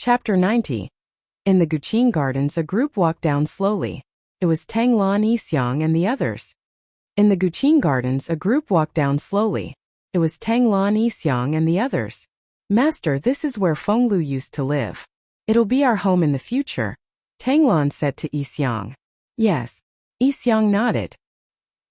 Chapter 90. In the Guqing Gardens, a group walked down slowly. It was Tang Lan, Yixiang, and the others. In the Guqing Gardens, a group walked down slowly. It was Tang Lan, Yixiang, and the others. Master, this is where Fenglu used to live. It'll be our home in the future, Tang Lan said to Yixiang. Yes. Yixiang nodded.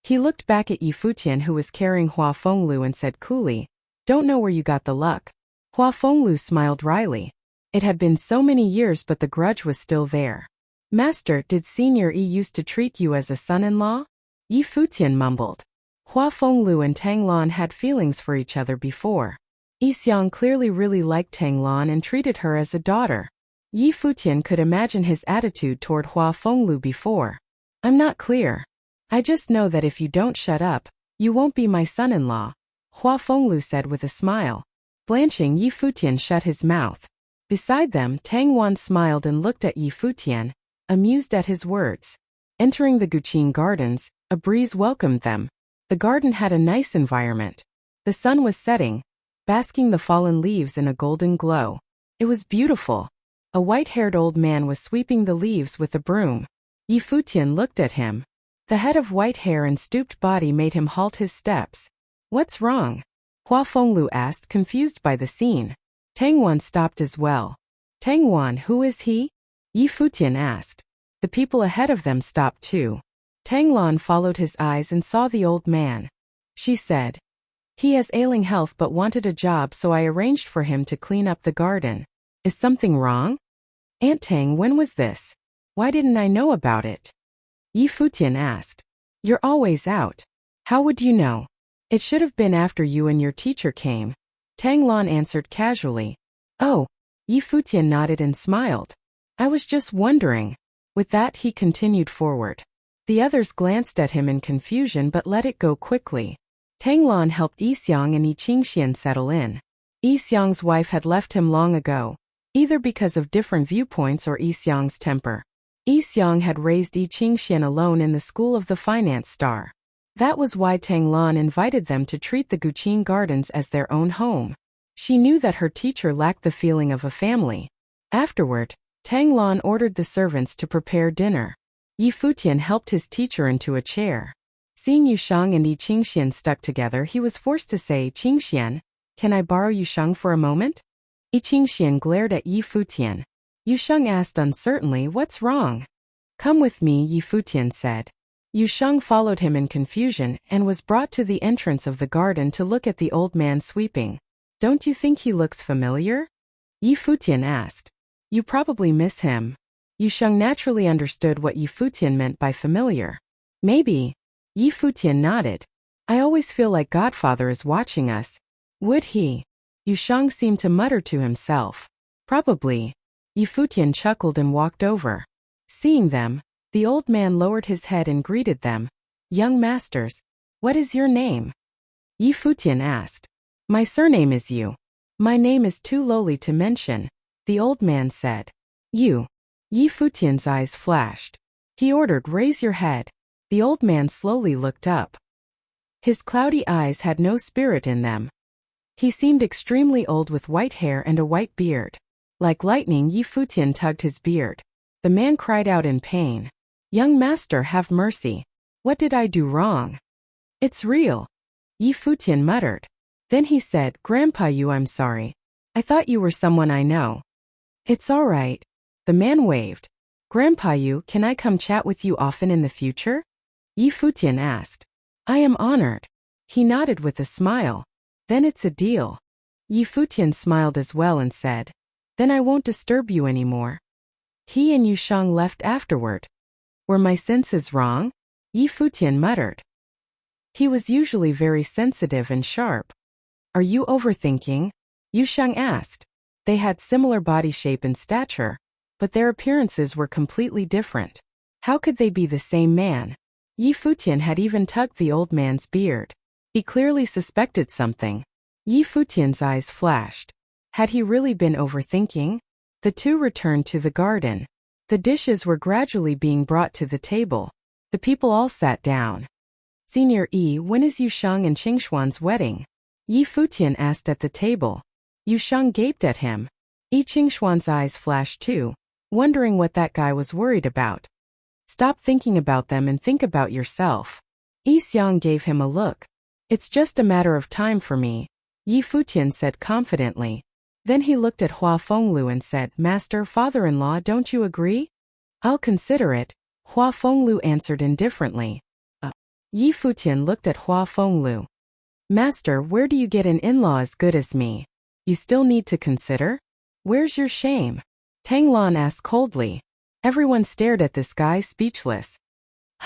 He looked back at Futian, who was carrying Hua Fenglu, and said coolly, "Don't know where you got the luck." Hua Fenglu smiled wryly. It had been so many years, but the grudge was still there. Master, did Senior Yi used to treat you as a son-in-law? Futian mumbled. Hua Fenglu and Tang Lan had feelings for each other before. Yixiang clearly really liked Tang Lan and treated her as a daughter. Futian could imagine his attitude toward Hua Fenglu before. I'm not clear. I just know that if you don't shut up, you won't be my son-in-law, Hua Fenglu said with a smile. Blanching, Futian shut his mouth. Beside them, Tang Wan smiled and looked at Futian, amused at his words. Entering the Guqing Gardens, a breeze welcomed them. The garden had a nice environment. The sun was setting, basking the fallen leaves in a golden glow. It was beautiful. A white-haired old man was sweeping the leaves with a broom. Futian looked at him. The head of white hair and stooped body made him halt his steps. What's wrong? Hua Fenglu asked, confused by the scene. Tang Wan stopped as well. Tang Wan, who is he? Futian asked. The people ahead of them stopped too. Tang Lan followed his eyes and saw the old man. She said, "He has ailing health but wanted a job, so I arranged for him to clean up the garden. Is something wrong?" Aunt Tang, when was this? Why didn't I know about it? Futian asked. You're always out. How would you know? It should have been after you and your teacher came. Tang Lan answered casually. Oh, Futian nodded and smiled. I was just wondering. With that, he continued forward. The others glanced at him in confusion but let it go quickly. Tang Lan helped Yixiang and Yiqingxian settle in. Yixiang's wife had left him long ago, either because of different viewpoints or Yixiang's temper. Yixiang had raised Yiqingxian alone in the school of the finance star. That was why Tang Lan invited them to treat the Guqing Gardens as their own home. She knew that her teacher lacked the feeling of a family. Afterward, Tang Lan ordered the servants to prepare dinner. Futian helped his teacher into a chair. Seeing Yusheng and Yiqingxian stuck together, he was forced to say, "Qingxian, can I borrow Yusheng for a moment?" Yiqingxian glared at Futian. Yusheng asked uncertainly, "What's wrong?" "Come with me," Futian said. Yusheng followed him in confusion and was brought to the entrance of the garden to look at the old man sweeping. Don't you think he looks familiar? Futian asked. You probably miss him. Yusheng naturally understood what Futian meant by familiar. Maybe. Futian nodded. I always feel like Godfather is watching us. Would he? Yusheng seemed to mutter to himself. Probably. Futian chuckled and walked over. Seeing them, the old man lowered his head and greeted them. Young masters, what is your name? Futian asked. My surname is Yu. My name is too lowly to mention, the old man said. You. Futian's eyes flashed. He ordered, raise your head. The old man slowly looked up. His cloudy eyes had no spirit in them. He seemed extremely old with white hair and a white beard. Like lightning, Futian tugged his beard. The man cried out in pain. Young master, have mercy. What did I do wrong? It's real. Futian muttered. Then he said, Grandpa Yu, I'm sorry. I thought you were someone I know. It's all right. The man waved. Grandpa Yu, can I come chat with you often in the future? Futian asked. I am honored. He nodded with a smile. Then it's a deal. Futian smiled as well and said, Then I won't disturb you anymore. He and Yusheng left afterward. Were my senses wrong? Futian muttered. He was usually very sensitive and sharp. Are you overthinking? Yusheng asked. They had similar body shape and stature, but their appearances were completely different. How could they be the same man? Futian had even tugged the old man's beard. He clearly suspected something. Futian's eyes flashed. Had he really been overthinking? The two returned to the garden. The dishes were gradually being brought to the table. The people all sat down. Senior Yi, when is Yusheng and Qingshuan's wedding? Futian asked at the table. Yusheng gaped at him. Yi Qingshuan's eyes flashed too, wondering what that guy was worried about. Stop thinking about them and think about yourself. Yi Xiang gave him a look. It's just a matter of time for me, Yi Futian said confidently. Then he looked at Hua Fenglu and said, Master, father-in-law, don't you agree? I'll consider it, Hua Fenglu answered indifferently. Yi Futian looked at Hua Fenglu. Master, where do you get an in-law as good as me? You still need to consider? Where's your shame? Tang Lan asked coldly. Everyone stared at this guy speechless.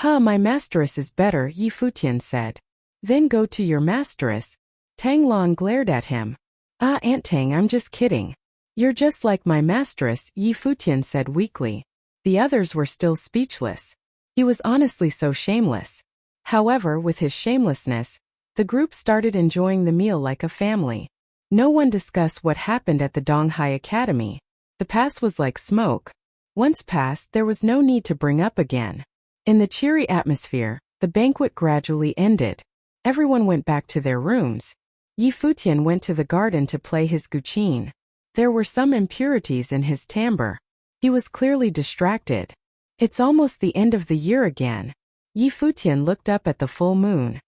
My masteress is better, Yi Futian said. Then go to your masteress. Tang Lan glared at him. Aunt Tang, I'm just kidding. You're just like my masteress, Yi Futian said weakly. The others were still speechless. He was honestly so shameless. However, with his shamelessness, the group started enjoying the meal like a family. No one discussed what happened at the Donghai Academy. The past was like smoke. Once past, there was no need to bring up again. In the cheery atmosphere, the banquet gradually ended. Everyone went back to their rooms. Yi Futian went to the garden to play his guqin. There were some impurities in his timbre. He was clearly distracted. It's almost the end of the year again. Yi Futian looked up at the full moon.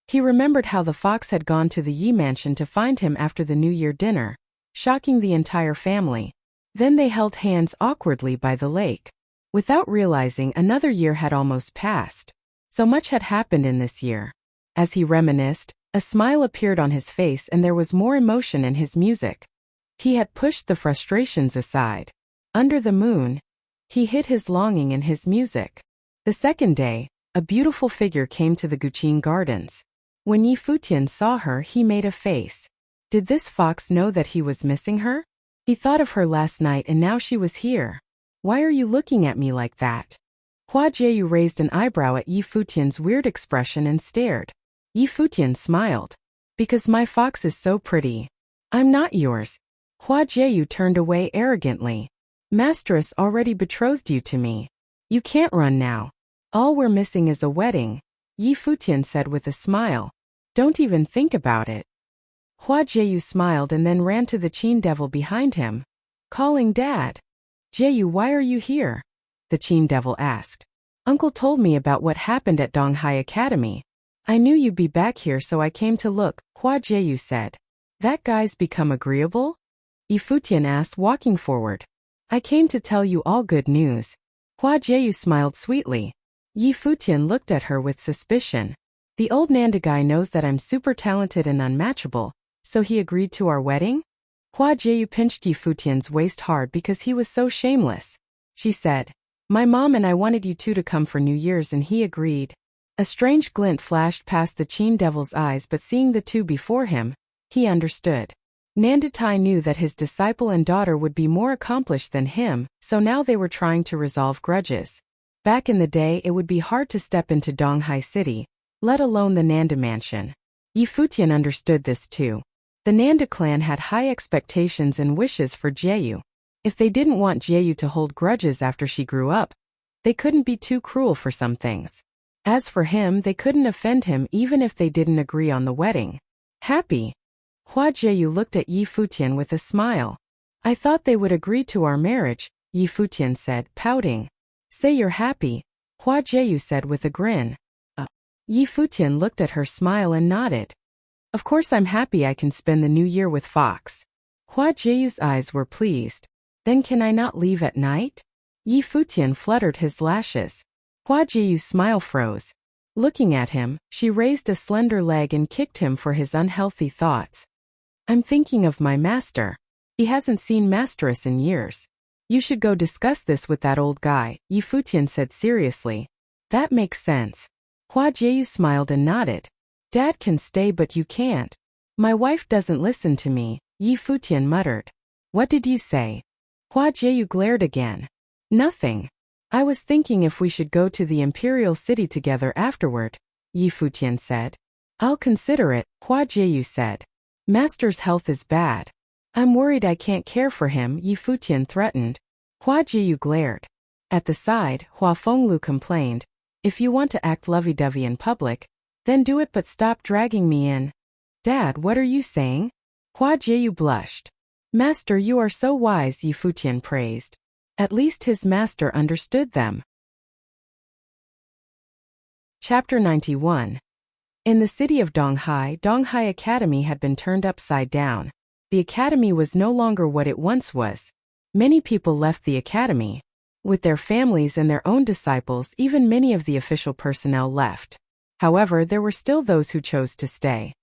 He remembered how the fox had gone to the Yi mansion to find him after the New Year dinner, shocking the entire family. Then they held hands awkwardly by the lake. Without realizing, another year had almost passed. So much had happened in this year. As he reminisced, a smile appeared on his face and there was more emotion in his music. He had pushed the frustrations aside. Under the moon, he hid his longing in his music. The second day, a beautiful figure came to the Guqin Gardens. When Yi Futian saw her, he made a face. Did this fox know that he was missing her? He thought of her last night and now she was here. Why are you looking at me like that? Hua Jieyu raised an eyebrow at Yi Futian's weird expression and stared. Yi Futian smiled. Because my fox is so pretty. I'm not yours. Hua Jieyu turned away arrogantly. Mistress already betrothed you to me. You can't run now. All we're missing is a wedding, Yi Futian said with a smile. Don't even think about it. Hua Jieyu smiled and then ran to the Qin devil behind him, calling Dad. Jieyu, why are you here? The Qin devil asked. Uncle told me about what happened at Donghai Academy. I knew you'd be back here so I came to look, Hua Jieyu said. That guy's become agreeable? Yi Futian asked, walking forward. I came to tell you all good news. Hua Jieyu smiled sweetly. Yi Futian looked at her with suspicion. The old Nanda guy knows that I'm super talented and unmatchable, so he agreed to our wedding? Hua Jieyu pinched Yi Futian's waist hard because he was so shameless. She said, My mom and I wanted you two to come for New Year's and he agreed. A strange glint flashed past the Qin devil's eyes, but seeing the two before him, he understood. Nandatai knew that his disciple and daughter would be more accomplished than him, so now they were trying to resolve grudges. Back in the day, it would be hard to step into Donghai City, let alone the Nanda mansion. Yi Futian understood this too. The Nanda clan had high expectations and wishes for Jieyu. If they didn't want Jieyu to hold grudges after she grew up, they couldn't be too cruel for some things. As for him, they couldn't offend him even if they didn't agree on the wedding. Happy. Hua Jieyu looked at Yi Futian with a smile. I thought they would agree to our marriage, Yi Futian said, pouting. Say you're happy, Hua Jieyu said with a grin. Yi Futian looked at her smile and nodded. Of course I'm happy I can spend the new year with Fox. Hua Jieyu's eyes were pleased. Then can I not leave at night? Yi Futian fluttered his lashes. Hua Jieyu's smile froze. Looking at him, she raised a slender leg and kicked him for his unhealthy thoughts. I'm thinking of my master. He hasn't seen Masteress in years. You should go discuss this with that old guy, Yi Futian said seriously. That makes sense. Hua Jieyu smiled and nodded. Dad can stay but you can't. My wife doesn't listen to me, Yi Futian muttered. What did you say? Hua Jieyu glared again. Nothing. I was thinking if we should go to the imperial city together afterward, Yi Futian said. I'll consider it, Hua Jieyu said. Master's health is bad. I'm worried I can't care for him, Yi Futian threatened. Hua Jieyu glared. At the side, Hua Fenglu complained. If you want to act lovey-dovey in public, then do it but stop dragging me in. Dad, what are you saying? Hua Jieyu blushed. "Master, you are so wise," Yi Futian praised. At least his master understood them. Chapter 91. In the city of Donghai Academy had been turned upside down. The academy was no longer what it once was. Many people left the academy. With their families and their own disciples, even many of the official personnel left. However, there were still those who chose to stay.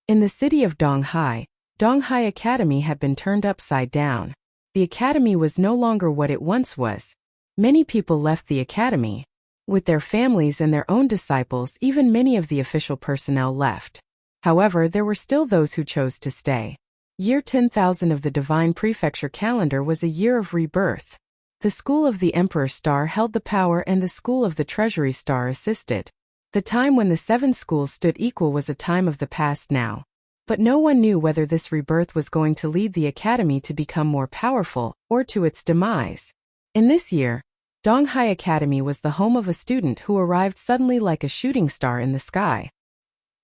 In the city of Donghai Academy had been turned upside down. The academy was no longer what it once was. Many people left the academy. With their families and their own disciples, even many of the official personnel left. However, there were still those who chose to stay. Year 10,000 of the Divine Prefecture calendar was a year of rebirth. The School of the Emperor Star held the power and the School of the Treasury Star assisted. The time when the 7 schools stood equal was a time of the past now. But no one knew whether this rebirth was going to lead the academy to become more powerful, or to its demise. In this year, Donghai Academy was the home of a student who arrived suddenly like a shooting star in the sky.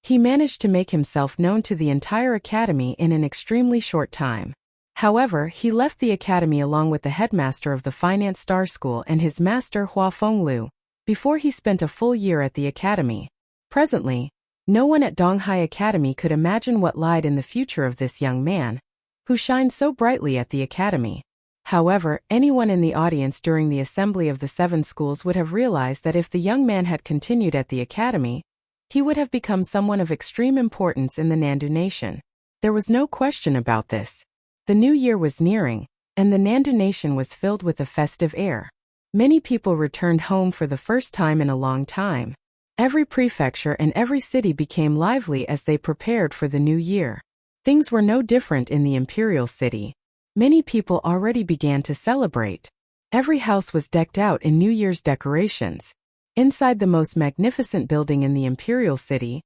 He managed to make himself known to the entire academy in an extremely short time. However, he left the academy along with the headmaster of the Finance Star School and his master Hua Fenglu, before he spent a full year at the academy. Presently, no one at Donghai Academy could imagine what lied in the future of this young man, who shined so brightly at the academy. However, anyone in the audience during the assembly of the 7 schools would have realized that if the young man had continued at the academy, he would have become someone of extreme importance in the Nandu nation. There was no question about this. The new year was nearing, and the Nandu nation was filled with a festive air. Many people returned home for the first time in a long time. Every prefecture and every city became lively as they prepared for the new year. Things were no different in the imperial city. Many people already began to celebrate. Every house was decked out in New Year's decorations. Inside the most magnificent building in the imperial city,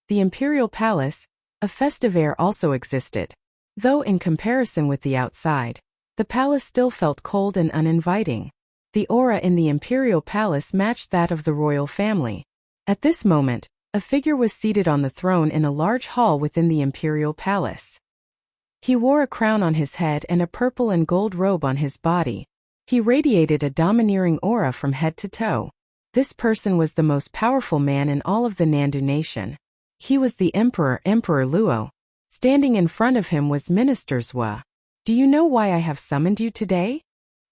the imperial palace, a festive air also existed. Though in comparison with the outside, the palace still felt cold and uninviting. The aura in the imperial palace matched that of the royal family. At this moment, a figure was seated on the throne in a large hall within the imperial palace. He wore a crown on his head and a purple and gold robe on his body. He radiated a domineering aura from head to toe. This person was the most powerful man in all of the Nandu nation. He was the Emperor Luo. Standing in front of him was Minister Zhua. "Do you know why I have summoned you today?"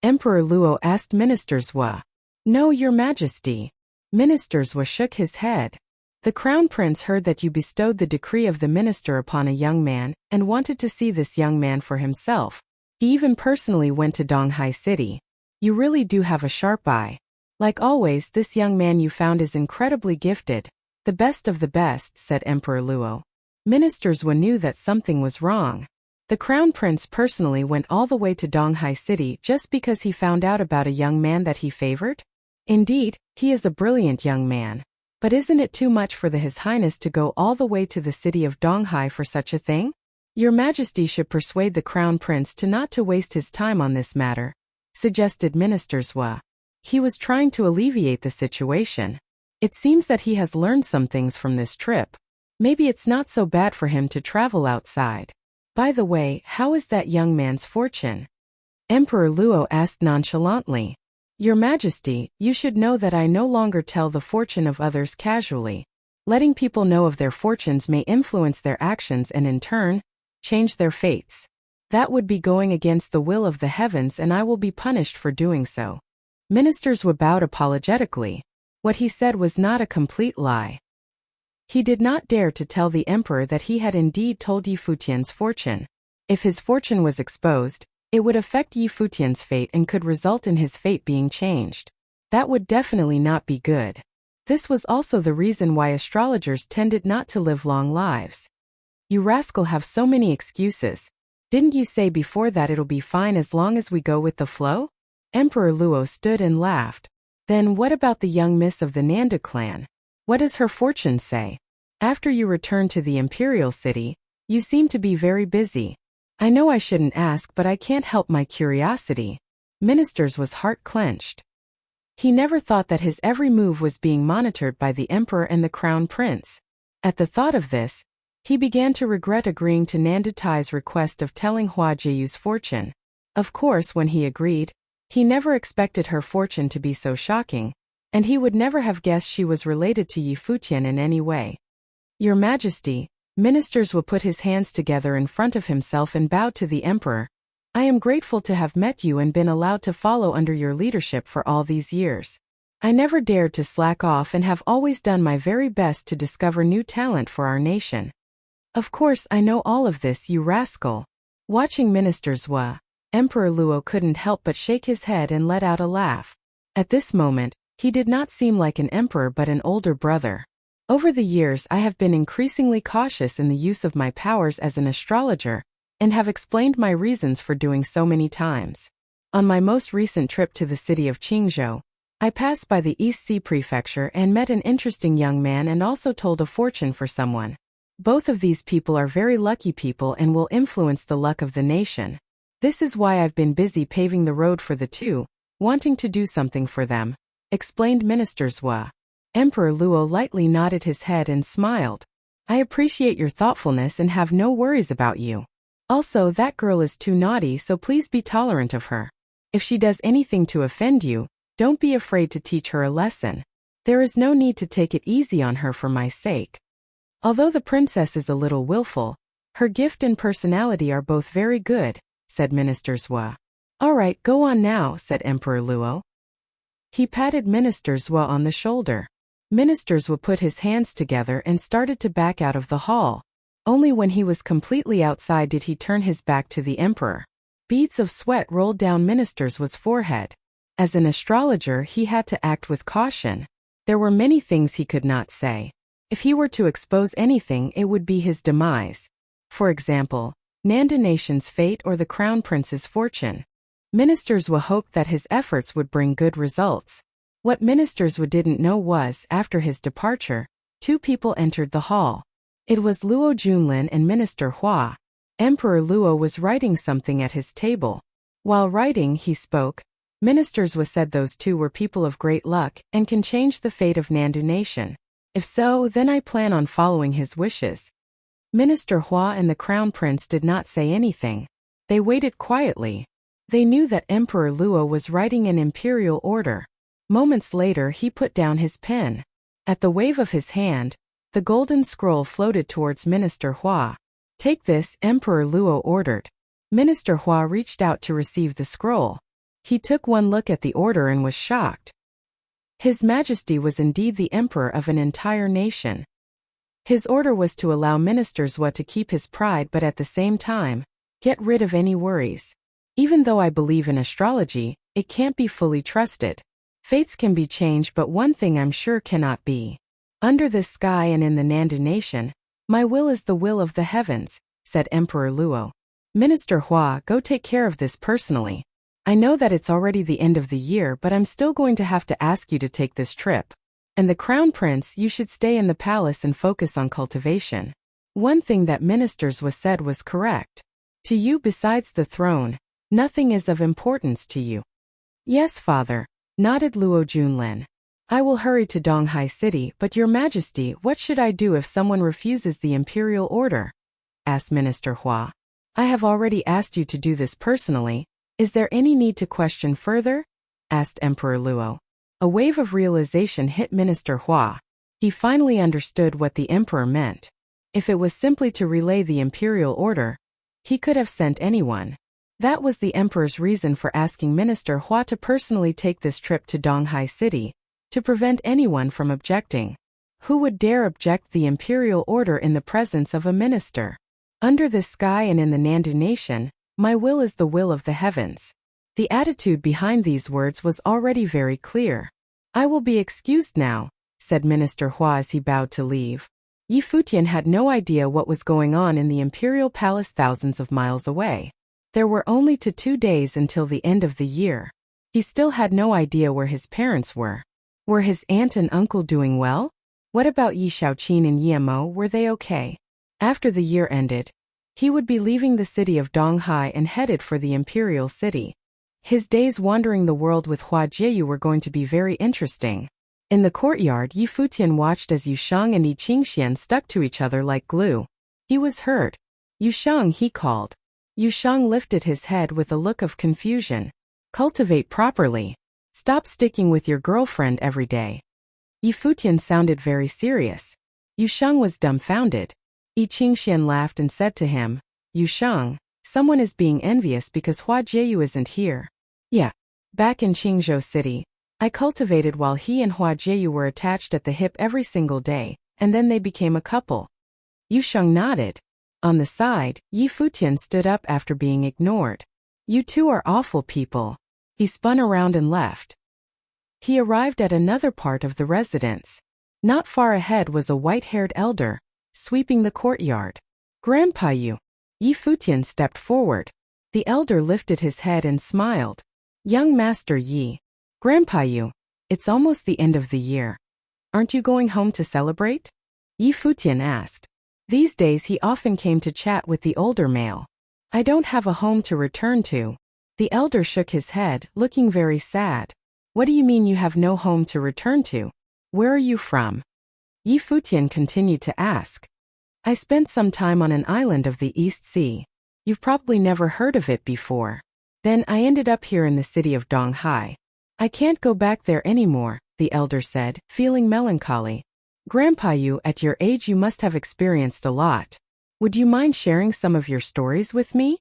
Emperor Luo asked Minister Zhua. "No, Your Majesty." Minister Zhua shook his head. "The Crown Prince heard that you bestowed the decree of the minister upon a young man, and wanted to see this young man for himself. He even personally went to Donghai City. You really do have a sharp eye. Like always, this young man you found is incredibly gifted. The best of the best," said Emperor Luo. Minister Zhua knew that something was wrong. The Crown Prince personally went all the way to Donghai City just because he found out about a young man that he favored? Indeed, he is a brilliant young man. But isn't it too much for His Highness to go all the way to the city of Donghai for such a thing? Your Majesty should persuade the Crown Prince to not to waste his time on this matter, suggested Minister Zhua. He was trying to alleviate the situation. It seems that he has learned some things from this trip. Maybe it's not so bad for him to travel outside. By the way, how is that young man's fortune? Emperor Luo asked nonchalantly. Your Majesty, you should know that I no longer tell the fortune of others casually. Letting people know of their fortunes may influence their actions and in turn, change their fates. That would be going against the will of the heavens and I will be punished for doing so. Ministers bowed apologetically. What he said was not a complete lie. He did not dare to tell the emperor that he had indeed told Yi Futian's fortune. If his fortune was exposed, it would affect Yi Futian's fate and could result in his fate being changed. That would definitely not be good. This was also the reason why astrologers tended not to live long lives. You rascal have so many excuses. Didn't you say before that it'll be fine as long as we go with the flow? Emperor Luo stood and laughed. Then what about the young miss of the Nandu clan? What does her fortune say? After you returned to the imperial city, you seem to be very busy. I know I shouldn't ask, but I can't help my curiosity. Minister's was heart clenched. He never thought that his every move was being monitored by the emperor and the crown prince. At the thought of this, He began to regret agreeing to Nanda Tai's request of telling Hua Jiayu's fortune. Of course, when he agreed, he never expected her fortune to be so shocking, and he would never have guessed she was related to Yi Futian in any way. Your Majesty, Ministers Wu put his hands together in front of himself and bowed to the emperor. I am grateful to have met you and been allowed to follow under your leadership for all these years. I never dared to slack off and have always done my very best to discover new talent for our nation. Of course I know all of this, you rascal. Watching Ministers Wu, Emperor Luo couldn't help but shake his head and let out a laugh. At this moment, he did not seem like an emperor but an older brother. Over the years I have been increasingly cautious in the use of my powers as an astrologer, and have explained my reasons for doing so many times. On my most recent trip to the city of Qingzhou, I passed by the East Sea Prefecture and met an interesting young man and also told a fortune for someone. Both of these people are very lucky people and will influence the luck of the nation. This is why I've been busy paving the road for the two, wanting to do something for them, explained Ministers Wu. Emperor Luo lightly nodded his head and smiled. I appreciate your thoughtfulness and have no worries about you. Also, that girl is too naughty, so please be tolerant of her. If she does anything to offend you, don't be afraid to teach her a lesson. There is no need to take it easy on her for my sake. Although the princess is a little willful, her gift and personality are both very good, said Ministers Wu. All right, go on now, said Emperor Luo. He patted Ministers Wu on the shoulder. Ministers Wu put his hands together and started to back out of the hall. Only when he was completely outside did he turn his back to the emperor. Beads of sweat rolled down Ministers Wu's forehead. As an astrologer, he had to act with caution. There were many things he could not say. If he were to expose anything, it would be his demise. For example, Nanda Nation's fate or the Crown Prince's fortune. Ministers Wu hoped that his efforts would bring good results. What Ministers Wu didn't know was, after his departure, two people entered the hall. It was Luo Junlin and Minister Hua. Emperor Luo was writing something at his table. While writing, he spoke. Ministers Wu said those two were people of great luck and can change the fate of Nandu Nation. If so, then I plan on following his wishes. Minister Hua and the Crown Prince did not say anything. They waited quietly. They knew that Emperor Luo was writing an imperial order. Moments later, he put down his pen. At the wave of his hand, the golden scroll floated towards Minister Hua. Take this, Emperor Luo ordered. Minister Hua reached out to receive the scroll. He took one look at the order and was shocked. His Majesty was indeed the emperor of an entire nation. His order was to allow Ministers Wu to keep his pride but at the same time, get rid of any worries. Even though I believe in astrology, it can't be fully trusted. Fates can be changed, but one thing I'm sure cannot be. Under this sky and in the Nandu Nation, my will is the will of the heavens, said Emperor Luo. Minister Hua, go take care of this personally. I know that it's already the end of the year, but I'm still going to have to ask you to take this trip. And the Crown Prince, you should stay in the palace and focus on cultivation. One thing that Ministers Wu said was correct. To you, besides the throne, nothing is of importance to you. Yes, father, nodded Luo Junlin. I will hurry to Donghai City, but your Majesty, what should I do if someone refuses the imperial order? Asked Minister Hua. I have already asked you to do this personally. Is there any need to question further? Asked Emperor Luo. A wave of realization hit Minister Hua. He finally understood what the emperor meant. If it was simply to relay the imperial order, he could have sent anyone. That was the emperor's reason for asking Minister Hua to personally take this trip to Donghai City, to prevent anyone from objecting. Who would dare object the imperial order in the presence of a minister? Under this sky and in the Nandu Nation, my will is the will of the heavens. The attitude behind these words was already very clear. I will be excused now, said Minister Hua as he bowed to leave. Yi Futian had no idea what was going on in the imperial palace thousands of miles away. There were only 2 days until the end of the year. He still had no idea where his parents were. Were his aunt and uncle doing well? What about Yi Shaoqin and Yi Mo, were they okay? After the year ended, he would be leaving the city of Donghai and headed for the imperial city. His days wandering the world with Hua Jiayu were going to be very interesting. In the courtyard, Yi Futian watched as Yu Sheng and Yi Qingxian stuck to each other like glue. He was hurt. Yusheng, he called. Yusheng lifted his head with a look of confusion. Cultivate properly. Stop sticking with your girlfriend every day. Yi Futian sounded very serious. Yusheng was dumbfounded. Yi Qingxian laughed and said to him, Yusheng, someone is being envious because Hua Jieyu isn't here. Yeah. Back in Qingzhou City, I cultivated while he and Hua Jieyu were attached at the hip every single day, and then they became a couple. Yusheng nodded. On the side, Yi Futian stood up after being ignored. You two are awful people. He spun around and left. He arrived at another part of the residence. Not far ahead was a white-haired elder, sweeping the courtyard. Grandpa Yu. Yi Futian stepped forward. The elder lifted his head and smiled. Young Master Yi. Grandpa Yu. It's almost the end of the year. Aren't you going home to celebrate? Yi Futian asked. These days he often came to chat with the older male. I don't have a home to return to. The elder shook his head, looking very sad. What do you mean you have no home to return to? Where are you from? Yi Futian continued to ask. I spent some time on an island of the East Sea. You've probably never heard of it before. Then I ended up here in the city of Donghai. I can't go back there anymore, the elder said, feeling melancholy. Grandpa Yu, at your age you must have experienced a lot. Would you mind sharing some of your stories with me?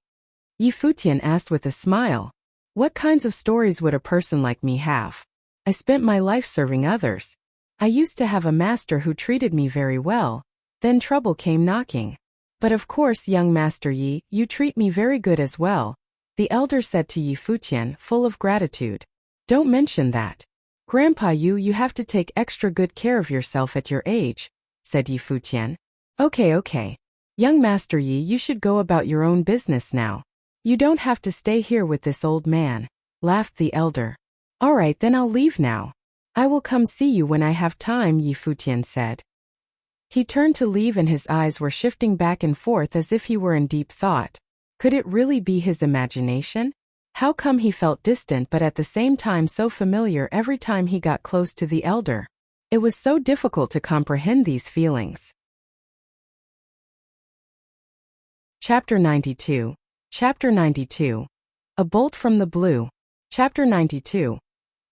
Yi Futian asked with a smile. What kinds of stories would a person like me have? I spent my life serving others. I used to have a master who treated me very well. Then trouble came knocking. But of course, young Master Yi, you treat me very good as well, the elder said to Yi Futian, full of gratitude. Don't mention that. Grandpa Yu, you have to take extra good care of yourself at your age, said Yi Futian. Okay. Young Master Yi, you should go about your own business now. You don't have to stay here with this old man, laughed the elder. All right, then I'll leave now. I will come see you when I have time, Yi Futian said. He turned to leave and his eyes were shifting back and forth as if he were in deep thought. Could it really be his imagination? How come he felt distant but at the same time so familiar every time he got close to the elder? It was so difficult to comprehend these feelings. Chapter 92. Chapter 92. A Bolt from the Blue. Chapter 92.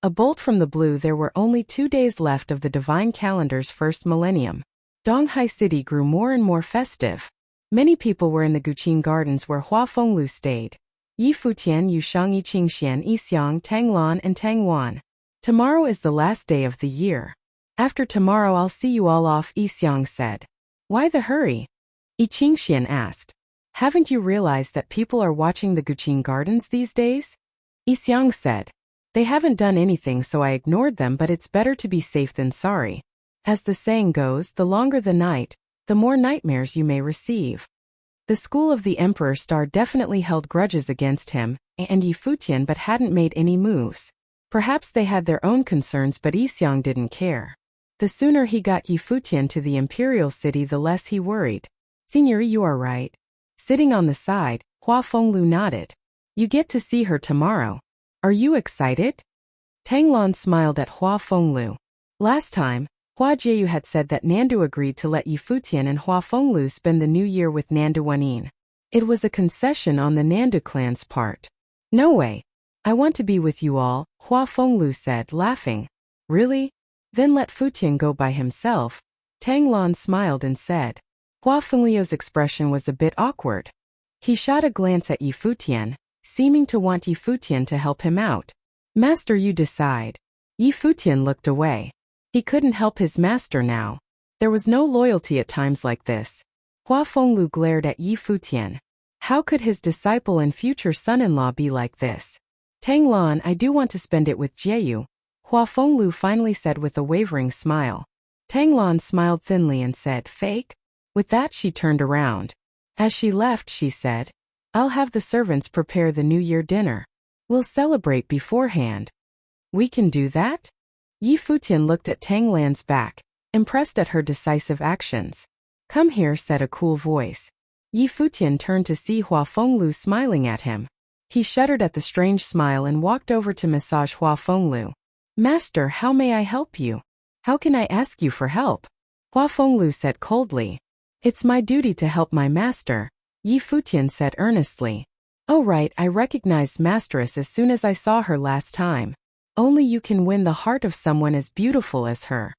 A bolt from the blue. There were only 2 days left of the divine calendar's first millennium. Donghai City grew more and more festive. Many people were in the Guqin Gardens where Hua Fenglu stayed. Yi Futian, Yusheng, Yi Qingxian, Yixiang, Tanglan, and Tangwan. Tomorrow is the last day of the year. After tomorrow I'll see you all off, Yixiang said. Why the hurry? Yi Qingxian asked. Haven't you realized that people are watching the Guqin Gardens these days? Yixiang said. They haven't done anything so I ignored them, but it's better to be safe than sorry. As the saying goes, the longer the night, the more nightmares you may receive. The school of the Emperor Star definitely held grudges against him and Yi Futian but hadn't made any moves. Perhaps they had their own concerns but Yixiang didn't care. The sooner he got Yi Futian to the imperial city the less he worried. Senior, you are right. Sitting on the side, Hua Fenglu nodded. You get to see her tomorrow. Are you excited? Tanglan smiled at Hua Fenglu. Last time, Hua Jieyu had said that Nandu agreed to let Yi Futian and Hua Fenglu spend the new year with Nandu Wanin. It was a concession on the Nandu clan's part. No way. I want to be with you all, Hua Fenglu said, laughing. Really? Then let Futian go by himself. Tanglan smiled and said. Hua Fenglu's expression was a bit awkward. He shot a glance at Yi Futian, seeming to want Yi Futian to help him out. Master, you decide. Yi Futian looked away. He couldn't help his master now. There was no loyalty at times like this. Hua Fenglu glared at Yi Futian. How could his disciple and future son-in-law be like this? Tanglan, I do want to spend it with Jieyu, Hua Fenglu finally said with a wavering smile. Tanglan smiled thinly and said, fake? With that she turned around. As she left she said, I'll have the servants prepare the New Year dinner. We'll celebrate beforehand. We can do that? Yi Futian looked at Tanglan's back, impressed at her decisive actions. Come here, said a cool voice. Yi Futian turned to see Hua Fenglu smiling at him. He shuddered at the strange smile and walked over to massage Hua Fenglu. Master, how may I help you? How can I ask you for help? Hua Fenglu said coldly. It's my duty to help my master, Yi Futian said earnestly. Oh right, I recognized Masteress as soon as I saw her last time. Only you can win the heart of someone as beautiful as her.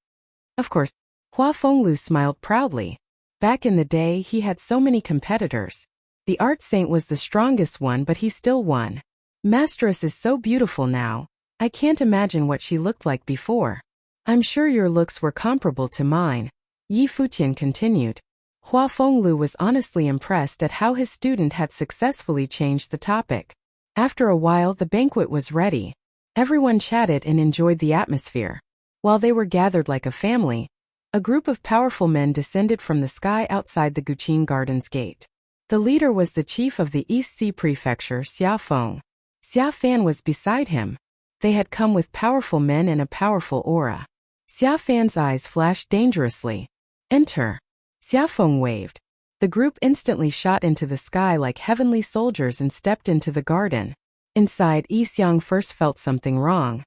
Of course, Hua Fenglu smiled proudly. Back in the day he had so many competitors. The art saint was the strongest one but he still won. Masteress is so beautiful now. I can't imagine what she looked like before. I'm sure your looks were comparable to mine, Yi Futian continued. Hua Fenglu was honestly impressed at how his student had successfully changed the topic. After a while the banquet was ready. Everyone chatted and enjoyed the atmosphere. While they were gathered like a family, a group of powerful men descended from the sky outside the Guqin Gardens gate. The leader was the chief of the East Sea Prefecture, Xia Feng. Xia Fan was beside him. They had come with powerful men and a powerful aura. Xia Fan's eyes flashed dangerously. Enter. Xia Feng waved. The group instantly shot into the sky like heavenly soldiers and stepped into the garden. Inside, Yi Xiang first felt something wrong.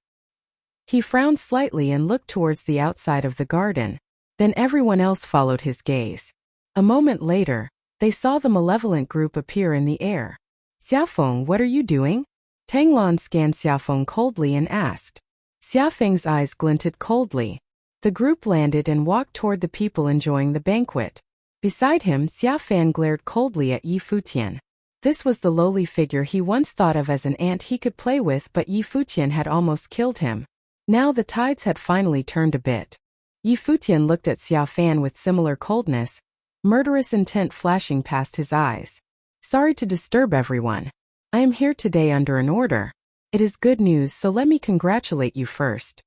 He frowned slightly and looked towards the outside of the garden. Then everyone else followed his gaze. A moment later, they saw the malevolent group appear in the air. Xiafeng, what are you doing? Tanglan scanned Xiafeng coldly and asked. Xiafeng's eyes glinted coldly. The group landed and walked toward the people enjoying the banquet. Beside him, Xiafan glared coldly at Yi Futian. This was the lowly figure he once thought of as an ant he could play with, but Yi Futian had almost killed him. Now the tides had finally turned a bit. Yi Futian looked at Xiafan with similar coldness, murderous intent flashing past his eyes. Sorry to disturb everyone. I am here today under an order. It is good news, so let me congratulate you first.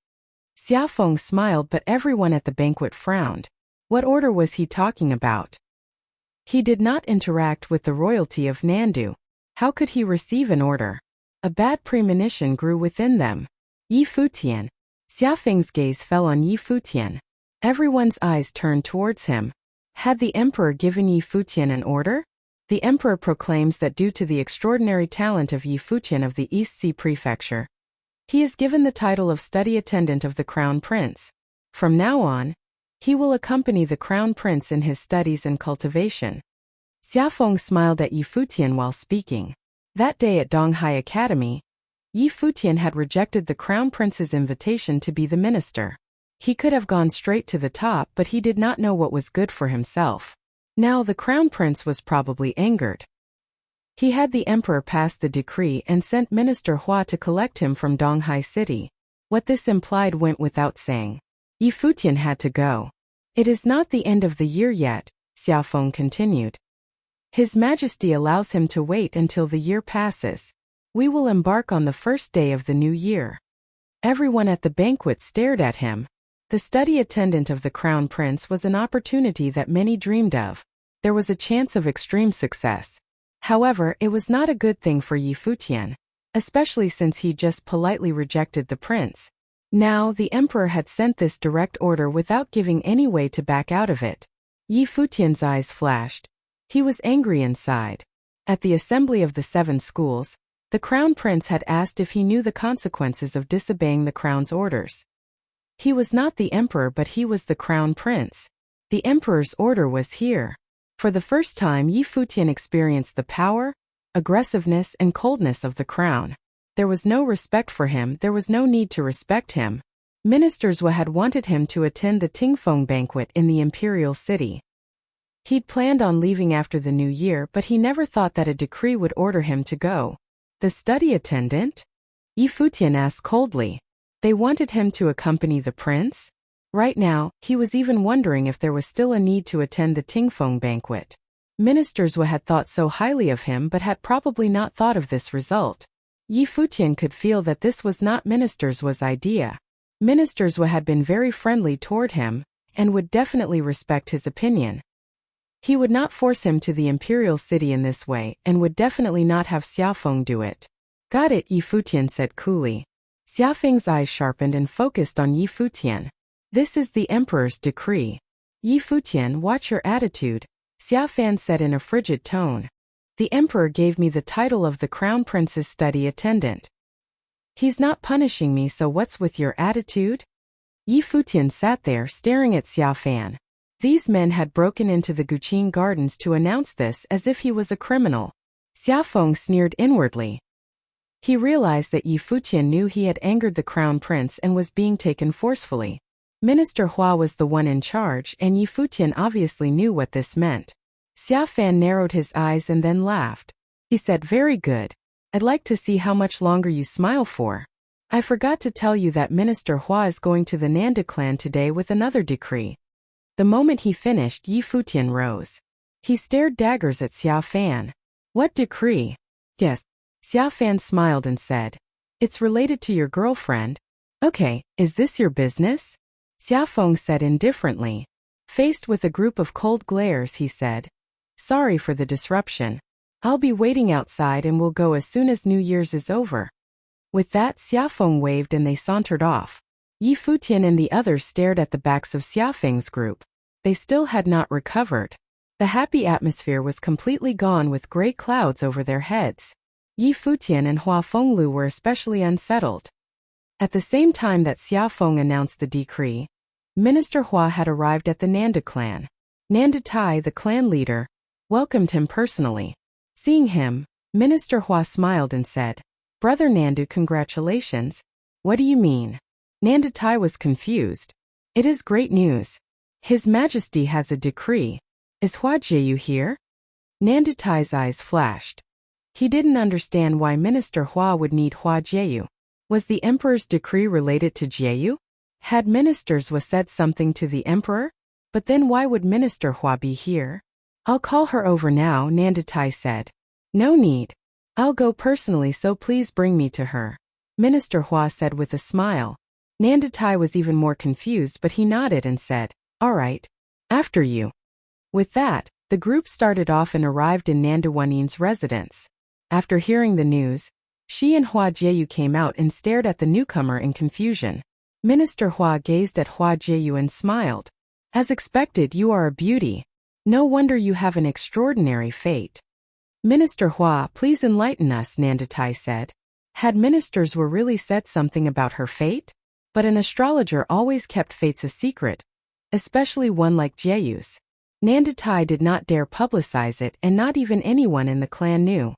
Xiafeng smiled, but everyone at the banquet frowned. What order was he talking about? He did not interact with the royalty of Nandu. How could he receive an order? A bad premonition grew within them. Yi Futian. Xiafeng's gaze fell on Yi Futian. Everyone's eyes turned towards him. Had the emperor given Yi Futian an order? The emperor proclaims that due to the extraordinary talent of Yi Futian of the East Sea Prefecture, he is given the title of study attendant of the Crown Prince. From now on, he will accompany the Crown Prince in his studies and cultivation. Xiafeng smiled at Yi Futian while speaking. That day at Donghai Academy, Yi Futian had rejected the Crown Prince's invitation to be the minister. He could have gone straight to the top, but he did not know what was good for himself. Now the Crown Prince was probably angered. He had the emperor pass the decree and sent Minister Hua to collect him from Donghai City. What this implied went without saying. Yi Futian had to go. It is not the end of the year yet, Xiafeng continued. His Majesty allows him to wait until the year passes. We will embark on the first day of the new year. Everyone at the banquet stared at him. The study attendant of the Crown Prince was an opportunity that many dreamed of. There was a chance of extreme success. However, it was not a good thing for Yi Futian, especially since he just politely rejected the prince. Now, the emperor had sent this direct order without giving any way to back out of it. Yi Futian's eyes flashed. He was angry inside. At the assembly of the 7 schools, the Crown Prince had asked if he knew the consequences of disobeying the Crown's orders. He was not the emperor, but he was the Crown Prince. The emperor's order was here. For the first time, Yi Futian experienced the power, aggressiveness, and coldness of the crown. There was no respect for him, there was no need to respect him. Ministers had wanted him to attend the Tingfeng banquet in the imperial city. He'd planned on leaving after the new year, but he never thought that a decree would order him to go. The study attendant? Yi Futian asked coldly. They wanted him to accompany the prince? Right now, he was even wondering if there was still a need to attend the Tingfeng banquet. Ministers had thought so highly of him but had probably not thought of this result. Yi Futian could feel that this was not Ministers' idea. Ministers had been very friendly toward him, and would definitely respect his opinion. He would not force him to the imperial city in this way, and would definitely not have Xiafeng do it. Got it, Yi Futian said coolly. Xiafeng's eyes sharpened and focused on Yi Futian. This is the emperor's decree. Yi Futian, watch your attitude, Xiafan said in a frigid tone. The emperor gave me the title of the Crown Prince's study attendant. He's not punishing me, so what's with your attitude? Yi Futian sat there staring at Xiafan. These men had broken into the Guqin gardens to announce this as if he was a criminal. Xiafeng sneered inwardly. He realized that Yi Futian knew he had angered the crown prince and was being taken forcefully. Minister Hua was the one in charge, and Yi Futian obviously knew what this meant. Xiafan narrowed his eyes and then laughed. He said, "Very good. I'd like to see how much longer you smile for. I forgot to tell you that Minister Hua is going to the Nanda clan today with another decree." The moment he finished, Yi Futian rose. He stared daggers at Xiafan. "What decree?" "Yes." Xiafan smiled and said, "It's related to your girlfriend." "Okay, is this your business?" Xiafeng said indifferently. Faced with a group of cold glares, he said, "Sorry for the disruption. I'll be waiting outside and will go as soon as New Year's is over." With that, Xiafeng waved and they sauntered off. Yi Futian and the others stared at the backs of Xiafeng's group. They still had not recovered. The happy atmosphere was completely gone with gray clouds over their heads. Yi Futian and Hua Fenglu were especially unsettled. At the same time that Xiafeng announced the decree, Minister Hua had arrived at the Nanda clan. Nanda Tai, the clan leader, welcomed him personally. Seeing him, Minister Hua smiled and said, "Brother Nandu, congratulations." "What do you mean?" Nanda Tai was confused. "It is great news. His Majesty has a decree. Is Hua Jieyu here?" Nanda Tai's eyes flashed. He didn't understand why Minister Hua would need Hua Jieyu. Was the Emperor's decree related to Jieyu? Had Ministers was said something to the Emperor? But then why would Minister Hua be here? "I'll call her over now," Nanda Tai said. "No need. I'll go personally, so please bring me to her," Minister Hua said with a smile. Nanda Tai was even more confused, but he nodded and said, "All right. After you." With that, the group started off and arrived in Nanda Wanin's residence. After hearing the news, she and Hua Jieyu came out and stared at the newcomer in confusion. Minister Hua gazed at Hua Jieyu and smiled. "As expected, you are a beauty. No wonder you have an extraordinary fate." "Minister Hua, please enlighten us," Nanda Tai said. Had ministers were really said something about her fate? But an astrologer always kept fates a secret, especially one like Jieyu's. Nanda Tai did not dare publicize it, and not even anyone in the clan knew.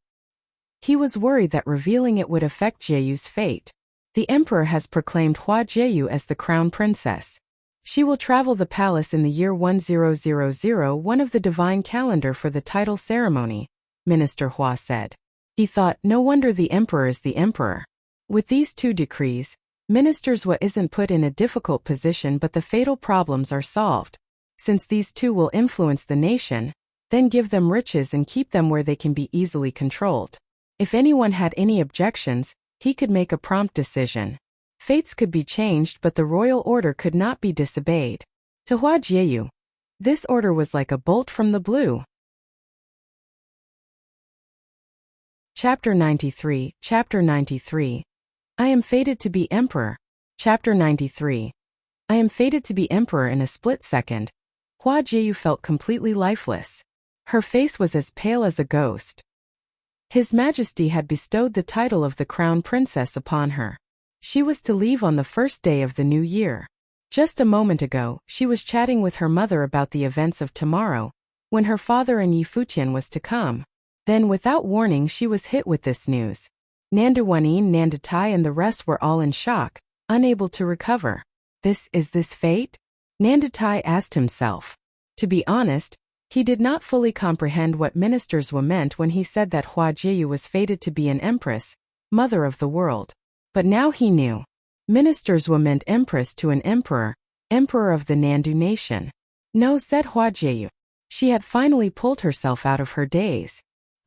He was worried that revealing it would affect Jieyu's fate. The emperor has proclaimed Hua Jieyu as the crown princess. She will travel the palace in the year 1000 of the divine calendar for the title ceremony, Minister Hua said. He thought, no wonder the emperor is the emperor. With these two decrees, Ministers Hua isn't put in a difficult position, but the fatal problems are solved. Since these two will influence the nation, then give them riches and keep them where they can be easily controlled. If anyone had any objections, he could make a prompt decision. Fates could be changed, but the royal order could not be disobeyed. To Hua Jieyu, this order was like a bolt from the blue. Chapter 93, Chapter 93. I am fated to be emperor. Chapter 93. I am fated to be emperor in a split second. Hua Jieyu felt completely lifeless. Her face was as pale as a ghost. His Majesty had bestowed the title of the crown princess upon her. She was to leave on the first day of the new year. Just a moment ago, she was chatting with her mother about the events of tomorrow, when her father and Yi Futian was to come. Then without warning she was hit with this news. Nanda Wanin, Nanda Tai and the rest were all in shock, unable to recover. Is this fate? Nanda Tai asked himself. To be honest, he did not fully comprehend what Ministers Hua meant when he said that Hua Jieyu was fated to be an empress, mother of the world. But now he knew. Ministers Hua meant empress to an emperor, emperor of the Nandu nation. No, said Hua Jieyu. She had finally pulled herself out of her daze.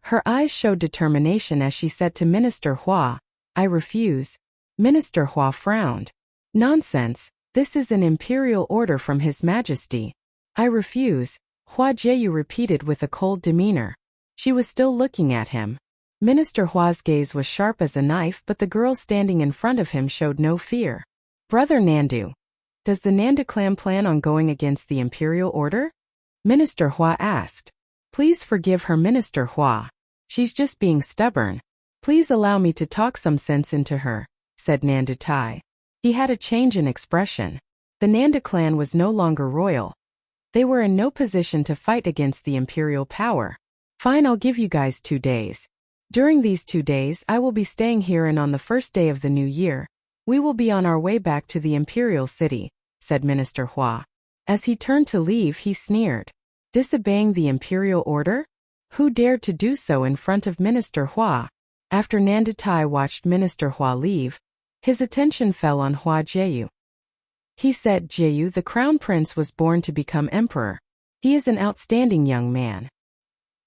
Her eyes showed determination as she said to Minister Hua, I refuse. Minister Hua frowned. Nonsense, this is an imperial order from His Majesty. I refuse, Hua Jieyu repeated with a cold demeanor. She was still looking at him. Minister Hua's gaze was sharp as a knife, but the girl standing in front of him showed no fear. Brother Nandu, does the Nanda clan plan on going against the imperial order? Minister Hua asked. Please forgive her, Minister Hua. She's just being stubborn. Please allow me to talk some sense into her, said Nanda Tai. He had a change in expression. The Nanda clan was no longer royal. They were in no position to fight against the imperial power. Fine, I'll give you guys 2 days. During these 2 days, I will be staying here, and on the first day of the new year, we will be on our way back to the imperial city, said Minister Hua. As he turned to leave, he sneered. Disobeying the imperial order? Who dared to do so in front of Minister Hua? After Nandatai watched Minister Hua leave, his attention fell on Hua Jieyu. He said, Jieyu, the crown prince was born to become emperor. He is an outstanding young man.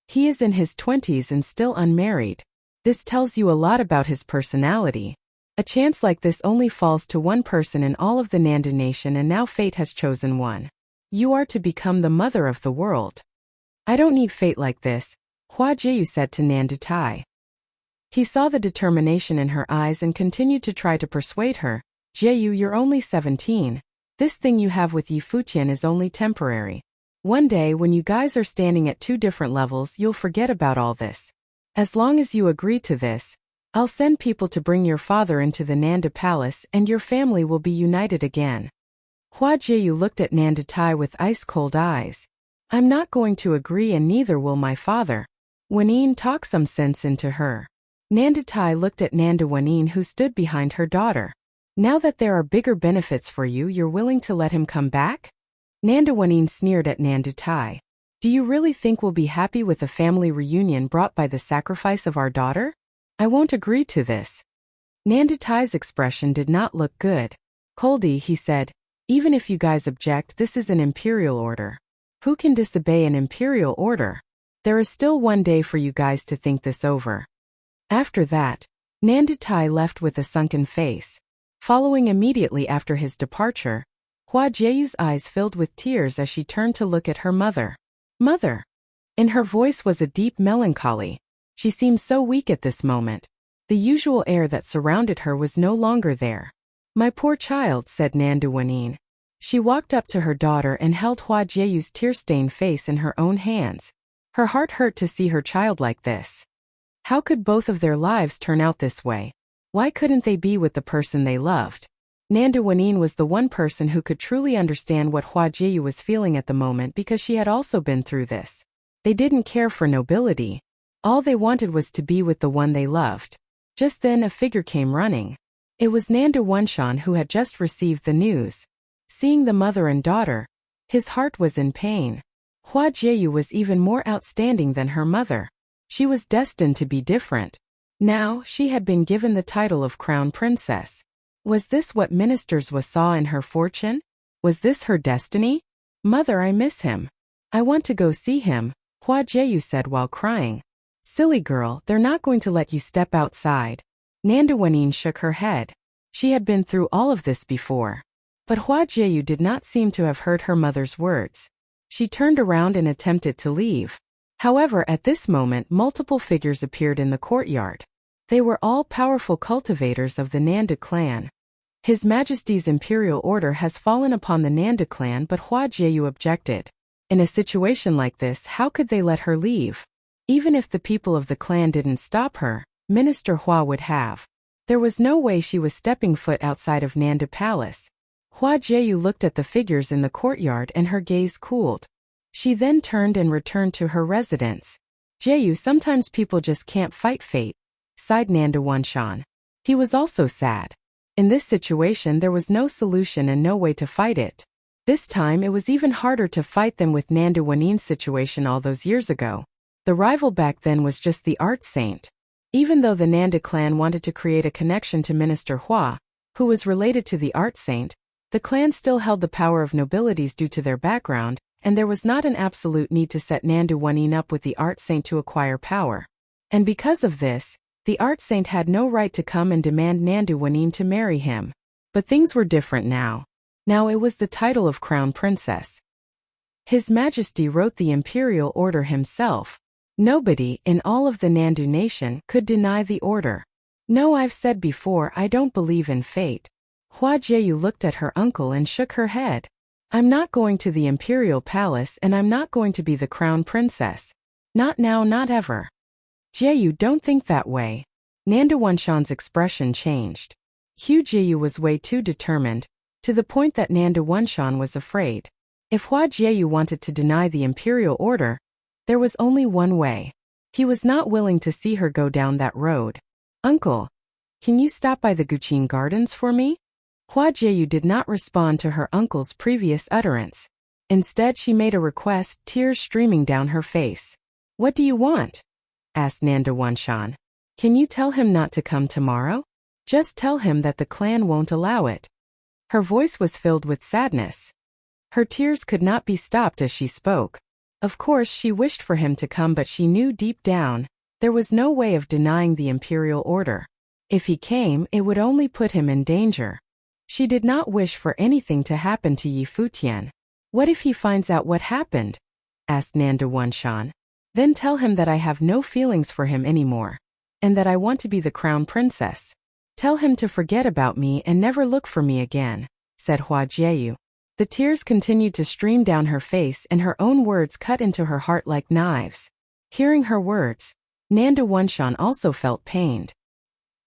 He is in his 20s and still unmarried. This tells you a lot about his personality. A chance like this only falls to one person in all of the Nanda nation, and now fate has chosen one. You are to become the mother of the world. I don't need fate like this, Hua Jieyu said to Nandatai. He saw the determination in her eyes and continued to try to persuade her. Jieyu, you're only 17. This thing you have with Yi Futian is only temporary. One day when you guys are standing at 2 different levels, you'll forget about all this. As long as you agree to this, I'll send people to bring your father into the Nanda palace and your family will be united again. Hua Jieyu looked at Nandatai with ice-cold eyes. I'm not going to agree, and neither will my father. Wanyin, talk some sense into her. Nandatai looked at Nanda Wanyin, who stood behind her daughter. Now that there are bigger benefits for you, you're willing to let him come back? Nanda Wanyin sneered at Nandatai. Do you really think we'll be happy with a family reunion brought by the sacrifice of our daughter? I won't agree to this. Nandatai's expression did not look good. Coldly, he said, even if you guys object, this is an imperial order. Who can disobey an imperial order? There is still 1 day for you guys to think this over. After that, Nandatai left with a sunken face. Following immediately after his departure, Hua Jieyu's eyes filled with tears as she turned to look at her mother. Mother! In her voice was a deep melancholy. She seemed so weak at this moment. The usual air that surrounded her was no longer there. My poor child, said Nanda Wanyin. She walked up to her daughter and held Hua Jieyu's tear-stained face in her own hands. Her heart hurt to see her child like this. How could both of their lives turn out this way? Why couldn't they be with the person they loved? Nanda Wanyin was the one person who could truly understand what Hua Jieyu was feeling at the moment, because she had also been through this. They didn't care for nobility. All they wanted was to be with the one they loved. Just then a figure came running. It was Nanda Wunshan, who had just received the news. Seeing the mother and daughter, his heart was in pain. Hua Jieyu was even more outstanding than her mother. She was destined to be different. Now, she had been given the title of Crown Princess. Was this what ministers saw in her fortune? Was this her destiny? Mother, I miss him. I want to go see him, Hua Jieyu said while crying. Silly girl, they're not going to let you step outside. Nanda Wanyin shook her head. She had been through all of this before. But Hua Jieyu did not seem to have heard her mother's words. She turned around and attempted to leave. However, at this moment multiple figures appeared in the courtyard. They were all powerful cultivators of the Nanda clan. His Majesty's imperial order has fallen upon the Nanda clan, but Hua Jieyu objected. In a situation like this, how could they let her leave? Even if the people of the clan didn't stop her, Minister Hua would have. There was no way she was stepping foot outside of Nanda Palace. Hua Jieyu looked at the figures in the courtyard and her gaze cooled. She then turned and returned to her residence. Jieyu, sometimes people just can't fight fate, sighed Nanda Wunshan. He was also sad. In this situation there was no solution and no way to fight it. This time it was even harder to fight than with Nanda Wanyin's situation all those years ago. The rival back then was just the art saint. Even though the Nanda clan wanted to create a connection to Minister Hua, who was related to the art saint, the clan still held the power of nobilities due to their background, and there was not an absolute need to set Nanda Wanyin up with the art saint to acquire power. And because of this, the art saint had no right to come and demand Nanda Wanyin to marry him. But things were different now. Now it was the title of Crown Princess. His Majesty wrote the imperial order himself. Nobody in all of the Nandu nation could deny the order. No, I've said before, I don't believe in fate. Hua Jieyu looked at her uncle and shook her head. I'm not going to the imperial palace, and I'm not going to be the crown princess. Not now, not ever. Jieyu, don't think that way. Nanda Wunshan's expression changed. Hua Jieyu was way too determined, to the point that Nanda Wunshan was afraid. If Hua Jieyu wanted to deny the imperial order, there was only one way. He was not willing to see her go down that road. Uncle, can you stop by the Guqin Gardens for me? Hua Jieyu did not respond to her uncle's previous utterance. Instead, she made a request, tears streaming down her face. What do you want? Asked Nanda Wanshan. Can you tell him not to come tomorrow? Just tell him that the clan won't allow it. Her voice was filled with sadness. Her tears could not be stopped as she spoke. Of course, she wished for him to come, but she knew deep down there was no way of denying the imperial order. If he came, it would only put him in danger. She did not wish for anything to happen to Yi Futian. What if he finds out what happened? Asked Nanda Wanshan. Then tell him that I have no feelings for him anymore, and that I want to be the crown princess. Tell him to forget about me and never look for me again, said Hua Jieyu. The tears continued to stream down her face and her own words cut into her heart like knives. Hearing her words, Nanda Wanshan also felt pained.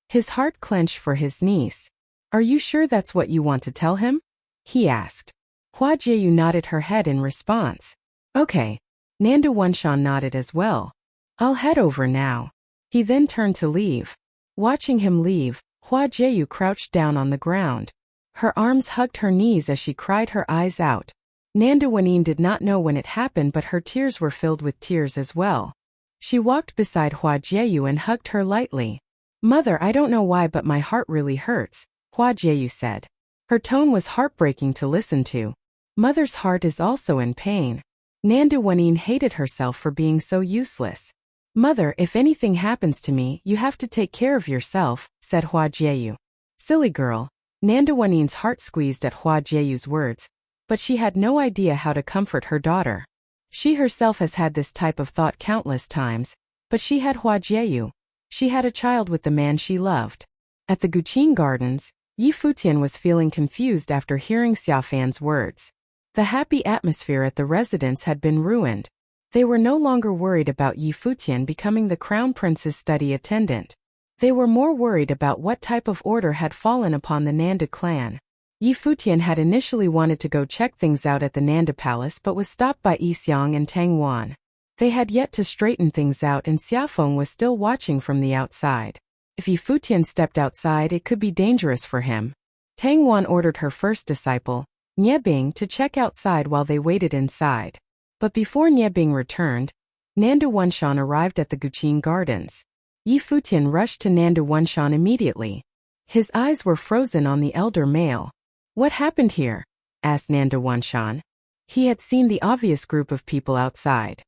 His heart clenched for his niece. Are you sure that's what you want to tell him? He asked. Hua Jieyu nodded her head in response. Okay. Nanda Wanshan nodded as well. I'll head over now. He then turned to leave. Watching him leave, Hua Jieyu crouched down on the ground. Her arms hugged her knees as she cried her eyes out. Nanda Wanin did not know when it happened, but her tears were filled with tears as well. She walked beside Hua Jieyu and hugged her lightly. Mother, I don't know why, but my heart really hurts, Hua Jieyu said. Her tone was heartbreaking to listen to. Mother's heart is also in pain. Nanda Wanin hated herself for being so useless. Mother, if anything happens to me, you have to take care of yourself, said Hua Jieyu. Silly girl. Nanda Wanin's heart squeezed at Hua Jieyu's words, but she had no idea how to comfort her daughter. She herself has had this type of thought countless times, but she had Hua Jieyu. She had a child with the man she loved. At the Guqin Gardens, Yi Futian was feeling confused after hearing Xiaofan's words. The happy atmosphere at the residence had been ruined. They were no longer worried about Yi Futian becoming the crown prince's study attendant. They were more worried about what type of order had fallen upon the Nanda clan. Yi Futian had initially wanted to go check things out at the Nanda palace but was stopped by Yi Xiang and Tang Wan. They had yet to straighten things out and Xiaofeng was still watching from the outside. If Yi Futian stepped outside, it could be dangerous for him. Tang Wan ordered her first disciple, Niebing, to check outside while they waited inside. But before Niebing returned, Nanda Wanshan arrived at the Guqin Gardens. Yi Futian rushed to Nanda Wanshan immediately. His eyes were frozen on the elder male. What happened here? Asked Nanda Wanshan. He had seen the obvious group of people outside.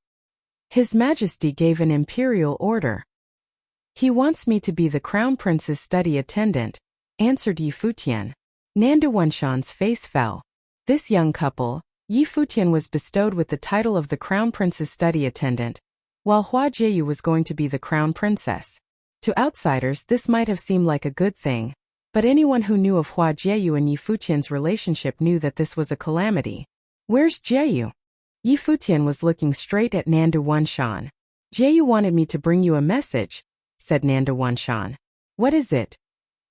His Majesty gave an imperial order. He wants me to be the crown prince's study attendant, answered Yi Futian. Nanda Wanshan's face fell. This young couple, Yi Futian, was bestowed with the title of the crown prince's study attendant, while Hua Jieyu was going to be the crown princess. To outsiders, this might have seemed like a good thing, but anyone who knew of Hua Jieyu and Yi Futian's relationship knew that this was a calamity. Where's Jieyu? Yi Futian was looking straight at Nanda Wanshan. Jieyu wanted me to bring you a message, said Nanda Wanshan. What is it?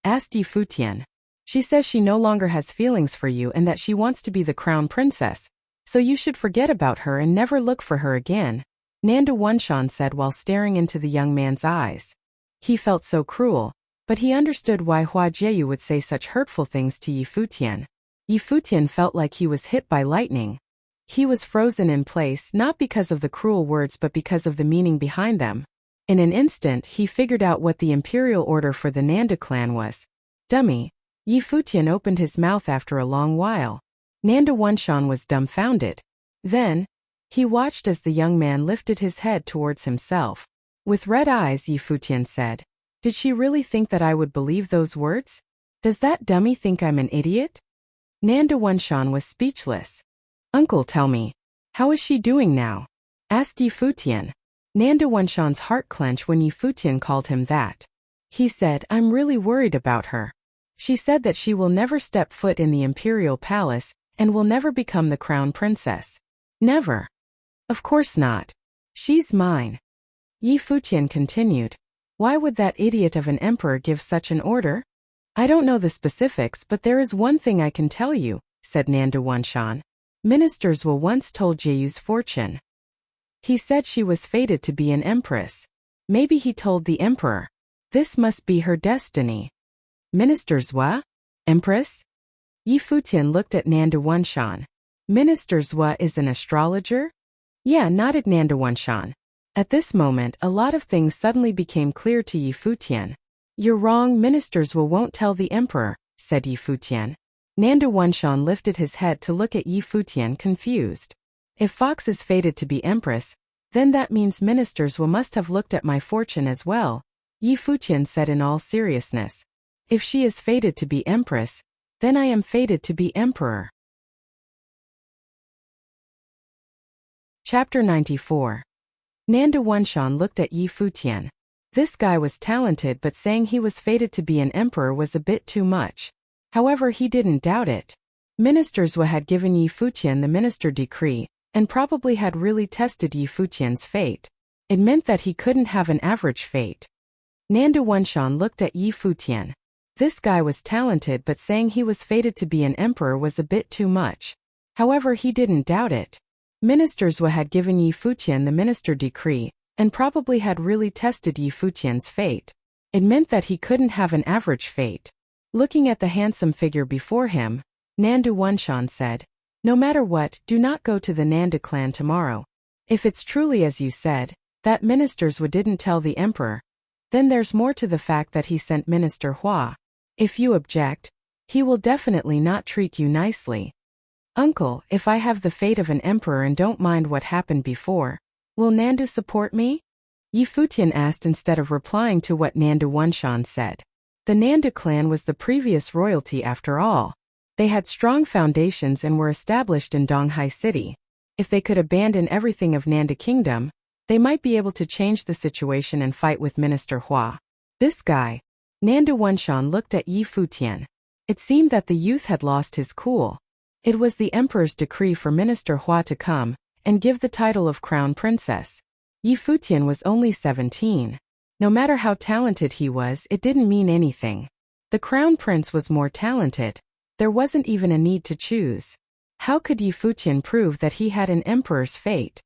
Asked Yi Futian. She says she no longer has feelings for you and that she wants to be the crown princess, so you should forget about her and never look for her again, Nanda Wanshan said while staring into the young man's eyes. He felt so cruel, but he understood why Hua Jieyu would say such hurtful things to Yi Futian. Yi Futian felt like he was hit by lightning. He was frozen in place not because of the cruel words but because of the meaning behind them. In an instant, he figured out what the imperial order for the Nanda clan was. Dummy. Yi Futian opened his mouth after a long while. Nanda Wanshan was dumbfounded. Then, he watched as the young man lifted his head towards himself. With red eyes, Yi Futian said, Did she really think that I would believe those words? Does that dummy think I'm an idiot? Nanda Wanshan was speechless. Uncle, tell me, how is she doing now? Asked Yi Futian. Nanda Wanshan's heart clenched when Yi Futian called him that. He said, I'm really worried about her. She said that she will never step foot in the imperial palace and will never become the crown princess. Never. Of course not. She's mine. Yi Futian continued. Why would that idiot of an emperor give such an order? I don't know the specifics, but there is one thing I can tell you, said Nanda Wanshan. Ministers will once told Jieyu's fortune. He said she was fated to be an empress. Maybe he told the emperor. This must be her destiny. Ministers what? Empress? Yi Futian looked at Nanda Wanshan. Ministers what is an astrologer? Yeah, nodded Nanda Wanshan. At this moment, a lot of things suddenly became clear to Yi Futian. You're wrong, Ministers won't tell the emperor, said Yi Futian. Nanda Wanshan lifted his head to look at Yi Futian confused. If Fox is fated to be empress, then that means Ministers must have looked at my fortune as well, Yi Futian said in all seriousness. If she is fated to be empress, then I am fated to be emperor. Chapter 94. Nanda Wanshan looked at Yi Futian. This guy was talented, but saying he was fated to be an emperor was a bit too much. However, he didn't doubt it. Ministers had given Yi Futian the minister decree, and probably had really tested Yi Futian's fate. It meant that he couldn't have an average fate. Nanda Wanshan looked at Yi Futian. This guy was talented, but saying he was fated to be an emperor was a bit too much. However, he didn't doubt it. Ministers had given Yi Futian the minister decree, and probably had really tested Yi Futian's fate. It meant that he couldn't have an average fate. Looking at the handsome figure before him, Nanda Wanshan said, no matter what, do not go to the Nanda clan tomorrow. If it's truly as you said, that Ministers didn't tell the emperor, then there's more to the fact that he sent Minister Hua. If you object, he will definitely not treat you nicely. Uncle, if I have the fate of an emperor and don't mind what happened before, will Nanda support me? Yi Futian asked instead of replying to what Nanda Wanshan said. The Nanda clan was the previous royalty after all. They had strong foundations and were established in Donghai City. If they could abandon everything of Nanda Kingdom, they might be able to change the situation and fight with Minister Hua. This guy. Nanda Wanshan looked at Yi Futian. It seemed that the youth had lost his cool. It was the emperor's decree for Minister Hua to come and give the title of crown princess. Yi Futian was only 17. No matter how talented he was, it didn't mean anything. The crown prince was more talented. There wasn't even a need to choose. How could Yi Futian prove that he had an emperor's fate?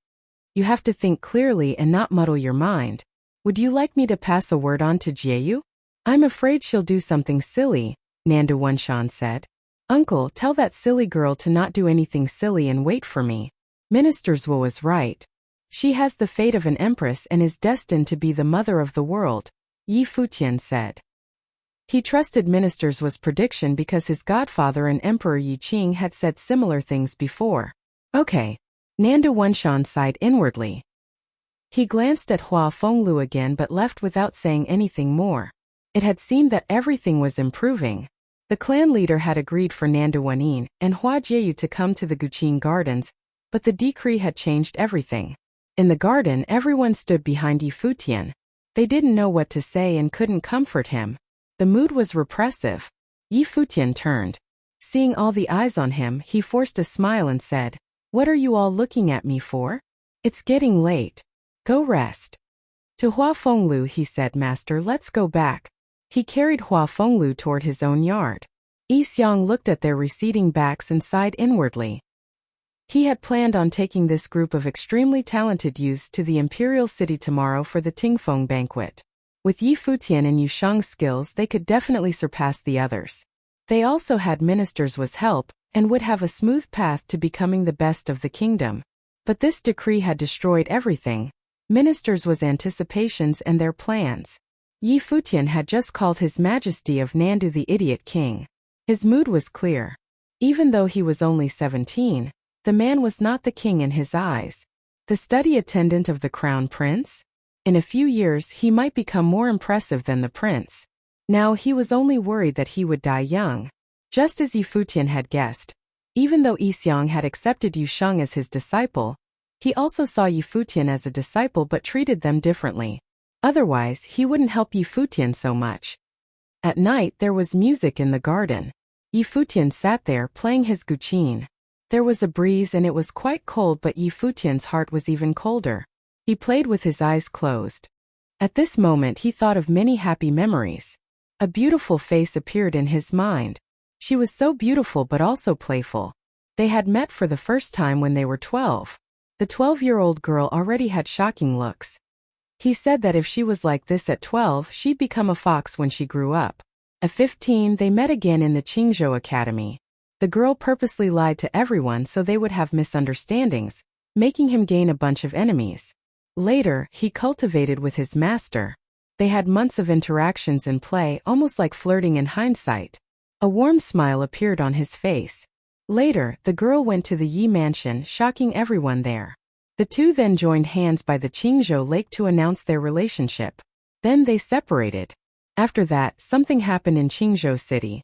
You have to think clearly and not muddle your mind. Would you like me to pass a word on to Jieyou? I'm afraid she'll do something silly, Nanda Wanshan said. Uncle, tell that silly girl to not do anything silly and wait for me. Minister Zhuo was right. She has the fate of an empress and is destined to be the mother of the world, Yi Futian said. He trusted Minister Zhuo's prediction because his godfather and Emperor Yi Qing had said similar things before. Okay. Nanda Wanshan sighed inwardly. He glanced at Hua Fenglu again but left without saying anything more. It had seemed that everything was improving. The clan leader had agreed for Nanda Wanin and Hua Jieyou to come to the Guqin Gardens, but the decree had changed everything. In the garden, everyone stood behind Yi Futian. They didn't know what to say and couldn't comfort him. The mood was repressive. Yi Futian turned. Seeing all the eyes on him, he forced a smile and said, "What are you all looking at me for? It's getting late. Go rest." To Hua Fenglu he said, "Master, let's go back." He carried Hua Fenglu toward his own yard. Yi Xiang looked at their receding backs and sighed inwardly. He had planned on taking this group of extremely talented youths to the imperial city tomorrow for the Tingfeng banquet. With Yi Futian and Yu Shang's skills, they could definitely surpass the others. They also had Minister Zhuo's help and would have a smooth path to becoming the best of the kingdom. But this decree had destroyed everything. Minister Zhuo's anticipations and their plans. Yi Futian had just called His Majesty of Nandu the idiot king. His mood was clear. Even though he was only 17, the man was not the king in his eyes. The study attendant of the crown prince? In a few years he might become more impressive than the prince. Now he was only worried that he would die young. Just as Yi Futian had guessed. Even though Yi Xiang had accepted Yu Sheng as his disciple, he also saw Yi Futian as a disciple but treated them differently. Otherwise, he wouldn't help Yi Futian so much. At night there was music in the garden. Yi Futian sat there playing his guqin. There was a breeze and it was quite cold, but Yi Futian's heart was even colder. He played with his eyes closed. At this moment he thought of many happy memories. A beautiful face appeared in his mind. She was so beautiful but also playful. They had met for the first time when they were 12. The 12-year-old girl already had shocking looks. He said that if she was like this at 12, she'd become a fox when she grew up. At 15, they met again in the Qingzhou Academy. The girl purposely lied to everyone so they would have misunderstandings, making him gain a bunch of enemies. Later, he cultivated with his master. They had months of interactions and play, almost like flirting in hindsight. A warm smile appeared on his face. Later, the girl went to the Yi mansion, shocking everyone there. The two then joined hands by the Qingzhou lake to announce their relationship. Then they separated. After that, something happened in Qingzhou City.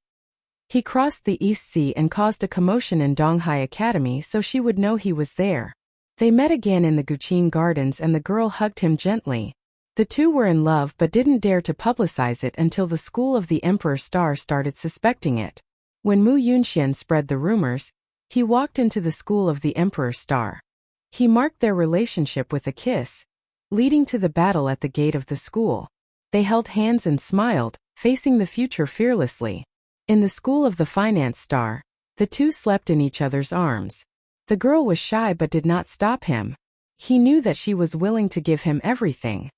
He crossed the East Sea and caused a commotion in Donghai Academy so she would know he was there. They met again in the Guqin Gardens and the girl hugged him gently. The two were in love but didn't dare to publicize it until the school of the Emperor Star started suspecting it. When Mu Yunxian spread the rumors, he walked into the school of the Emperor Star. He marked their relationship with a kiss, leading to the battle at the gate of the school. They held hands and smiled, facing the future fearlessly. In the school of the Finance Star, the two slept in each other's arms. The girl was shy but did not stop him. He knew that she was willing to give him everything.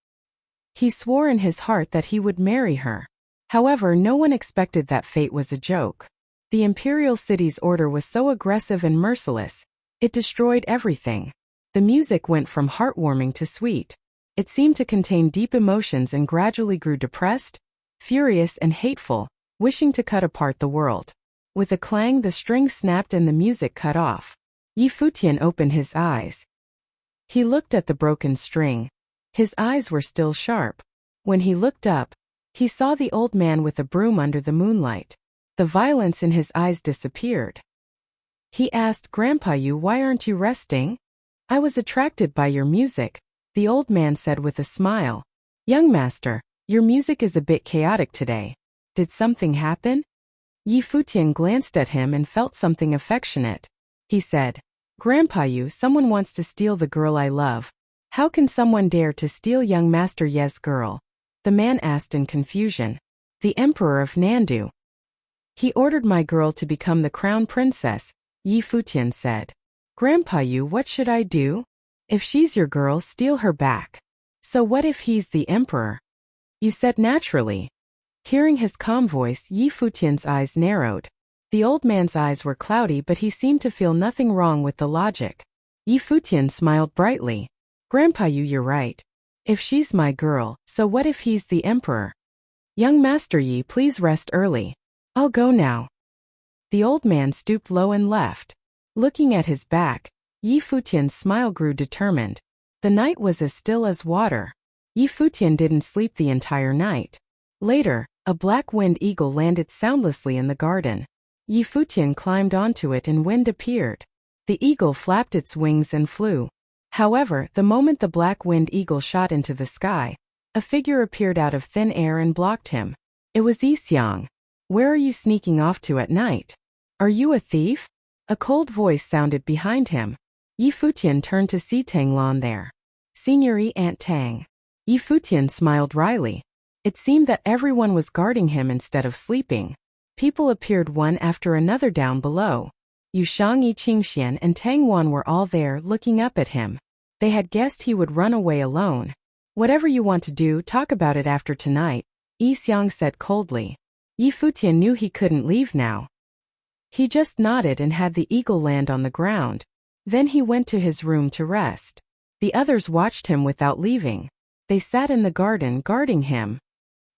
He swore in his heart that he would marry her. However, no one expected that fate was a joke. The imperial city's order was so aggressive and merciless, it destroyed everything. The music went from heartwarming to sweet. It seemed to contain deep emotions and gradually grew depressed, furious and hateful, wishing to cut apart the world. With a clang, the string snapped and the music cut off. Yi Futian opened his eyes. He looked at the broken string. His eyes were still sharp. When he looked up, he saw the old man with a broom under the moonlight. The violence in his eyes disappeared. He asked, "Grandpa, why aren't you resting?" "I was attracted by your music," the old man said with a smile. "Young master, your music is a bit chaotic today. Did something happen?" Yi Futian glanced at him and felt something affectionate. He said, "Grandpa, someone wants to steal the girl I love." "How can someone dare to steal young Master Ye's girl?" the man asked in confusion. "The Emperor of Nandu. He ordered my girl to become the crown princess," Yi Futian said. "Grandpa, what should I do?" "If she's your girl, steal her back." "So what if he's the emperor?" "You said naturally." Hearing his calm voice, Yi Futian's eyes narrowed. The old man's eyes were cloudy but he seemed to feel nothing wrong with the logic. Yi Futian smiled brightly. "Grandpa, you're right. If she's my girl, so what if he's the emperor?" "Young Master Yi, please rest early. I'll go now." The old man stooped low and left. Looking at his back, Yi Futian's smile grew determined. The night was as still as water. Yi Futian didn't sleep the entire night. Later, a black-winged eagle landed soundlessly in the garden. Yi Futian climbed onto it and wind appeared. The eagle flapped its wings and flew. However, the moment the black-winged eagle shot into the sky, a figure appeared out of thin air and blocked him. It was Yixiang. "Where are you sneaking off to at night? Are you a thief?" A cold voice sounded behind him. Yi Futian turned to see Tang Lan there. "Signory Aunt Tang." Yi Futian smiled wryly. It seemed that everyone was guarding him instead of sleeping. People appeared one after another down below. Yu Shang, Yi Qingxian and Tang Wan were all there looking up at him. They had guessed he would run away alone. "Whatever you want to do, talk about it after tonight," Yi Xiang said coldly. Yi Futian knew he couldn't leave now. He just nodded and had the eagle land on the ground. Then he went to his room to rest. The others watched him without leaving. They sat in the garden guarding him.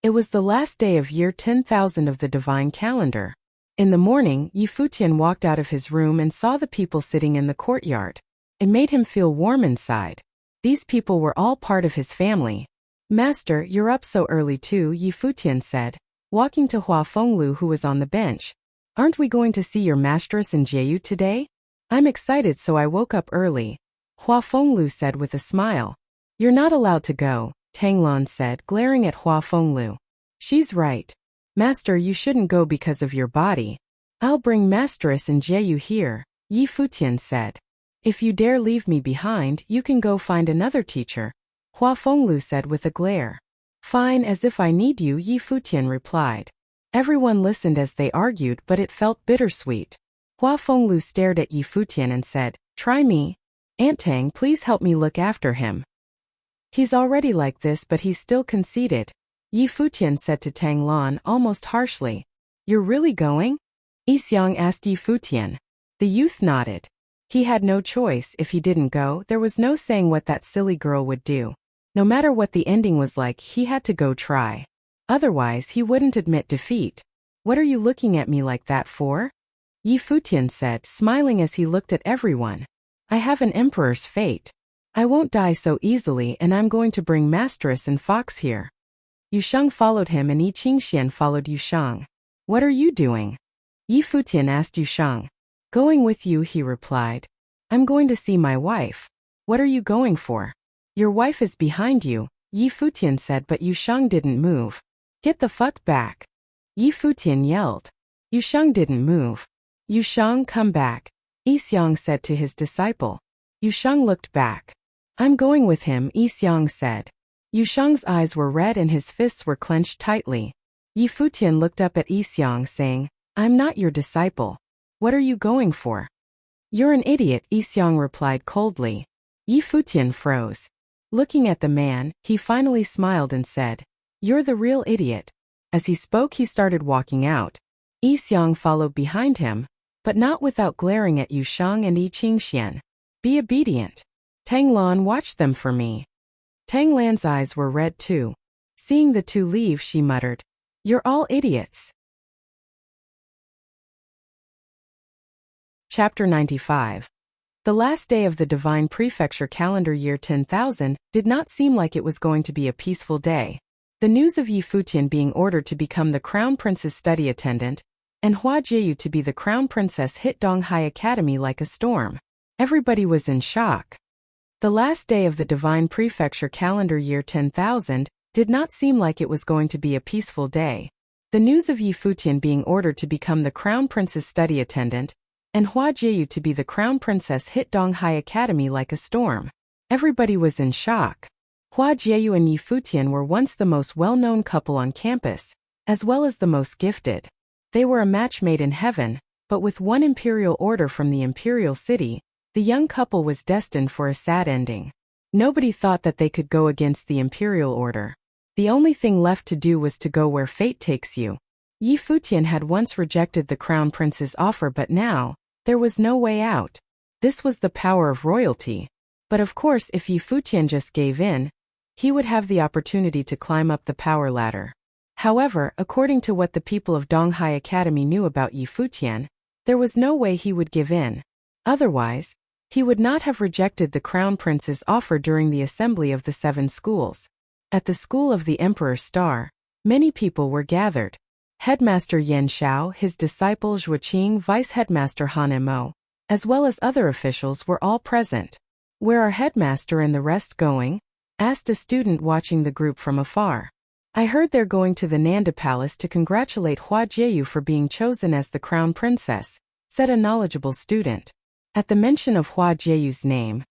It was the last day of year 10,000 of the divine calendar. In the morning, Yi Futian walked out of his room and saw the people sitting in the courtyard. It made him feel warm inside. These people were all part of his family. "Master, you're up so early too," Yi Futian said, walking to Hua Fenglu who was on the bench. "Aren't we going to see your mistress in Jieyu today?" "I'm excited so I woke up early," Hua Fenglu said with a smile. "You're not allowed to go," Tang Lan said, glaring at Hua Fenglu. "She's right. Master, you shouldn't go because of your body." "I'll bring Mistress and Jieyu here," Yi Futian said. "If you dare leave me behind, you can go find another teacher," Hua Fenglu said with a glare. "Fine, as if I need you," Yi Futian replied. Everyone listened as they argued but it felt bittersweet. Hua Fenglu stared at Yi Futian and said, "Try me. Aunt Tang, please help me look after him. He's already like this but he's still conceited." Yi Futian said to Tang Lan almost harshly. "You're really going?" Yi Xiang asked Yi Futian. The youth nodded. He had no choice. If he didn't go, there was no saying what that silly girl would do. No matter what the ending was like, he had to go try. Otherwise, he wouldn't admit defeat. "What are you looking at me like that for?" Yi Futian said, smiling as he looked at everyone. "I have an emperor's fate. I won't die so easily, and I'm going to bring Masteress and Fox here." Yu Sheng followed him and Yi Qingxian followed Yu Sheng. "What are you doing?" Yi Futian asked Yu Sheng. "Going with you," he replied. "I'm going to see my wife." "What are you going for?" "Your wife is behind you," Yi Futian said, but Yu Sheng didn't move. "Get the fuck back," Yi Futian yelled. Yu Sheng didn't move. "Yu Sheng, come back," Yi Xiang said to his disciple. Yu Sheng looked back. "I'm going with him," Yi Xiang said. Yu Sheng's eyes were red and his fists were clenched tightly. Yi Futian looked up at Yi Xiang saying, "I'm not your disciple. What are you going for?" "You're an idiot," Yi Xiang replied coldly. Yi Futian froze. Looking at the man, he finally smiled and said, "You're the real idiot." As he spoke, he started walking out. Yi Xiang followed behind him, but not without glaring at Yu Sheng and Yi Qingxian. "Be obedient. Tang Lan, watch them for me." Tang Lan's eyes were red too. Seeing the two leave, she muttered, "You're all idiots." Chapter 95. The last day of the Divine Prefecture calendar year 10,000 did not seem like it was going to be a peaceful day. The news of Yi Futian being ordered to become the Crown Prince's study attendant, and Hua Jieyu to be the Crown Princess hit Donghai Academy like a storm. Everybody was in shock. The last day of the Divine Prefecture calendar year 10,000 did not seem like it was going to be a peaceful day. The news of Yi Futian being ordered to become the Crown Prince's study attendant, and Hua Jieyu to be the Crown Princess hit Donghai Academy like a storm. Everybody was in shock. Hua Jieyu and Yi Futian were once the most well-known couple on campus, as well as the most gifted. They were a match made in heaven, but with one imperial order from the imperial city, the young couple was destined for a sad ending. Nobody thought that they could go against the imperial order. The only thing left to do was to go where fate takes you. Yi Futian had once rejected the Crown Prince's offer, but now, there was no way out. This was the power of royalty. But of course, if Yi Futian just gave in, he would have the opportunity to climb up the power ladder. However, according to what the people of Donghai Academy knew about Yi Futian, there was no way he would give in. Otherwise, he would not have rejected the Crown Prince's offer during the assembly of the 7 schools. At the school of the Emperor's Star, many people were gathered. Headmaster Yan Xiao, his disciple Zhuo Qing, Vice Headmaster Han Mo, as well as other officials were all present. "Where are Headmaster and the rest going?" asked a student watching the group from afar. "I heard they're going to the Nanda Palace to congratulate Hua Jieyu for being chosen as the Crown Princess," said a knowledgeable student. At the mention of Hua Jieyu's name,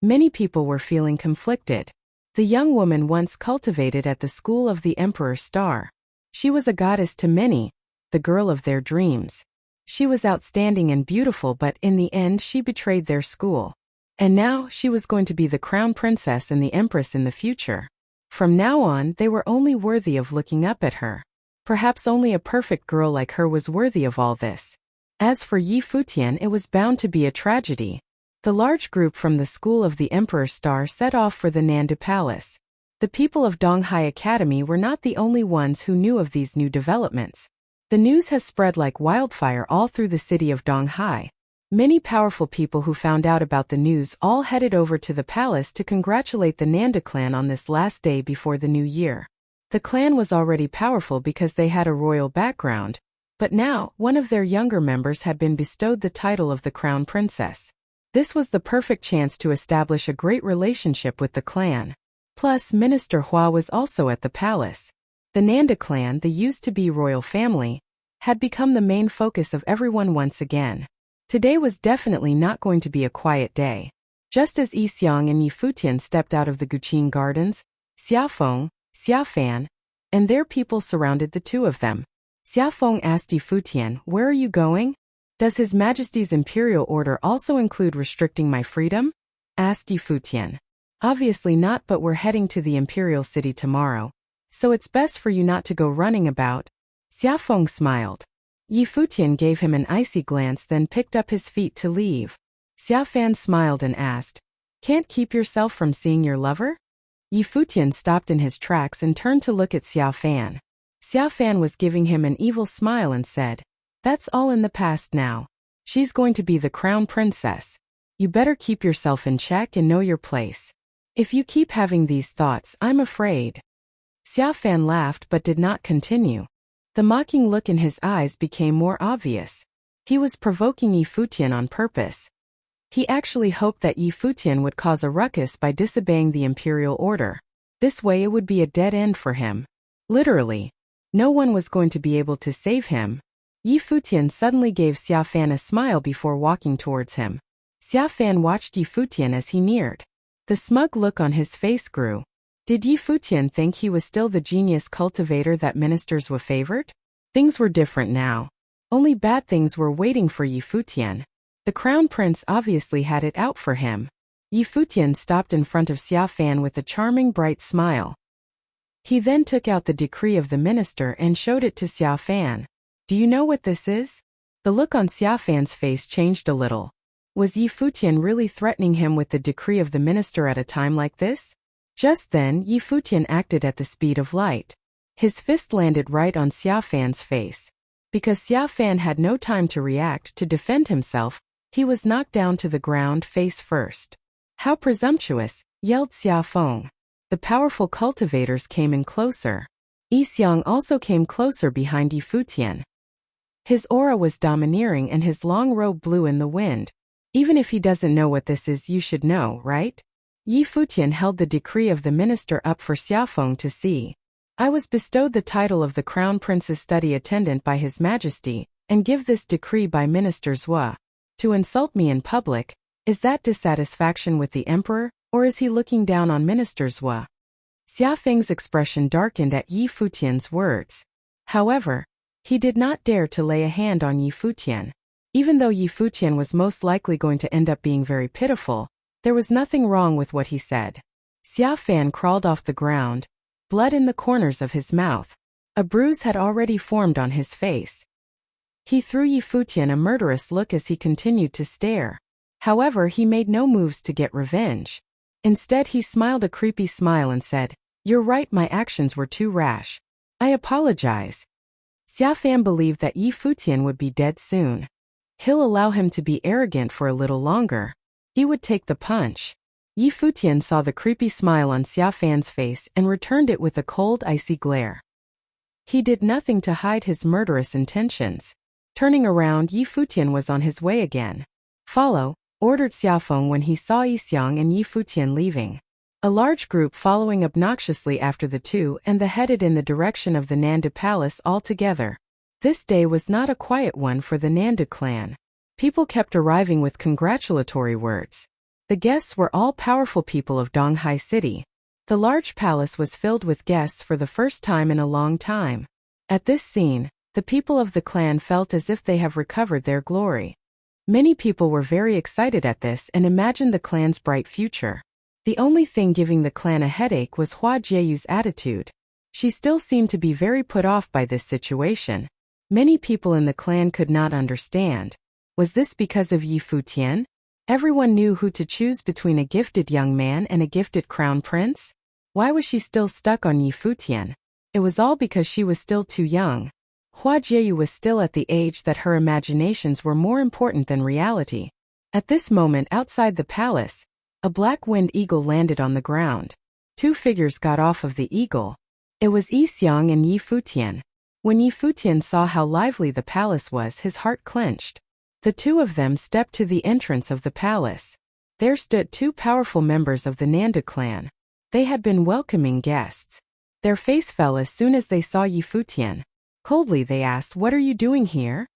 many people were feeling conflicted. The young woman once cultivated at the school of the Emperor's Star. She was a goddess to many, the girl of their dreams. She was outstanding and beautiful, but in the end she betrayed their school. And now she was going to be the Crown Princess and the Empress in the future. From now on, they were only worthy of looking up at her. Perhaps only a perfect girl like her was worthy of all this. As for Yi Futian, it was bound to be a tragedy. The large group from the school of the Emperor's Star set off for the Nanda Palace. The people of Donghai Academy were not the only ones who knew of these new developments. The news has spread like wildfire all through the city of Donghai. Many powerful people who found out about the news all headed over to the palace to congratulate the Nanda clan on this last day before the new year. The clan was already powerful because they had a royal background, but now one of their younger members had been bestowed the title of the Crown Princess. This was the perfect chance to establish a great relationship with the clan. Plus, Minister Hua was also at the palace. The Nanda clan, the used-to-be royal family, had become the main focus of everyone once again. Today was definitely not going to be a quiet day. Just as Yi Xiang and Yi Futian stepped out of the Guqin Gardens, Xiafeng, Xiafan, and their people surrounded the two of them. Xiafeng asked Yi Futian, "Where are you going?" Does His Majesty's imperial order also include restricting my freedom? Asked Yi Futian. Obviously not, but we're heading to the imperial city tomorrow, so it's best for you not to go running about. Xia Feng smiled. Yi Futian gave him an icy glance, then picked up his feet to leave. Xia Fan smiled and asked, "Can't keep yourself from seeing your lover?" Yi Futian stopped in his tracks and turned to look at Xia Fan. Xia Fan was giving him an evil smile and said, "That's all in the past now. She's going to be the crown princess. You better keep yourself in check and know your place. If you keep having these thoughts, I'm afraid." Xia Fan laughed but did not continue. The mocking look in his eyes became more obvious. He was provoking Yi Futian on purpose. He actually hoped that Yi Futian would cause a ruckus by disobeying the imperial order. This way it would be a dead end for him. Literally. No one was going to be able to save him. Yi Futian suddenly gave Xia Fan a smile before walking towards him. Xia Fan watched Yi Futian as he neared. The smug look on his face grew. Did Yi Futian think he was still the genius cultivator that ministers were favored? Things were different now. Only bad things were waiting for Yi Futian. The crown prince obviously had it out for him. Yi Futian stopped in front of Xia Fan with a charming bright smile. He then took out the decree of the minister and showed it to Xia Fan. "Do you know what this is?" The look on Xia Fan's face changed a little. Was Yi Futian really threatening him with the decree of the minister at a time like this? Just then, Yi Futian acted at the speed of light. His fist landed right on Xia Fan's face. Because Xia Fan had no time to react to defend himself, he was knocked down to the ground face first. "How presumptuous!" yelled Xia Feng. The powerful cultivators came in closer. Yi Xiang also came closer behind Yi Futian. His aura was domineering and his long robe blew in the wind. Even if he doesn't know what this is, you should know, right? Yi Futian held the decree of the minister up for Xia Feng to see. "I was bestowed the title of the Crown Prince's study attendant by His Majesty, and give this decree by Minister Zhua. To insult me in public, is that dissatisfaction with the emperor, or is he looking down on Minister Zhua?" Xia Feng's expression darkened at Yi Futian's words. However, he did not dare to lay a hand on Yi Futian. Even though Yi Futian was most likely going to end up being very pitiful, there was nothing wrong with what he said. Xia Fan crawled off the ground, blood in the corners of his mouth. A bruise had already formed on his face. He threw Yi Futian a murderous look as he continued to stare. However, he made no moves to get revenge. Instead, he smiled a creepy smile and said, "You're right, my actions were too rash. I apologize." Xia Fan believed that Yi Futian would be dead soon. He'll allow him to be arrogant for a little longer. He would take the punch. Yi Futian saw the creepy smile on Xia Fan's face and returned it with a cold, icy glare. He did nothing to hide his murderous intentions. Turning around, Yi Futian was on his way again. "Follow," ordered Xia Feng when he saw Yi Xiang and Yi Futian leaving. A large group following obnoxiously after the two and they headed in the direction of the Nandu Palace altogether. This day was not a quiet one for the Nandu clan. People kept arriving with congratulatory words. The guests were all powerful people of Donghai City. The large palace was filled with guests for the first time in a long time. At this scene, the people of the clan felt as if they have recovered their glory. Many people were very excited at this and imagined the clan's bright future. The only thing giving the clan a headache was Hua Jieyu's attitude. She still seemed to be very put off by this situation. Many people in the clan could not understand. Was this because of Yi Futian? Everyone knew who to choose between a gifted young man and a gifted crown prince. Why was she still stuck on Yi Futian? It was all because she was still too young. Hua Jieyu was still at the age that her imaginations were more important than reality. At this moment outside the palace, a black winged eagle landed on the ground. Two figures got off of the eagle. It was Yi Xiang and Yi Futian. When Yi Futian saw how lively the palace was, his heart clenched. The two of them stepped to the entrance of the palace. There stood two powerful members of the Nandu clan. They had been welcoming guests. Their face fell as soon as they saw Yi Futian. Coldly they asked, "What are you doing here?"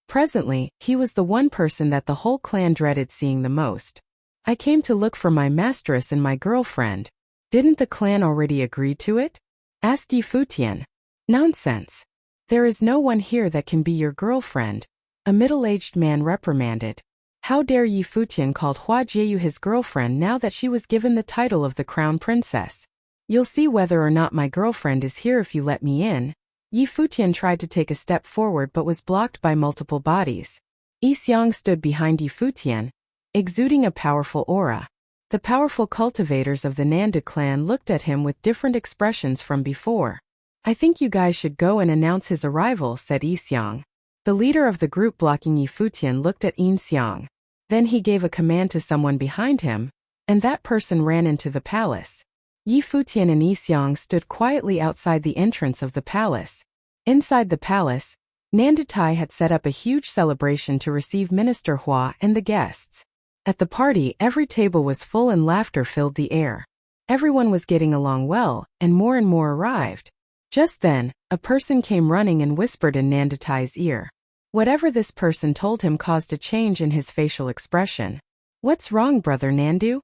Presently, he was the one person that the whole clan dreaded seeing the most. "I came to look for my mistress and my girlfriend." "Didn't the clan already agree to it?" asked Yi Futian. "Nonsense. There is no one here that can be your girlfriend." A middle-aged man reprimanded. How dare Yi Futian called Hua Jieyu his girlfriend now that she was given the title of the crown princess. You'll see whether or not my girlfriend is here if you let me in. Yi Futian tried to take a step forward but was blocked by multiple bodies. Yi Xiang stood behind Yi Futian, exuding a powerful aura. The powerful cultivators of the Nanda clan looked at him with different expressions from before. I think you guys should go and announce his arrival, said Yi Xiang. The leader of the group blocking Yi Futian looked at Yi Xiang. Then he gave a command to someone behind him, and that person ran into the palace. Yi Futian and Yi Xiang stood quietly outside the entrance of the palace. Inside the palace, Nandatai had set up a huge celebration to receive Minister Hua and the guests. At the party, every table was full and laughter filled the air. Everyone was getting along well, and more arrived. Just then, a person came running and whispered in Nandatai's ear. Whatever this person told him caused a change in his facial expression. What's wrong, brother Nandu?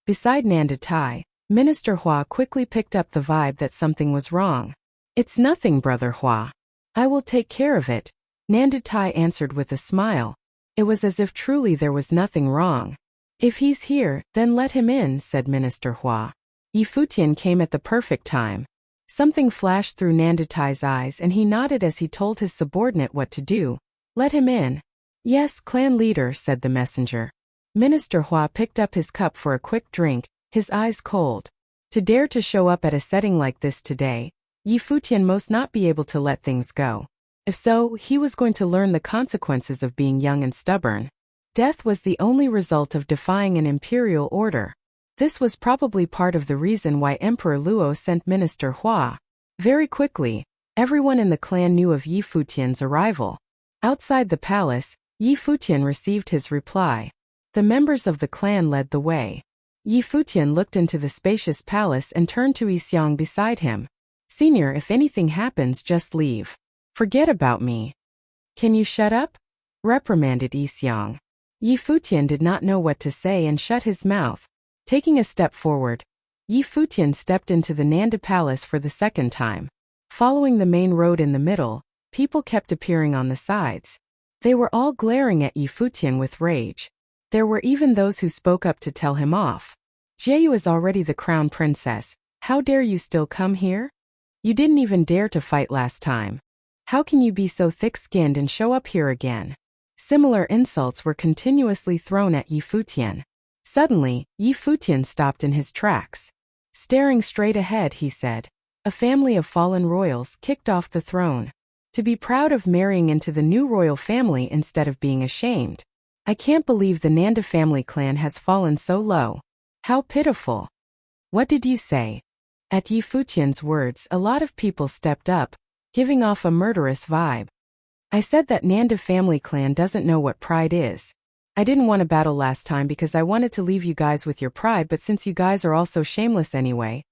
Beside Nandatai, Minister Hua quickly picked up the vibe that something was wrong. It's nothing, brother Hua. I will take care of it, Nandatai answered with a smile. It was as if truly there was nothing wrong. If he's here, then let him in, said Minister Hua. Yi Futian came at the perfect time. Something flashed through Nandatai's eyes and he nodded as he told his subordinate what to do. Let him in. Yes, clan leader, said the messenger. Minister Hua picked up his cup for a quick drink, his eyes cold. To dare to show up at a setting like this today, Yi Futian must not be able to let things go. If so, he was going to learn the consequences of being young and stubborn. Death was the only result of defying an imperial order. This was probably part of the reason why Emperor Luo sent Minister Hua. Very quickly, everyone in the clan knew of Yi Futian's arrival. Outside the palace, Yi Futian received his reply. The members of the clan led the way. Yi Futian looked into the spacious palace and turned to Yi Xiang beside him. Senior, if anything happens, just leave. Forget about me. Can you shut up? Reprimanded Yi Xiang. Yi Futian did not know what to say and shut his mouth. Taking a step forward, Yi Futian stepped into the Nanda Palace for the second time. Following the main road in the middle, people kept appearing on the sides. They were all glaring at Yi Futian with rage. There were even those who spoke up to tell him off. Jieyu is already the crown princess. How dare you still come here? You didn't even dare to fight last time. How can you be so thick-skinned and show up here again? Similar insults were continuously thrown at Yi Futian. Suddenly, Yi Futian stopped in his tracks. Staring straight ahead, he said, a family of fallen royals kicked off the throne. To be proud of marrying into the new royal family instead of being ashamed. I can't believe the Nanda family clan has fallen so low. How pitiful. What did you say? At Yi Futian's words, a lot of people stepped up, giving off a murderous vibe. I said that Nanda family clan doesn't know what pride is. I didn't want to battle last time because I wanted to leave you guys with your pride, but since you guys are all so shameless anyway,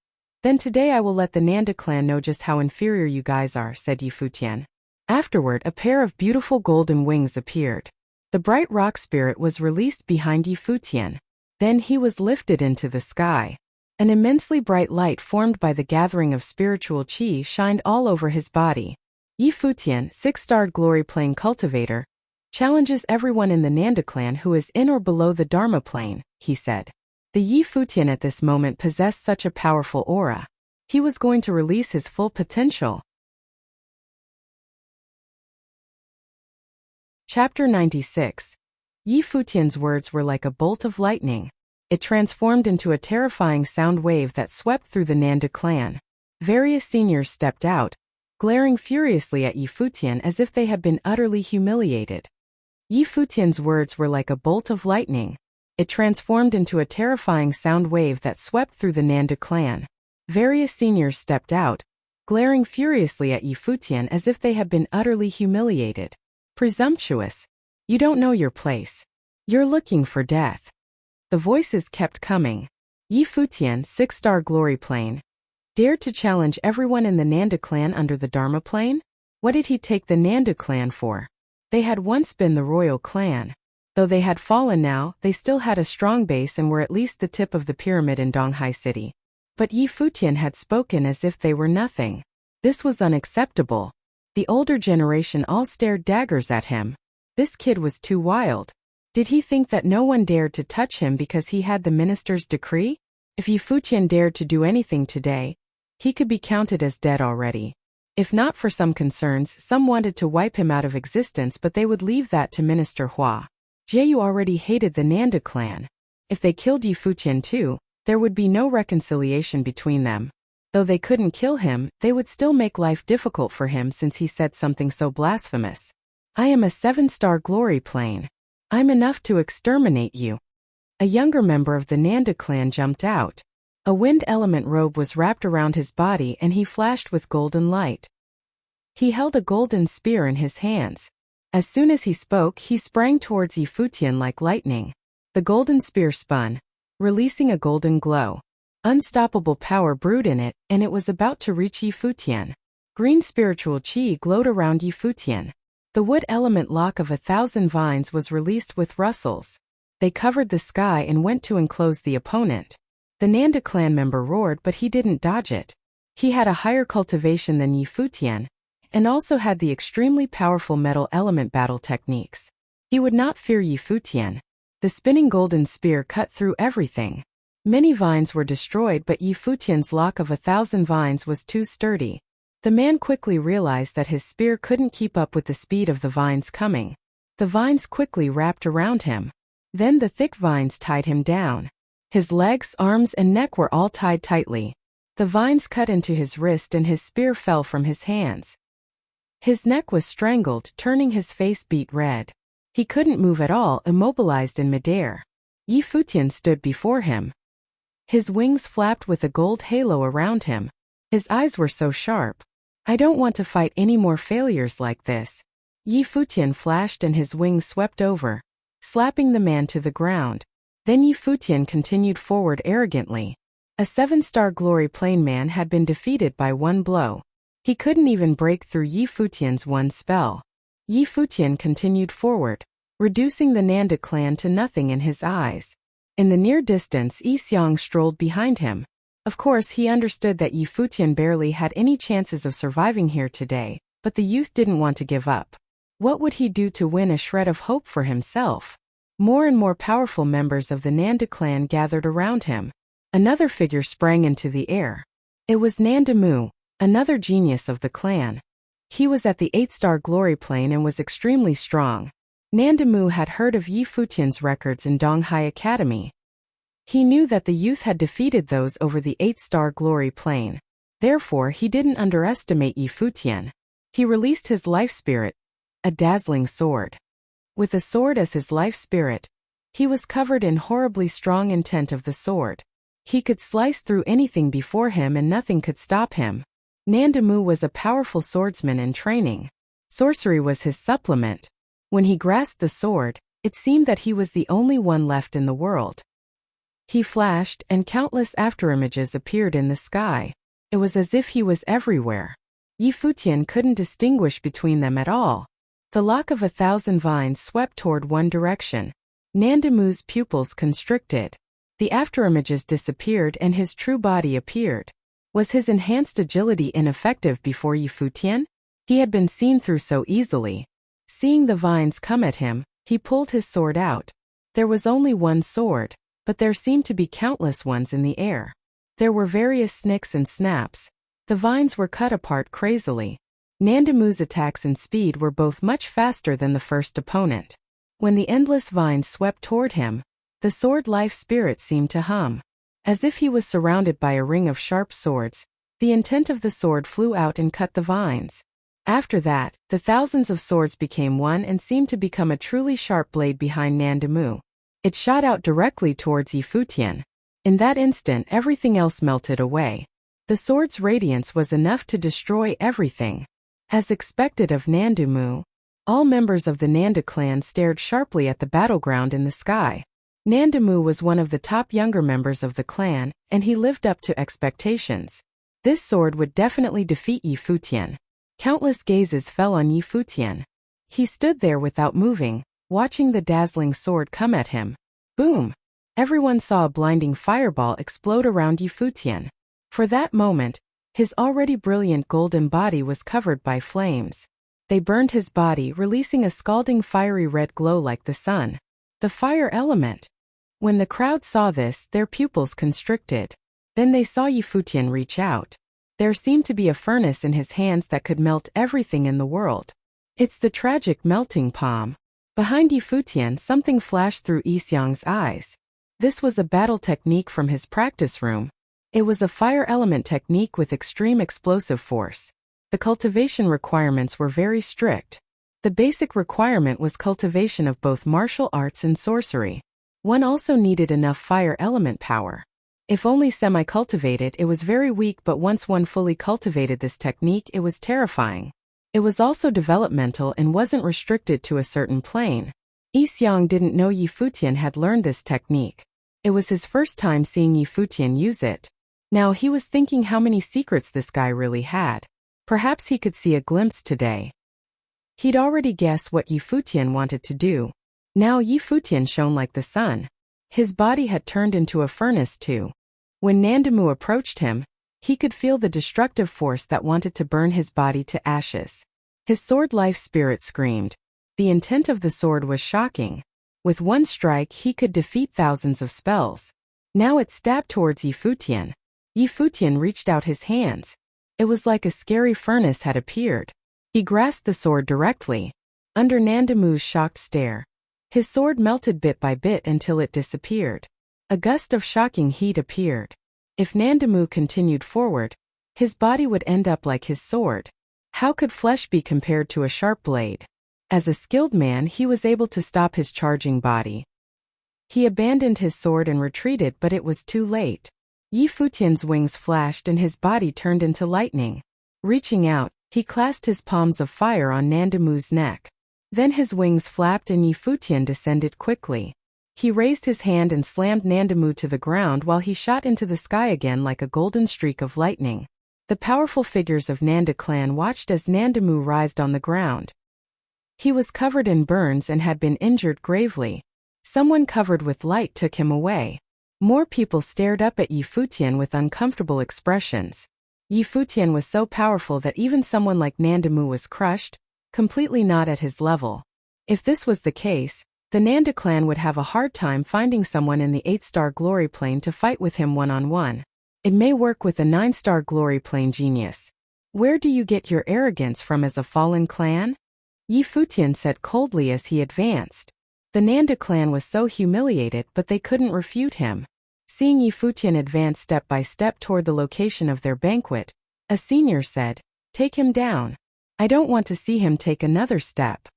then today I will let the Nanda clan know just how inferior you guys are, said Yi Futian. Afterward, a pair of beautiful golden wings appeared. The bright rock spirit was released behind Yi Futian. Then he was lifted into the sky. An immensely bright light formed by the gathering of spiritual qi shined all over his body. Yi Futian, 6-starred glory plane cultivator, challenges everyone in the Nanda clan who is in or below the Dharma plane, he said. The Yi Futian at this moment possessed such a powerful aura. He was going to release his full potential. Chapter 96. Yi Futian's words were like a bolt of lightning. It transformed into a terrifying sound wave that swept through the Nanda clan. Various seniors stepped out, glaring furiously at Yi Futian as if they had been utterly humiliated. Yi Futian's words were like a bolt of lightning. It transformed into a terrifying sound wave that swept through the Nanda clan. Various seniors stepped out, glaring furiously at Yi Futian as if they had been utterly humiliated. Presumptuous. You don't know your place. You're looking for death. The voices kept coming. Yi Futian, 6-star glory plane, dared to challenge everyone in the Nanda clan under the Dharma plane? What did he take the Nanda clan for? They had once been the royal clan. Though they had fallen now, they still had a strong base and were at least the tip of the pyramid in Donghai City. But Yi Futian had spoken as if they were nothing. This was unacceptable. The older generation all stared daggers at him. This kid was too wild. Did he think that no one dared to touch him because he had the minister's decree? If Futian dared to do anything today, he could be counted as dead already. If not for some concerns, some wanted to wipe him out of existence, but they would leave that to Minister Hua. Jiu already hated the Nanda clan. If they killed Futian too, there would be no reconciliation between them. Though they couldn't kill him, they would still make life difficult for him since he said something so blasphemous. I am a 7-star glory plane. I'm enough to exterminate you. A younger member of the Nanda clan jumped out. A wind element robe was wrapped around his body and he flashed with golden light. He held a golden spear in his hands. As soon as he spoke, he sprang towards Futian like lightning. The golden spear spun, releasing a golden glow. Unstoppable power brewed in it, and it was about to reach Futian. Green spiritual chi glowed around Futian. The wood element lock of 1,000 vines was released with rustles. They covered the sky and went to enclose the opponent. The Nanda clan member roared, but he didn't dodge it. He had a higher cultivation than Futian, and also had the extremely powerful metal element battle techniques. He would not fear Futian. The spinning golden spear cut through everything. Many vines were destroyed, but Futian's lock of 1,000 vines was too sturdy. The man quickly realized that his spear couldn't keep up with the speed of the vines coming. The vines quickly wrapped around him. Then the thick vines tied him down. His legs, arms, and neck were all tied tightly. The vines cut into his wrist and his spear fell from his hands. His neck was strangled, turning his face beet red. He couldn't move at all, immobilized in midair. Futian stood before him. His wings flapped with a gold halo around him. His eyes were so sharp. I don't want to fight any more failures like this. Futian flashed and his wings swept over, slapping the man to the ground. Then Futian continued forward arrogantly. A 7-star glory plane man had been defeated by one blow. He couldn't even break through Futian's one spell. Futian continued forward, reducing the Nanda clan to nothing in his eyes. In the near distance, Xiang strolled behind him. Of course, he understood that Futian barely had any chances of surviving here today, but the youth didn't want to give up. What would he do to win a shred of hope for himself? More and more powerful members of the Nanda clan gathered around him. Another figure sprang into the air. It was Nanda Mu, another genius of the clan. He was at the 8-star glory plane and was extremely strong. Nanda Mu had heard of Futian's records in Donghai Academy. He knew that the youth had defeated those over the 8-star glory plane. Therefore, he didn't underestimate Futian. He released his life spirit, a dazzling sword. With a sword as his life spirit, he was covered in horribly strong intent of the sword. He could slice through anything before him and nothing could stop him. Nanda Mu was a powerful swordsman in training. Sorcery was his supplement. When he grasped the sword, it seemed that he was the only one left in the world. He flashed, and countless afterimages appeared in the sky. It was as if he was everywhere. Futian couldn't distinguish between them at all. The lock of 1,000 vines swept toward one direction. Nanda Mu's pupils constricted. The afterimages disappeared and his true body appeared. Was his enhanced agility ineffective before Futian? He had been seen through so easily. Seeing the vines come at him, he pulled his sword out. There was only one sword, but there seemed to be countless ones in the air. There were various snicks and snaps. The vines were cut apart crazily. Nanda Mu's attacks and speed were both much faster than the first opponent. When the endless vines swept toward him, the sword life spirit seemed to hum. As if he was surrounded by a ring of sharp swords, the intent of the sword flew out and cut the vines. After that, the thousands of swords became one and seemed to become a truly sharp blade behind Nanda Mu. It shot out directly towards Futian. In that instant, everything else melted away. The sword's radiance was enough to destroy everything. As expected of Nanda Mu, all members of the Nanda clan stared sharply at the battleground in the sky. Nanda Mu was one of the top younger members of the clan, and he lived up to expectations. This sword would definitely defeat Futian. Countless gazes fell on Futian. He stood there without moving, watching the dazzling sword come at him. Boom! Everyone saw a blinding fireball explode around Futian. For that moment, his already brilliant golden body was covered by flames. They burned his body, releasing a scalding fiery red glow like the sun. The fire element. When the crowd saw this, their pupils constricted. Then they saw Futian reach out. There seemed to be a furnace in his hands that could melt everything in the world. It's the tragic melting palm. Behind Futian, something flashed through Xiang's eyes. This was a battle technique from his practice room. It was a fire element technique with extreme explosive force. The cultivation requirements were very strict. The basic requirement was cultivation of both martial arts and sorcery. One also needed enough fire element power. If only semi-cultivated, it was very weak, but once one fully cultivated this technique, it was terrifying. It was also developmental and wasn't restricted to a certain plane. Xiang didn't know Futian had learned this technique. It was his first time seeing Futian use it. Now he was thinking how many secrets this guy really had. Perhaps he could see a glimpse today. He'd already guessed what Futian wanted to do. Now Futian shone like the sun. His body had turned into a furnace too. When Nandamu approached him, he could feel the destructive force that wanted to burn his body to ashes. His sword life spirit screamed. The intent of the sword was shocking. With one strike he could defeat thousands of spells. Now it stabbed towards Futian. Futian reached out his hands. It was like a scary furnace had appeared. He grasped the sword directly. Under Nandamu's shocked stare, his sword melted bit by bit until it disappeared. A gust of shocking heat appeared. If Nandamu continued forward, his body would end up like his sword. How could flesh be compared to a sharp blade? As a skilled man, he was able to stop his charging body. He abandoned his sword and retreated, but it was too late. Futian's wings flashed and his body turned into lightning. Reaching out, he clasped his palms of fire on Nandamu's neck. Then his wings flapped and Futian descended quickly. He raised his hand and slammed Nandamu to the ground while he shot into the sky again like a golden streak of lightning. The powerful figures of Nanda clan watched as Nandamu writhed on the ground. He was covered in burns and had been injured gravely. Someone covered with light took him away. More people stared up at Futian with uncomfortable expressions. Futian was so powerful that even someone like Nandamu was crushed, completely not at his level. If this was the case, the Nanda clan would have a hard time finding someone in the 8-star glory plane to fight with him one-on-one. It may work with a 9-star glory plane genius. Where do you get your arrogance from as a fallen clan? Futian said coldly as he advanced. The Nanda clan was so humiliated, but they couldn't refute him. Seeing Futian advance step by step toward the location of their banquet, a senior said, "Take him down. I don't want to see him take another step."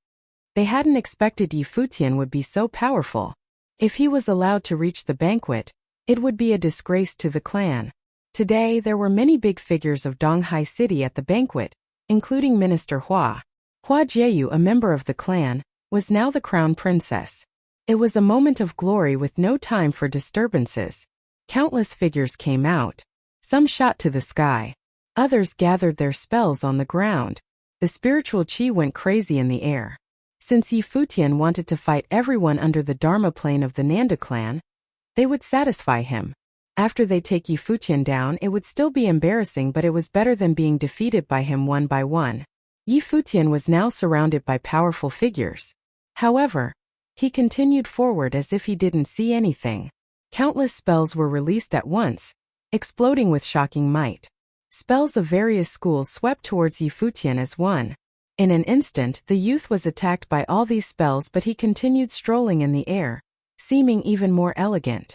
They hadn't expected Futian would be so powerful. If he was allowed to reach the banquet, it would be a disgrace to the clan. Today there were many big figures of Donghai City at the banquet, including Minister Hua. Hua Jieyu, a member of the clan, was now the crown princess. It was a moment of glory with no time for disturbances. Countless figures came out. Some shot to the sky. Others gathered their spells on the ground. The spiritual chi went crazy in the air. Since Futian wanted to fight everyone under the Dharma plane of the Nanda clan, they would satisfy him. After they take Futian down, it would still be embarrassing, but it was better than being defeated by him one by one. Futian was now surrounded by powerful figures. However, he continued forward as if he didn't see anything. Countless spells were released at once, exploding with shocking might. Spells of various schools swept towards Futian as one. In an instant, the youth was attacked by all these spells, but he continued strolling in the air, seeming even more elegant.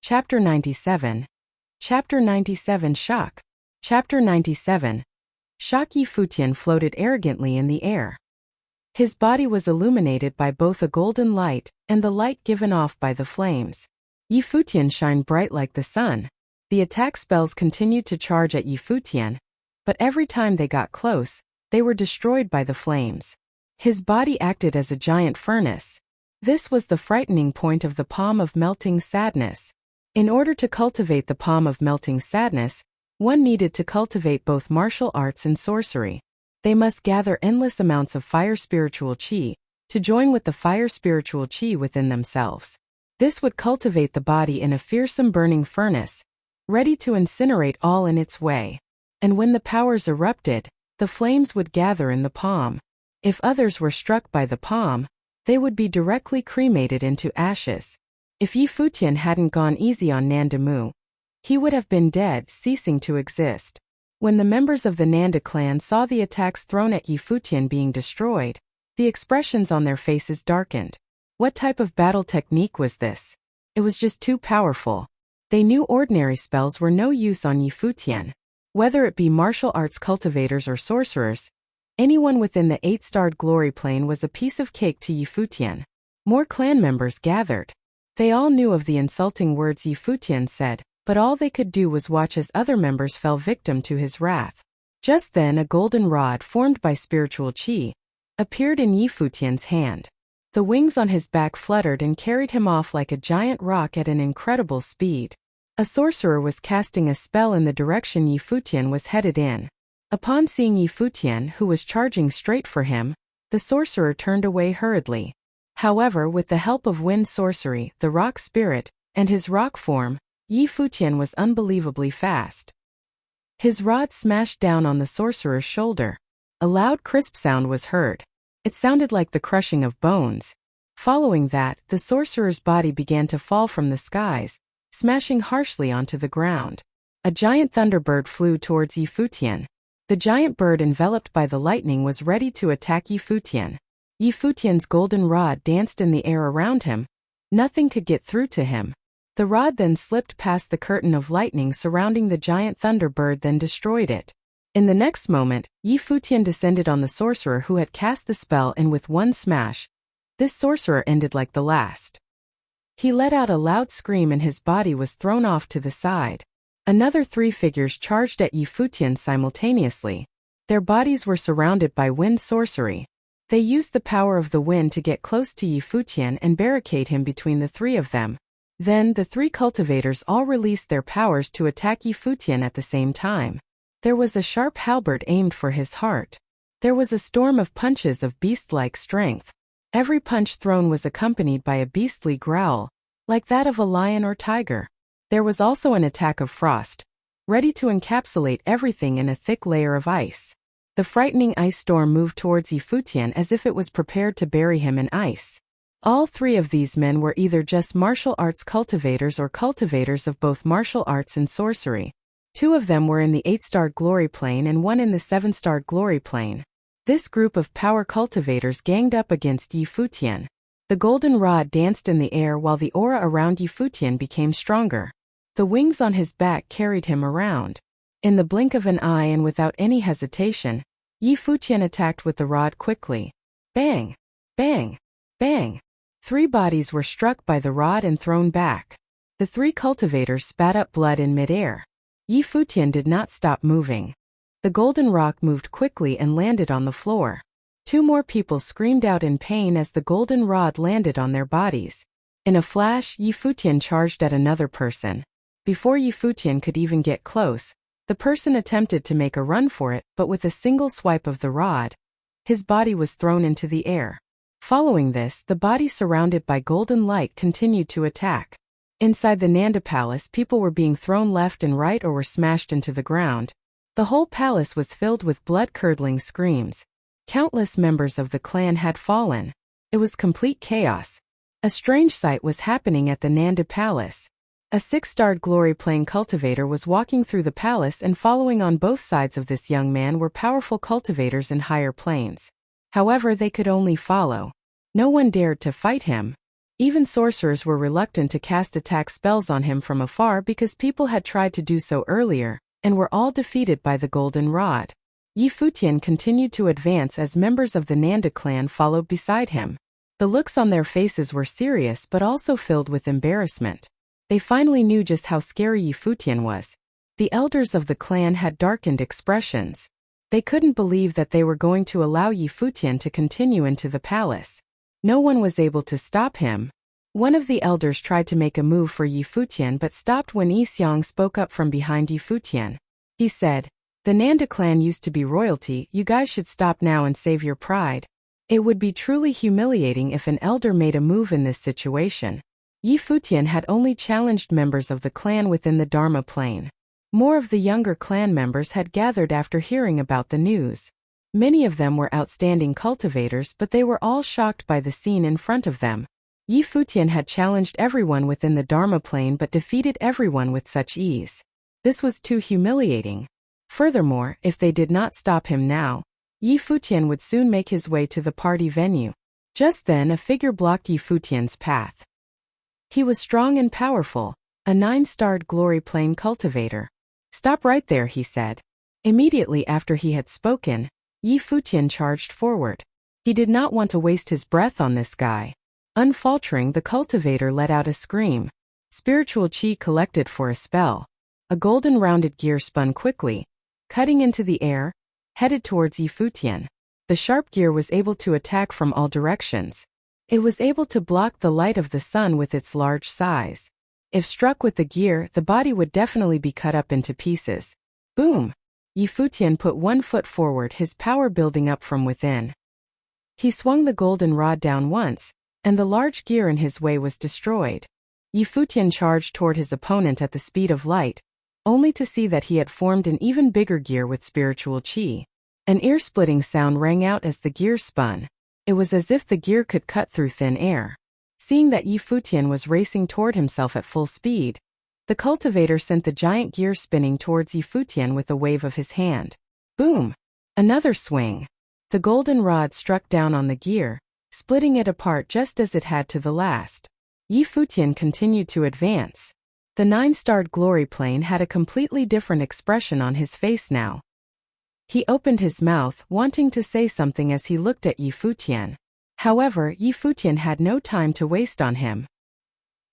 Chapter 97. Chapter 97 Shock. Chapter 97. Shock. Futian floated arrogantly in the air. His body was illuminated by both a golden light and the light given off by the flames. Futian shined bright like the sun. The attack spells continued to charge at Futian, but every time they got close, they were destroyed by the flames. His body acted as a giant furnace. This was the frightening point of the palm of melting sadness. In order to cultivate the palm of melting sadness, one needed to cultivate both martial arts and sorcery. They must gather endless amounts of fire spiritual chi to join with the fire spiritual chi within themselves. This would cultivate the body in a fearsome burning furnace, ready to incinerate all in its way. and when the powers erupted, the flames would gather in the palm. If others were struck by the palm, they would be directly cremated into ashes. If Yi Futian hadn't gone easy on Nanda Mu, he would have been dead, ceasing to exist. When the members of the Nanda clan saw the attacks thrown at Yi Futian being destroyed, the expressions on their faces darkened. What type of battle technique was this? It was just too powerful. They knew ordinary spells were no use on Yi Futian. Whether it be martial arts cultivators or sorcerers, anyone within the 8-starred glory plane was a piece of cake to Yi Futian. More clan members gathered. They all knew of the insulting words Yi Futian said, but all they could do was watch as other members fell victim to his wrath. Just then a golden rod formed by spiritual qi appeared in Yi Futian's hand. The wings on his back fluttered and carried him off like a giant rock at an incredible speed. A sorcerer was casting a spell in the direction Yi Futian was headed in. Upon seeing Yi Futian, who was charging straight for him, the sorcerer turned away hurriedly. However, with the help of wind sorcery, the rock spirit, and his rock form, Yi Futian was unbelievably fast. His rod smashed down on the sorcerer's shoulder. A loud crisp sound was heard. It sounded like the crushing of bones. Following that, the sorcerer's body began to fall from the skies, smashing harshly onto the ground. A giant thunderbird flew towards Yi Futian. The giant bird, enveloped by the lightning, was ready to attack Yi Futian. Yi Futian's golden rod danced in the air around him. Nothing could get through to him. The rod then slipped past the curtain of lightning surrounding the giant thunderbird, then destroyed it. In the next moment, Yi Futian descended on the sorcerer who had cast the spell, and with one smash, this sorcerer ended like the last. He let out a loud scream and his body was thrown off to the side. Another 3 figures charged at Yi Futian simultaneously. Their bodies were surrounded by wind sorcery. They used the power of the wind to get close to Yi Futian and barricade him between the 3 of them. Then the 3 cultivators all released their powers to attack Yi Futian at the same time. There was a sharp halberd aimed for his heart. There was a storm of punches of beast-like strength. Every punch thrown was accompanied by a beastly growl, like that of a lion or tiger. There was also an attack of frost, ready to encapsulate everything in a thick layer of ice. The frightening ice storm moved towards Yi Futian as if it was prepared to bury him in ice. All 3 of these men were either just martial arts cultivators or cultivators of both martial arts and sorcery. 2 of them were in the 8-starred glory plane and 1 in the 7-starred glory plane. This group of power cultivators ganged up against Yi Futian. The golden rod danced in the air while the aura around Yi Futian became stronger. The wings on his back carried him around. In the blink of an eye and without any hesitation, Yi Futian attacked with the rod quickly. Bang! Bang! Bang! 3 bodies were struck by the rod and thrown back. The 3 cultivators spat up blood in midair. Yi Futian did not stop moving. The golden rock moved quickly and landed on the floor. 2 more people screamed out in pain as the golden rod landed on their bodies. In a flash, Yi Futian charged at another person. Before Yi Futian could even get close, the person attempted to make a run for it, but with a single swipe of the rod, his body was thrown into the air. Following this, the body surrounded by golden light continued to attack. Inside the Nanda Palace, people were being thrown left and right or were smashed into the ground. The whole palace was filled with blood-curdling screams. Countless members of the clan had fallen. It was complete chaos. A strange sight was happening at the Nanda Palace. A 6-starred glory plane cultivator was walking through the palace, and following on both sides of this young man were powerful cultivators in higher planes. However, they could only follow. No one dared to fight him. Even sorcerers were reluctant to cast attack spells on him from afar because people had tried to do so earlier, and were all defeated by the golden rod. Yi Futian continued to advance as members of the Nanda clan followed beside him. The looks on their faces were serious but also filled with embarrassment. They finally knew just how scary Yi Futian was. The elders of the clan had darkened expressions. They couldn't believe that they were going to allow Yi Futian to continue into the palace. No one was able to stop him. One of the elders tried to make a move for Yi Futian but stopped when Yi Xiang spoke up from behind Yi Futian. He said, "The Nanda clan used to be royalty, you guys should stop now and save your pride. It would be truly humiliating if an elder made a move in this situation." Yi Futian had only challenged members of the clan within the Dharma plane. More of the younger clan members had gathered after hearing about the news. Many of them were outstanding cultivators, but they were all shocked by the scene in front of them. Yi Futian had challenged everyone within the Dharma plane but defeated everyone with such ease. This was too humiliating. Furthermore, if they did not stop him now, Yi Futian would soon make his way to the party venue. Just then a figure blocked Yi Futian's path. He was strong and powerful, a 9-starred glory plane cultivator. "Stop right there," he said. Immediately after he had spoken, Yi Futian charged forward. He did not want to waste his breath on this guy. Unfaltering, the cultivator let out a scream. Spiritual chi collected for a spell. A golden rounded gear spun quickly, cutting into the air, headed towards Yi Futian. The sharp gear was able to attack from all directions. It was able to block the light of the sun with its large size. If struck with the gear, the body would definitely be cut up into pieces. Boom! Yi Futian put one foot forward, his power building up from within. He swung the golden rod down once, and the large gear in his way was destroyed. Yi Futian charged toward his opponent at the speed of light, only to see that he had formed an even bigger gear with spiritual chi. An ear-splitting sound rang out as the gear spun. It was as if the gear could cut through thin air. Seeing that Yi Futian was racing toward himself at full speed, the cultivator sent the giant gear spinning towards Yi Futian with a wave of his hand. Boom! Another swing. The golden rod struck down on the gear, splitting it apart just as it had to the last. Yi Futian continued to advance. The 9-starred glory plane had a completely different expression on his face now. He opened his mouth, wanting to say something as he looked at Yi Futian. However, Yi Futian had no time to waste on him.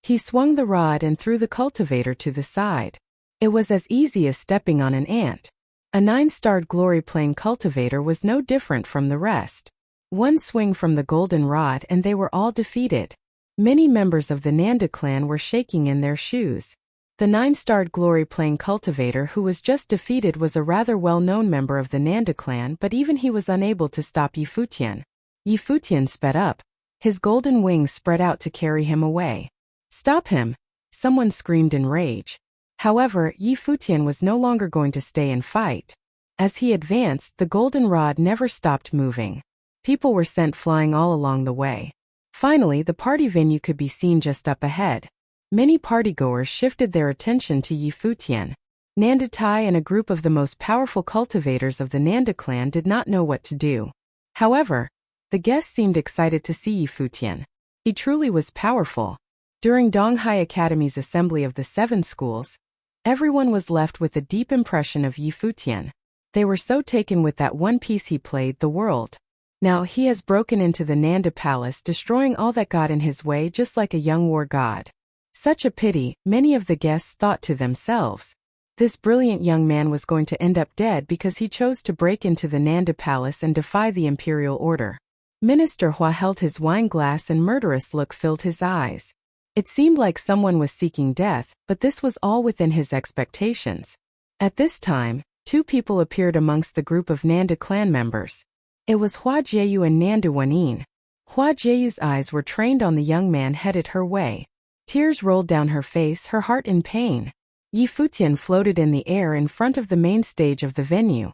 He swung the rod and threw the cultivator to the side. It was as easy as stepping on an ant. A 9-starred glory plane cultivator was no different from the rest. One swing from the golden rod and they were all defeated. Many members of the Nanda clan were shaking in their shoes. The 9-starred glory plane cultivator who was just defeated was a rather well-known member of the Nanda clan, but even he was unable to stop Yi Futian. Yi Futian sped up. His golden wings spread out to carry him away. "Stop him!" someone screamed in rage. However, Yi Futian was no longer going to stay and fight. As he advanced, the golden rod never stopped moving. People were sent flying all along the way. Finally, the party venue could be seen just up ahead. Many partygoers shifted their attention to Yi Futian. Nanda Tai and a group of the most powerful cultivators of the Nanda clan did not know what to do. However, the guests seemed excited to see Yi Futian. He truly was powerful. During Donghai Academy's assembly of the 7 schools, everyone was left with a deep impression of Yi Futian. They were so taken with that one piece he played, the world. Now he has broken into the Nanda palace, destroying all that got in his way just like a young war god. Such a pity, many of the guests thought to themselves. This brilliant young man was going to end up dead because he chose to break into the Nanda palace and defy the imperial order. Minister Hua held his wine glass and murderous look filled his eyes. It seemed like someone was seeking death, but this was all within his expectations. At this time, 2 people appeared amongst the group of Nanda clan members. It was Hua Jieyu and Nanda Wanin. Hua Jieyu's eyes were trained on the young man headed her way. Tears rolled down her face, her heart in pain. Yi Futian floated in the air in front of the main stage of the venue.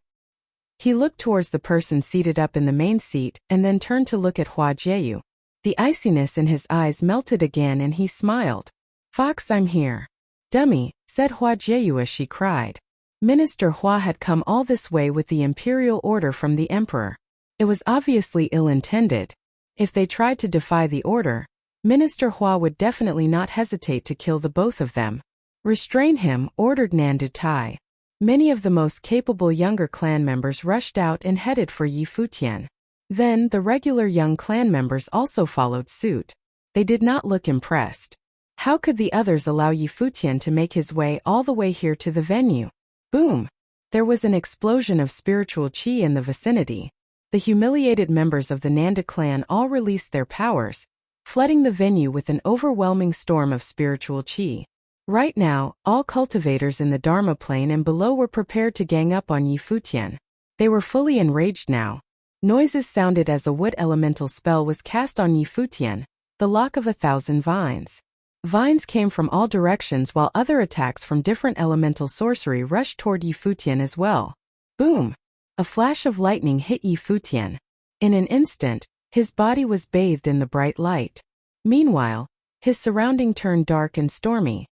He looked towards the person seated up in the main seat and then turned to look at Hua Jieyu. The iciness in his eyes melted again and he smiled. "Fox, I'm here." "Dummy," said Hua Jieyu as she cried. Minister Hua had come all this way with the imperial order from the emperor. It was obviously ill-intended. If they tried to defy the order, Minister Hua would definitely not hesitate to kill the both of them. "Restrain him," ordered Nanda Tai. Many of the most capable younger clan members rushed out and headed for Yi Futian. Then, the regular young clan members also followed suit. They did not look impressed. How could the others allow Yi Futian to make his way all the way here to the venue? Boom! There was an explosion of spiritual chi in the vicinity. The humiliated members of the Nanda clan all released their powers, flooding the venue with an overwhelming storm of spiritual chi. Right now, all cultivators in the Dharma plane and below were prepared to gang up on Yi Futian. They were fully enraged now. Noises sounded as a wood elemental spell was cast on Yi Futian, the lock of 1,000 vines. Vines came from all directions while other attacks from different elemental sorcery rushed toward Yi Futian as well. Boom! A flash of lightning hit Yi Futian. In an instant, his body was bathed in the bright light. Meanwhile, his surrounding turned dark and stormy.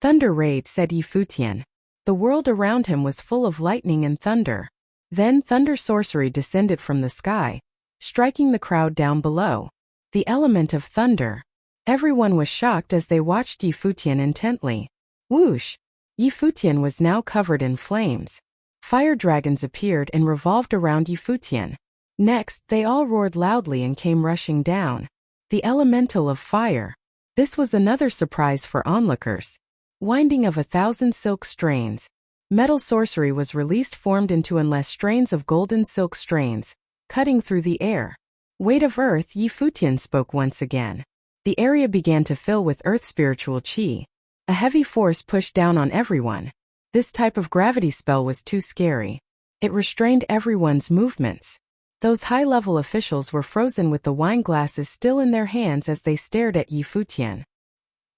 Thunder raid, said Yi Futian. The world around him was full of lightning and thunder. Then thunder sorcery descended from the sky, striking the crowd down below. The element of thunder. Everyone was shocked as they watched Yi Futian intently. Whoosh! Yi Futian was now covered in flames. Fire dragons appeared and revolved around Yi Futian. Next, they all roared loudly and came rushing down. The elemental of fire. This was another surprise for onlookers. Winding of 1,000 silk strains. Metal sorcery was released, formed into endless strains of golden silk strains, cutting through the air. Weight of earth, Yi Futian spoke once again. The area began to fill with earth spiritual chi. A heavy force pushed down on everyone. This type of gravity spell was too scary. It restrained everyone's movements. Those high-level officials were frozen with the wine glasses still in their hands as they stared at Yi Futian.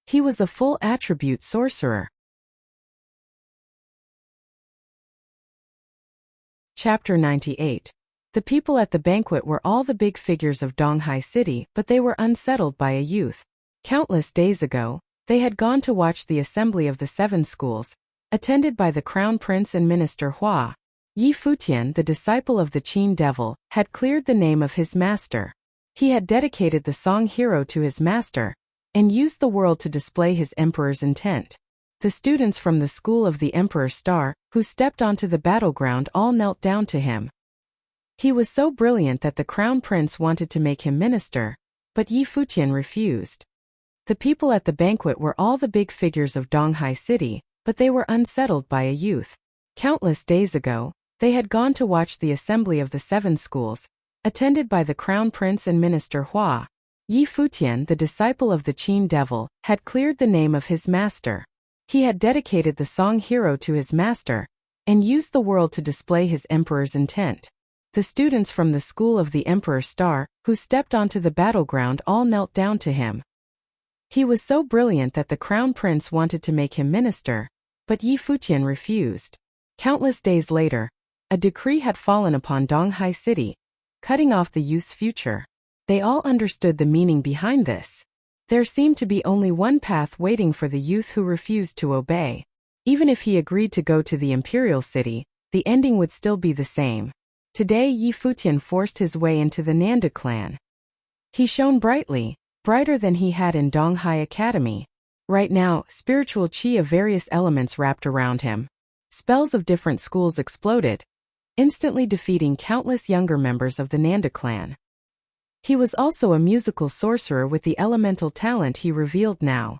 He was a full attribute sorcerer. Chapter 98. The people at the banquet were all the big figures of Donghai City, but they were unsettled by a youth. Countless days ago, they had gone to watch the assembly of the 7 schools, attended by the crown prince and minister Hua. Yi Futian, the disciple of the Qin devil, had cleared the name of his master. He had dedicated the song hero to his master, and used the world to display his emperor's intent. The students from the school of the Emperor Star, who stepped onto the battleground, all knelt down to him. He was so brilliant that the crown prince wanted to make him minister, but Yi Futian refused. The people at the banquet were all the big figures of Donghai City, but they were unsettled by a youth. Countless days ago, they had gone to watch the assembly of the 7 schools, attended by the crown prince and minister Hua. Yi Futian, the disciple of the Qin devil, had cleared the name of his master. He had dedicated the song hero to his master, and used the world to display his emperor's intent. The students from the school of the Emperor Star, who stepped onto the battleground, all knelt down to him. He was so brilliant that the crown prince wanted to make him minister, but Yi Futian refused. Countless days later, a decree had fallen upon Donghai City, cutting off the youth's future. They all understood the meaning behind this. There seemed to be only one path waiting for the youth who refused to obey. Even if he agreed to go to the imperial city, the ending would still be the same. Today Yi Futian forced his way into the Nanda clan. He shone brightly, brighter than he had in Donghai Academy. Right now, spiritual chi of various elements wrapped around him. Spells of different schools exploded, instantly defeating countless younger members of the Nanda clan. He was also a musical sorcerer with the elemental talent he revealed now.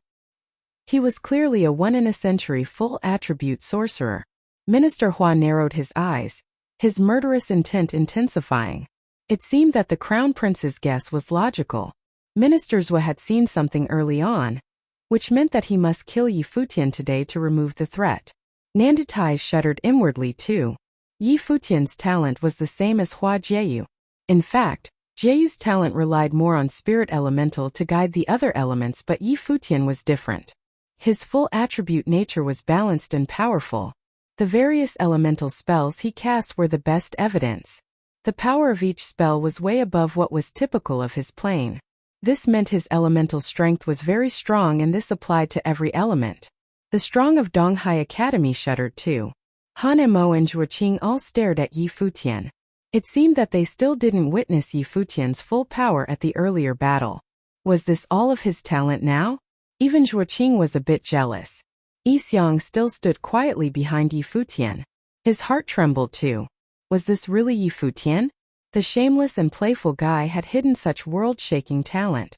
He was clearly a one-in-a-century full attribute sorcerer. Minister Hua narrowed his eyes, his murderous intent intensifying. It seemed that the crown prince's guess was logical. Minister Hua had seen something early on, which meant that he must kill Yi Futian today to remove the threat. Nandatai shuddered inwardly too. Yi Futian's talent was the same as Hua Jieyu. In fact, Jieyu's talent relied more on spirit elemental to guide the other elements, but Yi Futian was different. His full attribute nature was balanced and powerful. The various elemental spells he cast were the best evidence. The power of each spell was way above what was typical of his plane. This meant his elemental strength was very strong, and this applied to every element. The strong of Donghai Academy shuddered too. Han Mo and Zhuoqing all stared at Yi Futian. It seemed that they still didn't witness Yi Futian's full power at the earlier battle. Was this all of his talent now? Even Zhuoqing was a bit jealous. Yi Xiang still stood quietly behind Yi Futian. His heart trembled too. Was this really Yi Futian? The shameless and playful guy had hidden such world-shaking talent.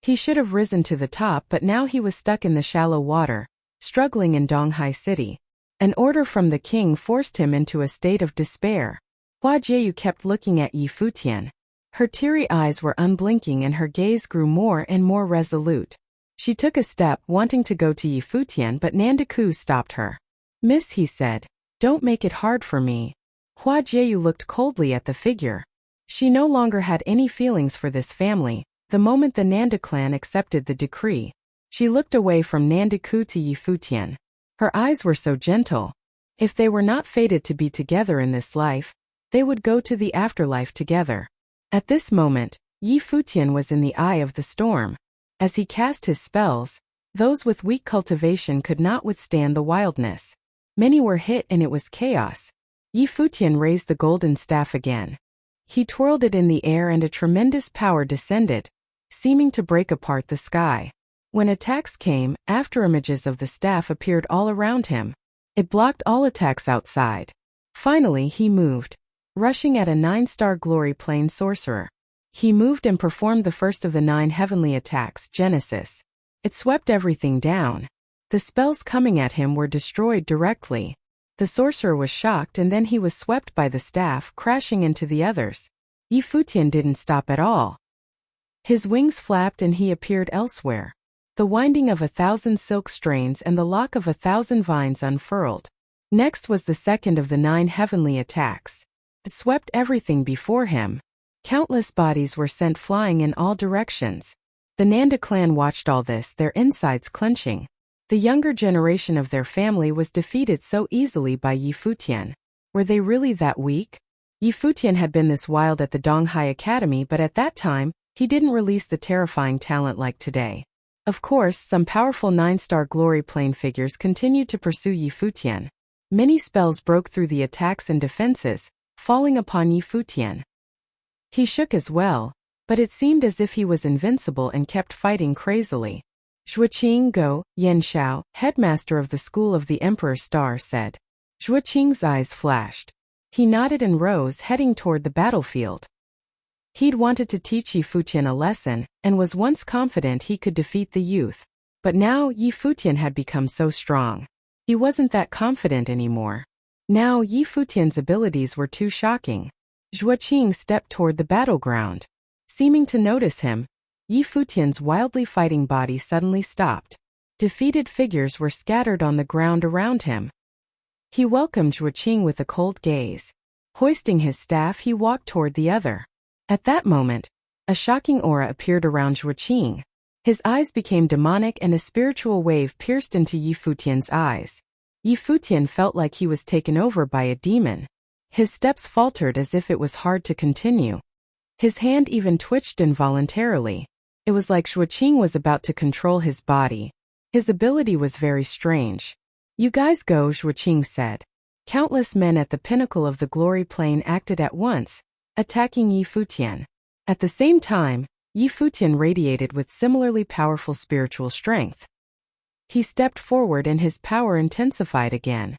He should have risen to the top, but now he was stuck in the shallow water, struggling in Donghai City. An order from the king forced him into a state of despair. Hua Jieyu kept looking at Yi Futian. Her teary eyes were unblinking and her gaze grew more and more resolute. She took a step, wanting to go to Yi Futian, but Nandaku stopped her. "Miss," he said, "don't make it hard for me." Hua Jieyu looked coldly at the figure. She no longer had any feelings for this family, the moment the Nanda clan accepted the decree. She looked away from Nandaku to Yi Futian. Her eyes were so gentle. If they were not fated to be together in this life, they would go to the afterlife together. At this moment, Yi Futian was in the eye of the storm. As he cast his spells, those with weak cultivation could not withstand the wildness. Many were hit and it was chaos. Yi Futian raised the golden staff again. He twirled it in the air and a tremendous power descended, seeming to break apart the sky. When attacks came, afterimages of the staff appeared all around him. It blocked all attacks outside. Finally he moved, rushing at a 9-star glory plane sorcerer. He moved and performed the first of the 9 heavenly attacks, Genesis. It swept everything down. The spells coming at him were destroyed directly. The sorcerer was shocked and then he was swept by the staff, crashing into the others. Yi Futian didn't stop at all. His wings flapped and he appeared elsewhere. The winding of 1,000 silk strains and the lock of 1,000 vines unfurled. Next was the second of the 9 heavenly attacks. It swept everything before him. Countless bodies were sent flying in all directions. The Nanda clan watched all this, their insides clenching. The younger generation of their family was defeated so easily by Yi Futian. Were they really that weak? Yi Futian had been this wild at the Donghai Academy, but at that time, he didn't release the terrifying talent like today. Of course, some powerful 9-star glory plane figures continued to pursue Yi Futian. Many spells broke through the attacks and defenses, falling upon Yi Futian. He shook as well, but it seemed as if he was invincible and kept fighting crazily. Zhuoqing Go, Yanshao, headmaster of the School of the Emperor's Star, said. Zhuoqing's eyes flashed. He nodded and rose, heading toward the battlefield. He'd wanted to teach Yi Futian a lesson, and was once confident he could defeat the youth. But now Yi Futian had become so strong. He wasn't that confident anymore. Now Yi Futian's abilities were too shocking. Zhuoqing stepped toward the battleground. Seeming to notice him, Yi Futian's wildly fighting body suddenly stopped. Defeated figures were scattered on the ground around him. He welcomed Zhuoqing with a cold gaze. Hoisting his staff, he walked toward the other. At that moment, a shocking aura appeared around Zhuoqing. His eyes became demonic and a spiritual wave pierced into Yi Futian's eyes. Yi Futian felt like he was taken over by a demon. His steps faltered as if it was hard to continue. His hand even twitched involuntarily. It was like Zhuoqing was about to control his body. His ability was very strange. "You guys go," Zhuoqing said. Countless men at the pinnacle of the glory plane acted at once, attacking Yi Futian. At the same time, Yi Futian radiated with similarly powerful spiritual strength. He stepped forward and his power intensified again.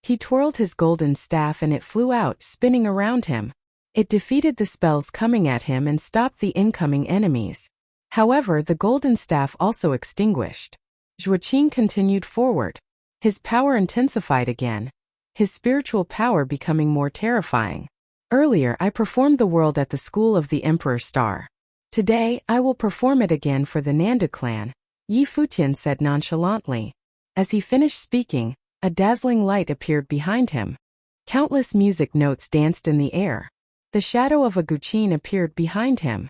He twirled his golden staff and it flew out, spinning around him. It defeated the spells coming at him and stopped the incoming enemies. However, the golden staff also extinguished. Zhuoqing continued forward. His power intensified again, his spiritual power becoming more terrifying. "Earlier I performed the world at the School of the Emperor's Star. Today, I will perform it again for the Nanda clan," Yi Futian said nonchalantly. As he finished speaking, a dazzling light appeared behind him. Countless music notes danced in the air. The shadow of a Guqin appeared behind him.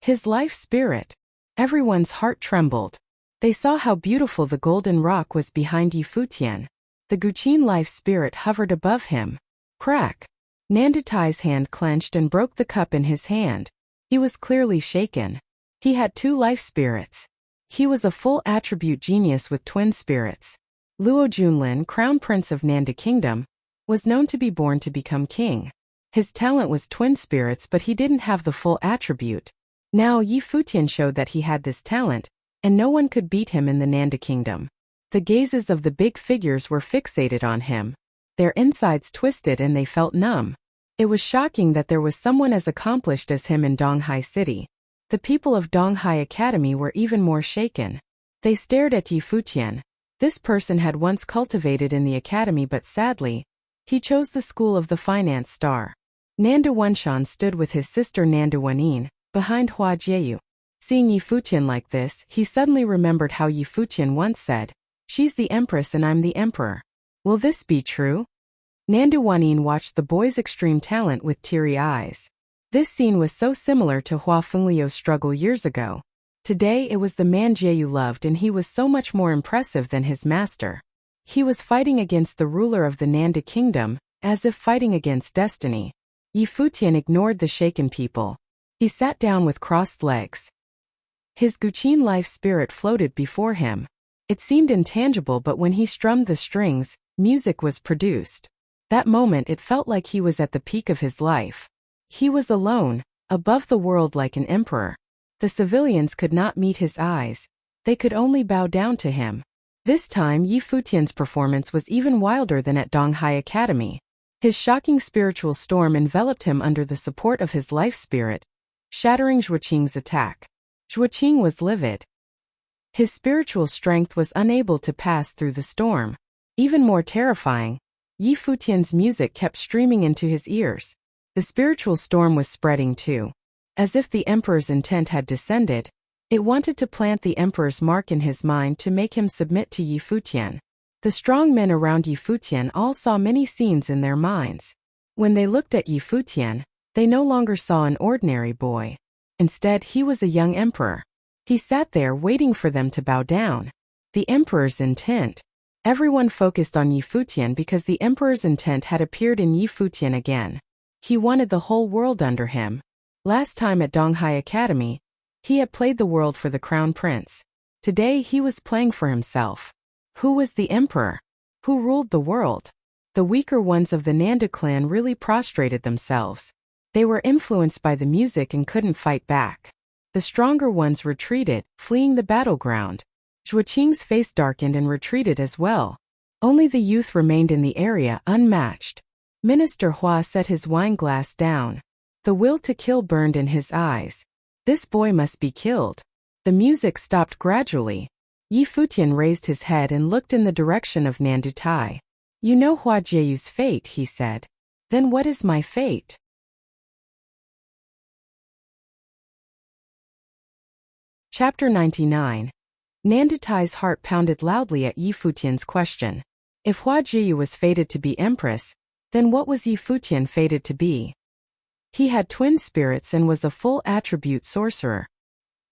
His life spirit. Everyone's heart trembled. They saw how beautiful the golden rock was behind Yi Futian. The Guqin life spirit hovered above him. Crack! Nanditai's hand clenched and broke the cup in his hand. He was clearly shaken. He had 2 life spirits. He was a full attribute genius with twin spirits. Luo Junlin, Crown Prince of Nanda Kingdom, was known to be born to become king. His talent was twin spirits, but he didn't have the full attribute. Now Yi Futian showed that he had this talent, and no one could beat him in the Nanda Kingdom. The gazes of the big figures were fixated on him. Their insides twisted and they felt numb. It was shocking that there was someone as accomplished as him in Donghai City. The people of Donghai Academy were even more shaken. They stared at Yi Futian. This person had once cultivated in the academy, but sadly, he chose the School of the Finance Star. Nanda Wenshan stood with his sister Nanda Wenin, behind Hua Jieyu. Seeing Yi Futian like this, he suddenly remembered how Yi Futian once said, "She's the Empress and I'm the Emperor. Will this be true?" Nanda Wenin watched the boy's extreme talent with teary eyes. This scene was so similar to Hua Fenglio's struggle years ago. Today it was the man Jieyu loved, and he was so much more impressive than his master. He was fighting against the ruler of the Nanda kingdom, as if fighting against destiny. Yi Futian ignored the shaken people. He sat down with crossed legs. His Guqin life spirit floated before him. It seemed intangible, but when he strummed the strings, music was produced. That moment it felt like he was at the peak of his life. He was alone, above the world like an emperor. The civilians could not meet his eyes. They could only bow down to him. This time Yi Futian's performance was even wilder than at Donghai Academy. His shocking spiritual storm enveloped him under the support of his life spirit, shattering Zhuoqing's attack. Zhuoqing was livid. His spiritual strength was unable to pass through the storm. Even more terrifying, Yi Futian's music kept streaming into his ears. The spiritual storm was spreading too. As if the emperor's intent had descended, it wanted to plant the emperor's mark in his mind to make him submit to Yi Futian. The strong men around Yi Futian all saw many scenes in their minds. When they looked at Yi Futian, they no longer saw an ordinary boy. Instead, he was a young emperor. He sat there waiting for them to bow down. The emperor's intent. Everyone focused on Yi Futian because the emperor's intent had appeared in Yi Futian again. He wanted the whole world under him. Last time at Donghai Academy, he had played the world for the crown prince. Today he was playing for himself. Who was the emperor? Who ruled the world? The weaker ones of the Nanda clan really prostrated themselves. They were influenced by the music and couldn't fight back. The stronger ones retreated, fleeing the battleground. Zhuoqing's face darkened and retreated as well. Only the youth remained in the area, unmatched. Minister Hua set his wine glass down. The will to kill burned in his eyes. This boy must be killed. The music stopped gradually. Yi Futian raised his head and looked in the direction of Nandutai. You know Hua Jieyu's fate, he said. Then what is my fate? Chapter 99. Nandutai's heart pounded loudly at Yi Futian's question. If Hua Jiyu was fated to be empress, then what was Yi Futian fated to be? He had twin spirits and was a full attribute sorcerer.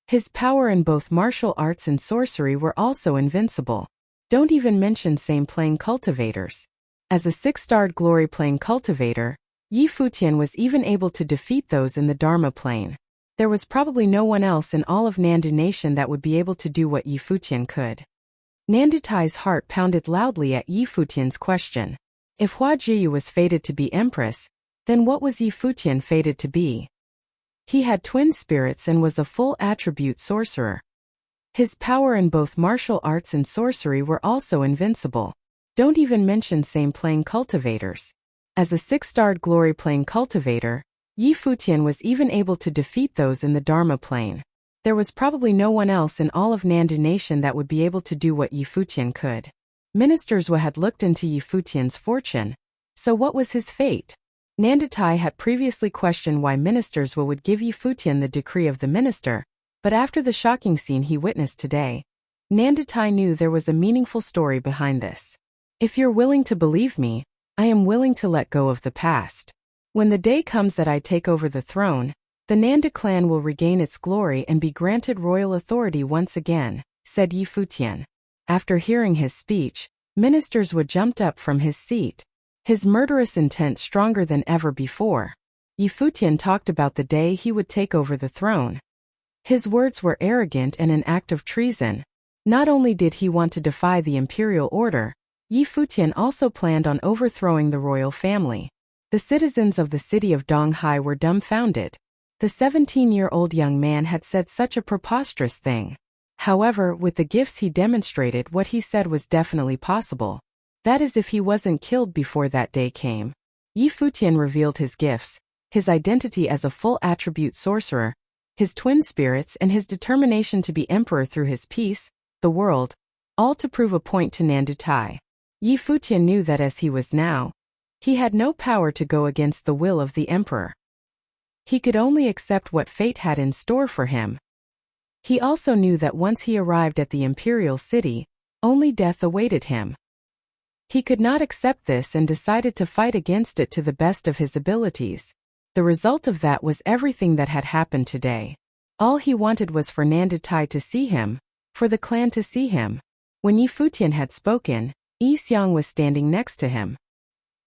His power in both martial arts and sorcery were also invincible. Don't even mention same plane cultivators. As a 6-starred glory plane cultivator, Yi Futian was even able to defeat those in the Dharma plane. There was probably no one else in all of Nandu Nation that would be able to do what Yi Futian could. Nandutai's heart pounded loudly at Yi Futian's question. If Hua Jiyu was fated to be empress, then what was Yi Futian fated to be? He had twin spirits and was a full attribute sorcerer. His power in both martial arts and sorcery were also invincible. Don't even mention same plane cultivators. As a 6-starred glory plane cultivator, Yi Futian was even able to defeat those in the Dharma plane. There was probably no one else in all of Nandu Nation that would be able to do what Yi Futian could. Ministers had looked into Yi Futian's fortune. So what was his fate? Nandutai had previously questioned why ministers would give Yi Futian the decree of the minister, but after the shocking scene he witnessed today, Nandutai knew there was a meaningful story behind this. If you're willing to believe me, I am willing to let go of the past. When the day comes that I take over the throne, the Nanda clan will regain its glory and be granted royal authority once again, said Yi Futian. After hearing his speech, ministers jumped up from his seat. His murderous intent stronger than ever before. Yi Futian talked about the day he would take over the throne. His words were arrogant and an act of treason. Not only did he want to defy the imperial order, Yi Futian also planned on overthrowing the royal family. The citizens of the city of Donghai were dumbfounded. The 17-year-old young man had said such a preposterous thing. However, with the gifts he demonstrated, what he said was definitely possible. That is, if he wasn't killed before that day came. Yi Futian revealed his gifts, his identity as a full attribute sorcerer, his twin spirits, and his determination to be emperor through his peace, the world, all to prove a point to Nandutai. Yi Futian knew that as he was now, he had no power to go against the will of the emperor. He could only accept what fate had in store for him. He also knew that once he arrived at the imperial city, only death awaited him. He could not accept this and decided to fight against it to the best of his abilities. The result of that was everything that had happened today. All he wanted was for Nanda Tai to see him, for the clan to see him. When Yi Futian had spoken, Yi Xiang was standing next to him.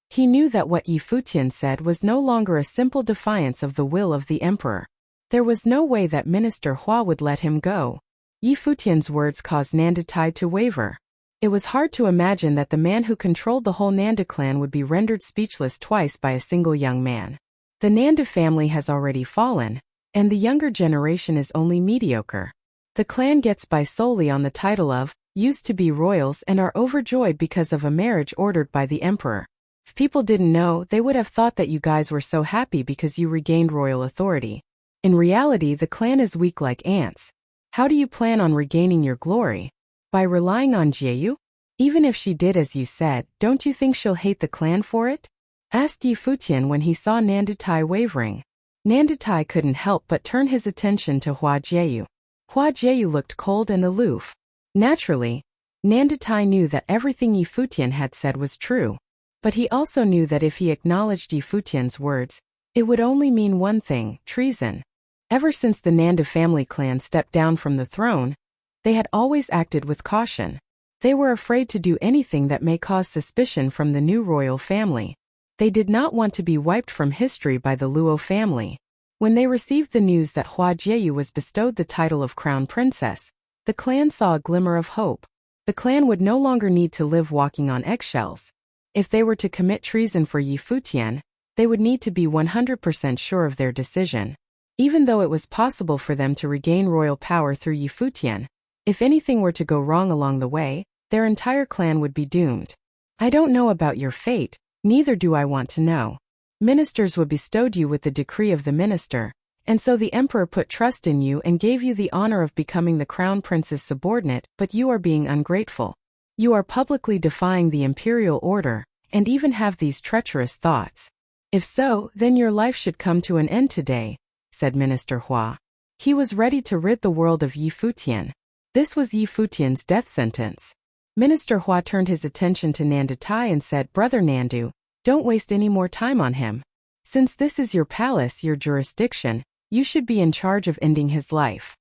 He knew that what Yi Futian said was no longer a simple defiance of the will of the emperor. There was no way that Minister Hua would let him go. Yi Futian's words caused Nanda Tai to waver. It was hard to imagine that the man who controlled the whole Nanda clan would be rendered speechless twice by a single young man. The Nanda family has already fallen, and the younger generation is only mediocre. The clan gets by solely on the title of, used to be royals, and are overjoyed because of a marriage ordered by the emperor. If people didn't know, they would have thought that you guys were so happy because you regained royal authority. In reality, the clan is weak like ants. How do you plan on regaining your glory? By relying on Jieyu? Even if she did as you said, don't you think she'll hate the clan for it? Asked Yi Futian when he saw Nanda Tai wavering. Nanda Tai couldn't help but turn his attention to Hua Jieyu. Hua Jieyu looked cold and aloof. Naturally, Nanda Tai knew that everything Yi Futian had said was true. But he also knew that if he acknowledged Yi Futian's words, it would only mean one thing: treason. Ever since the Nanda family clan stepped down from the throne, they had always acted with caution. They were afraid to do anything that may cause suspicion from the new royal family. They did not want to be wiped from history by the Luo family. When they received the news that Hua Jieyu was bestowed the title of crown princess, the clan saw a glimmer of hope. The clan would no longer need to live walking on eggshells. If they were to commit treason for Yi Futian, they would need to be 100% sure of their decision. Even though it was possible for them to regain royal power through Yi Futian, if anything were to go wrong along the way, their entire clan would be doomed. I don't know about your fate, neither do I want to know. Ministers would bestowed you with the decree of the minister, and so the emperor put trust in you and gave you the honor of becoming the crown prince's subordinate, but you are being ungrateful. You are publicly defying the imperial order, and even have these treacherous thoughts. If so, then your life should come to an end today, said Minister Hua. He was ready to rid the world of Yi Futian. This was Yi Futian's death sentence. Minister Hua turned his attention to Nanda Tai and said, Brother Nandu, don't waste any more time on him. Since this is your palace, your jurisdiction, you should be in charge of ending his life.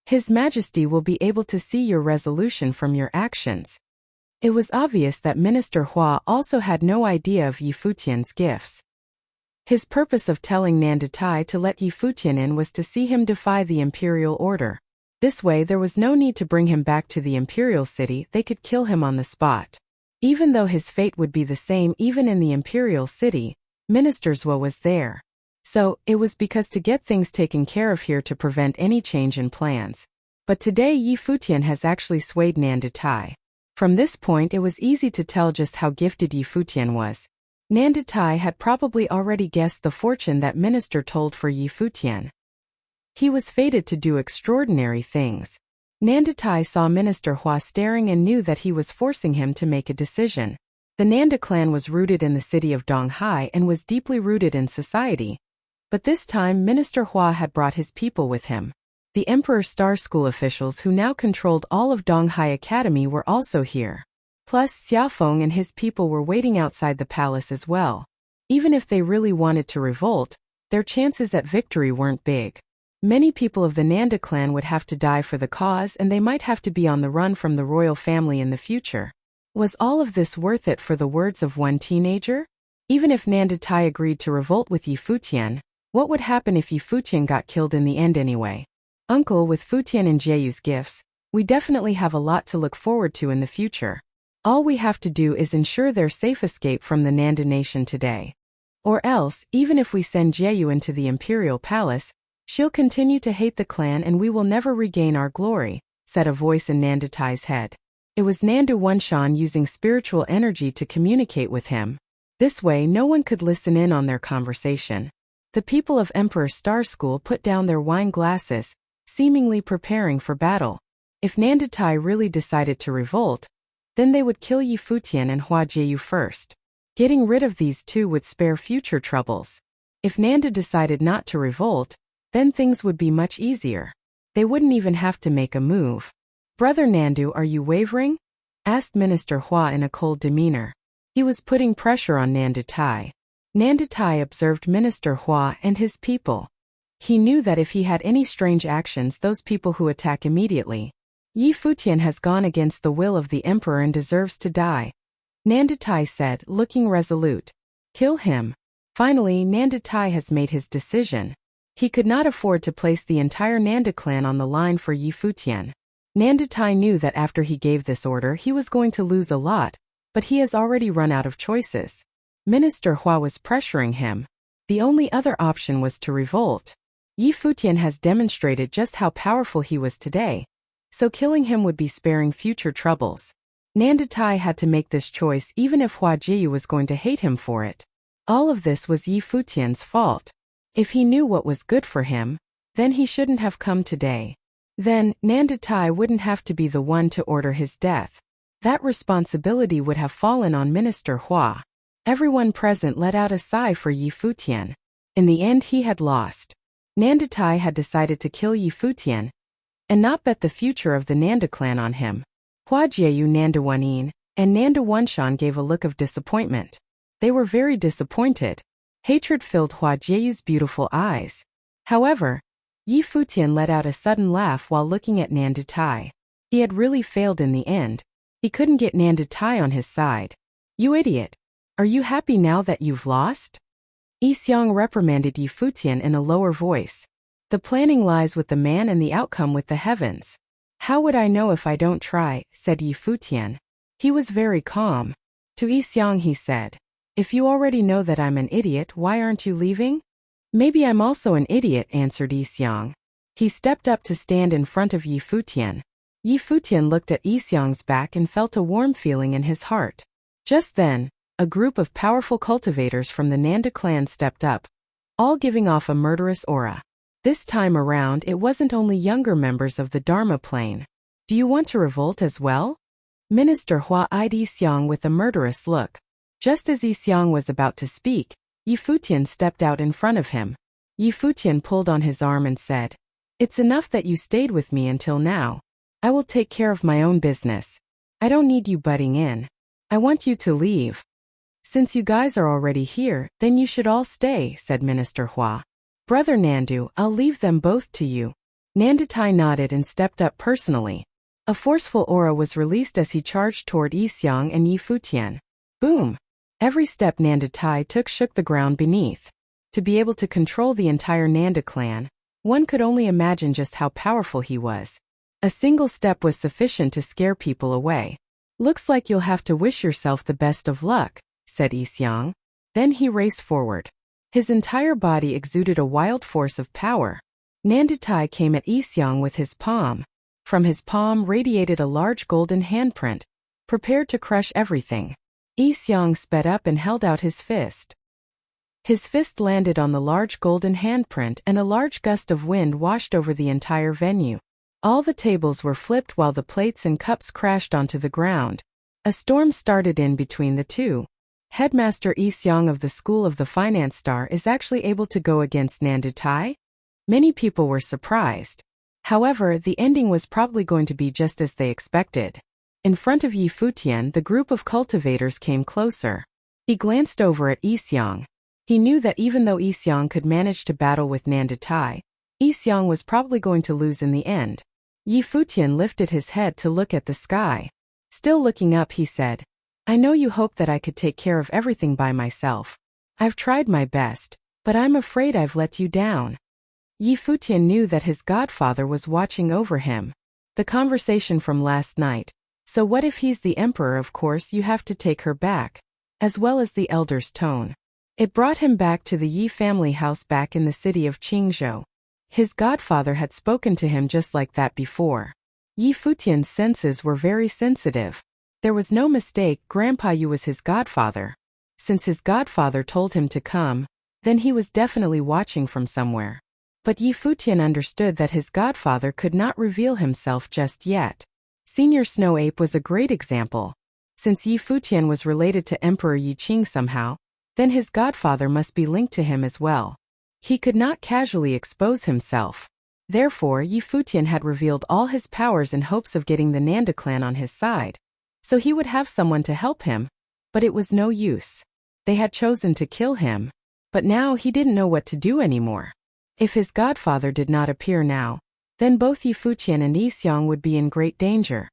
His Majesty will be able to see your resolution from your actions. It was obvious that Minister Hua also had no idea of Yi Futian's gifts. His purpose of telling Nanda Tai to let Yi Futian in was to see him defy the imperial order. This way there was no need to bring him back to the imperial city, they could kill him on the spot. Even though his fate would be the same even in the imperial city, Minister Zhuo was there. So, it was because to get things taken care of here to prevent any change in plans. But today Yi Futian has actually swayed Nanda Tai. From this point it was easy to tell just how gifted Yi Futian was. Nanda Tai had probably already guessed the fortune that Minister told for Yi Futian. He was fated to do extraordinary things. Nanda Tai saw Minister Hua staring and knew that he was forcing him to make a decision. The Nanda clan was rooted in the city of Donghai and was deeply rooted in society. But this time Minister Hua had brought his people with him. The Emperor's Star School officials who now controlled all of Donghai Academy were also here. Plus Xiaofeng and his people were waiting outside the palace as well. Even if they really wanted to revolt, their chances at victory weren't big. Many people of the Nanda clan would have to die for the cause and they might have to be on the run from the royal family in the future. Was all of this worth it for the words of one teenager? Even if Nanda Tai agreed to revolt with Yi Futian, what would happen if Yi Futian got killed in the end anyway? Uncle, with Futian and Jieyu's gifts, we definitely have a lot to look forward to in the future. All we have to do is ensure their safe escape from the Nanda nation today. Or else, even if we send Jieyu into the imperial palace, she'll continue to hate the clan and we will never regain our glory, said a voice in Nanda Tai's head. It was Nandu Wenshan using spiritual energy to communicate with him. This way no one could listen in on their conversation. The people of Emperor Star School put down their wine glasses, seemingly preparing for battle. If Nanda Tai really decided to revolt, then they would kill Yi Futian and Hua Jieyu first. Getting rid of these two would spare future troubles. If Nanda decided not to revolt, then things would be much easier. They wouldn't even have to make a move. Brother Nandu, are you wavering? Asked Minister Hua in a cold demeanor. He was putting pressure on Nanda Tai. Nanda Tai observed Minister Hua and his people. He knew that if he had any strange actions, those people who attack immediately. Yi Futian has gone against the will of the emperor and deserves to die, Nandatai said, looking resolute. Kill him. Finally, Nandatai has made his decision. He could not afford to place the entire Nanda clan on the line for Yi Futian. Nandatai knew that after he gave this order he was going to lose a lot, but he has already run out of choices. Minister Hua was pressuring him. The only other option was to revolt. Yi Futian has demonstrated just how powerful he was today, so killing him would be sparing future troubles. Nandatai had to make this choice even if Hua Jiyu was going to hate him for it. All of this was Yi Futian's fault. If he knew what was good for him, then he shouldn't have come today. Then, Nandatai wouldn't have to be the one to order his death. That responsibility would have fallen on Minister Hua. Everyone present let out a sigh for Yi Futian. In the end he had lost. Nandatai had decided to kill Yi Futian and not bet the future of the Nanda clan on him. Hua Jiu Nanda Wanin and Nanda Wanshan gave a look of disappointment. They were very disappointed. Hatred filled Hua Jiu's beautiful eyes. However, Yi Futian let out a sudden laugh while looking at Nandatai. He had really failed in the end. He couldn't get Nandatai on his side. You idiot! Are you happy now that you've lost? Yi Xiang reprimanded Yi Futian in a lower voice. The planning lies with the man and the outcome with the heavens. How would I know if I don't try, said Yi Futian. He was very calm. To Yi Xiang he said, if you already know that I'm an idiot, why aren't you leaving? Maybe I'm also an idiot, answered Yi Xiang. He stepped up to stand in front of Yi Futian. Yi Futian looked at Yi Xiang's back and felt a warm feeling in his heart. Just then, a group of powerful cultivators from the Nanda clan stepped up, all giving off a murderous aura. This time around it wasn't only younger members of the Dharma plane. Do you want to revolt as well? Minister Hua eyed Yi Xiang with a murderous look. Just as Yi Xiang was about to speak, Yi Futian stepped out in front of him. Yi Futian pulled on his arm and said, it's enough that you stayed with me until now. I will take care of my own business. I don't need you butting in. I want you to leave. Since you guys are already here, then you should all stay, said Minister Hua. Brother Nandu, I'll leave them both to you. Nandatai nodded and stepped up personally. A forceful aura was released as he charged toward Yi Xiang and Yi Futian. Boom! Every step Nandatai took shook the ground beneath. To be able to control the entire Nanda clan, one could only imagine just how powerful he was. A single step was sufficient to scare people away. Looks like you'll have to wish yourself the best of luck, said Yi Xiang. Then he raced forward. His entire body exuded a wild force of power. Nandatai came at Yi Xiang with his palm. From his palm radiated a large golden handprint, prepared to crush everything. Yi Xiang sped up and held out his fist. His fist landed on the large golden handprint and a large gust of wind washed over the entire venue. All the tables were flipped while the plates and cups crashed onto the ground. A storm started in between the two. Headmaster Yi Xiang of the School of the Finance Star is actually able to go against Nandatai? Many people were surprised. However, the ending was probably going to be just as they expected. In front of Yi Futian, the group of cultivators came closer. He glanced over at Yi Xiang. He knew that even though Yi Xiang could manage to battle with Nandatai, Yi Xiang was probably going to lose in the end. Yi Futian lifted his head to look at the sky. Still looking up, he said, I know you hoped that I could take care of everything by myself. I've tried my best, but I'm afraid I've let you down. Yi Futian knew that his godfather was watching over him. The conversation from last night. So what if he's the emperor? Of course you have to take her back. As well as the elder's tone. It brought him back to the Yi family house back in the city of Qingzhou. His godfather had spoken to him just like that before. Yi Futian's senses were very sensitive. There was no mistake, Grandpa Yu was his godfather. Since his godfather told him to come, then he was definitely watching from somewhere. But Yi Futian understood that his godfather could not reveal himself just yet. Senior Snow Ape was a great example. Since Yi Futian was related to Emperor Yi Qing somehow, then his godfather must be linked to him as well. He could not casually expose himself. Therefore, Yi Futian had revealed all his powers in hopes of getting the Nanda clan on his side. So he would have someone to help him. But it was no use. They had chosen to kill him. But now he didn't know what to do anymore. If his godfather did not appear now, then both Futian and Yixiang would be in great danger.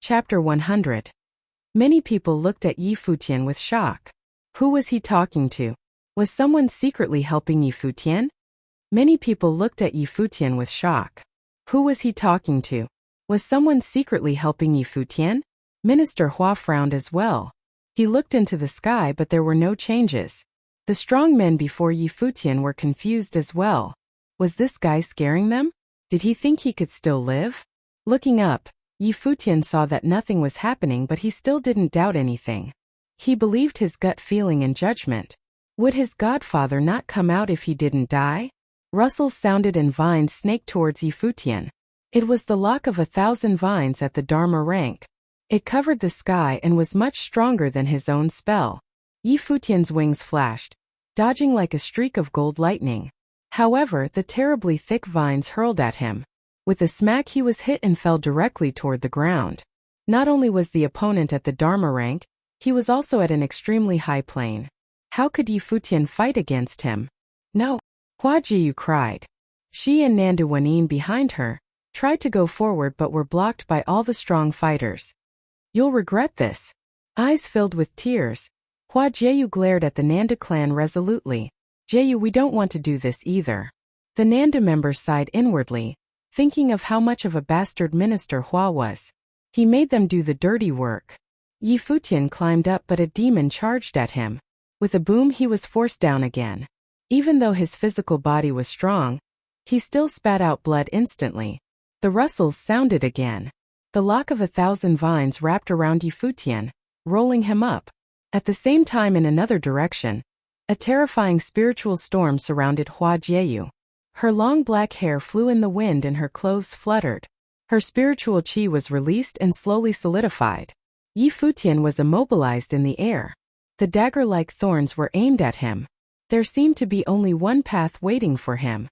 Chapter 100. Many people looked at Futian with shock. Who was he talking to? Was someone secretly helping Futian? Many people looked at Futian with shock. Who was he talking to? Was someone secretly helping Futian? Minister Hua frowned as well. He looked into the sky, but there were no changes. The strong men before Futian were confused as well. Was this guy scaring them? Did he think he could still live? Looking up, Futian saw that nothing was happening, but he still didn't doubt anything. He believed his gut feeling and judgment. Would his godfather not come out if he didn't die? Rustles sounded and vines snaked towards Futian. It was the lock of 1,000 vines at the Dharma rank. It covered the sky and was much stronger than his own spell. Futian's wings flashed, dodging like a streak of gold lightning. However, the terribly thick vines hurled at him. With a smack, he was hit and fell directly toward the ground. Not only was the opponent at the Dharma rank, he was also at an extremely high plane. How could Futian fight against him? No. Hua Jiyu cried. She and Nandu Wanin behind her tried to go forward but were blocked by all the strong fighters. You'll regret this. Eyes filled with tears, Hua Jiyu glared at the Nanda clan resolutely. Jiyu, we don't want to do this either. The Nanda members sighed inwardly, thinking of how much of a bastard minister Hua was. He made them do the dirty work. Futian climbed up, but a demon charged at him. With a boom, he was forced down again. Even though his physical body was strong, he still spat out blood instantly. The rustles sounded again. The lock of 1,000 vines wrapped around Futian, rolling him up. At the same time, in another direction, a terrifying spiritual storm surrounded Hua Jiyu. Her long black hair flew in the wind and her clothes fluttered. Her spiritual chi was released and slowly solidified. Futian was immobilized in the air. The dagger-like thorns were aimed at him. There seemed to be only one path waiting for him.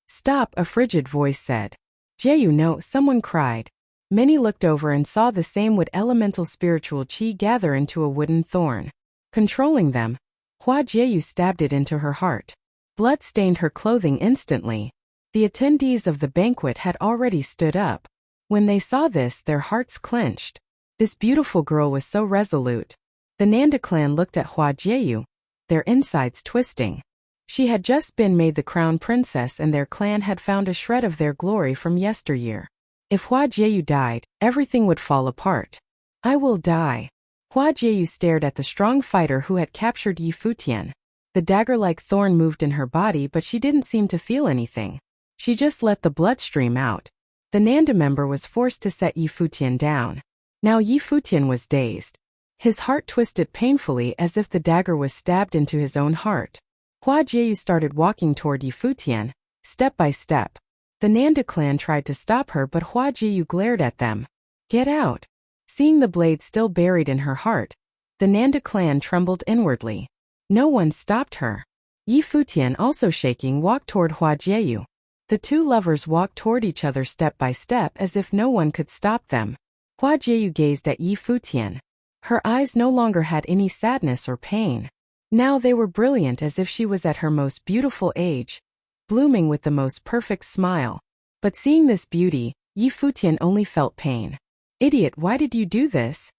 Stop, a frigid voice said. Jiyu, no, someone cried. Many looked over and saw the same wood elemental spiritual chi gather into a wooden thorn. Controlling them, Hua Jiyu stabbed it into her heart. Blood stained her clothing instantly. The attendees of the banquet had already stood up. When they saw this, their hearts clenched. This beautiful girl was so resolute. The Nanda clan looked at Hua Jiyu, their insides twisting. She had just been made the crown princess and their clan had found a shred of their glory from yesteryear. If Hua Jiyu died, everything would fall apart. I will die. Hua Jiyu stared at the strong fighter who had captured Futian. The dagger-like thorn moved in her body, but she didn't seem to feel anything. She just let the blood stream out. The Nanda member was forced to set Futian down. Now Futian was dazed. His heart twisted painfully as if the dagger was stabbed into his own heart. Hua Jiyu started walking toward Futian, step by step. The Nanda clan tried to stop her, but Hua Jiyu glared at them. Get out. Seeing the blade still buried in her heart, the Nanda clan trembled inwardly. No one stopped her. Futian, also shaking, walked toward Hua Jiyu. The two lovers walked toward each other step by step as if no one could stop them. Hua Jiyu gazed at Futian. Her eyes no longer had any sadness or pain. Now they were brilliant as if she was at her most beautiful age, blooming with the most perfect smile. But seeing this beauty, Futian only felt pain. Idiot, why did you do this?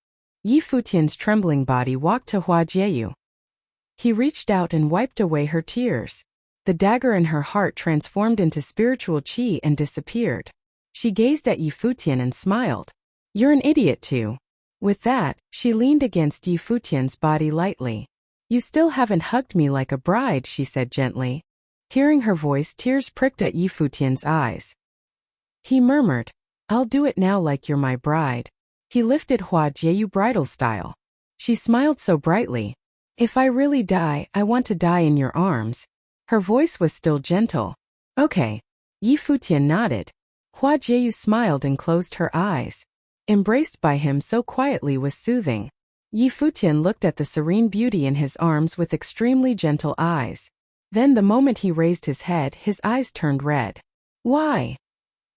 Futian's trembling body walked to Hua Jiyu. He reached out and wiped away her tears. The dagger in her heart transformed into spiritual chi and disappeared. She gazed at Futian and smiled. You're an idiot too. With that, she leaned against Futian's body lightly. You still haven't hugged me like a bride, she said gently. Hearing her voice, tears pricked at Futian's eyes. He murmured, I'll do it now like you're my bride. He lifted Hua Jiyu bridal style. She smiled so brightly. If I really die, I want to die in your arms. Her voice was still gentle. Okay. Futian nodded. Hua Jiyu smiled and closed her eyes. Embraced by him so quietly was soothing. Futian looked at the serene beauty in his arms with extremely gentle eyes. Then the moment he raised his head, his eyes turned red. Why?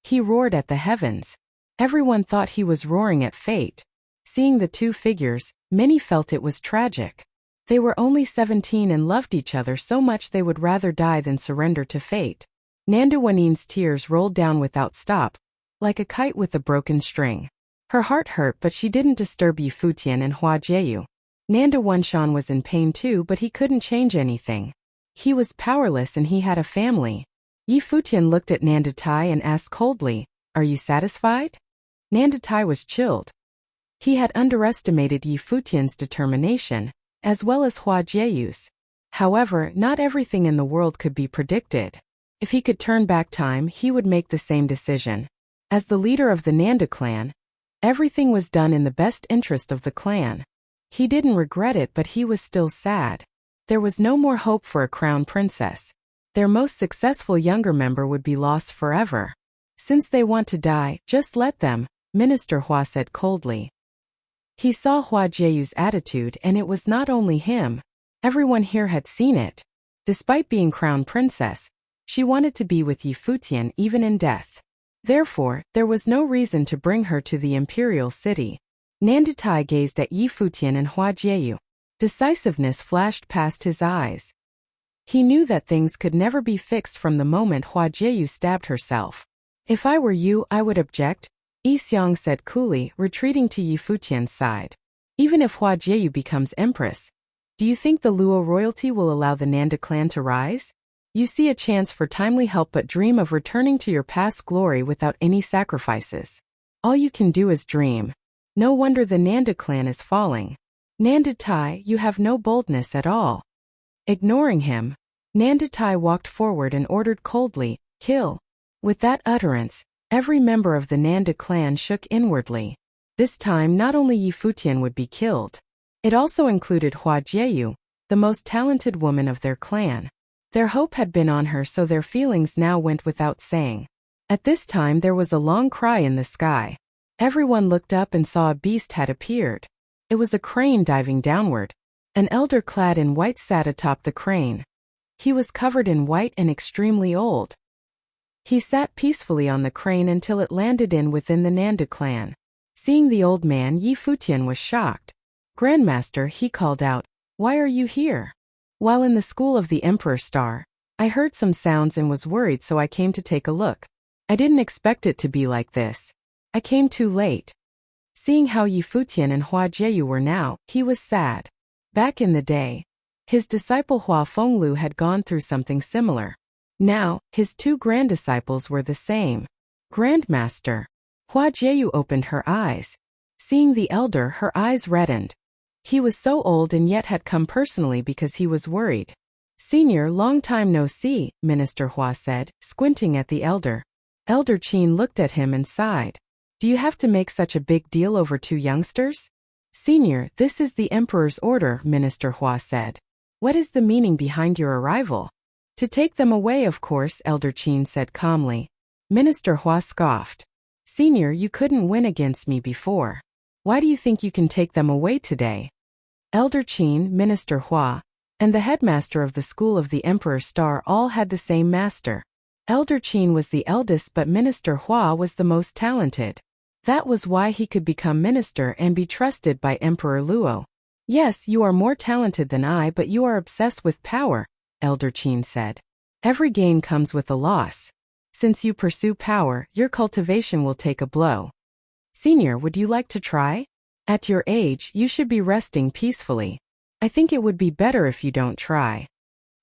He roared at the heavens. Everyone thought he was roaring at fate. Seeing the two figures, many felt it was tragic. They were only 17 and loved each other so much they would rather die than surrender to fate. Nandawanin's tears rolled down without stop, like a kite with a broken string. Her heart hurt, but she didn't disturb Yi Futian and Hua Jieyu. Nanda Wenshan was in pain too, but he couldn't change anything. He was powerless and he had a family. Yi Futian looked at Nanda Tai and asked coldly, "Are you satisfied?" Nanda Tai was chilled. He had underestimated Yi Futian's determination, as well as Hua Jieyu's. However, not everything in the world could be predicted. If he could turn back time, he would make the same decision. As the leader of the Nanda clan, everything was done in the best interest of the clan. He didn't regret it, but he was still sad. There was no more hope for a crown princess. Their most successful younger member would be lost forever. Since they want to die, just let them, Minister Hua said coldly. He saw Hua Jieyu's attitude, and it was not only him. Everyone here had seen it. Despite being crown princess, she wanted to be with Yi Futian even in death. Therefore, there was no reason to bring her to the imperial city. Nanda Tai gazed at Yi Futian and Hua Jieyu. Decisiveness flashed past his eyes. He knew that things could never be fixed from the moment Hua Jieyu stabbed herself. "If I were you, I would object," Yi Xiang said coolly, retreating to Yi Futian's side. "Even if Hua Jieyu becomes empress, do you think the Luo royalty will allow the Nanda clan to rise? You see a chance for timely help, but dream of returning to your past glory without any sacrifices. All you can do is dream. No wonder the Nanda clan is falling. Nanda Tai, you have no boldness at all." Ignoring him, Nanda Tai walked forward and ordered coldly, "Kill." With that utterance, every member of the Nanda clan shook inwardly. This time not only Yi Futian would be killed. It also included Hua Jieyu, the most talented woman of their clan. Their hope had been on her, so their feelings now went without saying. At this time there was a long cry in the sky. Everyone looked up and saw a beast had appeared. It was a crane diving downward. An elder clad in white sat atop the crane. He was covered in white and extremely old. He sat peacefully on the crane until it landed within the Nanda clan. Seeing the old man, Yi Futian was shocked. "Grandmaster," he called out, "why are you here?" "While in the school of the Emperor Star, I heard some sounds and was worried, so I came to take a look. I didn't expect it to be like this. I came too late." Seeing how Yi Futian and Hua Jieyu were now, he was sad. Back in the day, his disciple Hua Fenglu had gone through something similar. Now, his two grand-disciples were the same. "Grandmaster." Hua Jieyu opened her eyes. Seeing the elder, her eyes reddened. He was so old and yet had come personally because he was worried. "Senior, long time no see," Minister Hua said, squinting at the elder. Elder Qin looked at him and sighed. "Do you have to make such a big deal over two youngsters?" "Senior, this is the Emperor's order," Minister Hua said. "What is the meaning behind your arrival?" "To take them away, of course," Elder Qin said calmly. Minister Hua scoffed. "Senior, you couldn't win against me before. Why do you think you can take them away today?" Elder Qin, Minister Hua, and the headmaster of the school of the Emperor Star all had the same master. Elder Qin was the eldest, but Minister Hua was the most talented. That was why he could become minister and be trusted by Emperor Luo. "Yes, you are more talented than I, but you are obsessed with power," Elder Qin said. "Every gain comes with a loss. Since you pursue power, your cultivation will take a blow. Senior, would you like to try? At your age, you should be resting peacefully. I think it would be better if you don't try."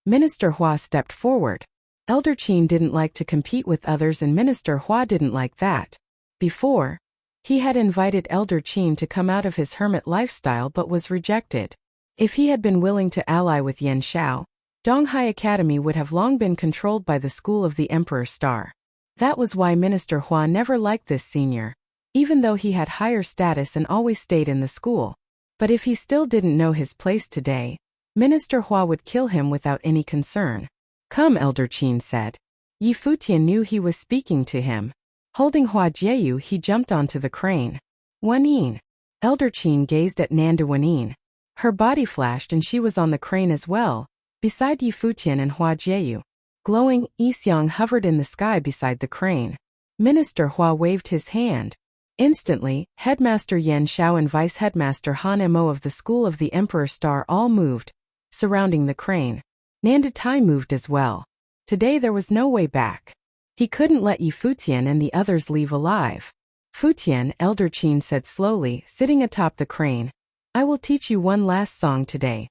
Minister Hua stepped forward. Elder Qin didn't like to compete with others, and Minister Hua didn't like that. Before, he had invited Elder Qin to come out of his hermit lifestyle but was rejected. If he had been willing to ally with Yan Shao, Donghai Academy would have long been controlled by the school of the Emperor Star. That was why Minister Hua never liked this senior, even though he had higher status and always stayed in the school. But if he still didn't know his place today, Minister Hua would kill him without any concern. "Come," Elder Qin said. Yi Futian knew he was speaking to him. Holding Hua Jieyu, he jumped onto the crane. "Wanin." Elder Qin gazed at Nanda Wanin. Her body flashed and she was on the crane as well, beside Yi Futian and Hua Jieyu. Glowing, Yi Xiang hovered in the sky beside the crane. Minister Hua waved his hand. Instantly, Headmaster Yan Xiao and Vice Headmaster Han Mo of the School of the Emperor Star all moved, surrounding the crane. Nanda Tai moved as well. Today there was no way back. He couldn't let Yi Futian and the others leave alive. Futian, Elder Qin said slowly, sitting atop the crane. I will teach you one last song today.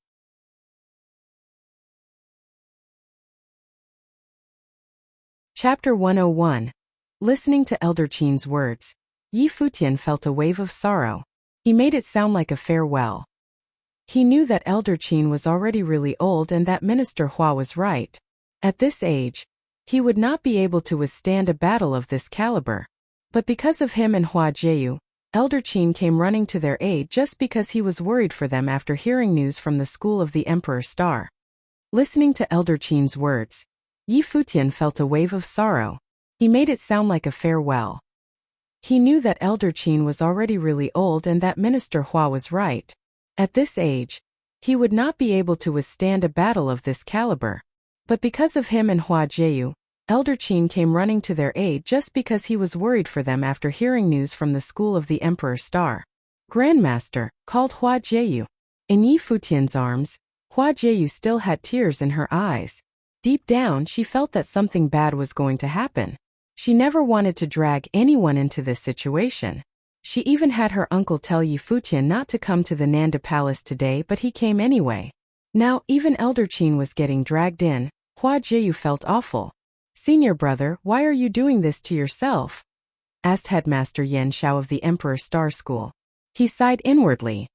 Chapter 101. Listening to Elder Qin's words, Yi Futian felt a wave of sorrow. He made it sound like a farewell. He knew that Elder Qin was already really old and that Minister Hua was right. At this age, he would not be able to withstand a battle of this caliber. But because of him and Hua Jieyu, Elder Qin came running to their aid just because he was worried for them after hearing news from the School of the Emperor Star. Listening to Elder Qin's words, Yi Futian felt a wave of sorrow. He made it sound like a farewell. He knew that Elder Qin was already really old and that Minister Hua was right. At this age, he would not be able to withstand a battle of this caliber. But because of him and Hua Jieyu, Elder Qin came running to their aid just because he was worried for them after hearing news from the School of the Emperor Star. Grandmaster, called Hua Jieyu. In Yi Futian's arms, Hua Jieyu still had tears in her eyes. Deep down, she felt that something bad was going to happen. She never wanted to drag anyone into this situation. She even had her uncle tell Yi Futian not to come to the Nanda Palace today, but he came anyway. Now, even Elder Qin was getting dragged in. Hua Jieyu felt awful. Senior brother, why are you doing this to yourself? Asked Headmaster Yan Xiao of the Emperor Star School. He sighed inwardly.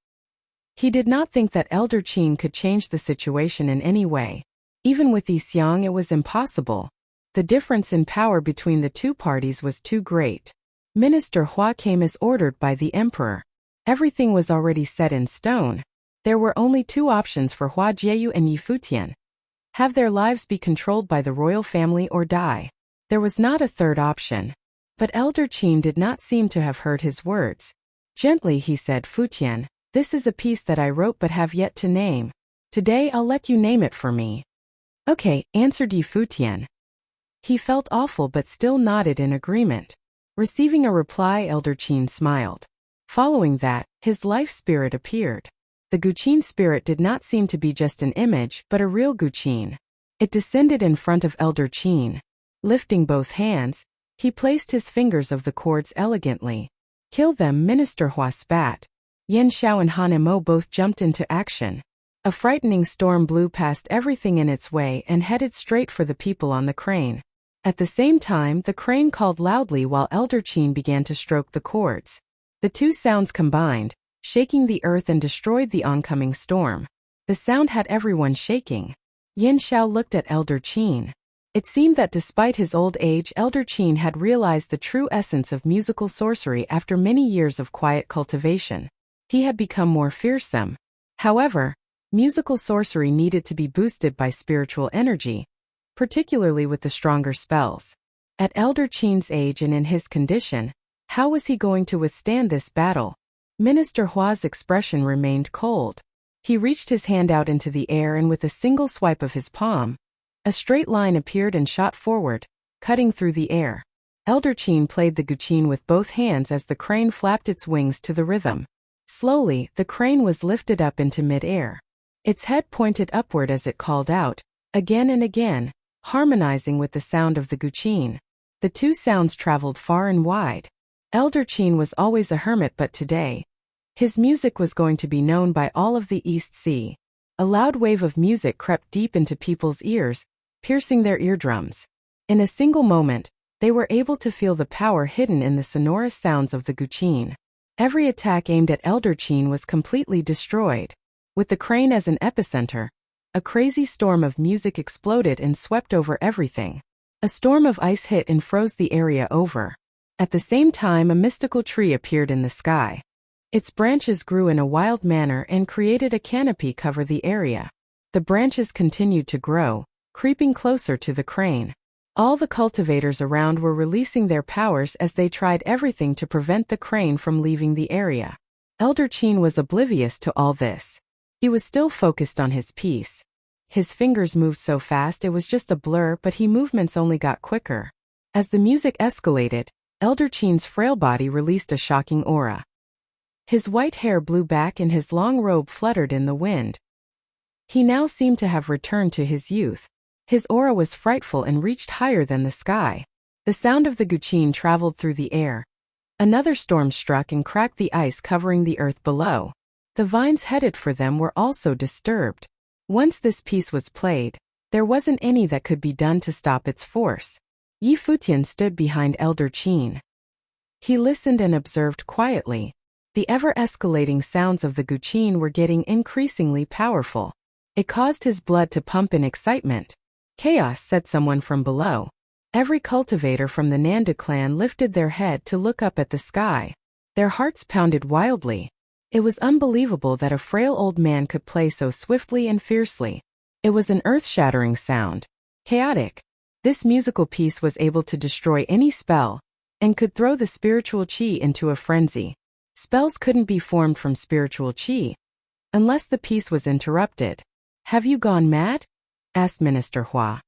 He did not think that Elder Qin could change the situation in any way. Even with Yi Xiang, it was impossible. The difference in power between the two parties was too great. Minister Hua came as ordered by the emperor. Everything was already set in stone. There were only two options for Hua Jieyu and Yi Futian. Have their lives be controlled by the royal family or die. There was not a third option. But Elder Qin did not seem to have heard his words. Gently he said, Futian, this is a piece that I wrote but have yet to name. Today I'll let you name it for me. Okay, answered Yi Futian. He felt awful but still nodded in agreement. Receiving a reply, Elder Qin smiled. Following that, his life spirit appeared. The Guqin spirit did not seem to be just an image but a real Guqin. It descended in front of Elder Qin. Lifting both hands, he placed his fingers of the chords elegantly. Kill them, Minister Hua spat. Yan Xiao and Han Mo both jumped into action. A frightening storm blew past everything in its way and headed straight for the people on the crane. At the same time, the crane called loudly while Elder Qin began to stroke the chords. The two sounds combined, shaking the earth and destroyed the oncoming storm. The sound had everyone shaking. Yan Xiao looked at Elder Qin. It seemed that despite his old age, Elder Qin had realized the true essence of musical sorcery after many years of quiet cultivation. He had become more fearsome. However, musical sorcery needed to be boosted by spiritual energy, particularly with the stronger spells. At Elder Qin's age and in his condition, how was he going to withstand this battle? Minister Hua's expression remained cold. He reached his hand out into the air and with a single swipe of his palm, a straight line appeared and shot forward, cutting through the air. Elder Qin played the guqin with both hands as the crane flapped its wings to the rhythm. Slowly, the crane was lifted up into mid-air. Its head pointed upward as it called out, again and again, harmonizing with the sound of the guqin. The two sounds traveled far and wide. Elder Qin was always a hermit, but today, his music was going to be known by all of the East Sea. A loud wave of music crept deep into people's ears, piercing their eardrums. In a single moment, they were able to feel the power hidden in the sonorous sounds of the guqin. Every attack aimed at Elder Qin was completely destroyed. With the crane as an epicenter, a crazy storm of music exploded and swept over everything. A storm of ice hit and froze the area over. At the same time, a mystical tree appeared in the sky. Its branches grew in a wild manner and created a canopy cover the area. The branches continued to grow, creeping closer to the crane. All the cultivators around were releasing their powers as they tried everything to prevent the crane from leaving the area. Elder Qin was oblivious to all this. He was still focused on his piece. His fingers moved so fast it was just a blur, but his movements only got quicker. As the music escalated, Elder Qin's frail body released a shocking aura. His white hair blew back and his long robe fluttered in the wind. He now seemed to have returned to his youth. His aura was frightful and reached higher than the sky. The sound of the guqin traveled through the air. Another storm struck and cracked the ice covering the earth below. The vines headed for them were also disturbed. Once this piece was played, there wasn't any that could be done to stop its force. Yi Futian stood behind Elder Qin. He listened and observed quietly. The ever-escalating sounds of the guqin were getting increasingly powerful. It caused his blood to pump in excitement. "Chaos," said someone from below. Every cultivator from the Nanda clan lifted their head to look up at the sky. Their hearts pounded wildly. It was unbelievable that a frail old man could play so swiftly and fiercely. It was an earth-shattering sound. Chaotic. This musical piece was able to destroy any spell, and could throw the spiritual qi into a frenzy. Spells couldn't be formed from spiritual qi, unless the piece was interrupted. "Have you gone mad?" asked Minister Hua.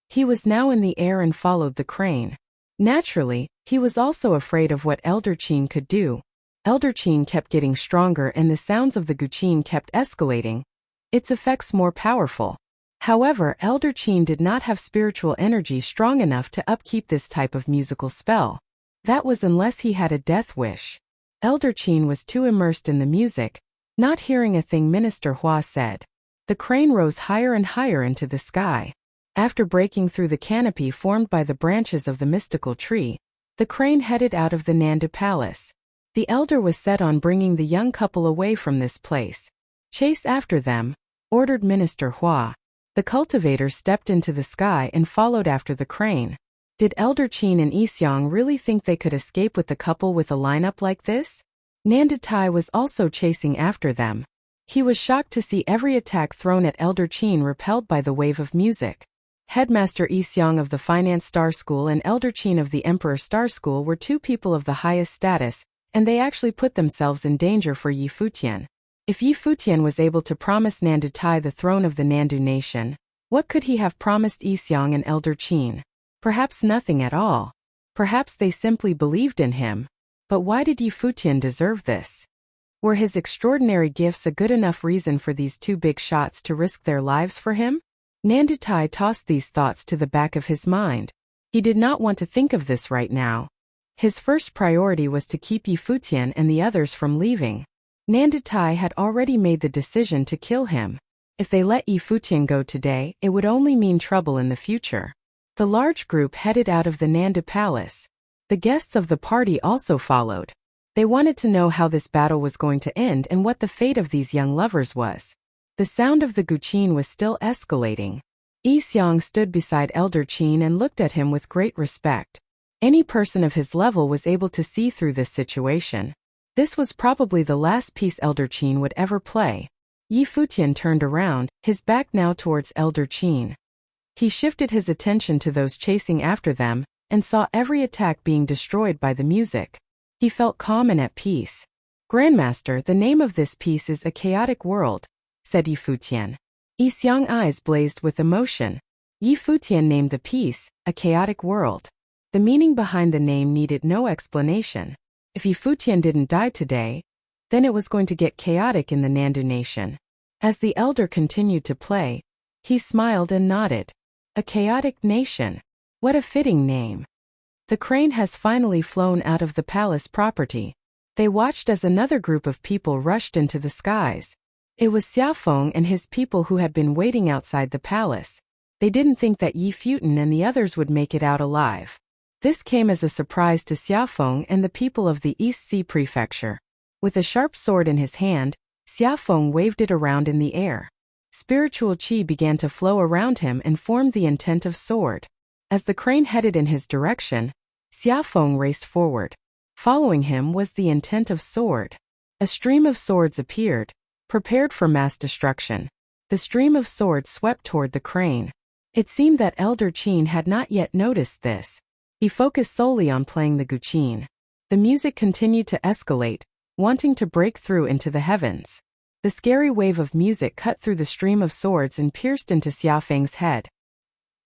He was now in the air and followed the crane. Naturally, he was also afraid of what Elder Qin could do. Elder Qin kept getting stronger and the sounds of the guqin kept escalating, its effects more powerful. However, Elder Qin did not have spiritual energy strong enough to upkeep this type of musical spell. That was unless he had a death wish. Elder Qin was too immersed in the music, not hearing a thing Minister Hua said. The crane rose higher and higher into the sky. After breaking through the canopy formed by the branches of the mystical tree, the crane headed out of the Nanda palace. The elder was set on bringing the young couple away from this place. "Chase after them," ordered Minister Hua. The cultivators stepped into the sky and followed after the crane. Did Elder Qin and Yixiang really think they could escape with the couple with a lineup like this? Nanda Tai was also chasing after them. He was shocked to see every attack thrown at Elder Qin repelled by the wave of music. Headmaster Yixiang of the Finance Star School and Elder Qin of the Emperor Star School were two people of the highest status, and they actually put themselves in danger for Yi Futian. If Yi Futian was able to promise Nanda Tai the throne of the Nandu nation, what could he have promised Yixiang and Elder Qin? Perhaps nothing at all. Perhaps they simply believed in him. But why did Yi Futian deserve this? Were his extraordinary gifts a good enough reason for these two big shots to risk their lives for him? Nanda Tai tossed these thoughts to the back of his mind. He did not want to think of this right now. His first priority was to keep Yi Futian and the others from leaving. Nanda Tai had already made the decision to kill him. If they let Yi Futian go today, it would only mean trouble in the future. The large group headed out of the Nanda palace. The guests of the party also followed. They wanted to know how this battle was going to end and what the fate of these young lovers was. The sound of the guqin was still escalating. Yixiang stood beside Elder Qin and looked at him with great respect. Any person of his level was able to see through this situation. This was probably the last piece Elder Qin would ever play. Yi Futian turned around, his back now towards Elder Qin. He shifted his attention to those chasing after them, and saw every attack being destroyed by the music. He felt calm and at peace. "Grandmaster, the name of this piece is A Chaotic World," said Yi Futian. Yixiang's eyes blazed with emotion. Yi Futian named the piece, A Chaotic World. The meaning behind the name needed no explanation. If Yi Futian didn't die today, then it was going to get chaotic in the Nandu nation. As the elder continued to play, he smiled and nodded. A chaotic nation. What a fitting name. The crane has finally flown out of the palace property. They watched as another group of people rushed into the skies. It was Xiaofeng and his people who had been waiting outside the palace. They didn't think that Yi Futian and the others would make it out alive. This came as a surprise to Xiaofeng and the people of the East Sea Prefecture. With a sharp sword in his hand, Xiaofeng waved it around in the air. Spiritual qi began to flow around him and formed the intent of sword. As the crane headed in his direction, Xiaofeng raced forward. Following him was the intent of sword. A stream of swords appeared, prepared for mass destruction. The stream of swords swept toward the crane. It seemed that Elder Qin had not yet noticed this. He focused solely on playing the guqin. The music continued to escalate, wanting to break through into the heavens. The scary wave of music cut through the stream of swords and pierced into Xiaofeng's head.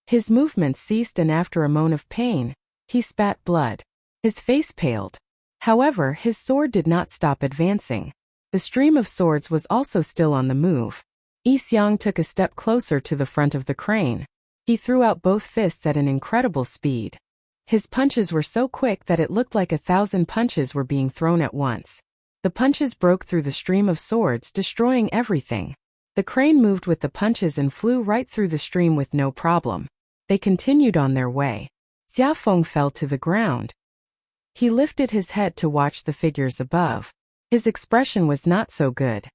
His movements ceased and after a moan of pain, he spat blood. His face paled. However, his sword did not stop advancing. The stream of swords was also still on the move. Yi Xiang took a step closer to the front of the crane. He threw out both fists at an incredible speed. His punches were so quick that it looked like 1,000 punches were being thrown at once. The punches broke through the stream of swords, destroying everything. The crane moved with the punches and flew right through the stream with no problem. They continued on their way. Xia Feng fell to the ground. He lifted his head to watch the figures above. His expression was not so good.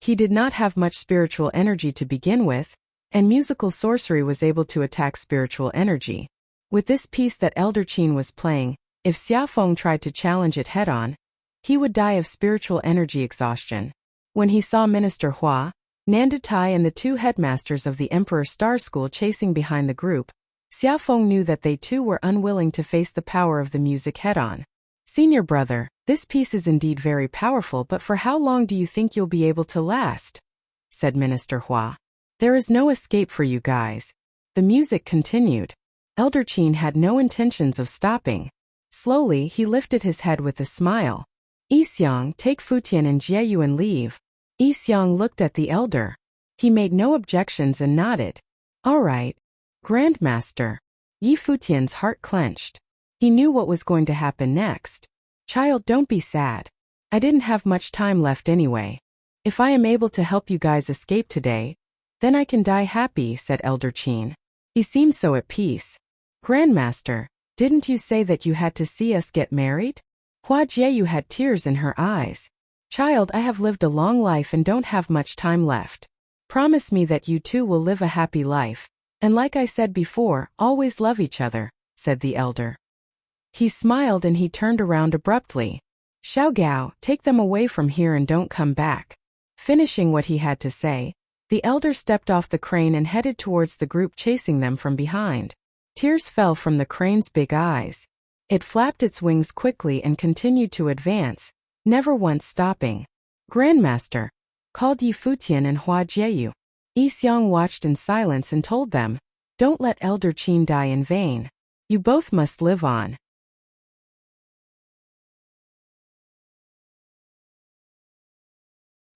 He did not have much spiritual energy to begin with, and musical sorcery was able to attack spiritual energy. With this piece that Elder Qin was playing, if Xia Feng tried to challenge it head-on, he would die of spiritual energy exhaustion. When he saw Minister Hua, Nanda Tai and the two headmasters of the Emperor Star School chasing behind the group, Xia Feng knew that they too were unwilling to face the power of the music head-on. "Senior brother, this piece is indeed very powerful, but for how long do you think you'll be able to last?" said Minister Hua. "There is no escape for you guys." The music continued. Elder Qin had no intentions of stopping. Slowly, he lifted his head with a smile. "Yi Xiang, take Futian and Jieyu and leave." Yi Xiang looked at the elder. He made no objections and nodded. "All right, Grandmaster." Yi Futian's heart clenched. He knew what was going to happen next. "Child, don't be sad. I didn't have much time left anyway. If I am able to help you guys escape today, then I can die happy," said Elder Qin. He seemed so at peace. "Grandmaster, didn't you say that you had to see us get married?" Hua Jieyu had tears in her eyes. "Child, I have lived a long life and don't have much time left. Promise me that you two will live a happy life, and like I said before, always love each other," said the elder. He smiled and he turned around abruptly. "Xiao Gao, take them away from here and don't come back." Finishing what he had to say, the elder stepped off the crane and headed towards the group chasing them from behind. Tears fell from the crane's big eyes. It flapped its wings quickly and continued to advance, never once stopping. "Grandmaster," called Yi Futian and Hua Jieyu. Yi Xiang watched in silence and told them, "Don't let Elder Qin die in vain. You both must live on."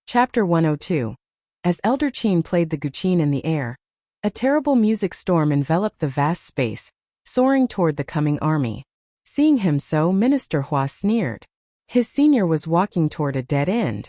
Chapter 102. As Elder Qin played the guqin in the air, a terrible music storm enveloped the vast space, soaring toward the coming army. Seeing him so, Minister Hua sneered. His senior was walking toward a dead end.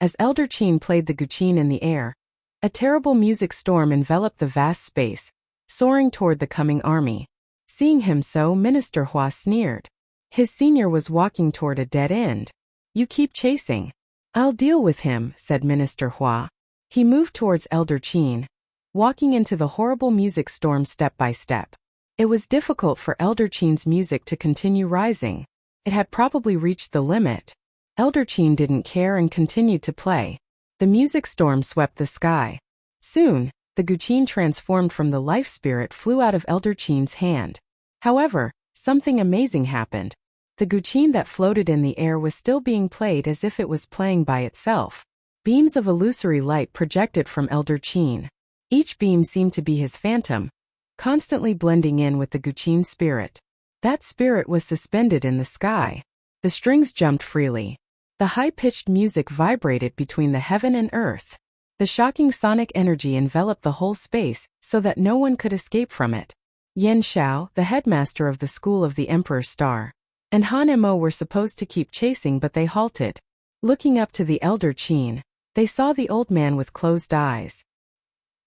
As Elder Qin played the guqin in the air, a terrible music storm enveloped the vast space, soaring toward the coming army. Seeing him so, Minister Hua sneered. His senior was walking toward a dead end. "You keep chasing. I'll deal with him," said Minister Hua. He moved towards Elder Qin, walking into the horrible music storm step by step. It was difficult for Elder Qin's music to continue rising. It had probably reached the limit. Elder Qin didn't care and continued to play. The music storm swept the sky. Soon, the guqin transformed from the life spirit flew out of Elder Qin's hand. However, something amazing happened. The guqin that floated in the air was still being played as if it was playing by itself. Beams of illusory light projected from Elder Qin. Each beam seemed to be his phantom, constantly blending in with the guqin spirit. That spirit was suspended in the sky. The strings jumped freely. The high-pitched music vibrated between the heaven and earth. The shocking sonic energy enveloped the whole space so that no one could escape from it. Yan Xiao, the headmaster of the school of the Emperor Star, and Han Mo were supposed to keep chasing, but they halted. Looking up to the Elder Qin, they saw the old man with closed eyes.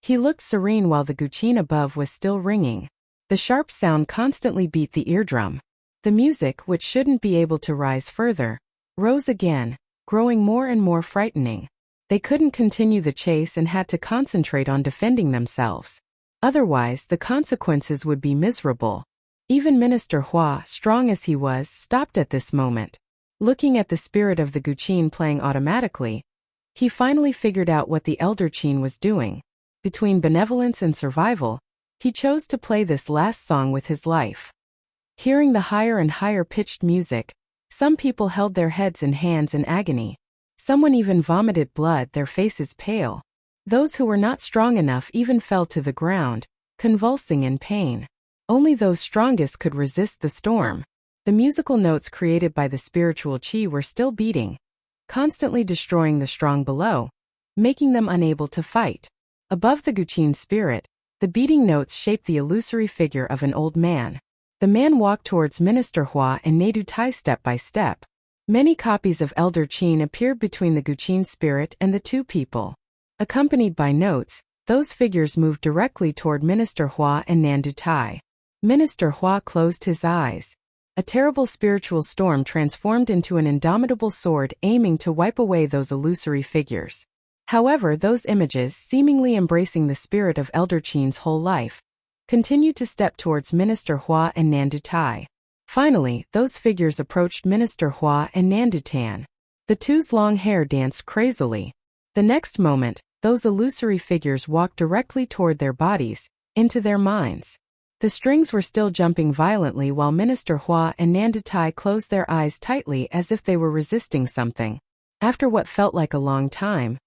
He looked serene while the guqin above was still ringing. The sharp sound constantly beat the eardrum. The music, which shouldn't be able to rise further, rose again, growing more and more frightening. They couldn't continue the chase and had to concentrate on defending themselves. Otherwise, the consequences would be miserable. Even Minister Hua, strong as he was, stopped at this moment. Looking at the spirit of the guqin playing automatically, he finally figured out what the Elder Qin was doing. Between benevolence and survival, he chose to play this last song with his life. Hearing the higher and higher pitched music, some people held their heads in hands in agony. Someone even vomited blood, their faces pale. Those who were not strong enough even fell to the ground, convulsing in pain. Only those strongest could resist the storm. The musical notes created by the spiritual qi were still beating, constantly destroying the strong below, making them unable to fight. Above the Guqin spirit, the beating notes shaped the illusory figure of an old man. The man walked towards Minister Hua and Nadu Tai step by step. Many copies of Elder Qin appeared between the Guqin spirit and the two people. Accompanied by notes, those figures moved directly toward Minister Hua and Nandu Tai. Minister Hua closed his eyes. A terrible spiritual storm transformed into an indomitable sword aiming to wipe away those illusory figures. However, those images, seemingly embracing the spirit of Elder Qin's whole life, continued to step towards Minister Hua and Nandu Tai. Finally, those figures approached Minister Hua and Nandu Tan. The two's long hair danced crazily. The next moment, those illusory figures walked directly toward their bodies, into their minds. The strings were still jumping violently while Minister Hua and Nandu Tai closed their eyes tightly as if they were resisting something. After what felt like a long time,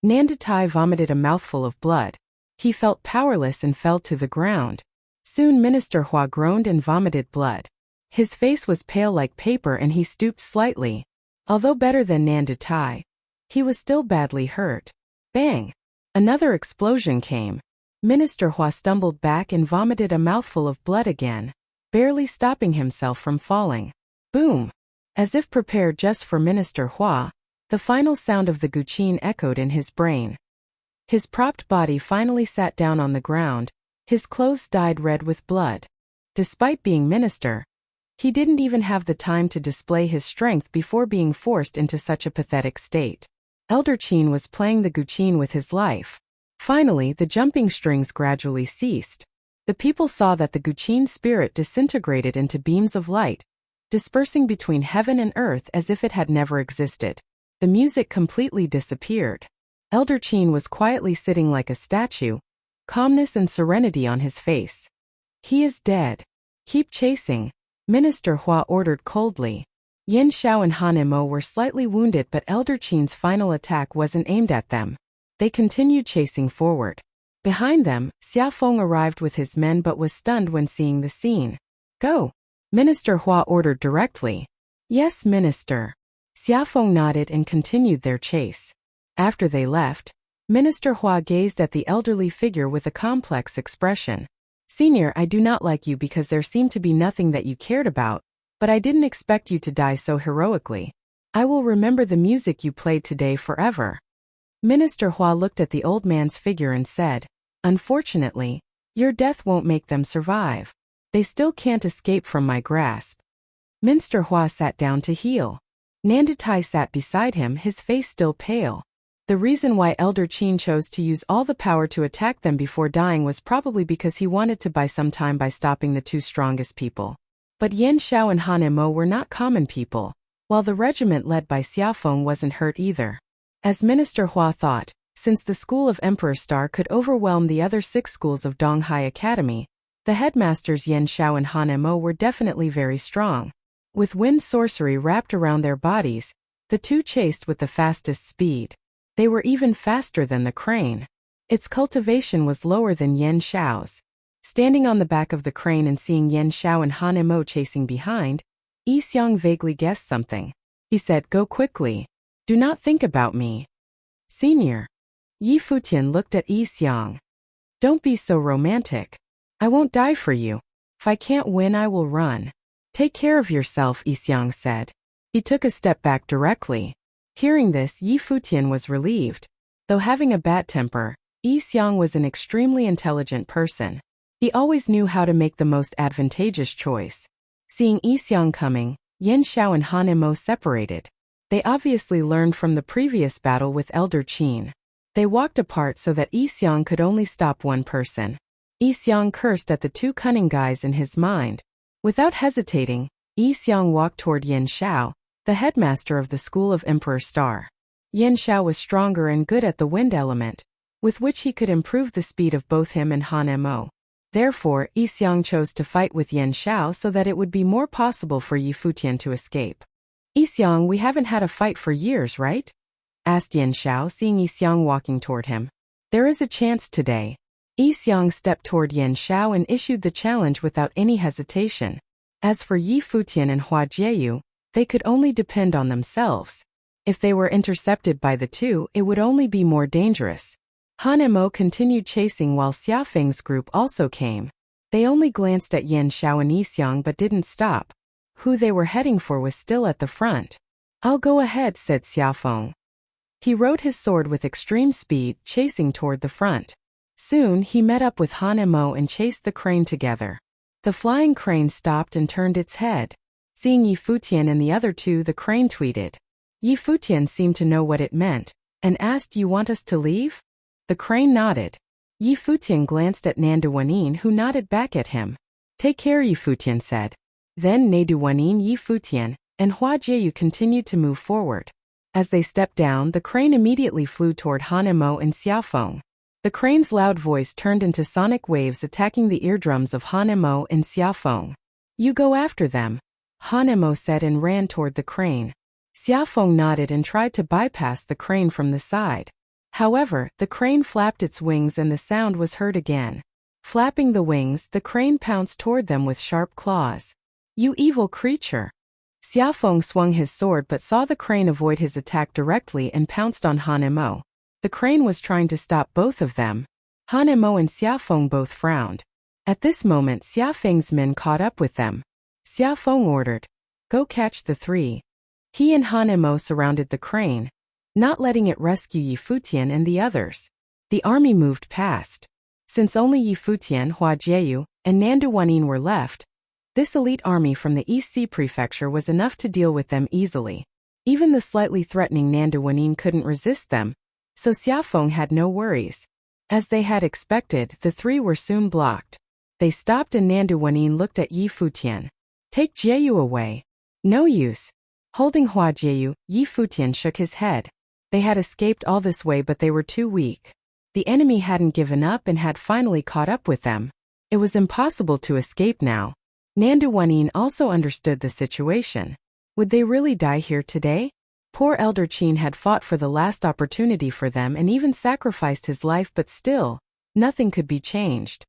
Nandu Tai vomited a mouthful of blood. He felt powerless and fell to the ground. Soon Minister Hua groaned and vomited blood. His face was pale like paper and he stooped slightly. Although better than Nandu Tai, he was still badly hurt. Bang! Another explosion came. Minister Hua stumbled back and vomited a mouthful of blood again, barely stopping himself from falling. Boom! As if prepared just for Minister Hua, the final sound of the Guqin echoed in his brain. His propped body finally sat down on the ground, his clothes dyed red with blood. Despite being minister, he didn't even have the time to display his strength before being forced into such a pathetic state. Elder Qin was playing the Guqin with his life. Finally, the jumping strings gradually ceased. The people saw that the Guqin spirit disintegrated into beams of light, dispersing between heaven and earth as if it had never existed. The music completely disappeared. Elder Qin was quietly sitting like a statue, calmness and serenity on his face. He is dead. Keep chasing, Minister Hua ordered coldly. Yin Xiao and Han Mo were slightly wounded, but Elder Qin's final attack wasn't aimed at them. They continued chasing forward. Behind them, Xia Feng arrived with his men but was stunned when seeing the scene. Go! Minister Hua ordered directly. Yes, Minister. Xia Feng nodded and continued their chase. After they left, Minister Hua gazed at the elderly figure with a complex expression. Senior, I do not like you because there seemed to be nothing that you cared about, but I didn't expect you to die so heroically. I will remember the music you played today forever. Minister Hua looked at the old man's figure and said, Unfortunately, your death won't make them survive. They still can't escape from my grasp. Minister Hua sat down to heal. Nandu Tai sat beside him, his face still pale. The reason why Elder Qin chose to use all the power to attack them before dying was probably because he wanted to buy some time by stopping the two strongest people. But Yin Xiao and Han Mo were not common people, while the regiment led by Xia Feng wasn't hurt either. As Minister Hua thought, since the school of Emperor Star could overwhelm the other 6 schools of Donghai Academy, the headmasters Yin Xiao and Han Mo were definitely very strong. With wind sorcery wrapped around their bodies, the two chased with the fastest speed. They were even faster than the crane. Its cultivation was lower than Yin Xiao's. Standing on the back of the crane and seeing Yin Xiao and Han Mo chasing behind, Yi Xiang vaguely guessed something. He said, Go quickly. Do not think about me. Senior. Yi Futian looked at Yi Xiang. Don't be so romantic. I won't die for you. If I can't win, I will run. Take care of yourself, Yi Xiang said. He took a step back directly. Hearing this, Yi Futian was relieved. Though having a bad temper, Yi Xiang was an extremely intelligent person. He always knew how to make the most advantageous choice. Seeing Yi Xiang coming, Yin Xiao and Han Mo separated. They obviously learned from the previous battle with Elder Qin. They walked apart so that Yi Xiang could only stop one person. Yi Xiang cursed at the two cunning guys in his mind. Without hesitating, Yi Xiang walked toward Yin Xiao, the headmaster of the school of Emperor Star. Yin Xiao was stronger and good at the wind element, with which he could improve the speed of both him and Han Mo. Therefore, Yi Xiang chose to fight with Yin Xiao so that it would be more possible for Yi Futian to escape. Yi Xiang, we haven't had a fight for years, right? Asked Yin Xiao, seeing Yi Xiang walking toward him. There is a chance today. Yi Xiang stepped toward Yin Xiao and issued the challenge without any hesitation. As for Yi Futian and Hua Jieyu, they could only depend on themselves. If they were intercepted by the two, it would only be more dangerous. Han and Mo continued chasing while Xiafeng's group also came. They only glanced at Yan Xiao and Yixiang but didn't stop. Who they were heading for was still at the front. "I'll go ahead," said Xiafeng. He rode his sword with extreme speed, chasing toward the front. Soon he met up with Han and Mo and chased the crane together. The flying crane stopped and turned its head. Seeing Yi Futian and the other two, the crane tweeted. Yi Futian seemed to know what it meant, and asked, "You want us to leave?" The crane nodded. Yi Futian glanced at Nanduwanin, who nodded back at him. "Take care," Yi Futian said. Then Nanduwanin, Yi Futian, and Hua Jieyu continued to move forward. As they stepped down, the crane immediately flew toward Han and Mo and Xiafeng. The crane's loud voice turned into sonic waves attacking the eardrums of Han and Mo and Xiafeng. "You go after them," Han and Mo said and ran toward the crane. Xiafeng nodded and tried to bypass the crane from the side. However, the crane flapped its wings and the sound was heard again. Flapping the wings, the crane pounced toward them with sharp claws. "You evil creature!" Xiafeng swung his sword but saw the crane avoid his attack directly and pounced on Han and Mo. The crane was trying to stop both of them. Han and Mo and Xiafeng both frowned. At this moment, Xiafeng's men caught up with them. Xiafeng ordered, "Go catch the three." He and Han and Mo surrounded the crane, not letting it rescue Yi Futian and the others. The army moved past. Since only Yi Futian, Hua Jieyu, and Nanduwanin were left, this elite army from the East Sea Prefecture was enough to deal with them easily. Even the slightly threatening Nanduwanin couldn't resist them, so Xiafeng had no worries. As they had expected, the three were soon blocked. They stopped and Nanduwanin looked at Yi Futian. "Take Jieyu away." "No use." Holding Hua Jieyu, Yi Futian shook his head. They had escaped all this way but they were too weak. The enemy hadn't given up and had finally caught up with them. It was impossible to escape now. Nanduwanin also understood the situation. Would they really die here today? Poor Elder Qin had fought for the last opportunity for them and even sacrificed his life, but still, nothing could be changed.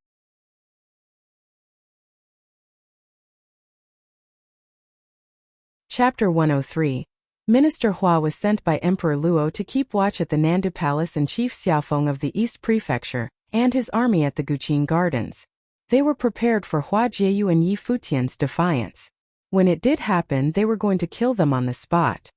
Chapter 103. Minister Hua was sent by Emperor Luo to keep watch at the Nandu Palace and Chief Xiafeng of the East Prefecture, and his army at the Guqin Gardens. They were prepared for Hua Jieyu and Yi Futian's defiance. When it did happen, they were going to kill them on the spot.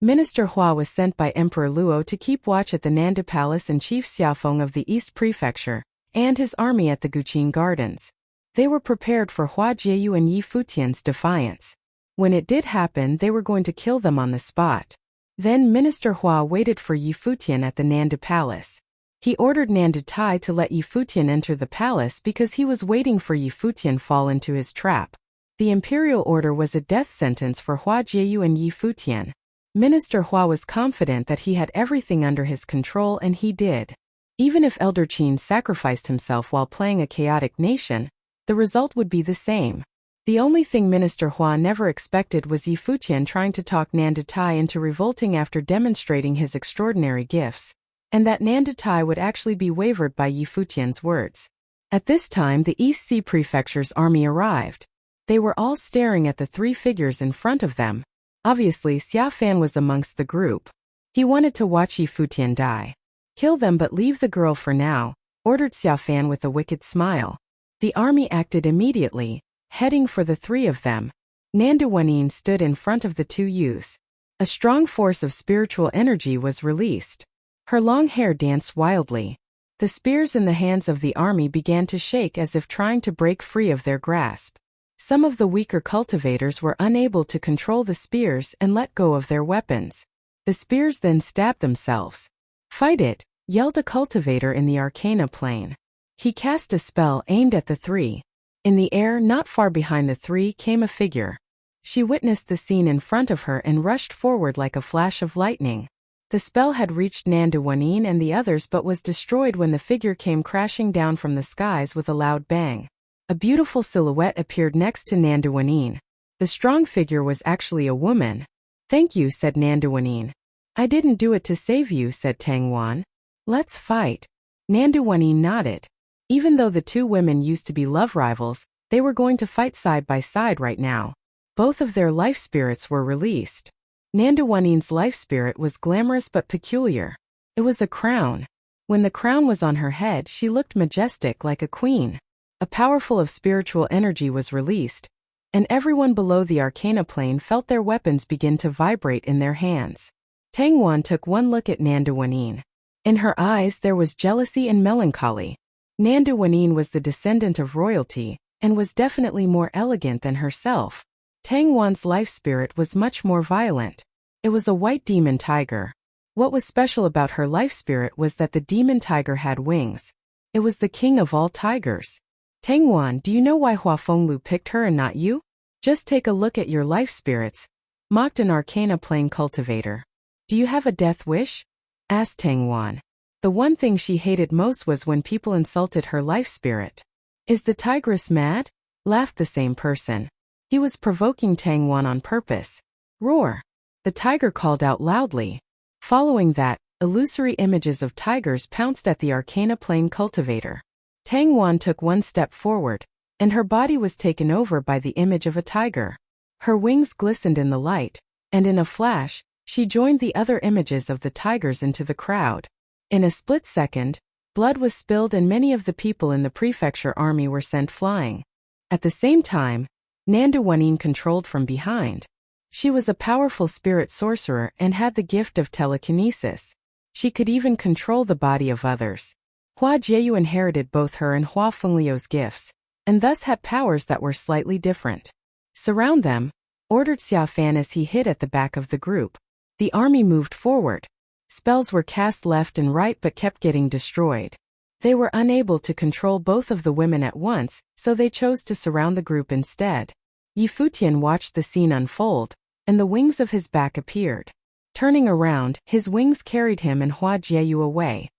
Minister Hua was sent by Emperor Luo to keep watch at the Nandu Palace and Chief Xiafeng of the East Prefecture, and his army at the Guqin Gardens. They were prepared for Hua Jieyu and Yi Futian's defiance. When it did happen, they were going to kill them on the spot. Then Minister Hua waited for Yi Futian at the Nandu Palace. He ordered Nandu Tai to let Yi Futian enter the palace because he was waiting for Yi Futian fall into his trap. The imperial order was a death sentence for Hua Jieyu and Yi Futian. Minister Hua was confident that he had everything under his control, and he did. Even if Elder Qin sacrificed himself while playing a chaotic nation, the result would be the same. The only thing Minister Hua never expected was Yi Futian trying to talk Nandu Tai into revolting after demonstrating his extraordinary gifts, and that Nandu Tai would actually be wavered by Yi Futian's words. At this time, the East Sea Prefecture's army arrived. They were all staring at the three figures in front of them. Obviously, Xiafan was amongst the group. He wanted to watch Yi Futian die. "Kill them but leave the girl for now," ordered Xiafan with a wicked smile. The army acted immediately, heading for the three of them. Nanduwanin stood in front of the two youths. A strong force of spiritual energy was released. Her long hair danced wildly. The spears in the hands of the army began to shake as if trying to break free of their grasp. Some of the weaker cultivators were unable to control the spears and let go of their weapons. The spears then stabbed themselves. "Fight it," yelled a cultivator in the Arcana plane. He cast a spell aimed at the three. In the air, not far behind the three, came a figure. She witnessed the scene in front of her and rushed forward like a flash of lightning. The spell had reached Nanduwanin and the others but was destroyed when the figure came crashing down from the skies with a loud bang. A beautiful silhouette appeared next to Nanduwanin. The strong figure was actually a woman. "Thank you," said Nanduwanin. "I didn't do it to save you," said Tangwan. "Let's fight." Nanduwanin nodded. Even though the two women used to be love rivals, They were going to fight side by side right now. Both of their life spirits were released. Nandawanin's life spirit was glamorous but peculiar. It was a crown. When the crown was on her head, she looked majestic like a queen. A powerful of spiritual energy was released, and everyone below the arcana plane felt their weapons begin to vibrate in their hands. Tang Wan took one look at Nandawanin. In her eyes there was jealousy and melancholy. Nandawanin was the descendant of royalty, and was definitely more elegant than herself. Tang Wan's life spirit was much more violent. It was a white demon tiger. What was special about her life spirit was that the demon tiger had wings. It was the king of all tigers. Tang Wan, do you know why Hua Fenglu picked her and not you? Just take a look at your life spirits, mocked an arcana plane cultivator. Do you have a death wish? Asked Tang Wan. The one thing she hated most was when people insulted her life spirit. Is the tigress mad? Laughed the same person. He was provoking Tang Wan on purpose. Roar! The tiger called out loudly. Following that, illusory images of tigers pounced at the arcana plane cultivator. Tang Wan took one step forward, and her body was taken over by the image of a tiger. Her wings glistened in the light, and in a flash, she joined the other images of the tigers into the crowd. In a split second, blood was spilled and many of the people in the prefecture army were sent flying. At the same time, Nandawanin controlled from behind. She was a powerful spirit sorcerer and had the gift of telekinesis. She could even control the body of others. Hua Jieyu inherited both her and Hua Fengliu's gifts, and thus had powers that were slightly different. Surround them, ordered Xia Fan as he hid at the back of the group. The army moved forward. Spells were cast left and right but kept getting destroyed. They were unable to control both of the women at once, so they chose to surround the group instead. Futian watched the scene unfold, and the wings of his back appeared. Turning around, his wings carried him and Hua Jieyu away.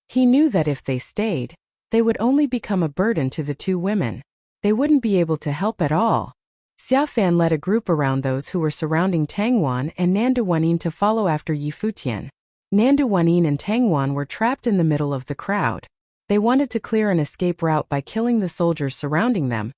He knew that if they stayed, they would only become a burden to the two women. They wouldn't be able to help at all. Xia Fan led a group around those who were surrounding Tang Wan and Nandawanin to follow after Futian. Nandawanin and Tang Wan were trapped in the middle of the crowd. They wanted to clear an escape route by killing the soldiers surrounding them,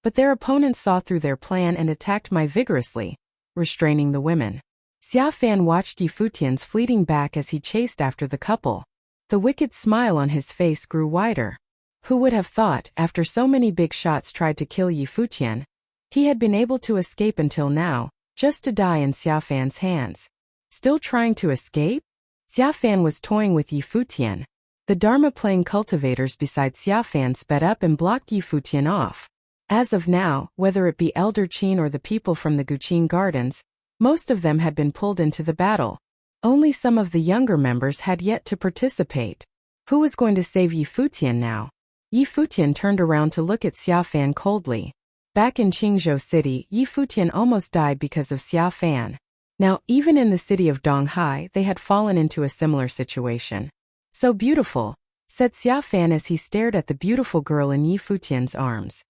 but their opponents saw through their plan and attacked vigorously, restraining the women. Xia Fan watched Futian's fleeting back as he chased after the couple. The wicked smile on his face grew wider. Who would have thought, after so many big shots tried to kill Futian, he had been able to escape until now, just to die in Xia Fan's hands. Still trying to escape? Xia Fan was toying with Futian. The Dharma plane cultivators beside Xia Fan sped up and blocked Futian off. As of now, whether it be Elder Qin or the people from the Guqin Gardens, most of them had been pulled into the battle. Only some of the younger members had yet to participate. Who was going to save Futian now? Futian turned around to look at Xia Fan coldly. Back in Qingzhou City, Futian almost died because of Xia Fan. Now, even in the city of Donghai, they had fallen into a similar situation. So beautiful, said Xia Fan as he stared at the beautiful girl in Futian's arms.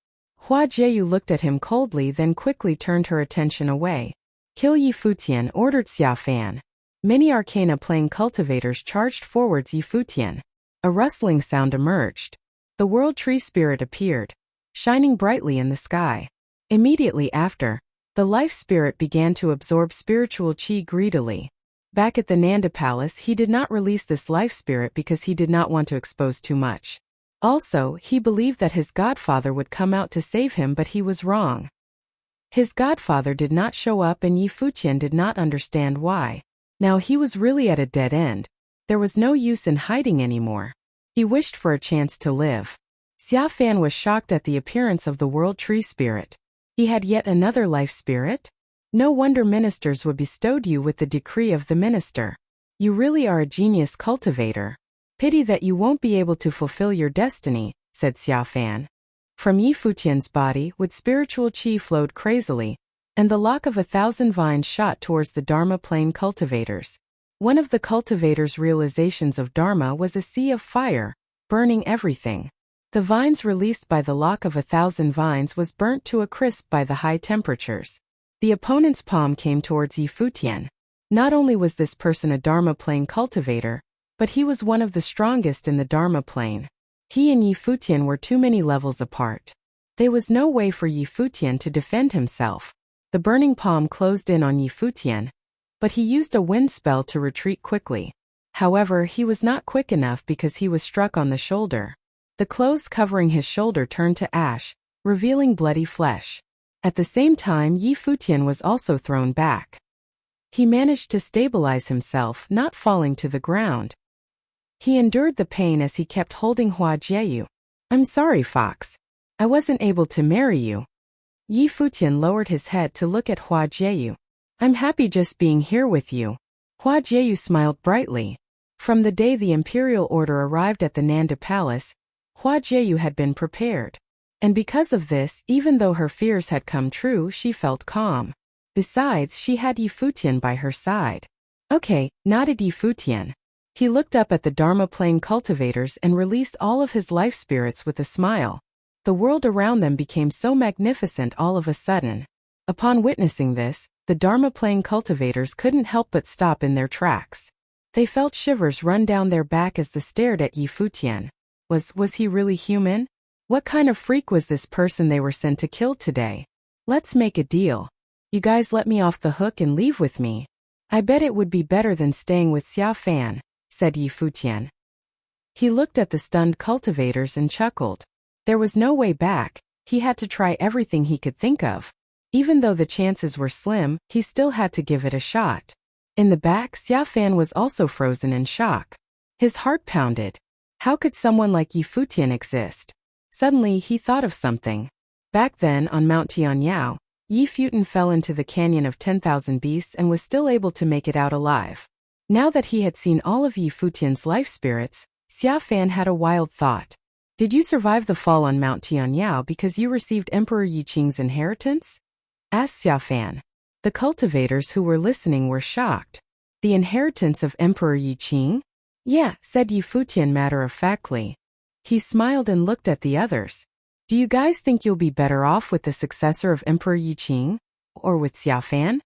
Hua Jieyu looked at him coldly, then quickly turned her attention away. Kill Futian, ordered Xia Fan. Many arcana plane cultivators charged forwards Futian. A rustling sound emerged. The world tree spirit appeared, shining brightly in the sky. Immediately after, the life spirit began to absorb spiritual qi greedily. Back at the Nanda Palace, he did not release this life spirit because he did not want to expose too much. Also, he believed that his godfather would come out to save him, but he was wrong. His godfather did not show up and Futian did not understand why. Now he was really at a dead end. There was no use in hiding anymore. He wished for a chance to live. Xia Fan was shocked at the appearance of the world tree spirit. He had yet another life spirit? No wonder ministers would bestow you with the decree of the minister. You really are a genius cultivator. Pity that you won't be able to fulfill your destiny, said Xia Fan. From Futian's body, with spiritual qi flowed crazily, and the lock of 1,000 vines shot towards the Dharma plane cultivators. One of the cultivators' realizations of Dharma was a sea of fire, burning everything. The vines released by the lock of 1,000 vines was burnt to a crisp by the high temperatures. The opponent's palm came towards Futian. Not only was this person a Dharma plane cultivator, but he was one of the strongest in the Dharma plane. He and Futian were too many levels apart. There was no way for Yi Futian to defend himself. The burning palm closed in on Yi Futian, but he used a wind spell to retreat quickly. However, he was not quick enough because he was struck on the shoulder. The clothes covering his shoulder turned to ash, revealing bloody flesh. At the same time, Yi Futian was also thrown back. He managed to stabilize himself, not falling to the ground. He endured the pain as he kept holding Hua Jieyu. "I'm sorry, Fox. I wasn't able to marry you." Yi Futian lowered his head to look at Hua Jieyu. "I'm happy just being here with you." Hua Jieyu smiled brightly. From the day the imperial order arrived at the Nanda Palace, Hua Jieyu had been prepared. And because of this, even though her fears had come true, she felt calm. Besides, she had Yi Futian by her side. "Okay," nodded Yi Futian. He looked up at the Dharma Plane cultivators and released all of his life spirits with a smile. The world around them became so magnificent all of a sudden. Upon witnessing this, the Dharma Plane cultivators couldn't help but stop in their tracks. They felt shivers run down their back as they stared at Yi Futian. Was he really human? What kind of freak was this person they were sent to kill today? "Let's make a deal. You guys let me off the hook and leave with me. I bet it would be better than staying with Xiao Fan," said Yi Futian. He looked at the stunned cultivators and chuckled. There was no way back. He had to try everything he could think of. Even though the chances were slim, he still had to give it a shot. In the back, Xiao Fan was also frozen in shock. His heart pounded. How could someone like Yi Futian exist? Suddenly, he thought of something. Back then, on Mount Tianyao, Yi Futian fell into the Canyon of 10,000 Beasts and was still able to make it out alive. Now that he had seen all of Yi Futian's life spirits, Xiao Fan had a wild thought. "Did you survive the fall on Mount Tianyao because you received Emperor Yi Qing's inheritance?" asked Xiao Fan. The cultivators who were listening were shocked. "The inheritance of Emperor Yi Qing?" "Yeah," said Yi Futian matter-of-factly. He smiled and looked at the others. "Do you guys think you'll be better off with the successor of Emperor Yi Qing? Or with Xiao Fan?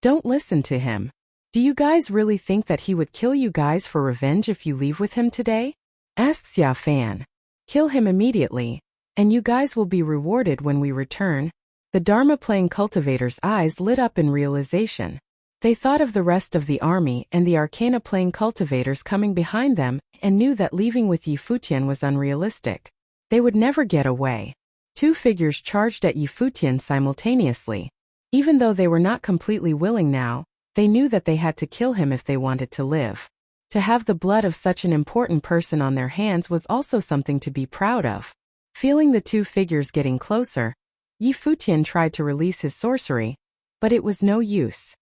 Don't listen to him. Do you guys really think that he would kill you guys for revenge if you leave with him today?" asked Xiao Fan. "Kill him immediately, and you guys will be rewarded when we return." The Dharma Plane cultivators' eyes lit up in realization. They thought of the rest of the army and the Arcana Plane cultivators coming behind them and knew that leaving with Yi Futian was unrealistic. They would never get away. Two figures charged at Yi Futian simultaneously. Even though they were not completely willing now, they knew that they had to kill him if they wanted to live. To have the blood of such an important person on their hands was also something to be proud of. Feeling the two figures getting closer, Yi Futian tried to release his sorcery, but it was no use.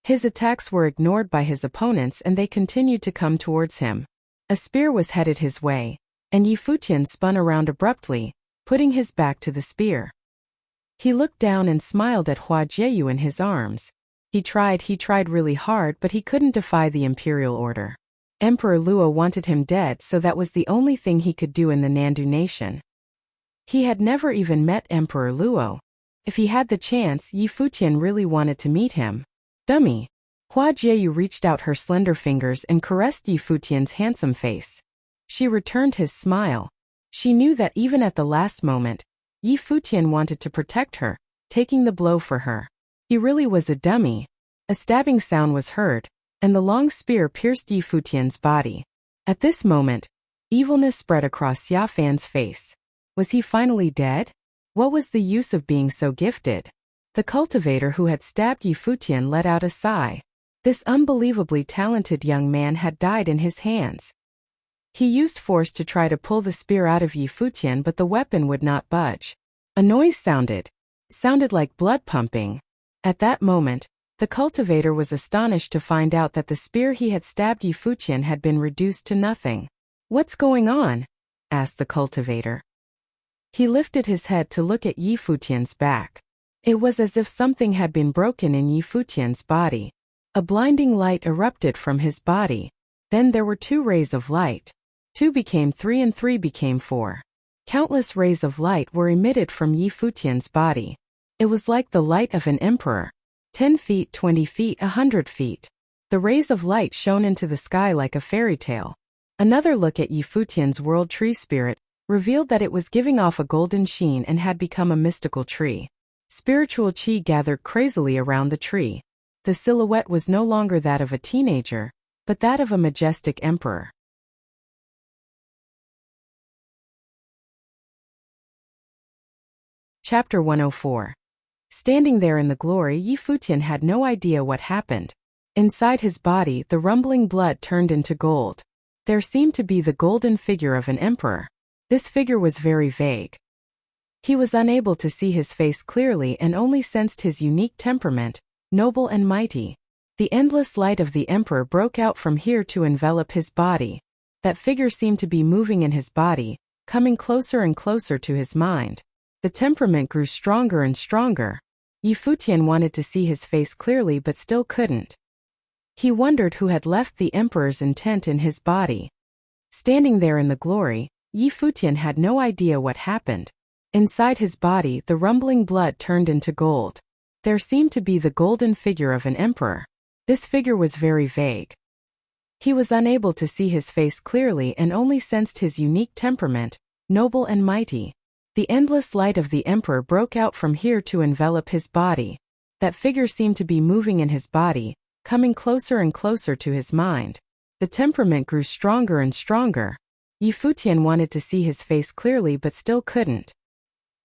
His attacks were ignored by his opponents and they continued to come towards him. A spear was headed his way, and Yi Futian spun around abruptly, putting his back to the spear. He looked down and smiled at Hua Jieyu in his arms. He tried really hard, but he couldn't defy the imperial order. Emperor Luo wanted him dead, so that was the only thing he could do in the Nandu nation. He had never even met Emperor Luo. If he had the chance, Yi Futian really wanted to meet him. "Dummy." Hua Jieyu reached out her slender fingers and caressed Yi Futian's handsome face. She returned his smile. She knew that even at the last moment, Yi Futian wanted to protect her, taking the blow for her. He really was a dummy. A stabbing sound was heard, and the long spear pierced Yi Futian's body. At this moment, evilness spread across Xiao Fan's face. Was he finally dead? What was the use of being so gifted? The cultivator who had stabbed Yi Futian let out a sigh. This unbelievably talented young man had died in his hands. He used force to try to pull the spear out of Yi Futian, but the weapon would not budge. A noise sounded. It sounded like blood pumping. At that moment, the cultivator was astonished to find out that the spear he had stabbed Yi Futian had been reduced to nothing. "What's going on?" asked the cultivator. He lifted his head to look at Yi Futian's back. It was as if something had been broken in Yi Futian's body. A blinding light erupted from his body. Then there were 2 rays of light. 2 became 3 and 3 became 4. Countless rays of light were emitted from Yi Futian's body. It was like the light of an emperor. 10 feet, 20 feet, 100 feet. The rays of light shone into the sky like a fairy tale. Another look at Yi Futian's world tree spirit revealed that it was giving off a golden sheen and had become a mystical tree. Spiritual qi gathered crazily around the tree. The silhouette was no longer that of a teenager, but that of a majestic emperor. Chapter 104. Standing there in the glory, Futian had no idea what happened. Inside his body, the rumbling blood turned into gold. There seemed to be the golden figure of an emperor. This figure was very vague. He was unable to see his face clearly and only sensed his unique temperament, noble and mighty. The endless light of the emperor broke out from here to envelop his body. That figure seemed to be moving in his body, coming closer and closer to his mind. The temperament grew stronger and stronger. Futian wanted to see his face clearly but still couldn't. He wondered who had left the emperor's intent in his body. Standing there in the glory, Futian had no idea what happened. Inside his body, the rumbling blood turned into gold. There seemed to be the golden figure of an emperor. This figure was very vague. He was unable to see his face clearly and only sensed his unique temperament, noble and mighty. The endless light of the emperor broke out from here to envelop his body. That figure seemed to be moving in his body, coming closer and closer to his mind. The temperament grew stronger and stronger. Futian wanted to see his face clearly but still couldn't.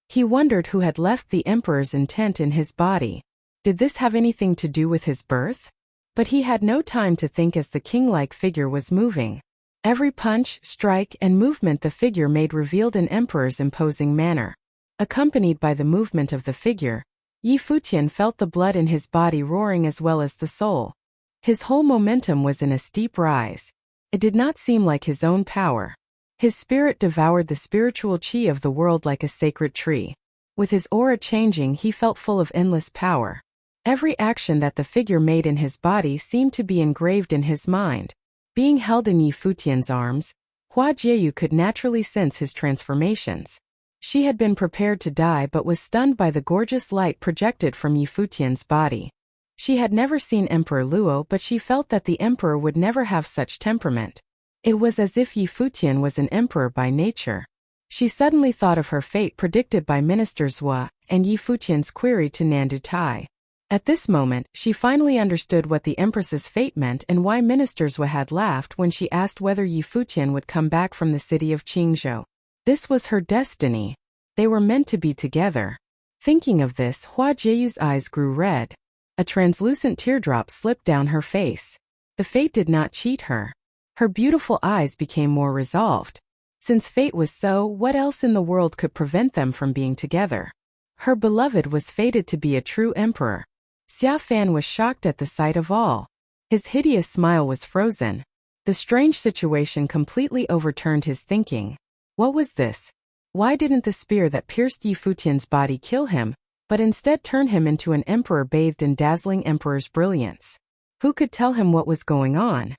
He wondered who had left the emperor's intent in his body. Did this have anything to do with his birth? But he had no time to think as the king-like figure was moving. Every punch, strike, and movement the figure made revealed an emperor's imposing manner. Accompanied by the movement of the figure, Futian felt the blood in his body roaring as well as the soul. His whole momentum was in a steep rise. It did not seem like his own power. His spirit devoured the spiritual qi of the world like a sacred tree. With his aura changing, he felt full of endless power. Every action that the figure made in his body seemed to be engraved in his mind. Being held in Futian's arms, Hua Jieyu could naturally sense his transformations. She had been prepared to die but was stunned by the gorgeous light projected from Futian's body. She had never seen Emperor Luo, but she felt that the emperor would never have such temperament. It was as if Futian was an emperor by nature. She suddenly thought of her fate predicted by Minister Zhua and Futian's query to Nandu Tai. At this moment, she finally understood what the Empress's fate meant and why Minister Zhua had laughed when she asked whether Futian would come back from the city of Qingzhou. This was her destiny. They were meant to be together. Thinking of this, Hua Jieyu's eyes grew red. A translucent teardrop slipped down her face. The fate did not cheat her. Her beautiful eyes became more resolved. Since fate was so, what else in the world could prevent them from being together? Her beloved was fated to be a true emperor. Xia Fan was shocked at the sight of all. His hideous smile was frozen. The strange situation completely overturned his thinking. What was this? Why didn't the spear that pierced Futian's body kill him, but instead turn him into an emperor bathed in dazzling emperor's brilliance? Who could tell him what was going on?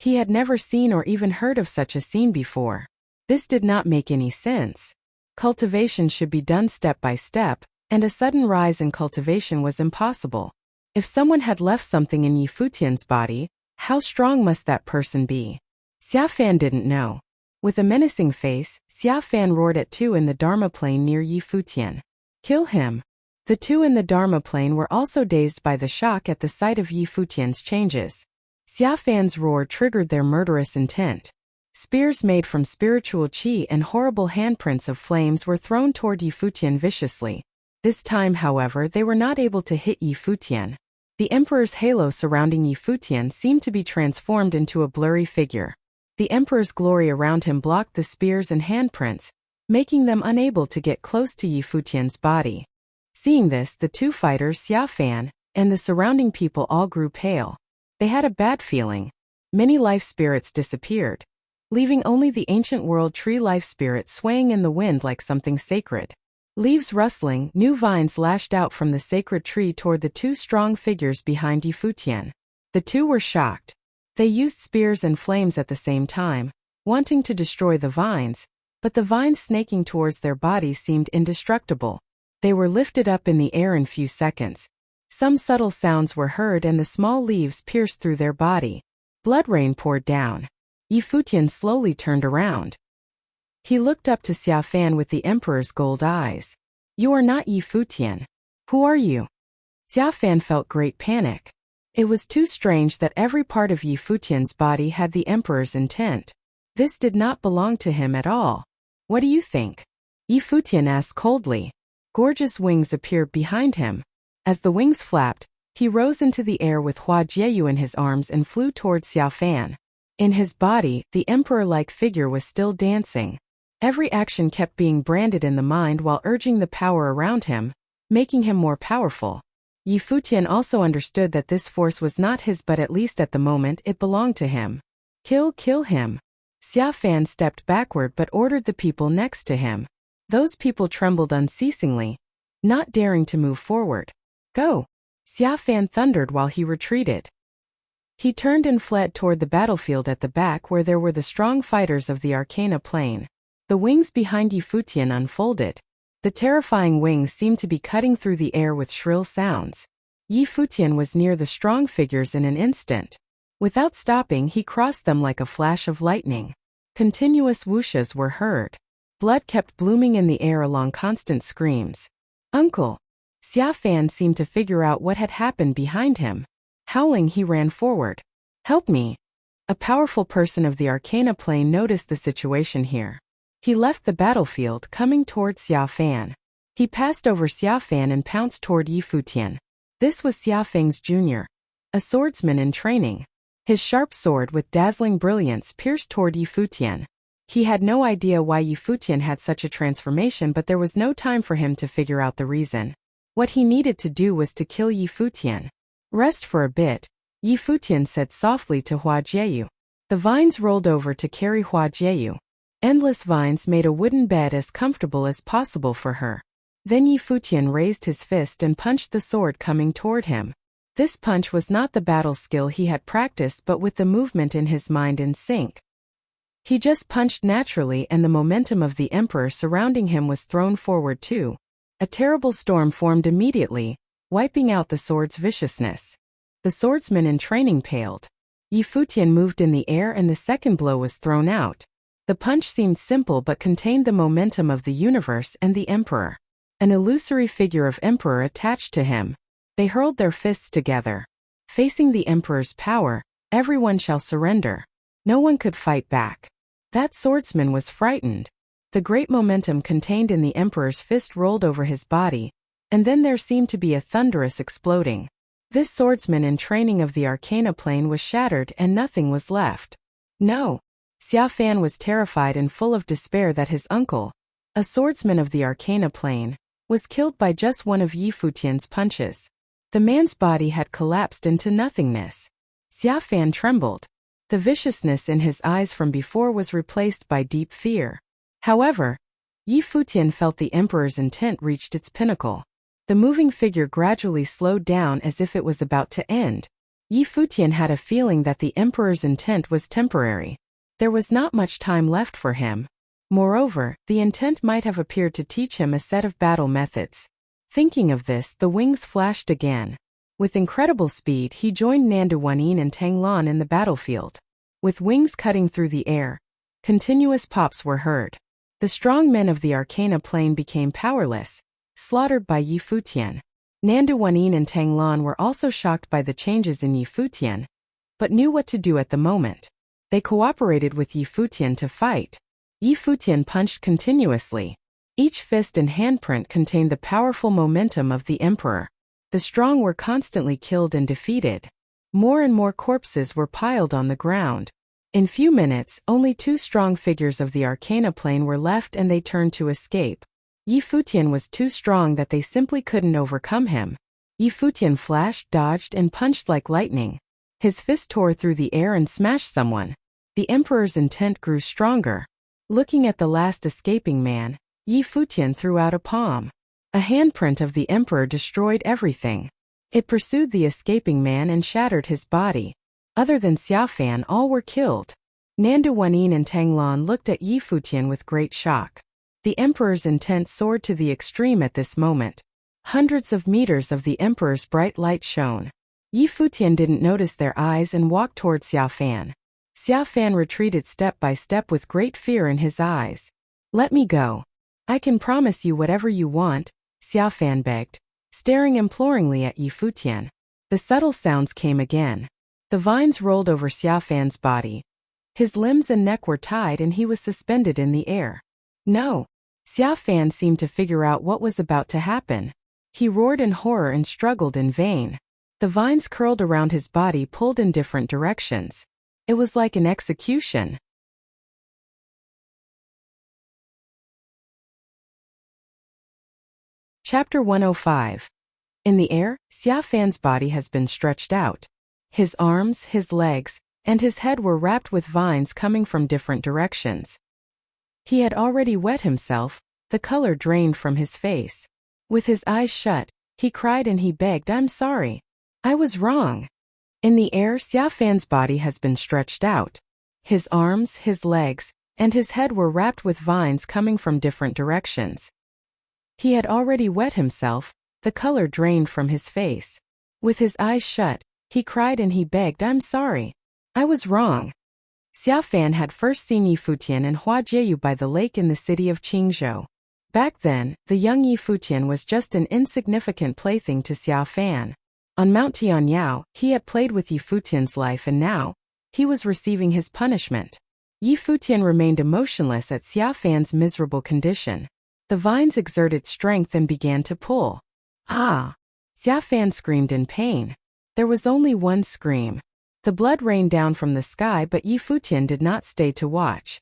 He had never seen or even heard of such a scene before. This did not make any sense. Cultivation should be done step by step, and a sudden rise in cultivation was impossible. If someone had left something in Futian's body, how strong must that person be? Xia Fan didn't know. With a menacing face, Xia Fan roared at two in the Dharma plane near Futian. Kill him! The two in the Dharma plane were also dazed by the shock at the sight of Futian's changes. Xia Fan's roar triggered their murderous intent. Spears made from spiritual qi and horrible handprints of flames were thrown toward Futian viciously. This time, however, they were not able to hit Futian. The emperor's halo surrounding Futian seemed to be transformed into a blurry figure. The emperor's glory around him blocked the spears and handprints, making them unable to get close to Futian's body. Seeing this, the two fighters, Xia Fan, and the surrounding people all grew pale. They had a bad feeling. Many life spirits disappeared, leaving only the ancient world tree life spirit swaying in the wind like something sacred. Leaves rustling, new vines lashed out from the sacred tree toward the two strong figures behind Futian. The two were shocked. They used spears and flames at the same time, wanting to destroy the vines, but the vines snaking towards their bodies seemed indestructible. They were lifted up in the air in few seconds. Some subtle sounds were heard and the small leaves pierced through their body. Blood rain poured down. Futian slowly turned around. He looked up to Xiao Fan with the emperor's gold eyes. You are not Yi Futian. Who are you? Xiao Fan felt great panic. It was too strange that every part of Yi Futian's body had the emperor's intent. This did not belong to him at all. What do you think? Yi Futian asked coldly. Gorgeous wings appeared behind him. As the wings flapped, he rose into the air with Hua Jieyu in his arms and flew towards Xiao Fan. In his body, the emperor-like figure was still dancing. Every action kept being branded in the mind while urging the power around him, making him more powerful. Yi Futian also understood that this force was not his, but at least at the moment it belonged to him. Kill him. Xiao Fan stepped backward but ordered the people next to him. Those people trembled unceasingly, not daring to move forward. Go! Xiao Fan thundered while he retreated. He turned and fled toward the battlefield at the back where there were the strong fighters of the Arcana Plane. The wings behind Yi Futian unfolded. The terrifying wings seemed to be cutting through the air with shrill sounds. Yi Futian was near the strong figures in an instant. Without stopping, he crossed them like a flash of lightning. Continuous whooshes were heard. Blood kept blooming in the air along constant screams. Uncle! Xiao Fan seemed to figure out what had happened behind him. Howling, he ran forward. Help me! A powerful person of the Arcana Plane noticed the situation here. He left the battlefield, coming towards Xiao Fan. He passed over Xiao Fan and pounced toward Yi Futian. This was Xiao Fang's junior, a swordsman in training. His sharp sword with dazzling brilliance pierced toward Yi Futian. He had no idea why Yi Futian had such a transformation, but there was no time for him to figure out the reason. What he needed to do was to kill Yi Futian. Rest for a bit, Yi Futian said softly to Hua Jieyu. The vines rolled over to carry Hua Jieyu. Endless vines made a wooden bed as comfortable as possible for her. Then Yi Futian raised his fist and punched the sword coming toward him. This punch was not the battle skill he had practiced, but with the movement in his mind in sync. He just punched naturally, and the momentum of the emperor surrounding him was thrown forward too. A terrible storm formed immediately, wiping out the sword's viciousness. The swordsman in training paled. Yi Futian moved in the air and the second blow was thrown out. The punch seemed simple but contained the momentum of the universe and the emperor. An illusory figure of emperor attached to him. They hurled their fists together. Facing the emperor's power, everyone shall surrender. No one could fight back. That swordsman was frightened. The great momentum contained in the emperor's fist rolled over his body, and then there seemed to be a thunderous exploding. This swordsman in training of the Arcana Plane was shattered and nothing was left. No! Xiao Fan was terrified and full of despair that his uncle, a swordsman of the Arcana Plane, was killed by just one of Yi Futian's punches. The man's body had collapsed into nothingness. Xiao Fan trembled. The viciousness in his eyes from before was replaced by deep fear. However, Yi Futian felt the emperor's intent reached its pinnacle. The moving figure gradually slowed down as if it was about to end. Yi Futian had a feeling that the emperor's intent was temporary. There was not much time left for him. Moreover, the intent might have appeared to teach him a set of battle methods. Thinking of this, the wings flashed again. With incredible speed, he joined Nandu Wanin and Tang Lan in the battlefield. With wings cutting through the air, continuous pops were heard. The strong men of the Arcana Plane became powerless, slaughtered by Yi Futian. Nandu Wanin and Tang Lan were also shocked by the changes in Yi Futian, but knew what to do at the moment. They cooperated with Yi Futian to fight. Yi Futian punched continuously. Each fist and handprint contained the powerful momentum of the emperor. The strong were constantly killed and defeated. More and more corpses were piled on the ground. In few minutes, only two strong figures of the Arcana Plane were left and they turned to escape. Yi Futian was too strong that they simply couldn't overcome him. Yi Futian flashed, dodged, and punched like lightning. His fist tore through the air and smashed someone. The emperor's intent grew stronger. Looking at the last escaping man, Yi Futian threw out a palm. A handprint of the emperor destroyed everything. It pursued the escaping man and shattered his body. Other than Xiao Fan, all were killed. Nandu Wanin and Tang Lan looked at Yi Futian with great shock. The emperor's intent soared to the extreme at this moment. Hundreds of meters of the emperor's bright light shone. Yi Futian didn't notice their eyes and walked toward Xiao Fan. Xiao Fan retreated step by step with great fear in his eyes. Let me go. I can promise you whatever you want, Xiaofan begged, staring imploringly at Yi Futian. The subtle sounds came again. The vines rolled over Xiaofan's body. His limbs and neck were tied and he was suspended in the air. No. Xiaofan seemed to figure out what was about to happen. He roared in horror and struggled in vain. The vines curled around his body, pulled in different directions. It was like an execution. Chapter 105. In the air, Xiaofan's body has been stretched out. His arms, his legs, and his head were wrapped with vines coming from different directions. He had already wet himself, the color drained from his face. With his eyes shut, he cried and he begged, "I'm sorry. I was wrong." In the air, Xiaofan's body has been stretched out. His arms, his legs, and his head were wrapped with vines coming from different directions. He had already wet himself, the color drained from his face. With his eyes shut, he cried and he begged, "I'm sorry. I was wrong." Xiaofan had first seen Yi Futian and Hua Jieyu by the lake in the city of Qingzhou. Back then, the young Yi Futian was just an insignificant plaything to Xiaofan. On Mount Tianyao, he had played with Yi Futian's life and now, he was receiving his punishment. Yi Futian remained emotionless at Xiaofan's miserable condition. The vines exerted strength and began to pull. Ah! Xiaofan screamed in pain. There was only one scream. The blood rained down from the sky, but Yi Futian did not stay to watch.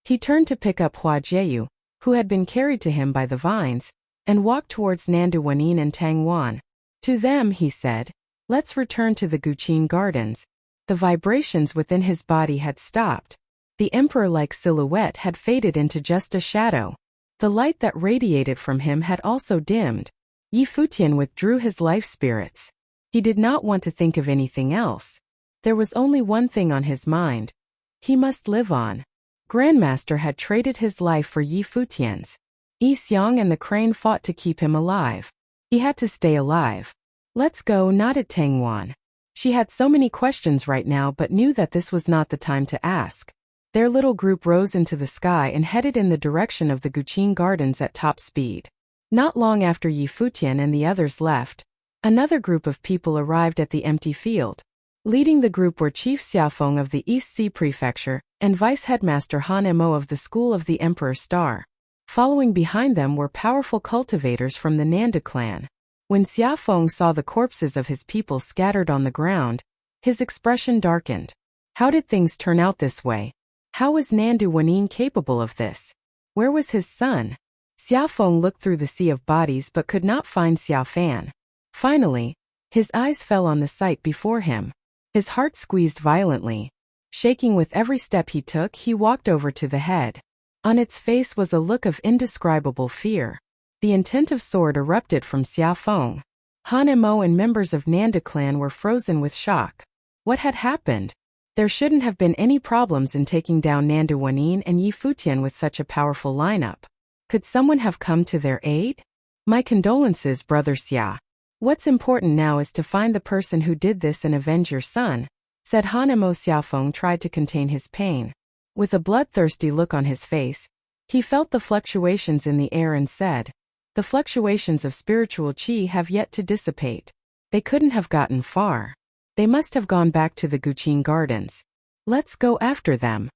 He turned to pick up Hua Jieyu, who had been carried to him by the vines, and walked towards Nandu Wanyin and Tang Wan. To them, he said, "Let's return to the Guqin Gardens." The vibrations within his body had stopped. The emperor-like silhouette had faded into just a shadow. The light that radiated from him had also dimmed. Yi Futian withdrew his life spirits. He did not want to think of anything else. There was only one thing on his mind. He must live on. Grandmaster had traded his life for Yi Futian's. Yi Xiang and the crane fought to keep him alive. He had to stay alive. "Let's go," nodded Tang Wan. She had so many questions right now but knew that this was not the time to ask. Their little group rose into the sky and headed in the direction of the Guqin Gardens at top speed. Not long after Yi Futian and the others left, another group of people arrived at the empty field. Leading the group were Chief Xiaofeng of the East Sea Prefecture and Vice Headmaster Han Mo of the School of the Emperor Star. Following behind them were powerful cultivators from the Nanda clan. When Xiaofeng saw the corpses of his people scattered on the ground, his expression darkened. How did things turn out this way? How was Nandu Wanyin capable of this? Where was his son? Xiaofeng looked through the sea of bodies but could not find Xiaofan. Finally, his eyes fell on the sight before him. His heart squeezed violently. Shaking with every step he took, he walked over to the head. On its face was a look of indescribable fear. The intentive sword erupted from Xiaofeng. Han Mo and members of Nanda clan were frozen with shock. What had happened? There shouldn't have been any problems in taking down Nandu Wanyin and Yi Futian with such a powerful lineup. Could someone have come to their aid? My condolences, Brother Xia. What's important now is to find the person who did this and avenge your son, said Han Mo. Xiaofeng tried to contain his pain. With a bloodthirsty look on his face, he felt the fluctuations in the air and said, "The fluctuations of spiritual qi have yet to dissipate. They couldn't have gotten far. They must have gone back to the Guqin Gardens. Let's go after them."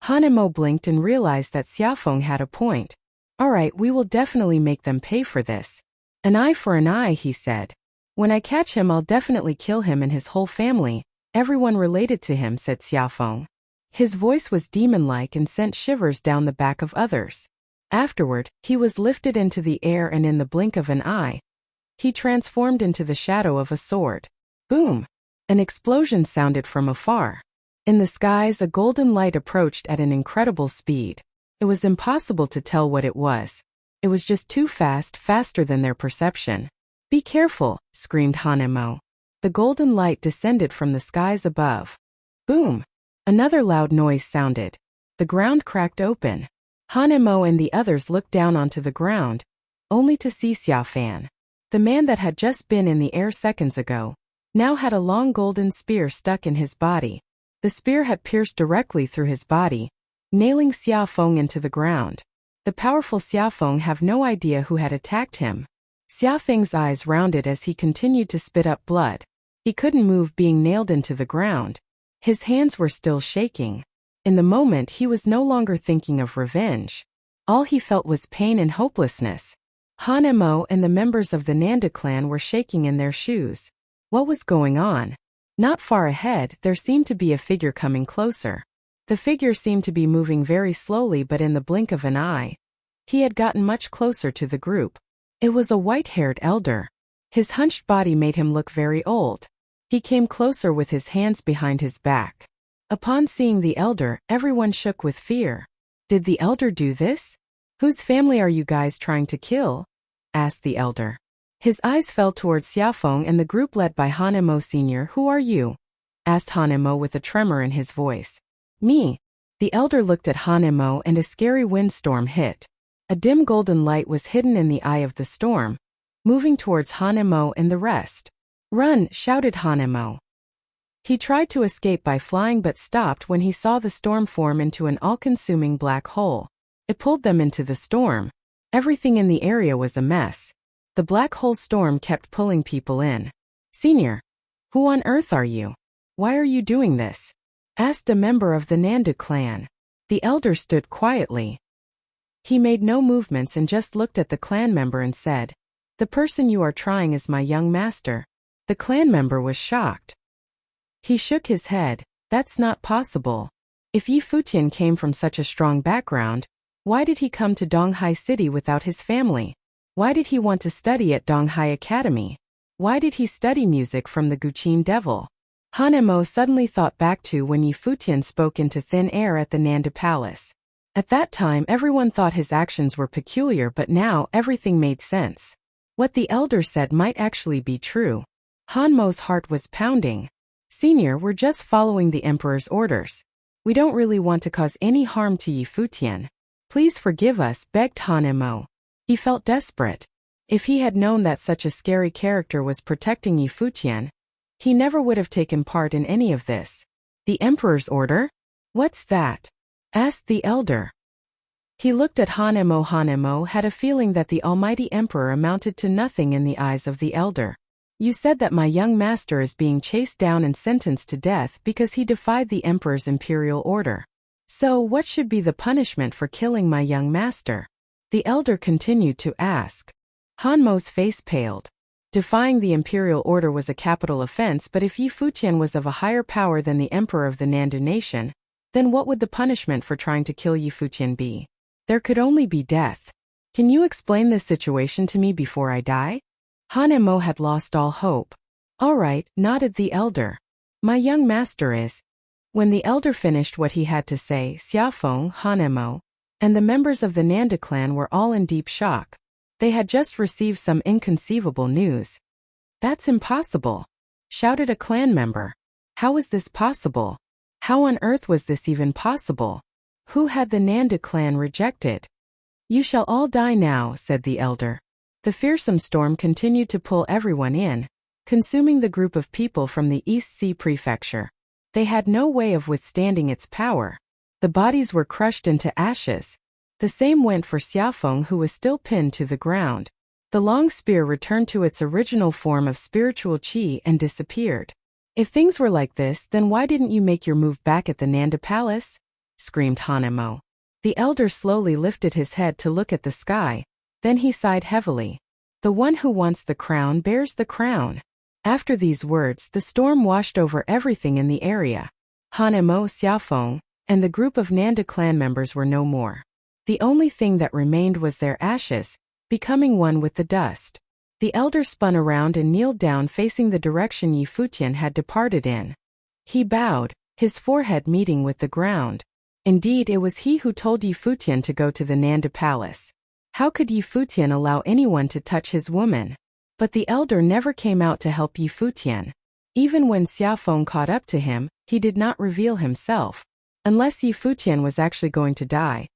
Han Mo blinked and realized that Xiaofeng had a point. "All right, we will definitely make them pay for this. An eye for an eye," he said. "When I catch him, I'll definitely kill him and his whole family, everyone related to him," said Xiaofeng. His voice was demon-like and sent shivers down the back of others. Afterward, he was lifted into the air and in the blink of an eye, he transformed into the shadow of a sword. Boom! An explosion sounded from afar. In the skies, a golden light approached at an incredible speed. It was impossible to tell what it was. It was just too fast, faster than their perception. "Be careful," screamed Han Mo. The golden light descended from the skies above. Boom! Another loud noise sounded. The ground cracked open. Han Mo and the others looked down onto the ground, only to see Xiaofan. The man that had just been in the air seconds ago, now had a long golden spear stuck in his body. The spear had pierced directly through his body, nailing Xiafeng into the ground. The powerful Xiafeng have no idea who had attacked him. Xiafeng's eyes rounded as he continued to spit up blood. He couldn't move, being nailed into the ground. His hands were still shaking. In the moment, he was no longer thinking of revenge. All he felt was pain and hopelessness. Han Mo and the members of the Nanda clan were shaking in their shoes. What was going on? Not far ahead, there seemed to be a figure coming closer. The figure seemed to be moving very slowly, but in the blink of an eye, he had gotten much closer to the group. It was a white-haired elder. His hunched body made him look very old. He came closer with his hands behind his back. Upon seeing the elder, everyone shook with fear. Did the elder do this? Whose family are you guys trying to kill? Asked the elder. His eyes fell towards Xiafeng and the group led by Han Mo Sr. Who are you? Asked Han Mo with a tremor in his voice. Me. The elder looked at Han Mo and a scary windstorm hit. A dim golden light was hidden in the eye of the storm, moving towards Han Mo and the rest. Run, shouted Han Mo. He tried to escape by flying but stopped when he saw the storm form into an all-consuming black hole. It pulled them into the storm. Everything in the area was a mess. The black hole storm kept pulling people in. Senior, who on earth are you? Why are you doing this? Asked a member of the Nanda clan. The elder stood quietly. He made no movements and just looked at the clan member and said, "The person you are trying is my young master." The clan member was shocked. He shook his head. That's not possible. If Yi Futian came from such a strong background, why did he come to Donghai City without his family? Why did he want to study at Donghai Academy? Why did he study music from the Guqin Devil? Han Mo suddenly thought back to when Yi Futian spoke into thin air at the Nanda Palace. At that time everyone thought his actions were peculiar, but now everything made sense. What the elder said might actually be true. Han Mo's heart was pounding. Senior, we're just following the Emperor's orders. We don't really want to cause any harm to Yi Futian. Please forgive us, begged Han Mo. He felt desperate. If he had known that such a scary character was protecting Yi Futian, he never would have taken part in any of this. The Emperor's order? What's that? Asked the elder. He looked at Han Mo. Han Mo had a feeling that the Almighty Emperor amounted to nothing in the eyes of the elder. You said that my young master is being chased down and sentenced to death because he defied the Emperor's imperial order. So what should be the punishment for killing my young master? The elder continued to ask. Han Mo's face paled. Defying the imperial order was a capital offense, but if Yi Futian was of a higher power than the emperor of the Nanda nation, then what would the punishment for trying to kill Yi Futian be? There could only be death. Can you explain this situation to me before I die? Han Mo had lost all hope. All right, nodded the elder. My young master is. When the elder finished what he had to say, Xiafeng, Han Mo, and the members of the Nanda clan were all in deep shock. They had just received some inconceivable news. That's impossible, shouted a clan member. How is this possible? How on earth was this even possible? Who had the Nanda clan rejected? You shall all die now, said the elder. The fearsome storm continued to pull everyone in, consuming the group of people from the East Sea Prefecture. They had no way of withstanding its power. The bodies were crushed into ashes. The same went for Xiafeng, who was still pinned to the ground. The long spear returned to its original form of spiritual qi and disappeared. If things were like this, then why didn't you make your move back at the Nanda Palace? Screamed Han Mo. The elder slowly lifted his head to look at the sky. Then he sighed heavily. The one who wants the crown bears the crown. After these words, the storm washed over everything in the area. Han Mo, Xiafeng, and the group of Nanda clan members were no more. The only thing that remained was their ashes, becoming one with the dust. The elder spun around and kneeled down facing the direction Yi Futian had departed in. He bowed, his forehead meeting with the ground. Indeed, it was he who told Yi Futian to go to the Nanda Palace. How could Yi Futian allow anyone to touch his woman? But the elder never came out to help Yi Futian. Even when Xiafeng caught up to him, he did not reveal himself. Unless Yi Futian was actually going to die.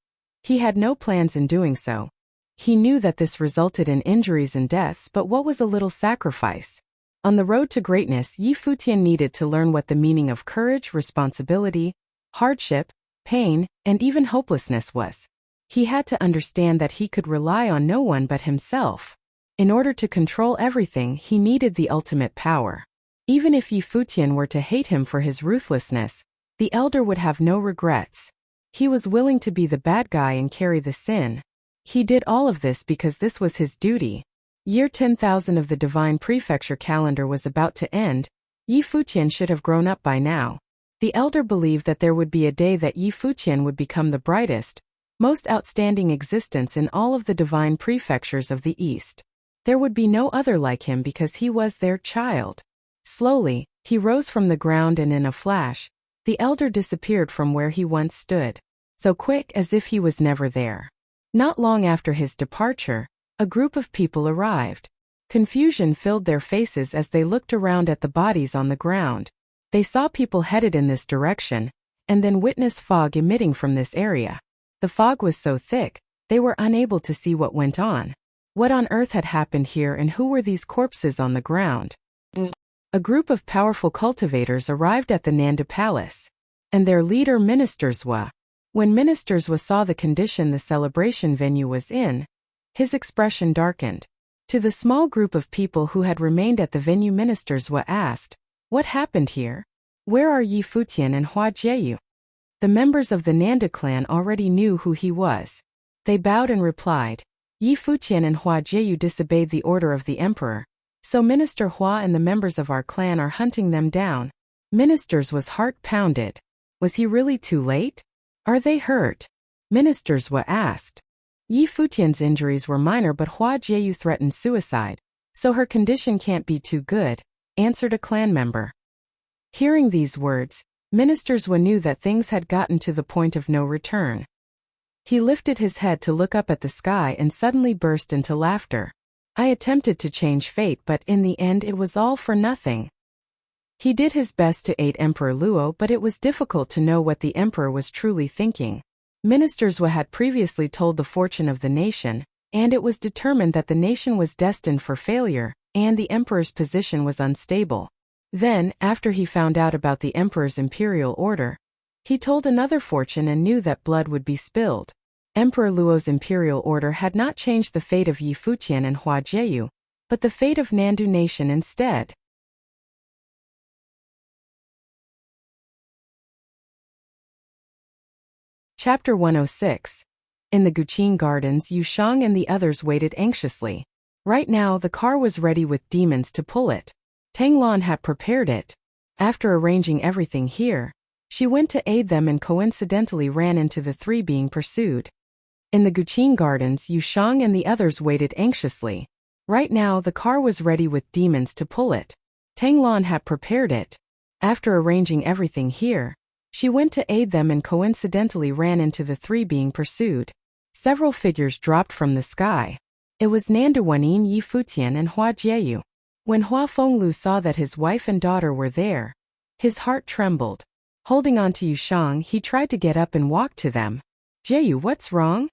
He had no plans in doing so. He knew that this resulted in injuries and deaths, but what was a little sacrifice? On the road to greatness, Yi Futian needed to learn what the meaning of courage, responsibility, hardship, pain, and even hopelessness was. He had to understand that he could rely on no one but himself. In order to control everything, he needed the ultimate power. Even if Yi Futian were to hate him for his ruthlessness, the elder would have no regrets. He was willing to be the bad guy and carry the sin. He did all of this because this was his duty. Year 10,000 of the divine prefecture calendar was about to end. Yi Futian should have grown up by now. The elder believed that there would be a day that Yi Futian would become the brightest, most outstanding existence in all of the divine prefectures of the East. There would be no other like him because he was their child. Slowly, he rose from the ground and in a flash, the elder disappeared from where he once stood, so quick as if he was never there. Not long after his departure, a group of people arrived. Confusion filled their faces as they looked around at the bodies on the ground. They saw people headed in this direction, and then witnessed fog emitting from this area. The fog was so thick, they were unable to see what went on. What on earth had happened here, and who were these corpses on the ground? A group of powerful cultivators arrived at the Nanda Palace, and their leader Minister Zwa. When Minister Zwa saw the condition the celebration venue was in, his expression darkened. To the small group of people who had remained at the venue, Minister Zwa asked, "What happened here? Where are Yi Futian and Hua Jieyu?" The members of the Nanda clan already knew who he was. They bowed and replied, "Yi Futian and Hua Jieyu disobeyed the order of the emperor, so Minister Hua and the members of our clan are hunting them down." Minister's was heart pounded. Was he really too late? Are they hurt? Ministers were asked. Yi Futian's injuries were minor, but Hua Jieyu threatened suicide, so her condition can't be too good, answered a clan member. Hearing these words, Minister Zwa knew that things had gotten to the point of no return. He lifted his head to look up at the sky and suddenly burst into laughter. "I attempted to change fate, but in the end it was all for nothing." He did his best to aid Emperor Luo, but it was difficult to know what the emperor was truly thinking. Minister Zwa had previously told the fortune of the nation, and it was determined that the nation was destined for failure, and the emperor's position was unstable. Then, after he found out about the emperor's imperial order, he told another fortune and knew that blood would be spilled. Emperor Luo's imperial order had not changed the fate of Yi Futian and Hua Jieyu, but the fate of Nandu nation instead. Chapter 106. In the Guqin Gardens, Yu Shang and the others waited anxiously. Right now, the car was ready with demons to pull it. Tang Lan had prepared it. After arranging everything here, she went to aid them and coincidentally ran into the three being pursued. In the Guqin Gardens, Yu Shang and the others waited anxiously. Right now, the car was ready with demons to pull it. Tang Lan had prepared it. After arranging everything here, she went to aid them and coincidentally ran into the three being pursued. Several figures dropped from the sky. It was Nanda Wanin, Yi Futian, and Hua Jieyu. When Hua Fenglu saw that his wife and daughter were there, his heart trembled. Holding on to Yu Shang, he tried to get up and walk to them. "Jieyu, what's wrong?"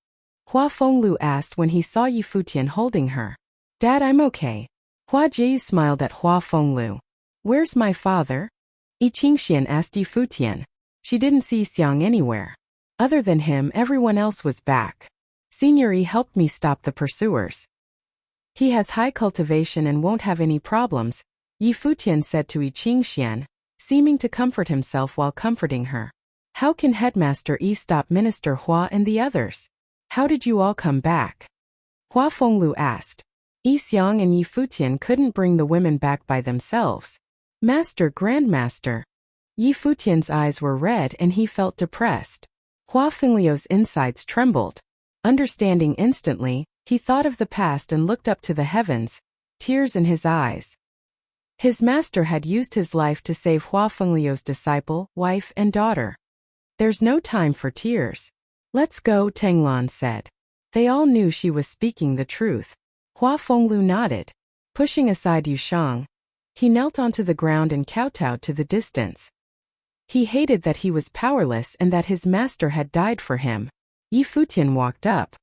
Hua Fenglu asked when he saw Yi Futian holding her. "Dad, I'm okay." Hua Jieyu smiled at Hua Fenglu. "Where's my father?" Yi Qingxian asked Yi Futian. She didn't see Xiang anywhere. Other than him, everyone else was back. Senior Yi helped me stop the pursuers. He has high cultivation and won't have any problems, Yi Futian said to Yi Qingxian, seeming to comfort himself while comforting her. "How can Headmaster Yi stop Minister Hua and the others? How did you all come back?" Hua Fenglu asked. Yi Xiang and Yi Futian couldn't bring the women back by themselves. "Master, Grandmaster." Yi Futian's eyes were red and he felt depressed. Hua Fenglio's insides trembled. Understanding instantly, he thought of the past and looked up to the heavens, tears in his eyes. His master had used his life to save Hua Fenglio's disciple, wife, and daughter. "There's no time for tears. Let's go," Tang Lan said. They all knew she was speaking the truth. Hua Fenglu nodded. Pushing aside Yu Shang, he knelt onto the ground and kowtowed to the distance. He hated that he was powerless and that his master had died for him. Yi Futian walked up.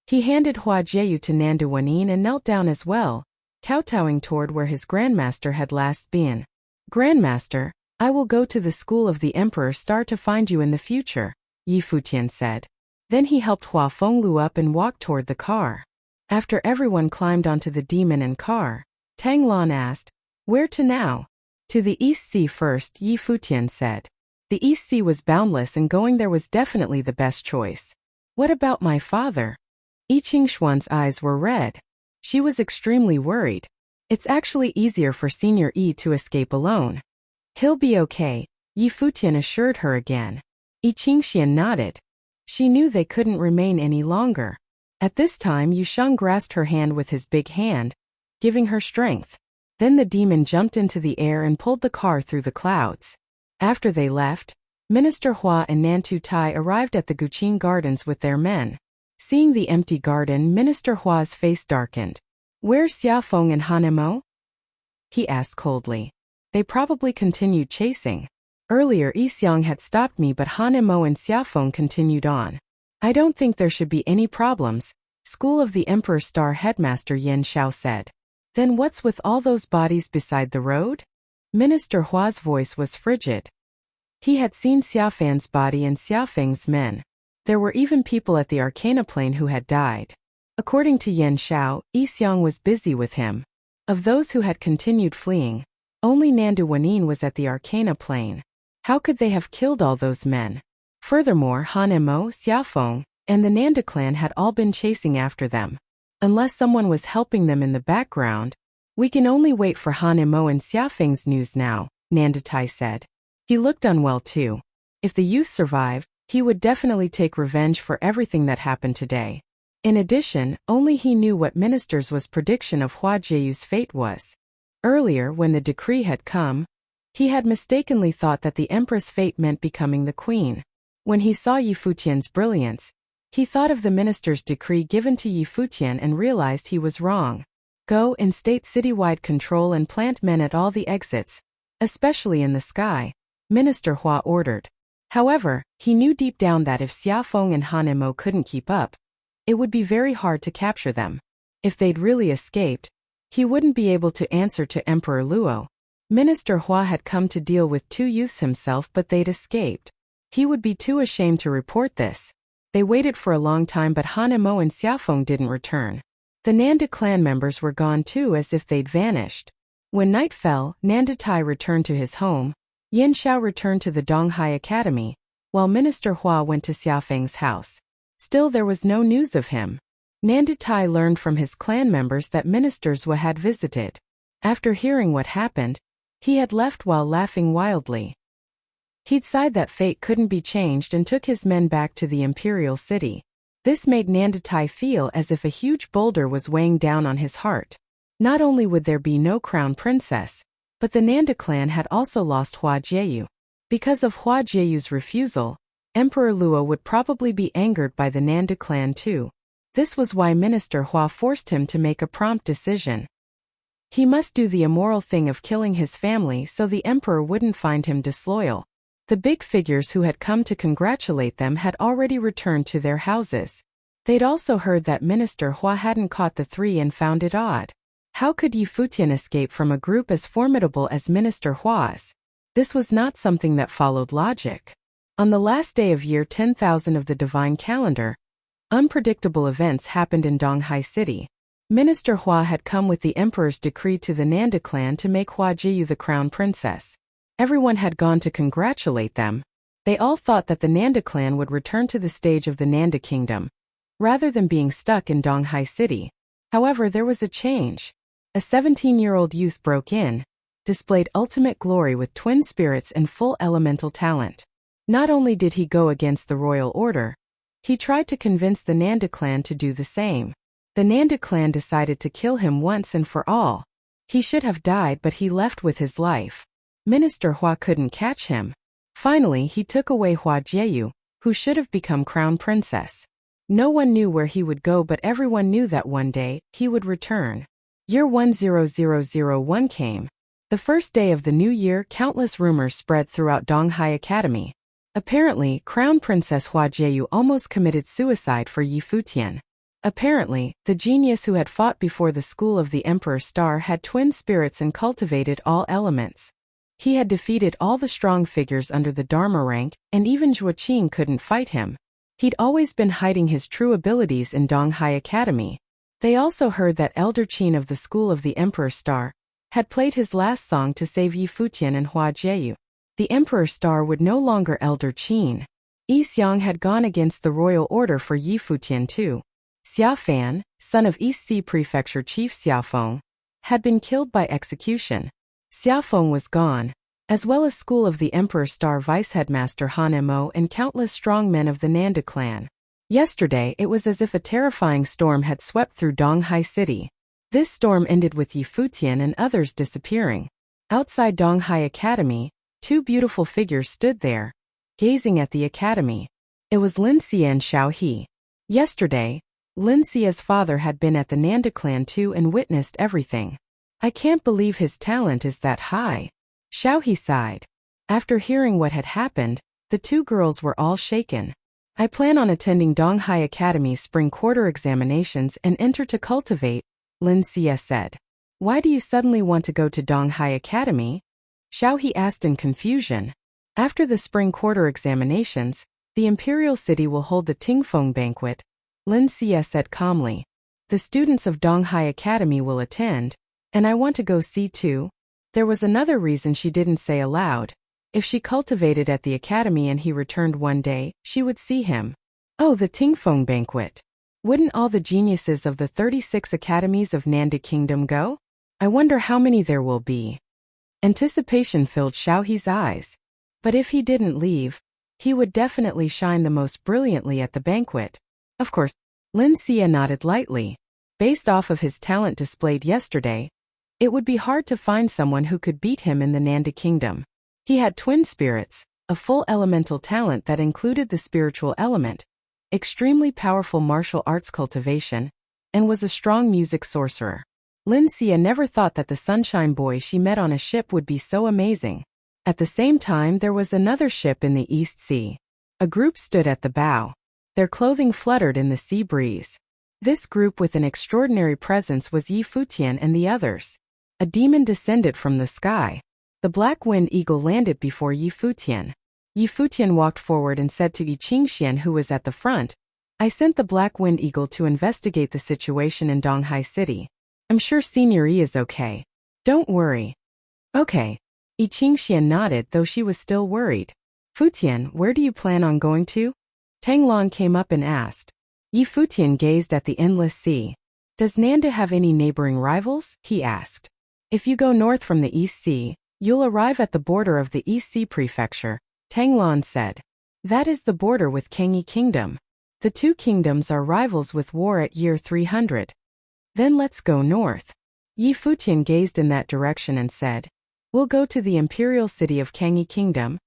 He handed Hua Jieyu to Nanda Wanin and knelt down as well, kowtowing toward where his grandmaster had last been. "Grandmaster, I will go to the school of the Emperor Star to find you in the future." Yi Futian said. Then he helped Hua Fenglu up and walked toward the car. After everyone climbed onto the demon and car, Tang Lan asked, "Where to now?" "To the East Sea first," Yi Futian said. The East Sea was boundless and going there was definitely the best choice. "What about my father?" Yi Qingshuan's eyes were red. She was extremely worried. It's actually easier for Senior Yi to escape alone. "He'll be okay," Yi Futian assured her again. Yi Qingshian nodded. She knew they couldn't remain any longer. At this time Yu Sheng grasped her hand with his big hand, giving her strength. Then the demon jumped into the air and pulled the car through the clouds. After they left, Minister Hua and Nantu Tai arrived at the Guqin Gardens with their men. Seeing the empty garden, Minister Hua's face darkened. "Where's Xiaofeng and Hanemo?" he asked coldly. "They probably continued chasing. Earlier Yixiang had stopped me, but Hanemo and Xiaofeng continued on. I don't think there should be any problems," School of the Emperor Star Headmaster Yen Xiao said. "Then what's with all those bodies beside the road?" Minister Hua's voice was frigid. He had seen Xiaofan's body and Xiaofeng's men. There were even people at the Arcana Plain who had died. According to Yen Xiao, Yixiang was busy with him. Of those who had continued fleeing, only Nandu Wanin was at the Arcana Plain. How could they have killed all those men? Furthermore, Hanemo, Xiaofeng, and the Nanda clan had all been chasing after them. Unless someone was helping them in the background, we can only wait for Hanemo and Xiaofeng's news now, Nanda Tai said. He looked unwell too. If the youth survived, he would definitely take revenge for everything that happened today. In addition, only he knew what Minister's was prediction of Hua Jieyu's fate was. Earlier, when the decree had come, he had mistakenly thought that the Empress' fate meant becoming the queen. When he saw Yi Futian's brilliance, he thought of the Minister's decree given to Yi Futian and realized he was wrong. Go and state citywide control and plant men at all the exits, especially in the sky, Minister Hua ordered. However, he knew deep down that if Xiaofeng and Hanemo couldn't keep up, it would be very hard to capture them. If they'd really escaped, he wouldn't be able to answer to Emperor Luo. Minister Hua had come to deal with 2 youths himself, but they'd escaped. He would be too ashamed to report this. They waited for a long time, but Hanemo and Xiaofeng didn't return. The Nanda clan members were gone too, as if they'd vanished. When night fell, Nanda Tai returned to his home. Yen Xiao returned to the Donghai Academy, while Minister Hua went to Xiaofeng's house. Still there was no news of him. Nanda Tai learned from his clan members that Minister Hua had visited. After hearing what happened, he had left while laughing wildly. He'd sighed that fate couldn't be changed and took his men back to the imperial city. This made Nanda Tai feel as if a huge boulder was weighing down on his heart. Not only would there be no crown princess, but the Nanda clan had also lost Hua Jieyu. Because of Hua Jieyu's refusal, Emperor Luo would probably be angered by the Nanda clan too. This was why Minister Hua forced him to make a prompt decision. He must do the immoral thing of killing his family so the emperor wouldn't find him disloyal. The big figures who had come to congratulate them had already returned to their houses. They'd also heard that Minister Hua hadn't caught the 3 and found it odd. How could Yi Futian escape from a group as formidable as Minister Hua's? This was not something that followed logic. On the last day of year 10,000 of the divine calendar, unpredictable events happened in Donghai City. Minister Hua had come with the emperor's decree to the Nanda clan to make Hua Jiyu the crown princess. Everyone had gone to congratulate them. They all thought that the Nanda clan would return to the stage of the Nanda kingdom, rather than being stuck in Donghai City. However, there was a change. A 17-year-old youth broke in, displayed ultimate glory with twin spirits and full elemental talent. Not only did he go against the royal order, he tried to convince the Nanda clan to do the same. The Nanda clan decided to kill him once and for all. He should have died, but he left with his life. Minister Hua couldn't catch him. Finally, he took away Hua Jieyu, who should have become crown princess. No one knew where he would go, but everyone knew that one day, he would return. Year 10001 came. The first day of the new year, countless rumors spread throughout Donghai Academy. Apparently, Crown Princess Hua Jieyu almost committed suicide for Yi Futian. Apparently, the genius who had fought before the school of the Emperor Star had twin spirits and cultivated all elements. He had defeated all the strong figures under the Dharma rank, and even Zhuoqing couldn't fight him. He'd always been hiding his true abilities in Donghai Academy. They also heard that Elder Qin of the School of the Emperor Star had played his last song to save Yi Futian and Hua Jieyu. The Emperor Star would no longer Elder Qin. Yi Xiang had gone against the royal order for Yi Futian too. Xia Fan, son of East Sea Prefecture Chief Xiaofeng, had been killed by execution. Xiaofeng was gone, as well as School of the Emperor Star Vice-Headmaster Han Mo and countless strong men of the Nanda clan. Yesterday it was as if a terrifying storm had swept through Donghai City. This storm ended with Yi Futian and others disappearing. Outside Donghai Academy, two beautiful figures stood there, gazing at the academy. It was Lin Xie and Xiao He. Yesterday, Lin Xie's father had been at the Nanda clan too and witnessed everything. I can't believe his talent is that high. Xiao He sighed. After hearing what had happened, the two girls were all shaken. I plan on attending Donghai Academy's spring quarter examinations and enter to cultivate, Lin Xie said. Why do you suddenly want to go to Donghai Academy? Xiao He asked in confusion. After the spring quarter examinations, the Imperial City will hold the Tingfeng banquet, Lin Xie said calmly. The students of Donghai Academy will attend, and I want to go see too. There was another reason she didn't say aloud. If she cultivated at the academy and he returned one day, she would see him. Oh, the Tingfeng banquet. Wouldn't all the geniuses of the 36 academies of Nanda Kingdom go? I wonder how many there will be. Anticipation filled Xiao He's eyes. But if he didn't leave, he would definitely shine the most brilliantly at the banquet. Of course, Lin Xie nodded lightly. Based off of his talent displayed yesterday, it would be hard to find someone who could beat him in the Nanda Kingdom. He had twin spirits, a full elemental talent that included the spiritual element, extremely powerful martial arts cultivation, and was a strong music sorcerer. Lin Xie never thought that the sunshine boy she met on a ship would be so amazing. At the same time, there was another ship in the East Sea. A group stood at the bow. Their clothing fluttered in the sea breeze. This group with an extraordinary presence was Yi Futian and the others. A demon descended from the sky. The black wind eagle landed before Yi Futian. Yi Futian walked forward and said to Yi Qingxian, who was at the front, I sent the black wind eagle to investigate the situation in Donghai City. I'm sure Senior Yi is okay. Don't worry. Okay. Yi Qingxian nodded, though she was still worried. Futian, where do you plan on going to? Tang Lan came up and asked. Yi Futian gazed at the endless sea. Does Nanda have any neighboring rivals? He asked. If you go north from the East Sea, you'll arrive at the border of the East Sea Prefecture, Tang Lan said. That is the border with Kangyi Kingdom. The two kingdoms are rivals with war at year 300. Then let's go north. Yi Futian gazed in that direction and said, We'll go to the imperial city of Kangyi Kingdom.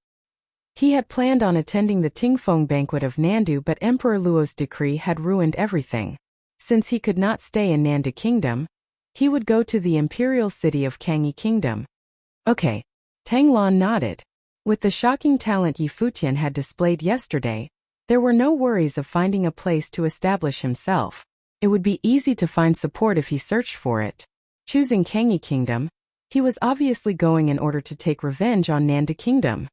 He had planned on attending the Tingfeng banquet of Nandu, but Emperor Luo's decree had ruined everything. Since he could not stay in Nanda Kingdom, he would go to the imperial city of Kangyi Kingdom. Okay. Tang Lan nodded. With the shocking talent Yi Futian had displayed yesterday, there were no worries of finding a place to establish himself. It would be easy to find support if he searched for it. Choosing Kangyi Kingdom, he was obviously going in order to take revenge on Nanda Kingdom.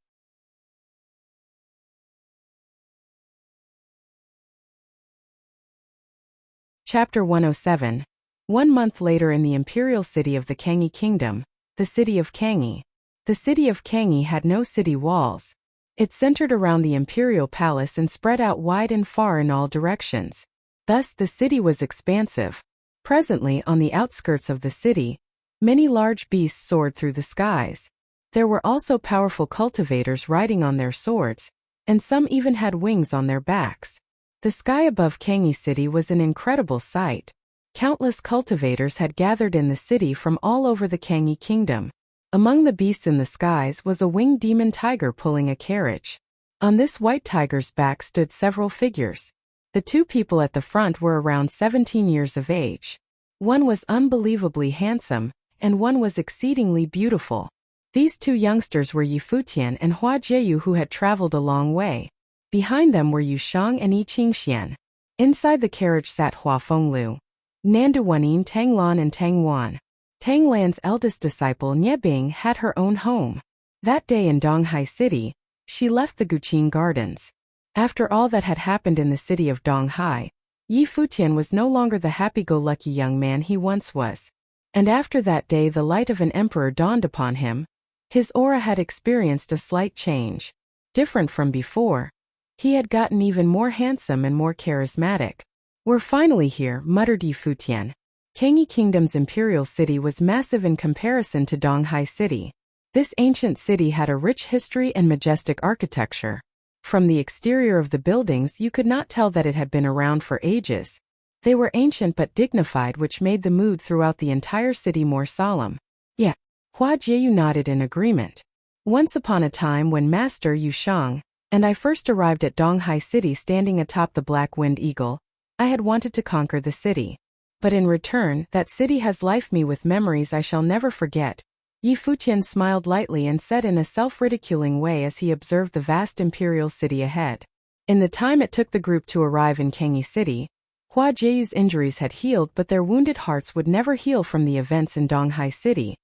Chapter 107. 1 month later in the imperial city of the Kangyi Kingdom, the city of Kangyi. The city of Kangyi had no city walls. It centered around the imperial palace and spread out wide and far in all directions. Thus the city was expansive. Presently, on the outskirts of the city, many large beasts soared through the skies. There were also powerful cultivators riding on their swords, and some even had wings on their backs. The sky above Kangyi City was an incredible sight. Countless cultivators had gathered in the city from all over the Kangyi Kingdom. Among the beasts in the skies was a winged demon tiger pulling a carriage. On this white tiger's back stood several figures. The two people at the front were around 17 years of age. One was unbelievably handsome, and one was exceedingly beautiful. These two youngsters were Yi Futian and Hua Jieyu, who had traveled a long way. Behind them were Yu Shang and Yi Qingxian. Inside the carriage sat Hua Fenglu, Nanda Wanyin, Tang Lan and Tang Wan. Tang Lan's eldest disciple Nye Bing had her own home. That day in Donghai City, she left the Guqin Gardens. After all that had happened in the city of Donghai, Yi Futian was no longer the happy-go-lucky young man he once was. And after that day the light of an emperor dawned upon him. His aura had experienced a slight change. Different from before, he had gotten even more handsome and more charismatic. "We're finally here," muttered Yi Futian. Kangyi Kingdom's imperial city was massive in comparison to Donghai City. This ancient city had a rich history and majestic architecture. From the exterior of the buildings you could not tell that it had been around for ages. They were ancient but dignified, which made the mood throughout the entire city more solemn. "Yeah." Hua Jieyu nodded in agreement. "Once upon a time when Master Yu Shang and I first arrived at Donghai City standing atop the Black Wind Eagle, I had wanted to conquer the city. But in return, that city has left me with memories I shall never forget." Yi Futian smiled lightly and said in a self-ridiculing way as he observed the vast imperial city ahead. In the time it took the group to arrive in Kangyi City, Hua Jieyu's injuries had healed, but their wounded hearts would never heal from the events in Donghai City.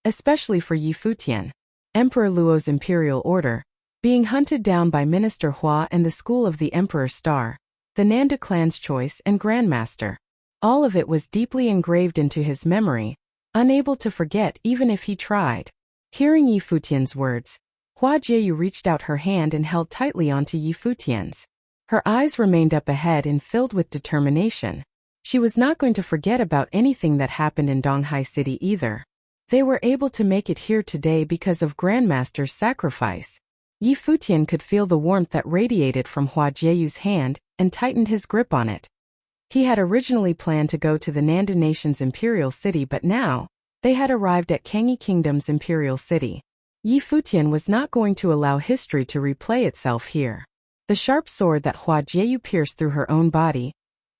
Especially for Yi Futian, Emperor Luo's imperial order, being hunted down by Minister Hua and the school of the Emperor Star, the Nandu clan's choice and Grandmaster. All of it was deeply engraved into his memory, unable to forget even if he tried. Hearing Yi Futian's words, Hua Jieyu reached out her hand and held tightly onto Yi Futian's. Her eyes remained up ahead and filled with determination. She was not going to forget about anything that happened in Donghai City either. They were able to make it here today because of Grandmaster's sacrifice. Yi Futian could feel the warmth that radiated from Hua Jieyu's hand and tightened his grip on it. He had originally planned to go to the Nandu Nation's imperial city, but now, they had arrived at Kangyi Kingdom's imperial city. Yi Futian was not going to allow history to replay itself here. The sharp sword that Hua Jieyu pierced through her own body,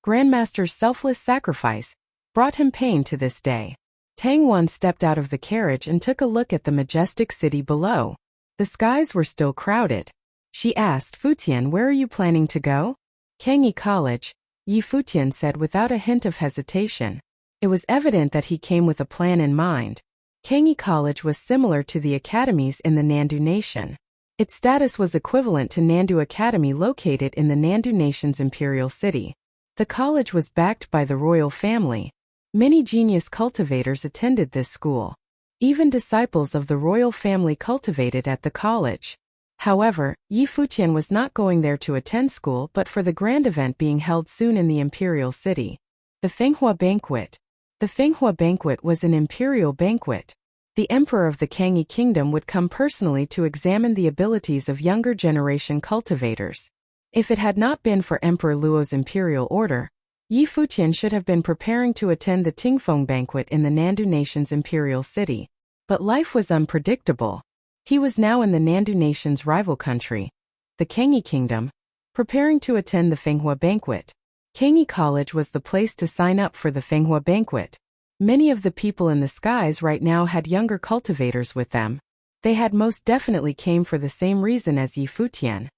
Grandmaster's selfless sacrifice, brought him pain to this day. Tang Wan stepped out of the carriage and took a look at the majestic city below. The skies were still crowded. She asked, "Futian, where are you planning to go?" "Kangyi College," Yi Futian said without a hint of hesitation. It was evident that he came with a plan in mind. Kangyi College was similar to the academies in the Nandu Nation. Its status was equivalent to Nandu Academy located in the Nandu Nation's imperial city. The college was backed by the royal family. Many genius cultivators attended this school. Even disciples of the royal family cultivated at the college. However, Yi Futian was not going there to attend school but for the grand event being held soon in the imperial city. The Fenghua Banquet. The Fenghua Banquet was an imperial banquet. The emperor of the Kangyi Kingdom would come personally to examine the abilities of younger generation cultivators. If it had not been for Emperor Luo's imperial order, Yi Futian should have been preparing to attend the Tingfeng banquet in the Nandu Nation's imperial city. But life was unpredictable. He was now in the Nandu Nation's rival country, the Kangyi Kingdom, preparing to attend the Fenghua banquet. Kangyi College was the place to sign up for the Fenghua banquet. Many of the people in the skies right now had younger cultivators with them. They had most definitely came for the same reason as Yi Futian.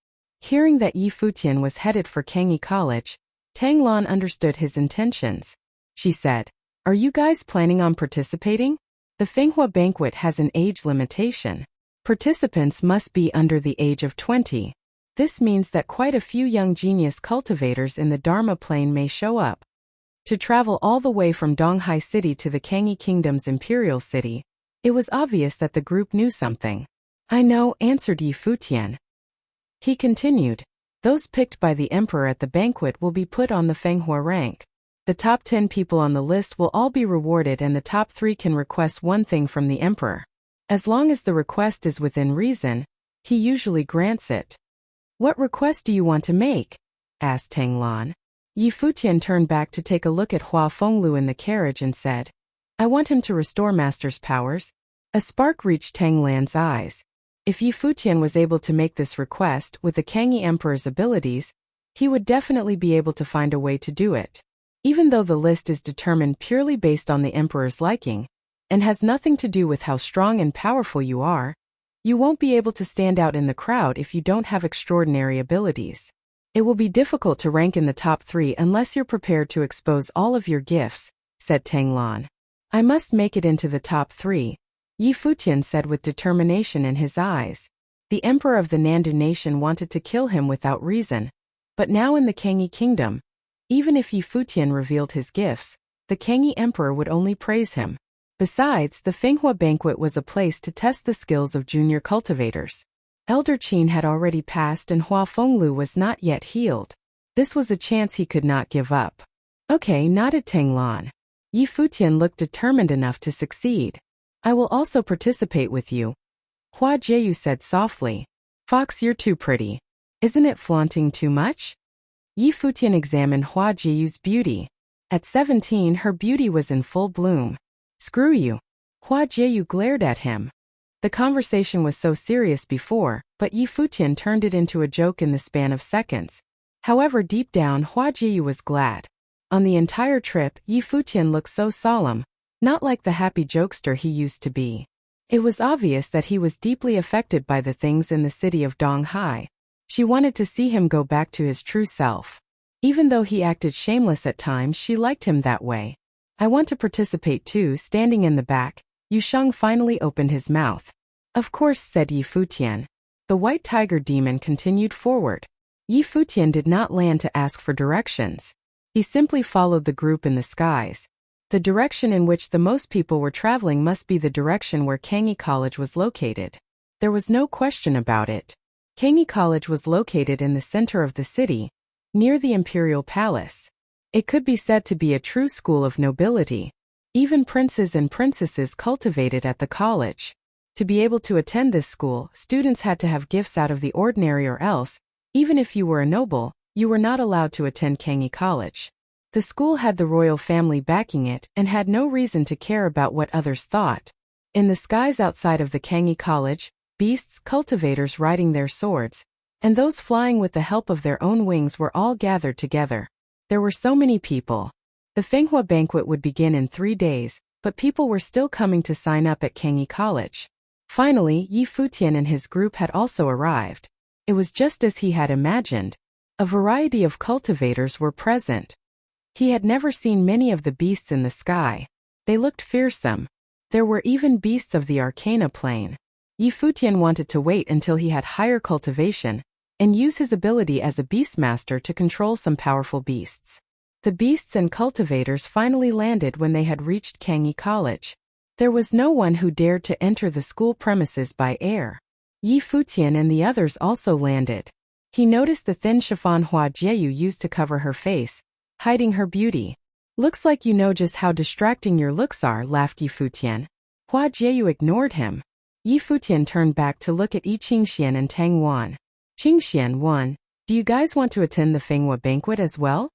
Hearing that Yi Futian was headed for Kangyi College, Tang Lan understood his intentions. She said, "Are you guys planning on participating? The Fenghua banquet has an age limitation. Participants must be under the age of 20. This means that quite a few young genius cultivators in the Dharma plane may show up." To travel all the way from Donghai City to the Kangyi Kingdom's imperial city, it was obvious that the group knew something. "I know," answered Yi Futian. He continued, "Those picked by the emperor at the banquet will be put on the Fenghua rank. The top 10 people on the list will all be rewarded and the top 3 can request one thing from the emperor. As long as the request is within reason, he usually grants it." "What request do you want to make?" asked Tang Lan. Yi Futian turned back to take a look at Hua Fenglu in the carriage and said, "I want him to restore Master's powers." A spark reached Tang Lan's eyes. If Yi Futian was able to make this request with the Kangyi Emperor's abilities, he would definitely be able to find a way to do it. Even though the list is determined purely based on the Emperor's liking, and has nothing to do with how strong and powerful you are, you won't be able to stand out in the crowd if you don't have extraordinary abilities. It will be difficult to rank in the top 3 unless you're prepared to expose all of your gifts, said Tang Lan. "I must make it into the top 3. Yi Futian said with determination in his eyes. The emperor of the Nandu nation wanted to kill him without reason. But now in the Kangyi kingdom, even if Yi Futian revealed his gifts, the Kangyi emperor would only praise him. Besides, the Fenghua banquet was a place to test the skills of junior cultivators. Elder Qin had already passed and Hua Fenglu was not yet healed. This was a chance he could not give up. Okay, nodded Tanglan. Yi Futian looked determined enough to succeed. I will also participate with you. Hua Jieyu said softly. Fox, you're too pretty. Isn't it flaunting too much? Yi Futian examined Hua Jieyu's beauty. At 17, her beauty was in full bloom. Screw you. Hua Jieyu glared at him. The conversation was so serious before, but Yi Futian turned it into a joke in the span of seconds. However, deep down, Hua Jieyu was glad. On the entire trip, Yi Futian looked so solemn, not like the happy jokester he used to be. It was obvious that he was deeply affected by the things in the city of Donghai. She wanted to see him go back to his true self. Even though he acted shameless at times, she liked him that way. I want to participate too. Standing in the back, Yu Sheng finally opened his mouth. Of course, said Yi Futian. The white tiger demon continued forward. Yi Futian did not land to ask for directions. He simply followed the group in the skies. The direction in which the most people were traveling must be the direction where Kangyi College was located. There was no question about it. Kangyi College was located in the center of the city, near the imperial palace. It could be said to be a true school of nobility. Even princes and princesses cultivated at the college. To be able to attend this school, students had to have gifts out of the ordinary, or else, even if you were a noble, you were not allowed to attend Kangyi College. The school had the royal family backing it and had no reason to care about what others thought. In the skies outside of the Kangyi College, beasts, cultivators riding their swords, and those flying with the help of their own wings were all gathered together. There were so many people. The Fenghua banquet would begin in 3 days, but people were still coming to sign up at Kangyi College. Finally, Yi Futian and his group had also arrived. It was just as he had imagined. A variety of cultivators were present. He had never seen many of the beasts in the sky. They looked fearsome. There were even beasts of the Arcana plane. Yi Futian wanted to wait until he had higher cultivation and use his ability as a beastmaster to control some powerful beasts. The beasts and cultivators finally landed when they had reached Kangyi College. There was no one who dared to enter the school premises by air. Yi Futian and the others also landed. He noticed the thin chiffon Hua Jieyu used to cover her face, hiding her beauty. Looks like you know just how distracting your looks are, laughed Yi Futian. Hua Jieyu ignored him. Yi Futian turned back to look at Yi Qingxian and Tang Wan. Qingxian 1, do you guys want to attend the Fenghua banquet as well?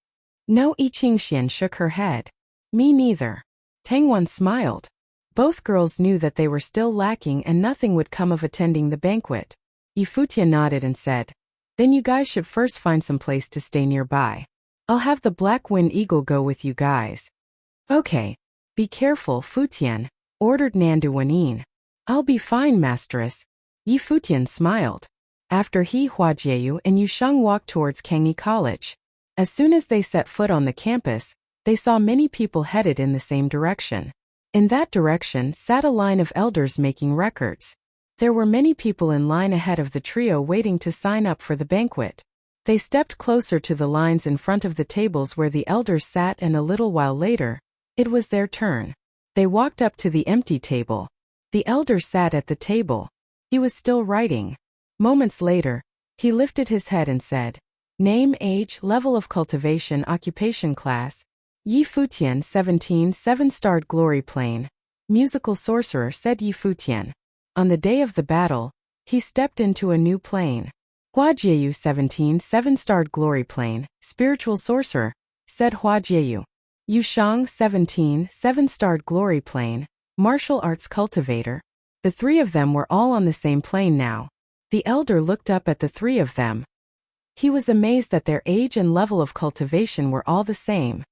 No, Yi Qingxian shook her head. Me neither. Tang Wan smiled. Both girls knew that they were still lacking and nothing would come of attending the banquet. Yi Futian nodded and said, then you guys should first find some place to stay nearby. I'll have the Black Wind Eagle go with you guys. Okay. Be careful, Futian, ordered Nandu Wanin. I'll be fine, Masteress. Yi Futian smiled. After he, Hua Jieyu and Yu Sheng walked towards Kangyi College. As soon as they set foot on the campus, they saw many people headed in the same direction. In that direction sat a line of elders making records. There were many people in line ahead of the trio waiting to sign up for the banquet. They stepped closer to the lines in front of the tables where the elders sat, and a little while later, it was their turn. They walked up to the empty table. The elder sat at the table. He was still writing. Moments later, he lifted his head and said, name, age, level of cultivation, occupation, class. Yi Futian 17, 7-starred glory plane. Musical sorcerer, said Yi Futian. On the day of the battle, he stepped into a new plane. Hua Jieyu 17, 7-starred glory plane, spiritual sorcerer, said Hua Jieyu. Yu Sheng 17, 7-starred glory plane, martial arts cultivator. The three of them were all on the same plane now. The elder looked up at the three of them. He was amazed that their age and level of cultivation were all the same.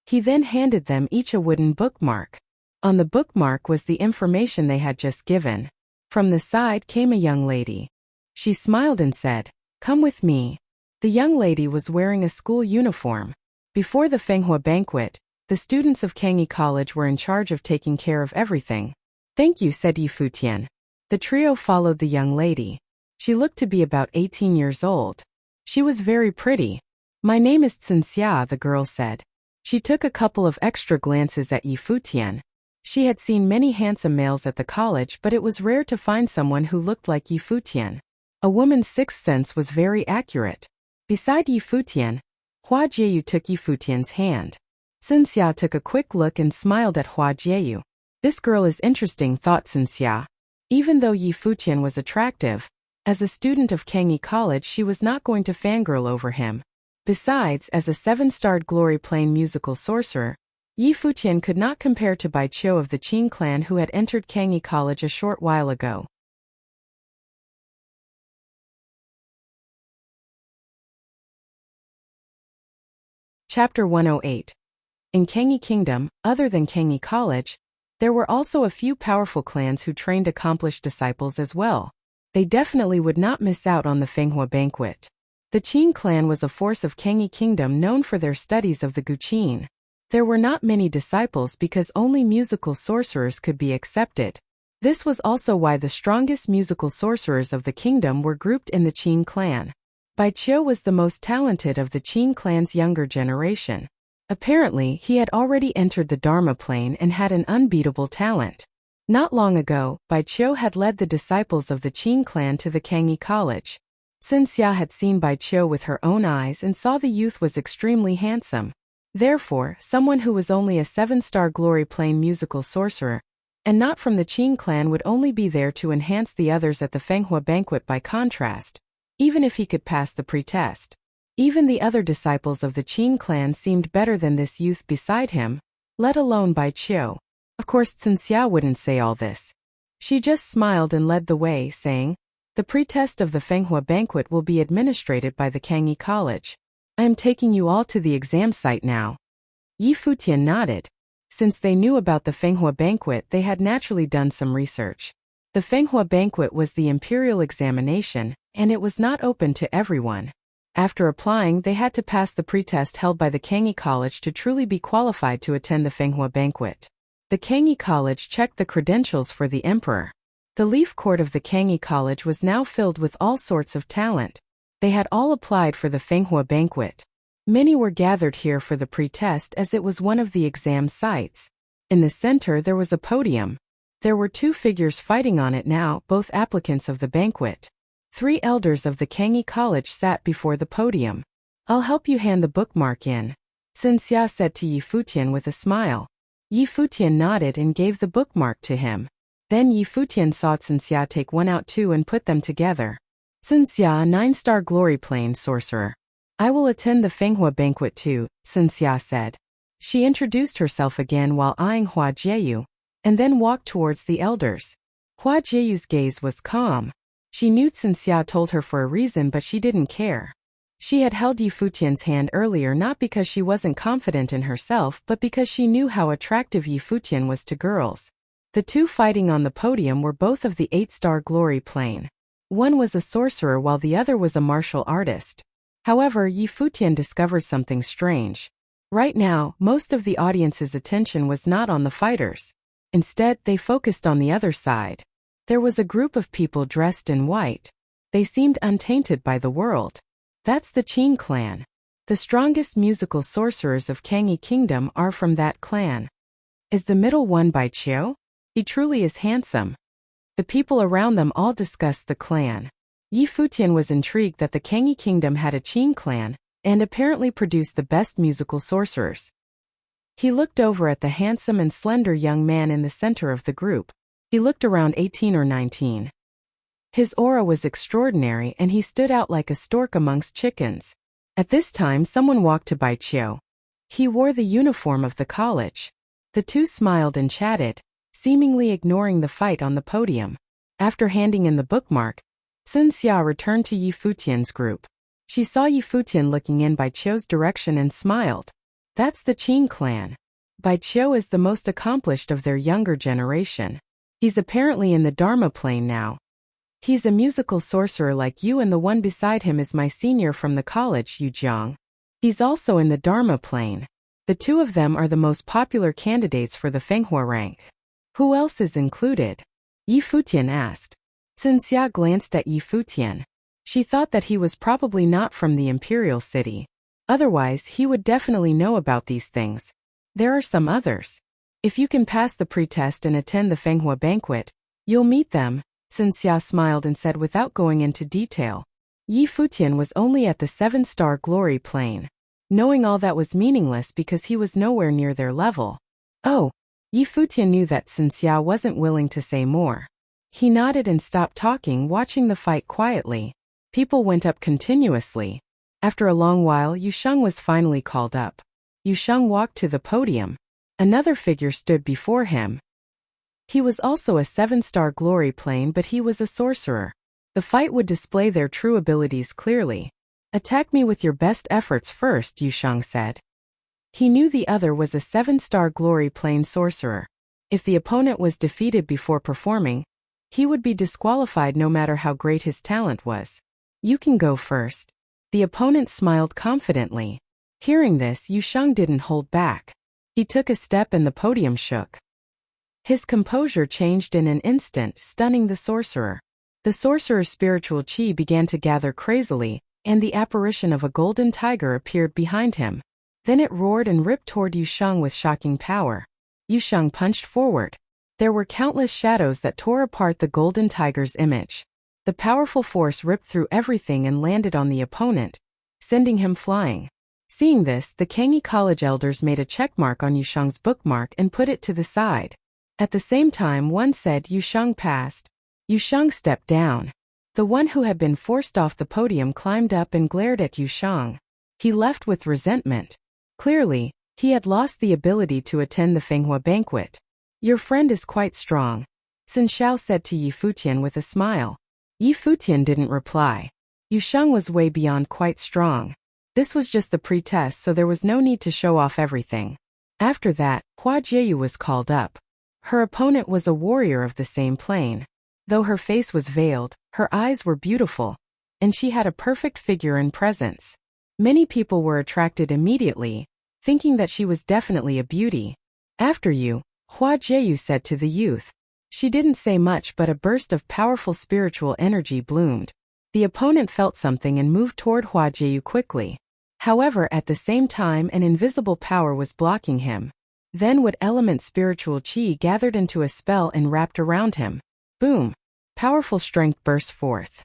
He then handed them each a wooden bookmark. On the bookmark was the information they had just given. From the side came a young lady. She smiled and said, come with me. The young lady was wearing a school uniform. Before the Fenghua banquet, the students of Kangyi College were in charge of taking care of everything. Thank you, said Yi Futian. The trio followed the young lady. She looked to be about 18 years old. She was very pretty. My name is Xia, the girl said. She took a couple of extra glances at Yi Futian. She had seen many handsome males at the college, but it was rare to find someone who looked like Yi Futian. A woman's sixth sense was very accurate. Beside Yi Futian, Hua Jieyu took Yi Futian's hand. Xia took a quick look and smiled at Hua Jieyu. This girl is interesting, thought Xia. Even though Yi Futian was attractive, as a student of Kangyi College she was not going to fangirl over him. Besides, as a 7-starred glory plane musical sorcerer, Yi Futian could not compare to Bai Qiu of the Qing clan who had entered Kangyi College a short while ago. Chapter 108. In Kangyi Kingdom, other than Kangyi College, there were also a few powerful clans who trained accomplished disciples as well. They definitely would not miss out on the Fenghua banquet. The Qin clan was a force of Kangyi Kingdom known for their studies of the Guqin. There were not many disciples because only musical sorcerers could be accepted. This was also why the strongest musical sorcerers of the kingdom were grouped in the Qin clan. Bai Qiu was the most talented of the Qin clan's younger generation. Apparently, he had already entered the Dharma plane and had an unbeatable talent. Not long ago, Bai Qiu had led the disciples of the Qin clan to the Kangyi College. Xia had seen Bai Qiu with her own eyes and saw the youth was extremely handsome. Therefore, someone who was only a 7-star glory plane musical sorcerer, and not from the Qin clan would only be there to enhance the others at the Fenghua banquet by contrast, even if he could pass the pretest. Even the other disciples of the Qin clan seemed better than this youth beside him, let alone Bai Qiu. Of course Xia wouldn't say all this. She just smiled and led the way, saying, "The pretest of the Fenghua banquet will be administered by the Kangyi College. I am taking you all to the exam site now." Yi Futian nodded. Since they knew about the Fenghua banquet, they had naturally done some research. The Fenghua banquet was the imperial examination, and it was not open to everyone. After applying, they had to pass the pretest held by the Kangyi College to truly be qualified to attend the Fenghua banquet. The Kangyi College checked the credentials for the emperor. The leaf court of the Kangyi College was now filled with all sorts of talent. They had all applied for the Fenghua banquet. Many were gathered here for the pretest as it was one of the exam sites. In the center there was a podium. There were 2 figures fighting on it now, both applicants of the banquet. 3 elders of the Kangyi College sat before the podium. "I'll help you hand the bookmark in," Xia said to Yi Futian with a smile. Yi Futian nodded and gave the bookmark to him. Then Yi Futian saw Xia take one out too and put them together. "Xia, a 9-star glory plane sorcerer. I will attend the Fenghua banquet too," Xia said. She introduced herself again while eyeing Hua Jieyu, and then walked towards the elders. Hua Jieyu's gaze was calm. She knew Xia told her for a reason, but she didn't care. She had held Yi Futian's hand earlier not because she wasn't confident in herself but because she knew how attractive Yi Futian was to girls. The 2 fighting on the podium were both of the 8-star glory plane. One was a sorcerer while the other was a martial artist. However, Yi Futian discovered something strange. Right now, most of the audience's attention was not on the fighters. Instead, they focused on the other side. There was a group of people dressed in white. They seemed untainted by the world. That's the Qin clan. The strongest musical sorcerers of Kangyi Kingdom are from that clan. Is the middle one Bai Qiu? He truly is handsome. The people around them all discussed the clan. Yi Futian was intrigued that the Kangyi Kingdom had a Qin clan, and apparently produced the best musical sorcerers. He looked over at the handsome and slender young man in the center of the group. He looked around 18 or 19. His aura was extraordinary and he stood out like a stork amongst chickens. At this time someone walked to Bai Qiu. He wore the uniform of the college. The 2 smiled and chatted, seemingly ignoring the fight on the podium. After handing in the bookmark, Xia returned to Yi Futian's group. She saw Yi Futian looking in Bai Qiu's direction and smiled. That's the Qin clan. Bai Qiu is the most accomplished of their younger generation. He's apparently in the Dharma plane now. He's a musical sorcerer like you, and the one beside him is my senior from the college, Yu Jiang. He's also in the Dharma plane. The 2 of them are the most popular candidates for the Fenghua rank. Who else is included? Yi Futian asked. Sun Xia glanced at Yi Futian. She thought that he was probably not from the imperial city. Otherwise, he would definitely know about these things. There are some others. If you can pass the pretest and attend the Fenghua banquet, you'll meet them, Sun Xia smiled and said without going into detail. Yi Futian was only at the 7-star glory plane. Knowing all that was meaningless because he was nowhere near their level. Oh, Yi Futian knew that Sun Xia wasn't willing to say more. He nodded and stopped talking, watching the fight quietly. People went up continuously. After a long while, Yu Sheng was finally called up. Yu Sheng walked to the podium. Another figure stood before him. He was also a 7-star glory plane, but he was a sorcerer. The fight would display their true abilities clearly. Attack me with your best efforts first, Yu Sheng said. He knew the other was a 7-star glory plane sorcerer. If the opponent was defeated before performing, he would be disqualified no matter how great his talent was. You can go first. The opponent smiled confidently. Hearing this, Yu Sheng didn't hold back. He took a step and the podium shook. His composure changed in an instant, stunning the sorcerer. The sorcerer's spiritual qi began to gather crazily, and the apparition of a golden tiger appeared behind him. Then it roared and ripped toward Yu Sheng with shocking power. Yu Sheng punched forward. There were countless shadows that tore apart the golden tiger's image. The powerful force ripped through everything and landed on the opponent, sending him flying. Seeing this, the Kangyi College elders made a checkmark on Yu Sheng's bookmark and put it to the side. At the same time, one said Yu Sheng passed. Yu Sheng stepped down. The one who had been forced off the podium climbed up and glared at Yu Sheng. He left with resentment. Clearly, he had lost the ability to attend the Fenghua banquet. Your friend is quite strong, Sun Xiao said to Yi Futian with a smile. Yi Futian didn't reply. Yu Sheng was way beyond quite strong. This was just the pre-test, so there was no need to show off everything. After that, Hua Jieyu was called up. Her opponent was a warrior of the same plane. Though her face was veiled, her eyes were beautiful, and she had a perfect figure and presence. Many people were attracted immediately, thinking that she was definitely a beauty. After you, Hua Jieyu said to the youth. She didn't say much, but a burst of powerful spiritual energy bloomed. The opponent felt something and moved toward Hua Jieyu quickly. However, at the same time, an invisible power was blocking him. Then what element spiritual qi gathered into a spell and wrapped around him. Boom! Powerful strength burst forth.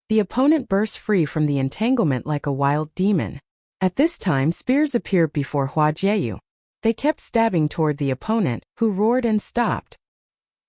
The opponent burst free from the entanglement like a wild demon. At this time, spears appeared before Hua Jieyu. They kept stabbing toward the opponent, who roared and stopped.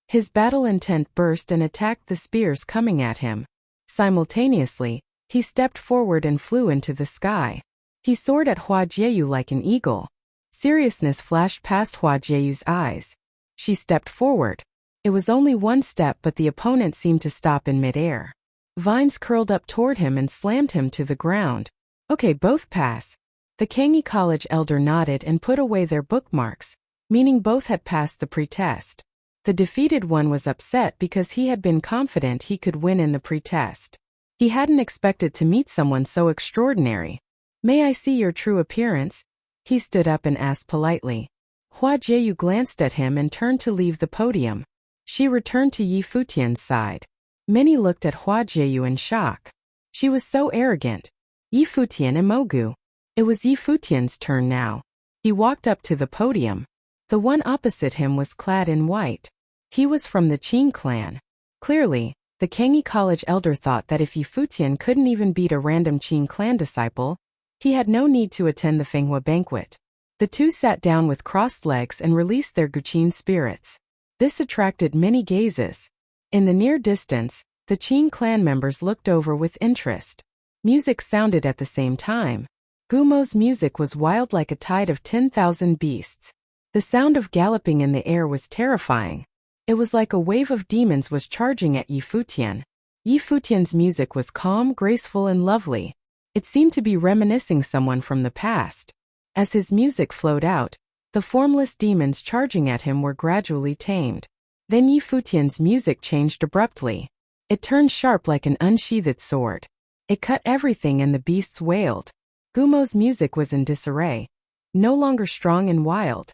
His battle intent burst and attacked the spears coming at him. Simultaneously, he stepped forward and flew into the sky. He soared at Hua Jieyu like an eagle. Seriousness flashed past Hua Jieyu's eyes. She stepped forward. It was only one step, but the opponent seemed to stop in midair. Vines curled up toward him and slammed him to the ground. Okay, both pass. The Kangyi College elder nodded and put away their bookmarks, meaning both had passed the pretest. The defeated one was upset because he had been confident he could win in the pretest. He hadn't expected to meet someone so extraordinary. May I see your true appearance? He stood up and asked politely. Hua Jieyu glanced at him and turned to leave the podium. She returned to Yi Futian's side. Many looked at Hua Jieyu in shock. She was so arrogant. Yi Futian emogu. It was Yi Futian's turn now. He walked up to the podium. The one opposite him was clad in white. He was from the Qing clan. Clearly, the Kangyi College elder thought that if Yi Futian couldn't even beat a random Qing clan disciple, he had no need to attend the Fenghua banquet. The two sat down with crossed legs and released their Guqin spirits. This attracted many gazes. In the near distance, the Qing clan members looked over with interest. Music sounded at the same time. Gumo's music was wild like a tide of 10,000 beasts. The sound of galloping in the air was terrifying. It was like a wave of demons was charging at Yi Futian. Yi Futian's music was calm, graceful, and lovely. It seemed to be reminiscing someone from the past. As his music flowed out, the formless demons charging at him were gradually tamed. Then Yi Futian's music changed abruptly. It turned sharp like an unsheathed sword. It cut everything and the beasts wailed. Gumo's music was in disarray. No longer strong and wild.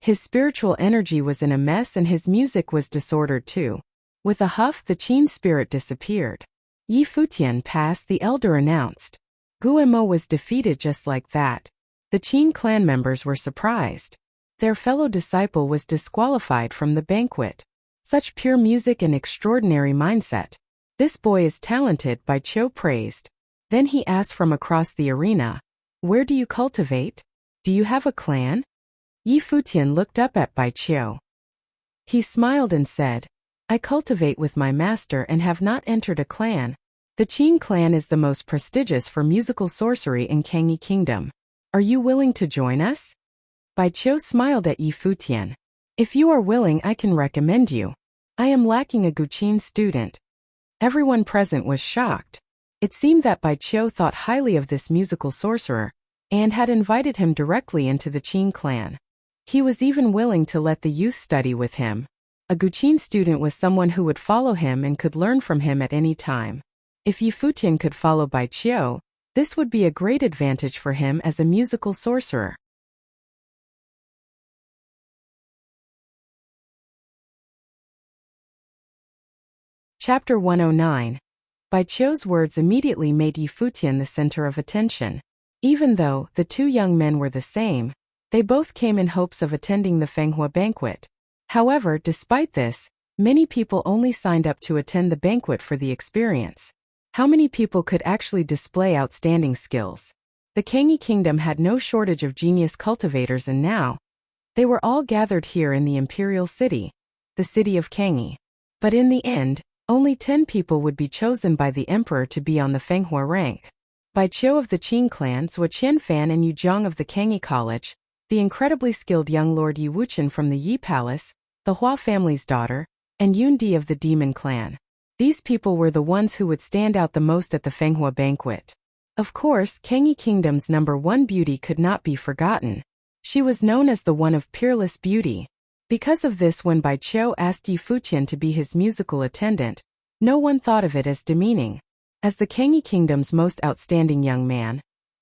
His spiritual energy was in a mess and his music was disordered too. With a huff, the Qin spirit disappeared. Yi Futian passed, the elder announced. Guemo was defeated just like that. The Qin clan members were surprised. Their fellow disciple was disqualified from the banquet. Such pure music and extraordinary mindset. This boy is talented, Bai Qiu praised. Then he asked from across the arena, "Where do you cultivate? Do you have a clan?" Yi Futian looked up at Bai Qiu. He smiled and said, "I cultivate with my master and have not entered a clan. The Qin clan is the most prestigious for musical sorcery in Kangyi Kingdom. Are you willing to join us?" Bai Qiu smiled at Yi Futian. "If you are willing, I can recommend you. I am lacking a Guqin student." Everyone present was shocked. It seemed that Bai Qiu thought highly of this musical sorcerer, and had invited him directly into the Qin clan. He was even willing to let the youth study with him. A Guqin student was someone who would follow him and could learn from him at any time. If Yi Futian could follow Bai Qiu, this would be a great advantage for him as a musical sorcerer. Chapter 109. Bai Qiu's words immediately made Yi Futian the center of attention. Even though the two young men were the same, they both came in hopes of attending the Fenghua banquet. However, despite this, many people only signed up to attend the banquet for the experience. How many people could actually display outstanding skills? The Kangyi Kingdom had no shortage of genius cultivators, and now they were all gathered here in the imperial city, the city of Kangyi. But in the end, only 10 people would be chosen by the emperor to be on the Fenghua rank. Bai Qiu of the Qin clan, Zhuo Qianfan and Yu Zhang of the Kangyi College, the incredibly skilled young Lord Yi Wuchen from the Yi Palace, the Hua family's daughter, and Yun Di of the Demon clan. These people were the ones who would stand out the most at the Fenghua banquet. Of course, Kangyi Kingdom's #1 beauty could not be forgotten. She was known as the one of peerless beauty. Because of this, when Bai Qiu asked Yi Futian to be his musical attendant, no one thought of it as demeaning. As the Kangyi Kingdom's most outstanding young man,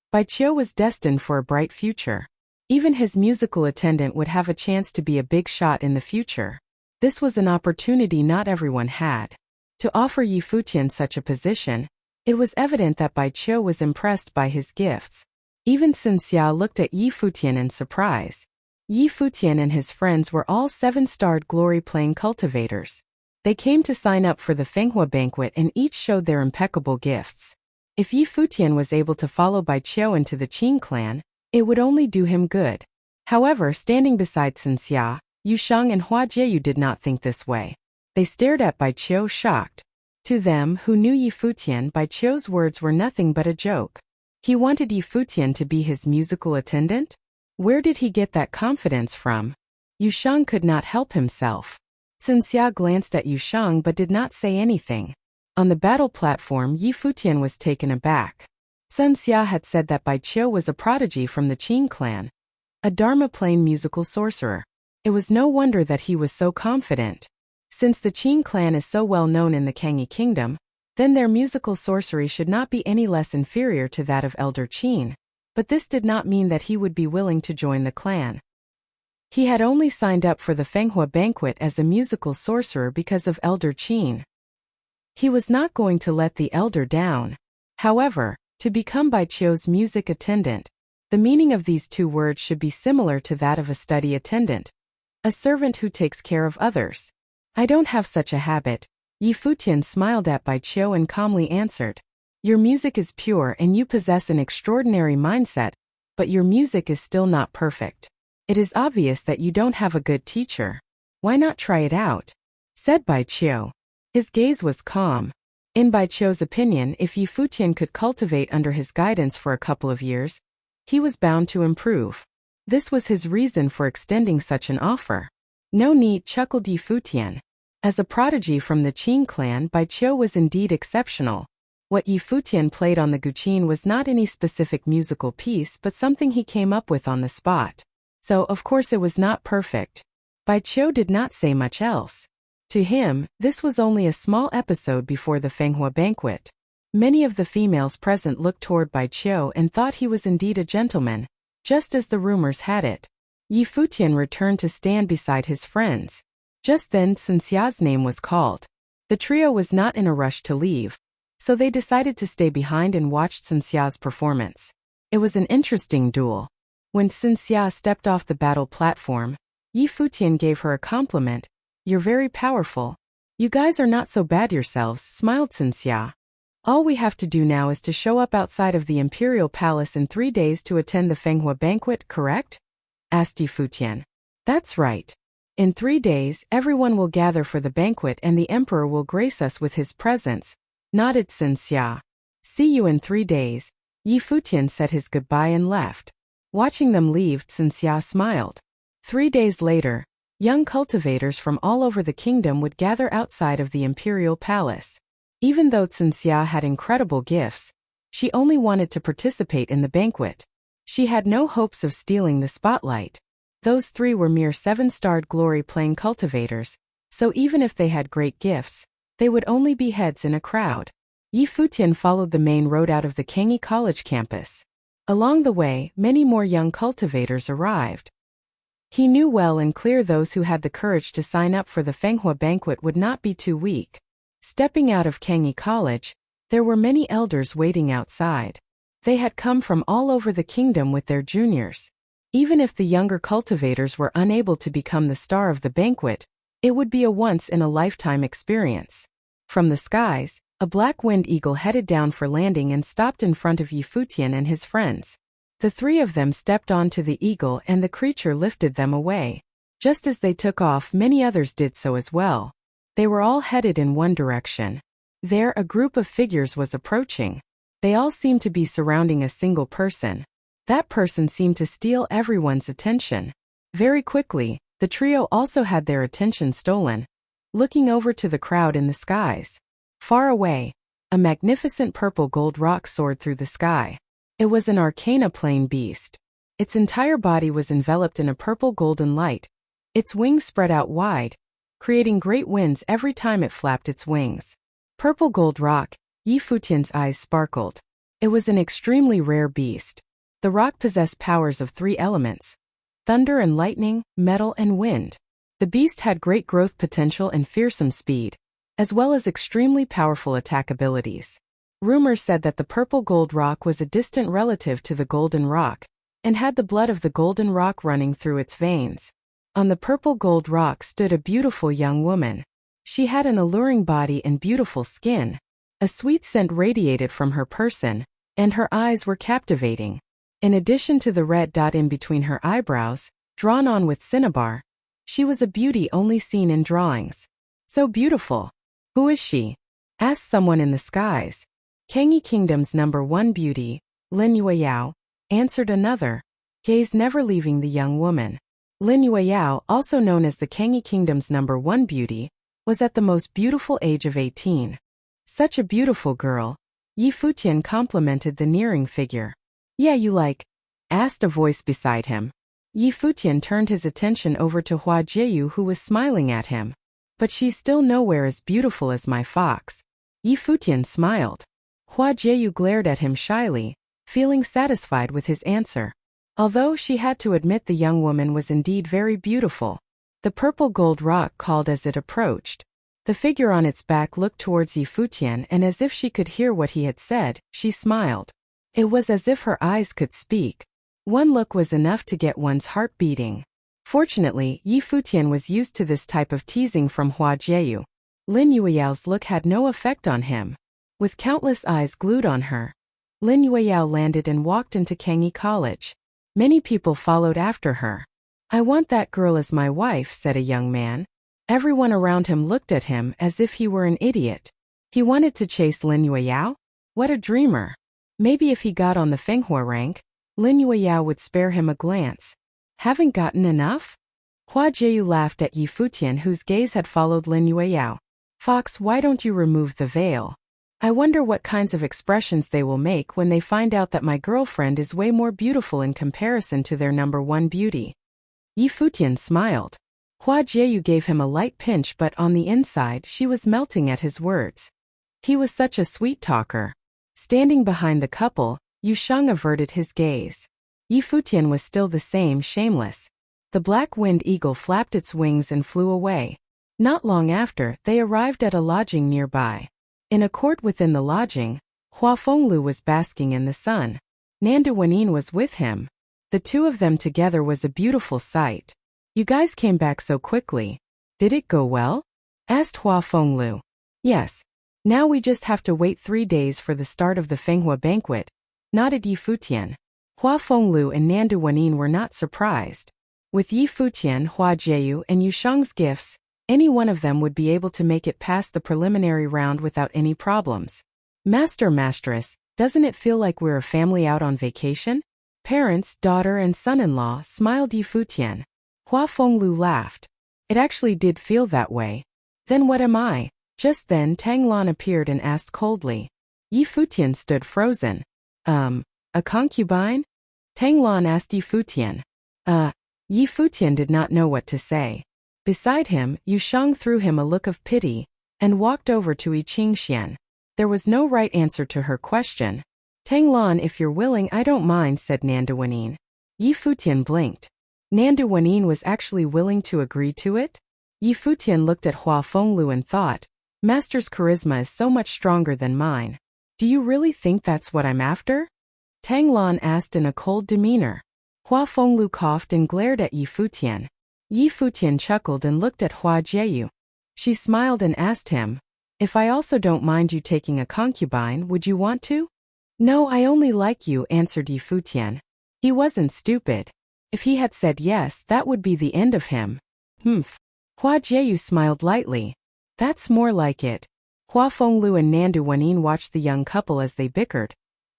Bai Qiu was destined for a bright future. Even his musical attendant would have a chance to be a big shot in the future. This was an opportunity not everyone had. To offer Yi Futian such a position, it was evident that Bai Qiu was impressed by his gifts. Even Sun Xia looked at Yi Futian in surprise. Yi Futian and his friends were all 7-starred glory-playing cultivators. They came to sign up for the Fenghua banquet and each showed their impeccable gifts. If Yi Futian was able to follow Bai Qiu into the Qin clan, it would only do him good. However, standing beside Sun Xia, Yu Sheng and Hua Jieyu did not think this way. They stared at Bai Qiu shocked. To them, who knew Yi Futian, Bai Qiu's words were nothing but a joke. He wanted Yi Futian to be his musical attendant? Where did he get that confidence from? Yu Sheng could not help himself. Sun Xia glanced at Yu Sheng but did not say anything. On the battle platform, Yi Futian was taken aback. Sun Xia had said that Bai Qiu was a prodigy from the Qin clan, a Dharma-plane musical sorcerer. It was no wonder that he was so confident. Since the Qin clan is so well known in the Kangyi Kingdom, then their musical sorcery should not be any less inferior to that of Elder Qin. But this did not mean that he would be willing to join the clan. He had only signed up for the Fenghua banquet as a musical sorcerer because of Elder Qin. He was not going to let the elder down. However, to become Bai Qiu's music attendant, the meaning of these two words should be similar to that of a study attendant, a servant who takes care of others. I don't have such a habit. Yi Futian smiled at Bai Qiu and calmly answered. Your music is pure and you possess an extraordinary mindset, but your music is still not perfect. It is obvious that you don't have a good teacher. Why not try it out? Said Bai Qiu. His gaze was calm. In Bai Qiu's opinion, if Yi Futian could cultivate under his guidance for a couple of years, he was bound to improve. This was his reason for extending such an offer. No need, chuckled Yi Futian. As a prodigy from the Qin clan, Bai Qiu was indeed exceptional. What Yi Futian played on the guqin was not any specific musical piece but something he came up with on the spot. So, of course, it was not perfect. Bai Qiu did not say much else. To him, this was only a small episode before the Fenghua banquet. Many of the females present looked toward Bai Qiu and thought he was indeed a gentleman, just as the rumors had it. Yi Futian returned to stand beside his friends. Just then Sun Xia's name was called. The trio was not in a rush to leave, so they decided to stay behind and watched Sun Xia's performance. It was an interesting duel. When Sun Xia stepped off the battle platform, Yi Futian gave her a compliment. "You're very powerful. You guys are not so bad yourselves," smiled Sun Xia. "All we have to do now is to show up outside of the Imperial Palace in 3 days to attend the Fenghua banquet, correct?" asked Yi Futian. "That's right. In 3 days, everyone will gather for the banquet and the Emperor will grace us with his presence," nodded Sun Xia. "See you in 3 days." Yi Futian said his goodbye and left. Watching them leave, Sun Xia smiled. 3 days later, young cultivators from all over the kingdom would gather outside of the Imperial Palace. Even though Sun Xia had incredible gifts, she only wanted to participate in the banquet. She had no hopes of stealing the spotlight. Those 3 were mere 7-starred glory-playing cultivators, so even if they had great gifts, they would only be heads in a crowd. Yi Futian followed the main road out of the Kangyi College campus. Along the way, many more young cultivators arrived. He knew well and clear those who had the courage to sign up for the Fenghua banquet would not be too weak. Stepping out of Kangyi College, there were many elders waiting outside. They had come from all over the kingdom with their juniors. Even if the younger cultivators were unable to become the star of the banquet, it would be a once-in-a-lifetime experience. From the skies, a black wind eagle headed down for landing and stopped in front of Yi Futian and his friends. The 3 of them stepped onto the eagle and the creature lifted them away. Just as they took off, many others did so as well. They were all headed in one direction. There, a group of figures was approaching. They all seemed to be surrounding a single person. That person seemed to steal everyone's attention. Very quickly, the trio also had their attention stolen. Looking over to the crowd in the skies. Far away, a magnificent purple gold rock soared through the sky. It was an arcana plane beast. Its entire body was enveloped in a purple golden light. Its wings spread out wide, creating great winds every time it flapped its wings. Purple gold rock, Yi Futian's eyes sparkled. It was an extremely rare beast. The rock possessed powers of 3 elements: thunder and lightning, metal and wind. The beast had great growth potential and fearsome speed, as well as extremely powerful attack abilities. Rumors said that the purple gold rock was a distant relative to the golden rock, and had the blood of the golden rock running through its veins. On the purple gold rock stood a beautiful young woman. She had an alluring body and beautiful skin. A sweet scent radiated from her person, and her eyes were captivating. In addition to the red dot in between her eyebrows, drawn on with cinnabar, she was a beauty only seen in drawings. So beautiful. "Who is she?" asked someone in the skies. "Kangyi Kingdom's #1 beauty, Lin Yueyao," answered another, gaze never leaving the young woman. Lin Yueyao, also known as the Kangyi Kingdom's #1 beauty, was at the most beautiful age of 18. "Such a beautiful girl," Yi Futian complimented the nearing figure. "Yeah, you like?" asked a voice beside him. Yi Futian turned his attention over to Hua Jieyu, who was smiling at him. "But she's still nowhere as beautiful as my fox." Yi Futian smiled. Hua Jieyu glared at him shyly, feeling satisfied with his answer. Although she had to admit the young woman was indeed very beautiful. The purple gold rock called as it approached. The figure on its back looked towards Yi Futian, and as if she could hear what he had said, she smiled. It was as if her eyes could speak. One look was enough to get one's heart beating. Fortunately, Yi Futian was used to this type of teasing from Hua Jieyu. Lin Yueyao's look had no effect on him. With countless eyes glued on her, Lin Yueyao landed and walked into Kangyi College. Many people followed after her. "I want that girl as my wife," said a young man. Everyone around him looked at him as if he were an idiot. He wanted to chase Lin Yueyao? What a dreamer. Maybe if he got on the Fenghua rank, Lin Yueyao would spare him a glance. Haven't gotten enough? Hua Jieyu laughed at Yi Futian, whose gaze had followed Lin Yueyao. "Fox, why don't you remove the veil? I wonder what kinds of expressions they will make when they find out that my girlfriend is way more beautiful in comparison to their #1 beauty." Yi Futian smiled. Hua Jieyu gave him a light pinch, but on the inside she was melting at his words. He was such a sweet talker. Standing behind the couple, Yu Sheng averted his gaze. Yi Futian was still the same, shameless. The black winged eagle flapped its wings and flew away. Not long after, they arrived at a lodging nearby. In a court within the lodging, Hua Fenglu was basking in the sun. Nandu Wenin was with him. The two of them together was a beautiful sight. You guys came back so quickly. Did it go well? Asked Hua Fenglu. Yes. Now we just have to wait 3 days for the start of the Fenghua banquet, nodded Yi Futian. Hua Fenglu and Nandu Wenin were not surprised. With Yi Futian, Hua Jieyu, and Yu Shang's gifts, any one of them would be able to make it past the preliminary round without any problems. Master-Mistress, doesn't it feel like we're a family out on vacation? Parents, daughter, and son-in-law smiled Yi Futian. Hua Fenglu laughed. It actually did feel that way. Then what am I? Just then Tang Lan appeared and asked coldly. Yi Futian stood frozen. A concubine? Tang Lan asked Yi Futian. Yi Futian did not know what to say. Beside him, Yu Shang threw him a look of pity, and walked over to Yi Qingxian. There was no right answer to her question. Tang Lan, if you're willing, I don't mind, said Nandu Wenin. Yi Futian blinked. Nandu Wenin was actually willing to agree to it? Yi Futian looked at Hua Fenglu and thought, Master's charisma is so much stronger than mine. Do you really think that's what I'm after? Tang Lan asked in a cold demeanor. Hua Fenglu coughed and glared at Yi Futian. Yi Futian chuckled and looked at Hua Jieyu. She smiled and asked him, if I also don't mind you taking a concubine, would you want to? No, I only like you, answered Yi Futian. He wasn't stupid. If he had said yes, that would be the end of him. Humph. Hua Jieyu smiled lightly. That's more like it. Hua Fenglu and Nandu Wenin watched the young couple as they bickered,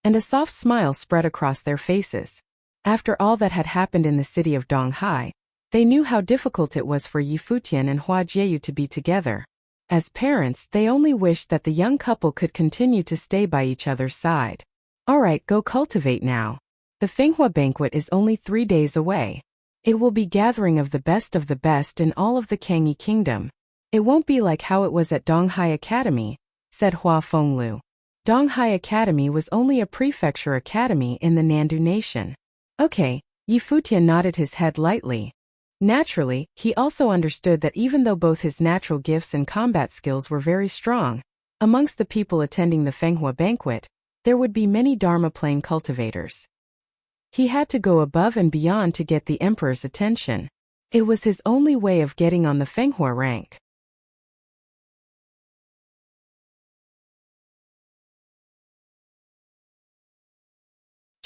and a soft smile spread across their faces. After all that had happened in the city of Donghai, they knew how difficult it was for Yi Futian and Hua Jieyu to be together. As parents, they only wished that the young couple could continue to stay by each other's side. Alright, go cultivate now. The Fenghua banquet is only 3 days away. It will be gathering of the best in all of the Kangyi kingdom. It won't be like how it was at Donghai Academy, said Hua Fenglu. Donghai Academy was only a prefecture academy in the Nandu nation. Okay, Yi Futian nodded his head lightly. Naturally, he also understood that even though both his natural gifts and combat skills were very strong, amongst the people attending the Fenghua banquet, there would be many Dharma plane cultivators. He had to go above and beyond to get the emperor's attention. It was his only way of getting on the Fenghua rank.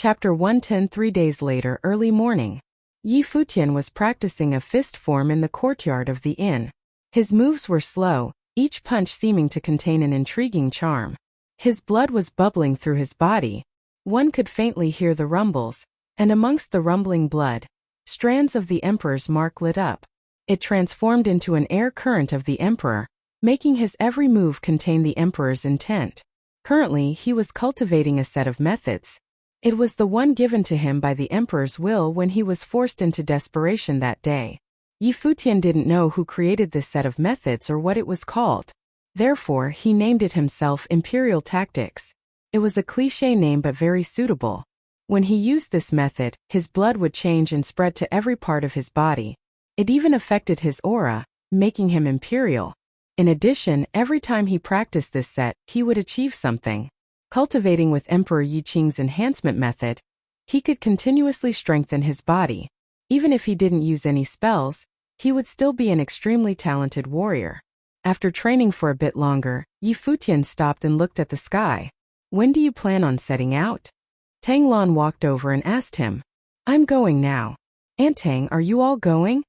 Chapter 110. 3 days later, early morning. Yi Futian was practicing a fist form in the courtyard of the inn. His moves were slow, each punch seeming to contain an intriguing charm. His blood was bubbling through his body. One could faintly hear the rumbles, and amongst the rumbling blood, strands of the emperor's mark lit up. It transformed into an air current of the emperor, making his every move contain the emperor's intent. Currently, he was cultivating a set of methods. It was the one given to him by the emperor's will when he was forced into desperation that day. Yi Futian didn't know who created this set of methods or what it was called. Therefore, he named it himself Imperial Tactics. It was a cliché name but very suitable. When he used this method, his blood would change and spread to every part of his body. It even affected his aura, making him imperial. In addition, every time he practiced this set, he would achieve something. Cultivating with Emperor Yi Qing's enhancement method, he could continuously strengthen his body. Even if he didn't use any spells, he would still be an extremely talented warrior. After training for a bit longer, Yi Futian stopped and looked at the sky. When do you plan on setting out? Tang Lan walked over and asked him. I'm going now. Aunt Tang, are you all going?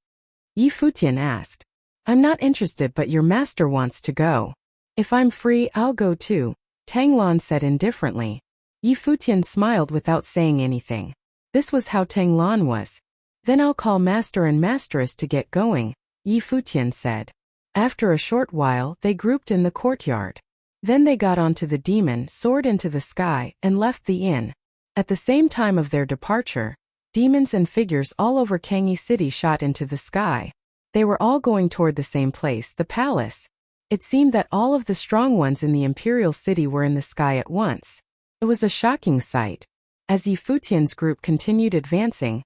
Yi Futian asked. I'm not interested, but your master wants to go. If I'm free, I'll go too, Tang Lan said indifferently. Yi Futian smiled without saying anything. This was how Tang Lan was. Then I'll call master and mistress to get going, Yi Futian said. After a short while, they grouped in the courtyard. Then they got onto the demon, soared into the sky, and left the inn. At the same time of their departure, demons and figures all over Kangyi City shot into the sky. They were all going toward the same place, the palace. It seemed that all of the strong ones in the imperial city were in the sky at once. It was a shocking sight. As Yi Futian's group continued advancing,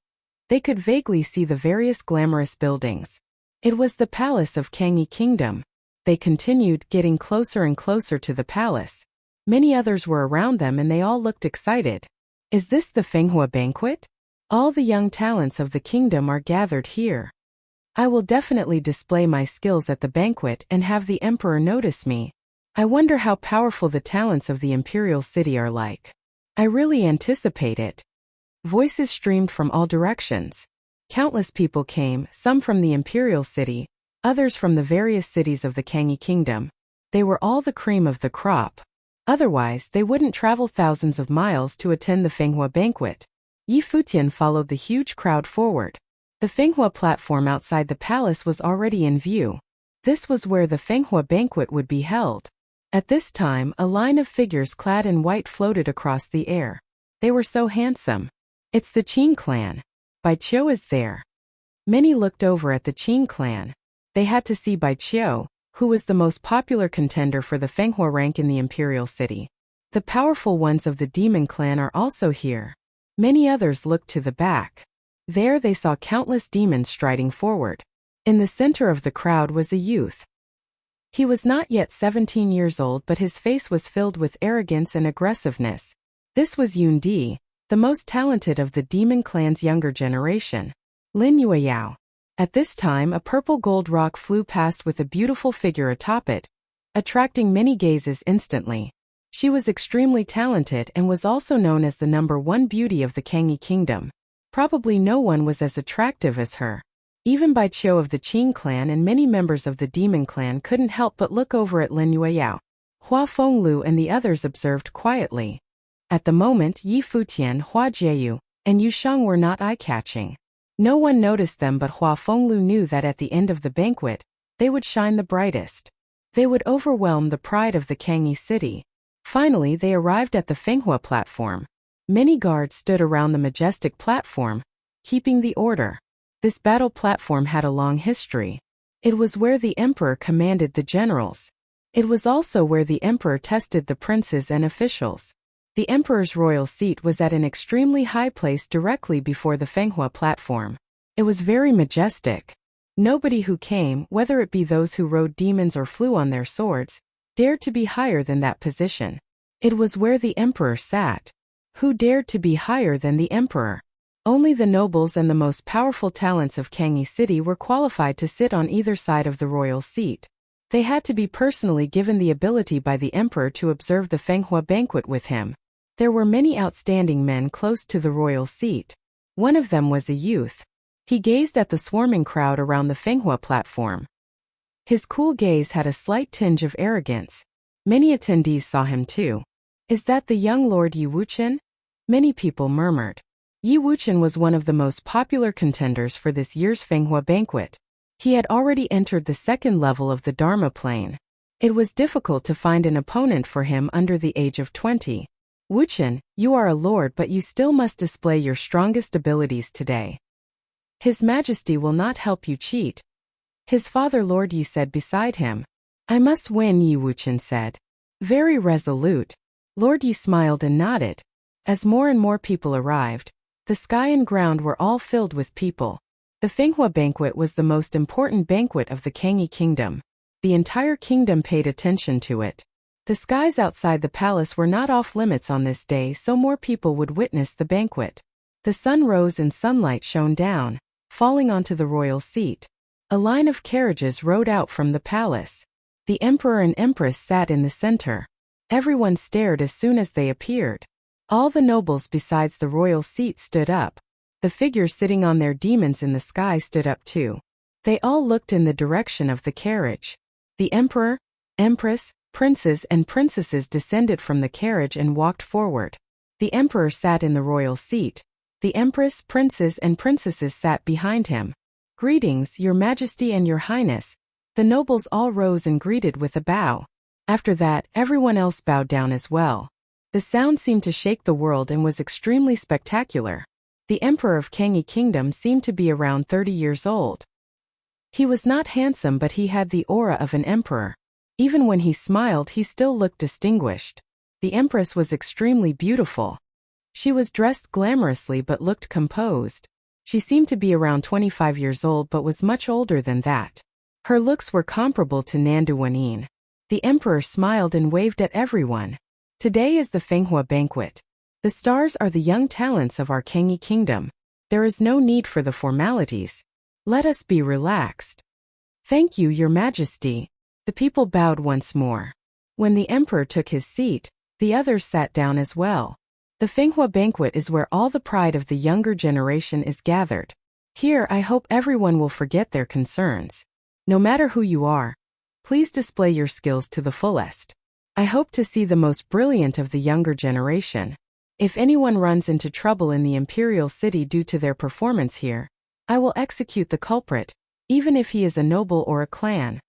They could vaguely see the various glamorous buildings. It was the palace of Kangyi Kingdom. They continued, getting closer and closer to the palace. Many others were around them and they all looked excited. Is this the Fenghua banquet? All the young talents of the kingdom are gathered here. I will definitely display my skills at the banquet and have the emperor notice me. I wonder how powerful the talents of the imperial city are like. I really anticipate it. Voices streamed from all directions. Countless people came, some from the imperial city, others from the various cities of the Kangyi Kingdom. They were all the cream of the crop. Otherwise, they wouldn't travel thousands of miles to attend the Fenghua banquet. Futian followed the huge crowd forward. The Fenghua platform outside the palace was already in view. This was where the Fenghua banquet would be held. At this time, a line of figures clad in white floated across the air. They were so handsome. It's the Qin clan. Bai Qiu is there. Many looked over at the Qin clan. They had to see Bai Qiu, who was the most popular contender for the Fenghua rank in the imperial city. The powerful ones of the demon clan are also here. Many others looked to the back. There they saw countless demons striding forward. In the center of the crowd was a youth. He was not yet 17 years old, but his face was filled with arrogance and aggressiveness. This was Yun Di, the most talented of the demon clan's younger generation. Lin Yueyao. At this time a purple gold rock flew past with a beautiful figure atop it, attracting many gazes instantly. She was extremely talented and was also known as the #1 beauty of the Kangyi Kingdom. Probably no one was as attractive as her. Even Bai Qiu of the Qin clan and many members of the demon clan couldn't help but look over at Lin Yueyao. Hua Fenglu and the others observed quietly. At the moment, Yi Futian, Hua Jieyu, and Yu Sheng were not eye-catching. No one noticed them, but Hua Fenglu knew that at the end of the banquet, they would shine the brightest. They would overwhelm the pride of the Kangyi city. Finally, they arrived at the Fenghua platform. Many guards stood around the majestic platform, keeping the order. This battle platform had a long history. It was where the emperor commanded the generals. It was also where the emperor tested the princes and officials. The emperor's royal seat was at an extremely high place directly before the Fenghua platform. It was very majestic. Nobody who came, whether it be those who rode demons or flew on their swords, dared to be higher than that position. It was where the emperor sat. Who dared to be higher than the emperor? Only the nobles and the most powerful talents of Kangyi City were qualified to sit on either side of the royal seat. They had to be personally given the ability by the emperor to observe the Fenghua banquet with him. There were many outstanding men close to the royal seat. One of them was a youth. He gazed at the swarming crowd around the Fenghua platform. His cool gaze had a slight tinge of arrogance. Many attendees saw him too. Is that the young Lord Yi Wuchen? Many people murmured. Yi Wuchen was one of the most popular contenders for this year's Fenghua banquet. He had already entered the second level of the Dharma plane. It was difficult to find an opponent for him under the age of 20. Wuchen, you are a lord, but you still must display your strongest abilities today. His Majesty will not help you cheat. His father Lord Yi said beside him. I must win, Yi Wuchen said. Very resolute. Lord Yi smiled and nodded. As more and more people arrived, the sky and ground were all filled with people. The Fenghua banquet was the most important banquet of the Kangyi Kingdom. The entire kingdom paid attention to it. The skies outside the palace were not off limits on this day, so more people would witness the banquet. The sun rose and sunlight shone down, falling onto the royal seat. A line of carriages rode out from the palace. The emperor and empress sat in the center. Everyone stared as soon as they appeared. All the nobles besides the royal seat stood up. The figures sitting on their demons in the sky stood up too. They all looked in the direction of the carriage. The emperor, empress, princes and princesses descended from the carriage and walked forward. The emperor sat in the royal seat. The empress, princes and princesses sat behind him. Greetings, your majesty and your highness. The nobles all rose and greeted with a bow. After that, everyone else bowed down as well. The sound seemed to shake the world and was extremely spectacular. The emperor of Kangyi Kingdom seemed to be around 30 years old. He was not handsome, but he had the aura of an emperor. Even when he smiled, he still looked distinguished. The empress was extremely beautiful. She was dressed glamorously but looked composed. She seemed to be around 25 years old but was much older than that. Her looks were comparable to Nanduanin. The emperor smiled and waved at everyone. Today is the Fenghua banquet. The stars are the young talents of our Kengi kingdom. There is no need for the formalities. Let us be relaxed. Thank you, Your Majesty. The people bowed once more. When the emperor took his seat, the others sat down as well. The Fenghua banquet is where all the pride of the younger generation is gathered. Here I hope everyone will forget their concerns. No matter who you are, please display your skills to the fullest. I hope to see the most brilliant of the younger generation. If anyone runs into trouble in the imperial city due to their performance here, I will execute the culprit, even if he is a noble or a clan.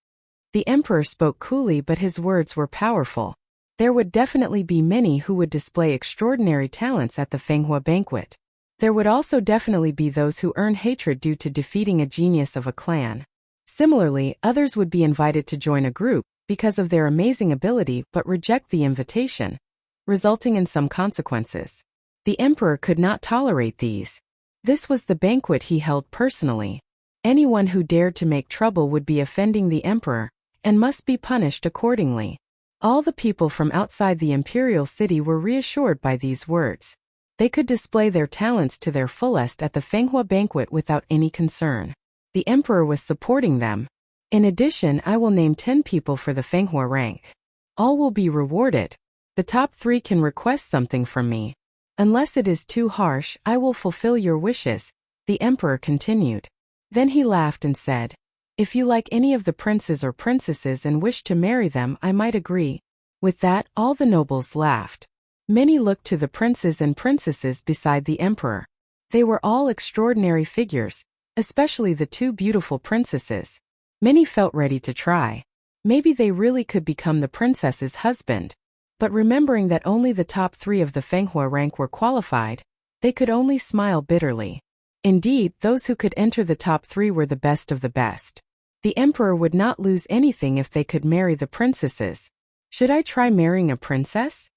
The emperor spoke coolly, but his words were powerful. There would definitely be many who would display extraordinary talents at the Fenghua banquet. There would also definitely be those who earn hatred due to defeating a genius of a clan. Similarly, others would be invited to join a group because of their amazing ability but reject the invitation, resulting in some consequences. The emperor could not tolerate these. This was the banquet he held personally. Anyone who dared to make trouble would be offending the emperor and must be punished accordingly. All the people from outside the imperial city were reassured by these words. They could display their talents to their fullest at the Fenghua banquet without any concern. The emperor was supporting them. In addition, I will name 10 people for the Fenghua rank. All will be rewarded. The top 3 can request something from me. Unless it is too harsh, I will fulfill your wishes, the emperor continued. Then he laughed and said, if you like any of the princes or princesses and wish to marry them, I might agree. With that, all the nobles laughed. Many looked to the princes and princesses beside the emperor. They were all extraordinary figures, especially the 2 beautiful princesses. Many felt ready to try. Maybe they really could become the princess's husband. But remembering that only the top 3 of the Fenghua rank were qualified, they could only smile bitterly. Indeed, those who could enter the top 3 were the best of the best. The emperor would not lose anything if they could marry the princesses. Should I try marrying a princess?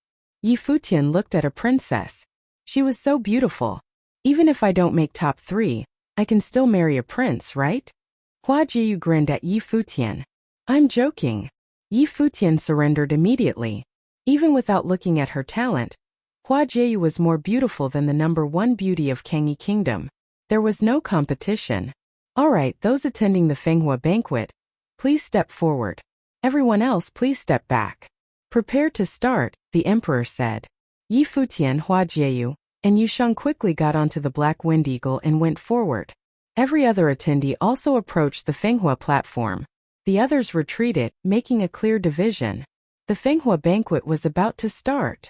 Futian looked at a princess. She was so beautiful. Even if I don't make top 3, I can still marry a prince, right? Hua Jiu grinned at Futian. I'm joking. Futian surrendered immediately. Even without looking at her talent, Hua Jiu was more beautiful than the number 1 beauty of Kengi Kingdom. There was no competition. Alright, those attending the Fenghua banquet, please step forward. Everyone else, please step back. Prepare to start, the emperor said. Futian, Hua Jiu, and Yusheng quickly got onto the Black Wind Eagle and went forward. Every other attendee also approached the Fenghua platform. The others retreated, making a clear division. The Fenghua banquet was about to start.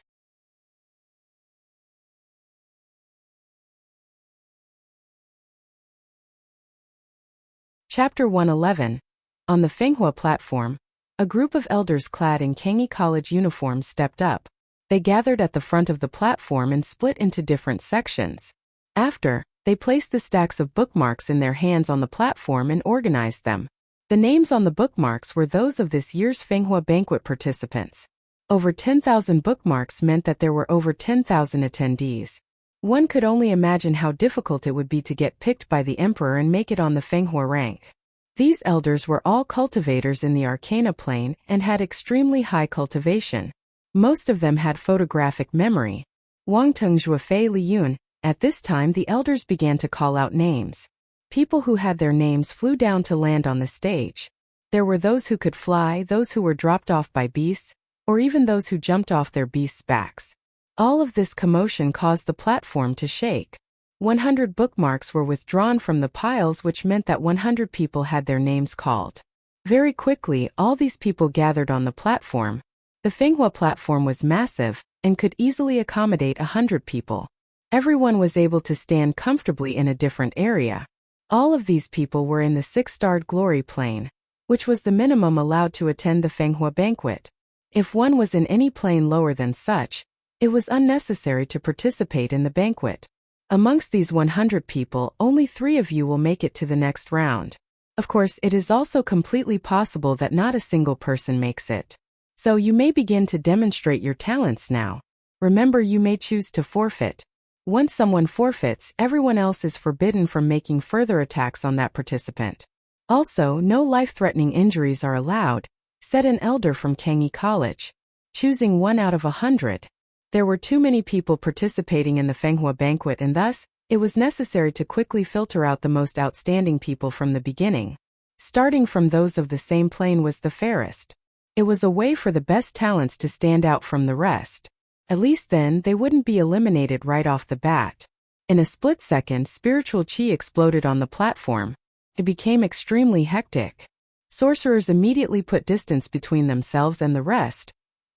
Chapter 111. On the Fenghua platform, a group of elders clad in Kengi College uniforms stepped up. They gathered at the front of the platform and split into different sections. After, they placed the stacks of bookmarks in their hands on the platform and organized them. The names on the bookmarks were those of this year's Fenghua banquet participants. Over 10,000 bookmarks meant that there were over 10,000 attendees. One could only imagine how difficult it would be to get picked by the emperor and make it on the Fenghua rank. These elders were all cultivators in the Arcana plane and had extremely high cultivation. Most of them had photographic memory. Wangteng Zhuofei Liyun. At this time the elders began to call out names. People who had their names flew down to land on the stage. There were those who could fly, those who were dropped off by beasts, or even those who jumped off their beasts' backs. All of this commotion caused the platform to shake. 100 bookmarks were withdrawn from the piles, which meant that 100 people had their names called. Very quickly, all these people gathered on the platform. The Fenghua platform was massive and could easily accommodate 100 people. Everyone was able to stand comfortably in a different area. All of these people were in the 6-starred glory plane, which was the minimum allowed to attend the Fenghua banquet. If one was in any plane lower than such, it was unnecessary to participate in the banquet. Amongst these 100 people, only 3 of you will make it to the next round. Of course, it is also completely possible that not a single person makes it. So you may begin to demonstrate your talents now. Remember, you may choose to forfeit. Once someone forfeits, everyone else is forbidden from making further attacks on that participant. Also, no life-threatening injuries are allowed, said an elder from Kangi College. Choosing 1 out of 100. There were too many people participating in the Fenghua banquet and thus, it was necessary to quickly filter out the most outstanding people from the beginning. Starting from those of the same plane was the fairest. It was a way for the best talents to stand out from the rest. At least then, they wouldn't be eliminated right off the bat. In a split second, spiritual chi exploded on the platform. It became extremely hectic. Sorcerers immediately put distance between themselves and the rest,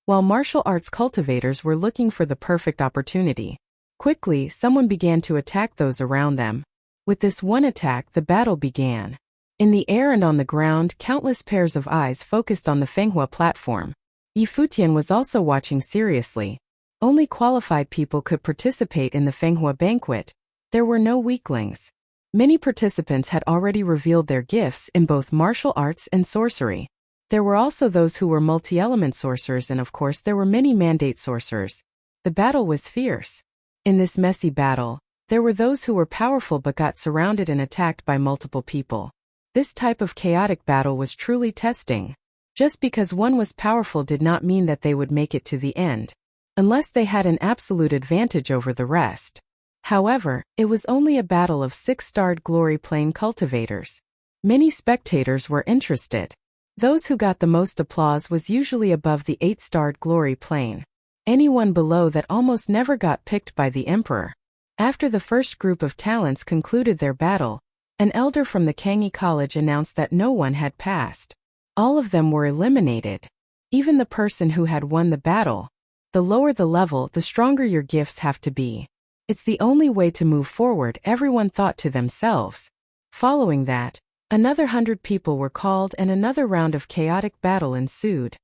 while martial arts cultivators were looking for the perfect opportunity. Quickly, someone began to attack those around them. With this one attack, the battle began. In the air and on the ground, countless pairs of eyes focused on the Fenghua platform. Futian was also watching seriously. Only qualified people could participate in the Fenghua banquet. There were no weaklings. Many participants had already revealed their gifts in both martial arts and sorcery. There were also those who were multi-element sorcerers and of course there were many mandate sorcerers. The battle was fierce. In this messy battle, there were those who were powerful but got surrounded and attacked by multiple people. This type of chaotic battle was truly testing. Just because one was powerful did not mean that they would make it to the end, unless they had an absolute advantage over the rest. However, it was only a battle of 6-starred glory plane cultivators. Many spectators were interested. Those who got the most applause was usually above the 8-starred glory plane. Anyone below that almost never got picked by the emperor. After the first group of talents concluded their battle, an elder from the Kangi College announced that no one had passed. All of them were eliminated. Even the person who had won the battle. The lower the level, the stronger your gifts have to be. It's the only way to move forward, everyone thought to themselves. Following that, another 100 people were called and another round of chaotic battle ensued.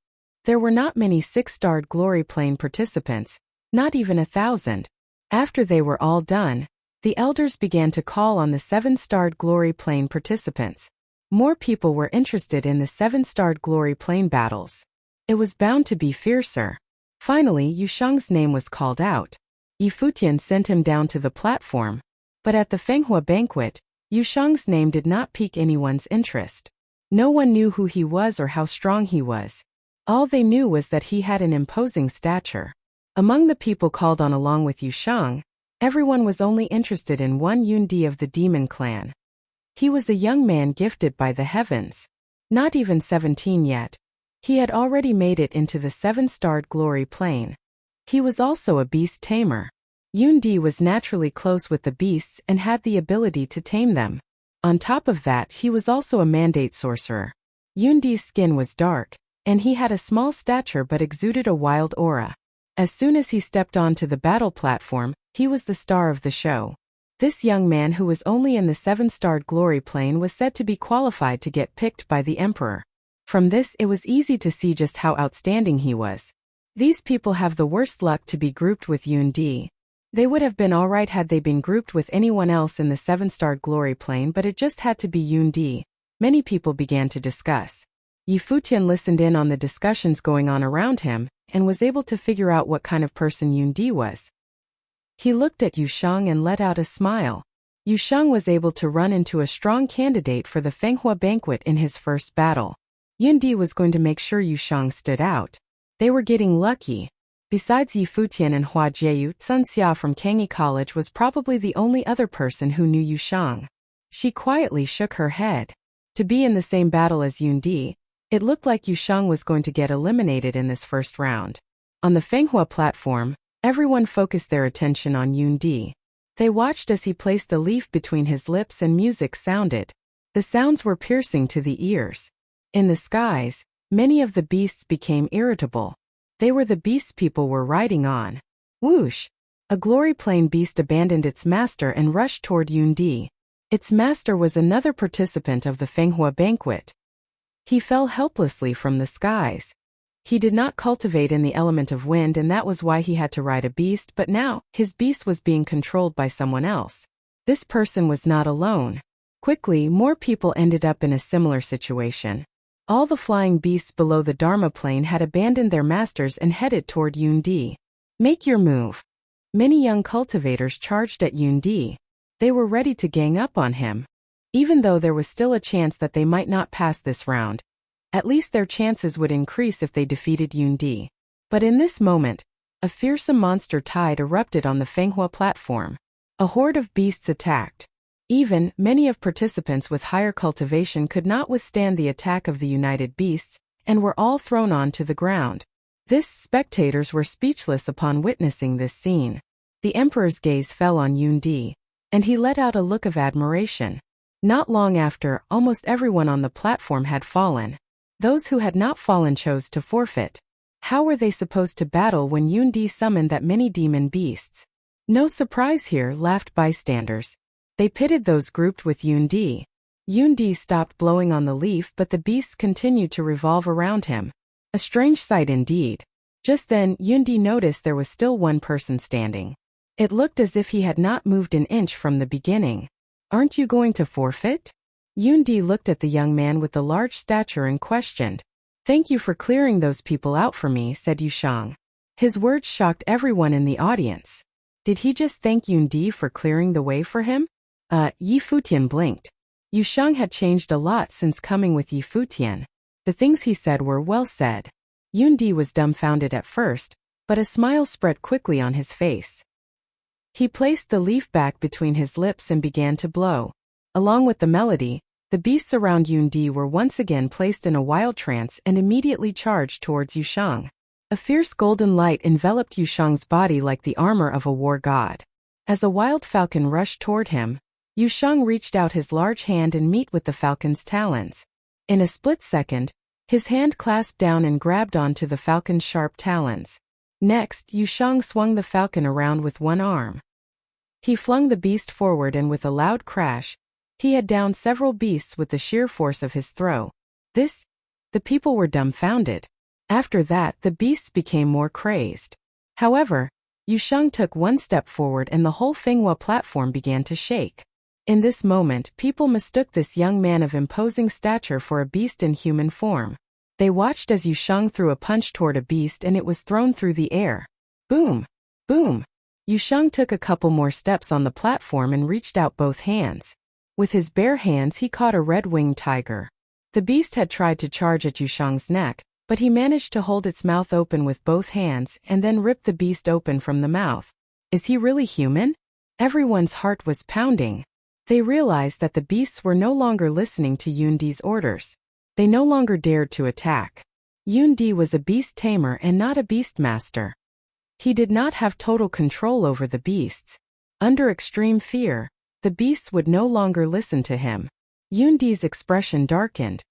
There were not many 6-starred glory plane participants, not even 1,000. After they were all done, the elders began to call on the 7-starred glory plane participants. More people were interested in the 7-starred glory plane battles. It was bound to be fiercer. Finally, Yushang's name was called out. Futian sent him down to the platform. But at the Fenghua banquet, Yushang's name did not pique anyone's interest. No one knew who he was or how strong he was. All they knew was that he had an imposing stature. Among the people called on along with Yushang, everyone was only interested in one Yundi of the demon clan. He was a young man gifted by the heavens. Not even 17 yet. He had already made it into the 7-starred glory plane. He was also a beast tamer. Yundi was naturally close with the beasts and had the ability to tame them. On top of that, he was also a mandate sorcerer. Yundi's skin was dark, and he had a small stature but exuded a wild aura. As soon as he stepped onto the battle platform, he was the star of the show. This young man who was only in the 7-starred glory plane was said to be qualified to get picked by the emperor. From this it was easy to see just how outstanding he was. These people have the worst luck to be grouped with Yundi. They would have been alright had they been grouped with anyone else in the 7-starred glory plane, but it just had to be Yundi. Many people began to discuss. Futian listened in on the discussions going on around him, and was able to figure out what kind of person Yundi was. He looked at Yushang and let out a smile. Yushang was able to run into a strong candidate for the Fenghua banquet in his first battle. Yundi was going to make sure Yushang stood out. They were getting lucky. Besides Futian and Hua Jieyu, Sun Xia from Kangi College was probably the only other person who knew Yushang. She quietly shook her head. To be in the same battle as Yundi, it looked like Yushang was going to get eliminated in this first round. On the Fenghua platform, everyone focused their attention on Yundi. They watched as he placed a leaf between his lips and music sounded. The sounds were piercing to the ears. In the skies, many of the beasts became irritable. They were the beasts people were riding on. Whoosh! A glory plane beast abandoned its master and rushed toward Yundi. Its master was another participant of the Fenghua banquet. He fell helplessly from the skies. He did not cultivate in the element of wind and that was why he had to ride a beast, but now, his beast was being controlled by someone else. This person was not alone. Quickly, more people ended up in a similar situation. All the flying beasts below the Dharma plane had abandoned their masters and headed toward Yundi. Make your move. Many young cultivators charged at Yundi. They were ready to gang up on him. Even though there was still a chance that they might not pass this round, at least their chances would increase if they defeated Yundi. But in this moment, a fearsome monster tide erupted on the Fenghua platform. A horde of beasts attacked. Even many of participants with higher cultivation could not withstand the attack of the united beasts, and were all thrown onto the ground. This spectators were speechless upon witnessing this scene. The emperor's gaze fell on Yundi, and he let out a look of admiration. Not long after, almost everyone on the platform had fallen. Those who had not fallen chose to forfeit. How were they supposed to battle when Yundi summoned that many demon beasts? No surprise here, laughed bystanders. They pitted those grouped with Yundi. Yundi stopped blowing on the leaf, but the beasts continued to revolve around him. A strange sight indeed. Just then, Yundi noticed there was still one person standing. It looked as if he had not moved an inch from the beginning. Aren't you going to forfeit? Yundi looked at the young man with the large stature and questioned. Thank you for clearing those people out for me, said Yushang. His words shocked everyone in the audience. Did he just thank Yundi for clearing the way for him? Yi Futian blinked. Yushang had changed a lot since coming with Yi Futian. The things he said were well said. Yundi was dumbfounded at first, but a smile spread quickly on his face. He placed the leaf back between his lips and began to blow. Along with the melody, the beasts around Yundi were once again placed in a wild trance and immediately charged towards Yushang. A fierce golden light enveloped Yushang's body like the armor of a war god. As a wild falcon rushed toward him, Yushang reached out his large hand and met with the falcon's talons. In a split second, his hand clasped down and grabbed onto the falcon's sharp talons. Next, Yushang swung the falcon around with one arm. He flung the beast forward and with a loud crash, he had downed several beasts with the sheer force of his throw. The people were dumbfounded. After that, the beasts became more crazed. However, Yushang took one step forward and the whole Fenghua platform began to shake. In this moment, people mistook this young man of imposing stature for a beast in human form. They watched as Yushang threw a punch toward a beast and it was thrown through the air. Boom! Boom! Yushang took a couple more steps on the platform and reached out both hands. With his bare hands he caught a red-winged tiger. The beast had tried to charge at Yushang's neck, but he managed to hold its mouth open with both hands and then rip the beast open from the mouth. Is he really human? Everyone's heart was pounding. They realized that the beasts were no longer listening to Yundi's orders. They no longer dared to attack. Yundi was a beast tamer and not a beast master. He did not have total control over the beasts. Under extreme fear, the beasts would no longer listen to him. Yundi's expression darkened.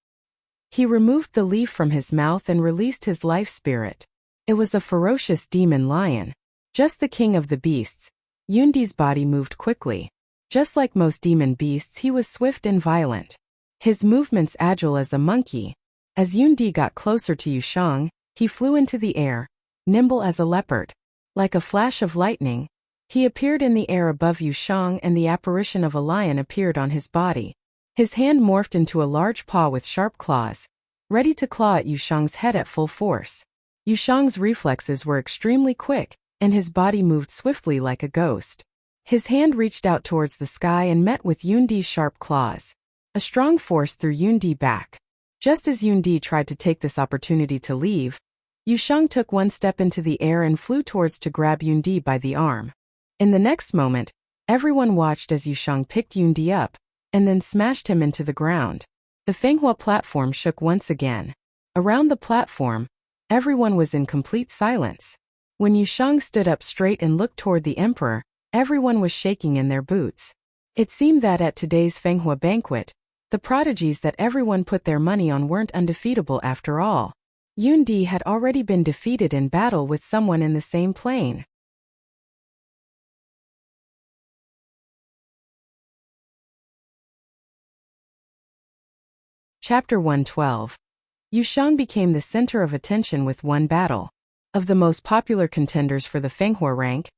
He removed the leaf from his mouth and released his life spirit. It was a ferocious demon lion. Just the king of the beasts. Yundi's body moved quickly. Just like most demon beasts, he was swift and violent. His movements agile as a monkey. As Yundi got closer to Yushang, he flew into the air, nimble as a leopard. Like a flash of lightning, he appeared in the air above Yushang and the apparition of a lion appeared on his body. His hand morphed into a large paw with sharp claws, ready to claw at Yushang's head at full force. Yushang's reflexes were extremely quick, and his body moved swiftly like a ghost. His hand reached out towards the sky and met with Yundi's sharp claws. A strong force threw Yundi back. Just as Yundi tried to take this opportunity to leave, Yushang took one step into the air and flew towards to grab Yundi by the arm. In the next moment, everyone watched as Yushang picked Yundi up, and then smashed him into the ground. The Fenghua platform shook once again. Around the platform, everyone was in complete silence. When Yushang stood up straight and looked toward the emperor, everyone was shaking in their boots. It seemed that at today's Fenghua banquet, the prodigies that everyone put their money on weren't undefeatable after all. Yundi had already been defeated in battle with someone in the same plane. Chapter 112. Yushang became the center of attention with one battle. Of the most popular contenders for the Fenghua rank,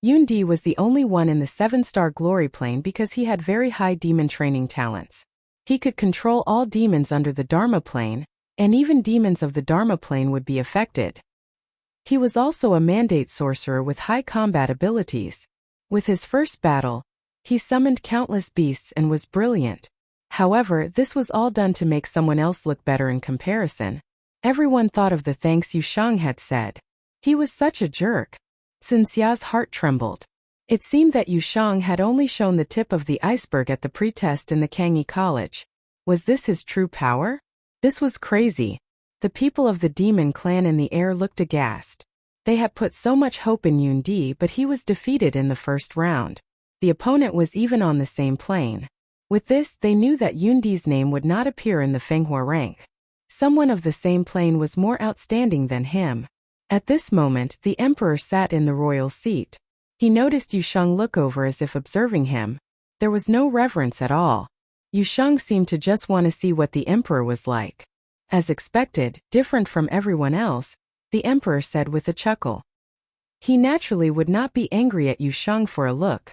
Yundi was the only one in the 7-star glory plane because he had very high demon training talents. He could control all demons under the Dharma plane, and even demons of the Dharma plane would be affected. He was also a mandate sorcerer with high combat abilities. With his first battle, he summoned countless beasts and was brilliant. However, this was all done to make someone else look better in comparison. Everyone thought of the thanks Yushang had said. He was such a jerk. Sun Xia's heart trembled. It seemed that Yushang had only shown the tip of the iceberg at the pretest in the Kangyi College. Was this his true power? This was crazy. The people of the demon clan in the air looked aghast. They had put so much hope in Yundi, but he was defeated in the first round. The opponent was even on the same plane. With this, they knew that Yundi's name would not appear in the Fenghua rank. Someone of the same plane was more outstanding than him. At this moment, the emperor sat in the royal seat. He noticed Yushang look over as if observing him. There was no reverence at all. Yushang seemed to just want to see what the emperor was like. As expected, different from everyone else, the emperor said with a chuckle. He naturally would not be angry at Yushang for a look.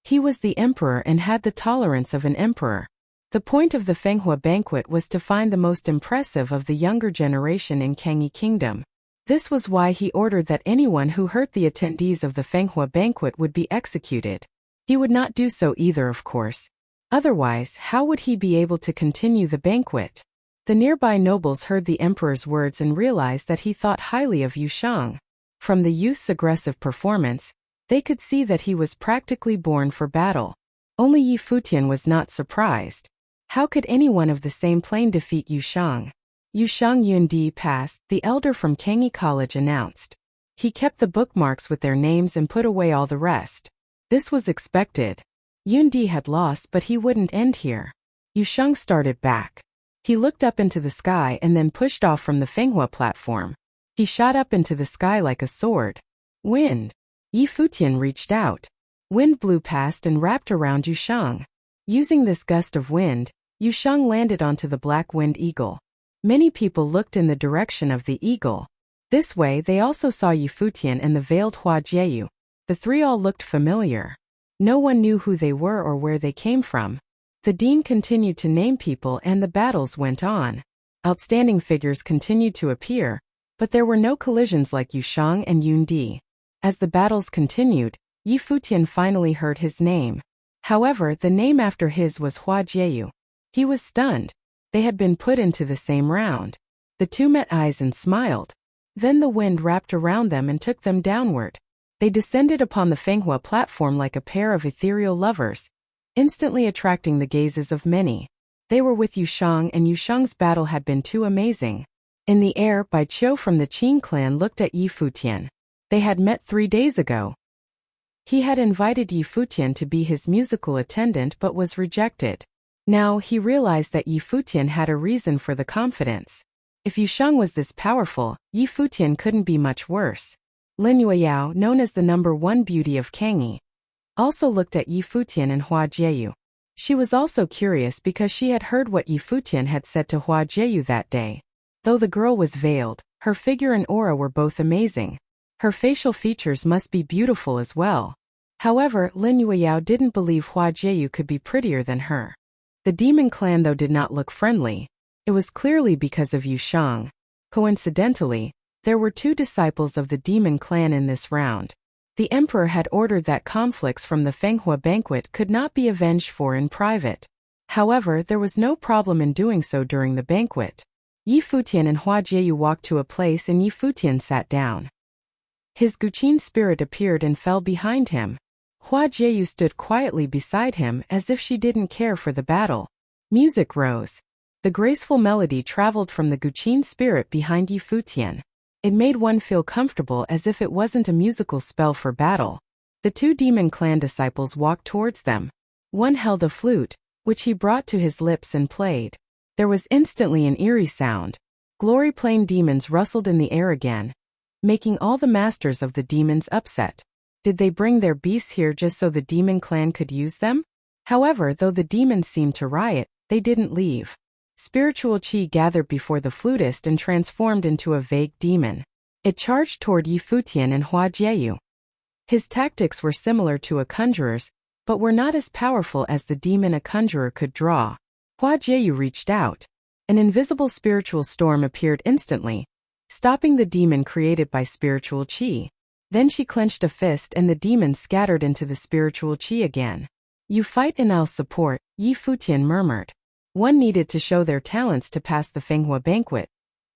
He was the emperor and had the tolerance of an emperor. The point of the Fenghua banquet was to find the most impressive of the younger generation in Kangyi Kingdom. This was why he ordered that anyone who hurt the attendees of the Fenghua banquet would be executed. He would not do so either, of course. Otherwise, how would he be able to continue the banquet? The nearby nobles heard the emperor's words and realized that he thought highly of Yushang. From the youth's aggressive performance, they could see that he was practically born for battle. Only Yi Futian was not surprised. How could anyone of the same plane defeat Yushang? Yushang Yundi passed, the elder from Kangyi College announced. He kept the bookmarks with their names and put away all the rest. This was expected. Yundi had lost, but he wouldn't end here. Yushang started back. He looked up into the sky and then pushed off from the Fenghua platform. He shot up into the sky like a sword. Wind. Yi Futian reached out. Wind blew past and wrapped around Yushang. Using this gust of wind, Yushang landed onto the black wind eagle. Many people looked in the direction of the eagle. This way they also saw Yi Futian and the veiled Hua Jieyu. The three all looked familiar. No one knew who they were or where they came from. The dean continued to name people and the battles went on. Outstanding figures continued to appear, but there were no collisions like Yushang and Yundi. As the battles continued, Yi Futian finally heard his name. However, the name after his was Hua Jieyu. He was stunned. They had been put into the same round. The two met eyes and smiled. Then the wind wrapped around them and took them downward. They descended upon the Fenghua platform like a pair of ethereal lovers, instantly attracting the gazes of many. They were with Yushang and Yushang's battle had been too amazing. In the air, Bai Qiu from the Qin clan looked at Yi Futian. They had met 3 days ago. He had invited Yi Futian to be his musical attendant but was rejected. Now he realized that Yi Futian had a reason for the confidence. If Yushang was this powerful, Yi Futian couldn't be much worse. Lin Yueyao, known as the #1 beauty of Kangyi, also looked at Yi Futian and Hua Jieyu. She was also curious because she had heard what Yi Futian had said to Hua Jieyu that day. Though the girl was veiled, her figure and aura were both amazing. Her facial features must be beautiful as well. However, Lin Yueyao didn't believe Hua Jieyu could be prettier than her. The demon clan though did not look friendly. It was clearly because of Yushang. Coincidentally, there were 2 disciples of the demon clan in this round. The emperor had ordered that conflicts from the Fenghua banquet could not be avenged for in private. However, there was no problem in doing so during the banquet. Yi Futian and Hua Jieyu walked to a place and Yi Futian sat down. His Guqin spirit appeared and fell behind him. Hua Jieyu stood quietly beside him as if she didn't care for the battle. Music rose. The graceful melody traveled from the Guqin spirit behind Yi Futian. It made one feel comfortable as if it wasn't a musical spell for battle. The 2 demon clan disciples walked towards them. One held a flute, which he brought to his lips and played. There was instantly an eerie sound. Glory plane demons rustled in the air again, making all the masters of the demons upset. Did they bring their beasts here just so the demon clan could use them? However, though the demons seemed to riot, they didn't leave. Spiritual qi gathered before the flutist and transformed into a vague demon. It charged toward Yi Futian and Hua Jieyu. His tactics were similar to a conjurer's, but were not as powerful as the demon a conjurer could draw. Hua Jieyu reached out. An invisible spiritual storm appeared instantly. stopping the demon created by spiritual qi. Then she clenched a fist and the demon scattered into the spiritual qi again. You fight and I'll support, Yi Futian murmured. One needed to show their talents to pass the Fenghua banquet,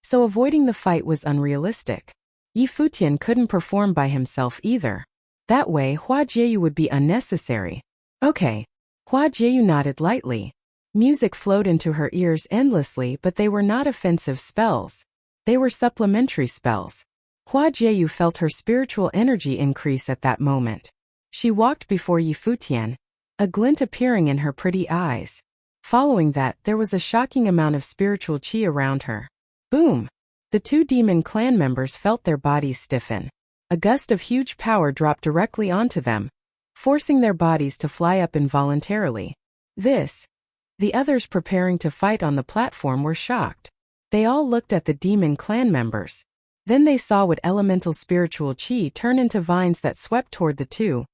so avoiding the fight was unrealistic. Yi Futian couldn't perform by himself either. That way Hua Jieyu would be unnecessary. Okay. Hua Jieyu nodded lightly. Music flowed into her ears endlessly, but they were not offensive spells. They were supplementary spells. Hua Jieyu felt her spiritual energy increase at that moment. She walked before Yi Futian, a glint appearing in her pretty eyes. Following that, there was a shocking amount of spiritual qi around her. Boom! The two demon clan members felt their bodies stiffen. A gust of huge power dropped directly onto them, forcing their bodies to fly up involuntarily. The others preparing to fight on the platform were shocked. They all looked at the demon clan members. Then they saw what elemental spiritual qi turn into vines that swept toward the two,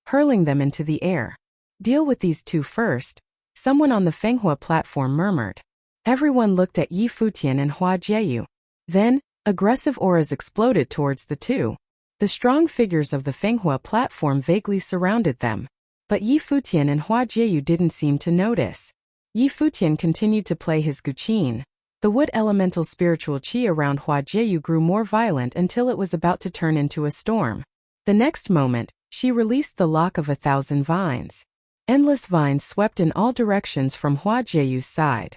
hurling them into the air. Deal with these two first, someone on the Fenghua platform murmured. Everyone looked at Yi Futian and Hua Jieyu. Then, aggressive auras exploded towards the two. The strong figures of the Fenghua platform vaguely surrounded them. But Yi Futian and Hua Jieyu didn't seem to notice. Yi Futian continued to play his guqin. The wood elemental spiritual qi around Hua Jieyu grew more violent until it was about to turn into a storm. The next moment, she released the lock of 1,000 vines. Endless vines swept in all directions from Hua Jieyu's side.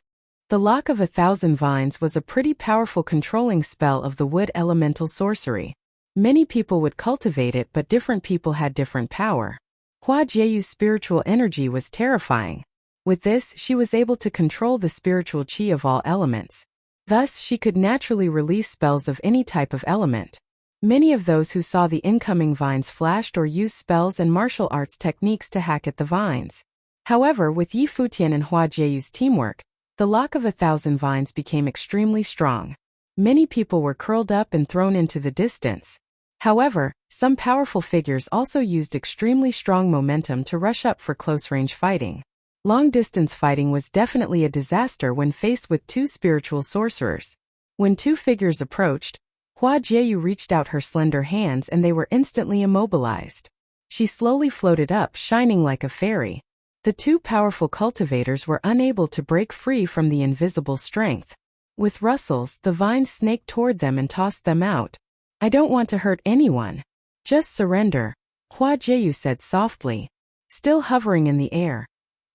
The lock of 1,000 vines was a pretty powerful controlling spell of the wood elemental sorcery. Many people would cultivate it, but different people had different power. Hua Jieyu's spiritual energy was terrifying. With this, she was able to control the spiritual qi of all elements. Thus, she could naturally release spells of any type of element. Many of those who saw the incoming vines flashed or used spells and martial arts techniques to hack at the vines. However, with Yi Futian and Hua Jieyu's teamwork, the lock of 1,000 vines became extremely strong. Many people were curled up and thrown into the distance. However, some powerful figures also used extremely strong momentum to rush up for close-range fighting. Long-distance fighting was definitely a disaster when faced with two spiritual sorcerers. When two figures approached, Hua Jieyu reached out her slender hands and they were instantly immobilized. She slowly floated up, shining like a fairy. The two powerful cultivators were unable to break free from the invisible strength. With rustles, the vines snaked toward them and tossed them out. I don't want to hurt anyone. Just surrender, Hua Jieyu said softly. Still hovering in the air.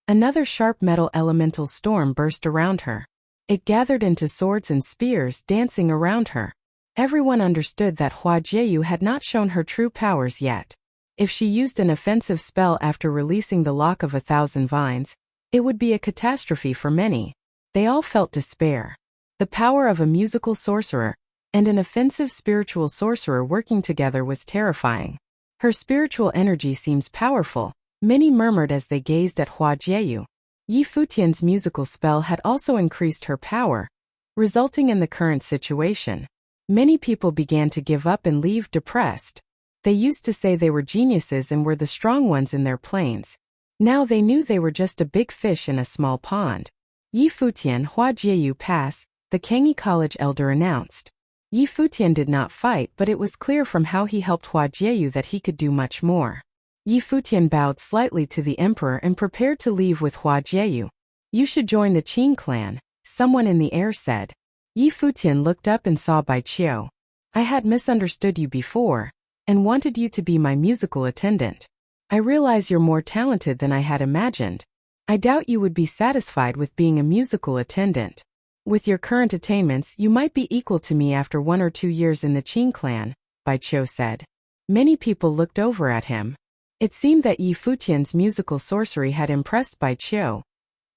Another sharp metal elemental storm burst around her. It gathered into swords and spears, dancing around her. Everyone understood that Hua Jieyu had not shown her true powers yet. If she used an offensive spell after releasing the lock of 1,000 vines, it would be a catastrophe for many. They all felt despair. The power of a musical sorcerer and an offensive spiritual sorcerer working together was terrifying. Her spiritual energy seems powerful, many murmured as they gazed at Hua Jieyu. Yi Futian's musical spell had also increased her power, resulting in the current situation. Many people began to give up and leave depressed. They used to say they were geniuses and were the strong ones in their planes. Now they knew they were just a big fish in a small pond. Yi Futian, Hua Jieyu pass, the Kangyi College elder announced. Yi Futian did not fight, but it was clear from how he helped Hua Jieyu that he could do much more. Yi Futian bowed slightly to the emperor and prepared to leave with Hua Jieyu. You should join the Qin clan, someone in the air said. Yi Futian looked up and saw Bai Qiu. I had misunderstood you before, and wanted you to be my musical attendant. I realize you're more talented than I had imagined. I doubt you would be satisfied with being a musical attendant. With your current attainments, you might be equal to me after 1 or 2 years in the Qin clan, Bai Qiu said. Many people looked over at him. It seemed that Yi Futian's musical sorcery had impressed Bai Qiu,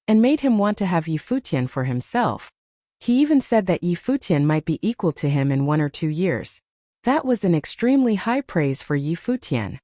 and made him want to have Yi Futian for himself. He even said that Yi Futian might be equal to him in 1 or 2 years. That was an extremely high praise for Yi Futian.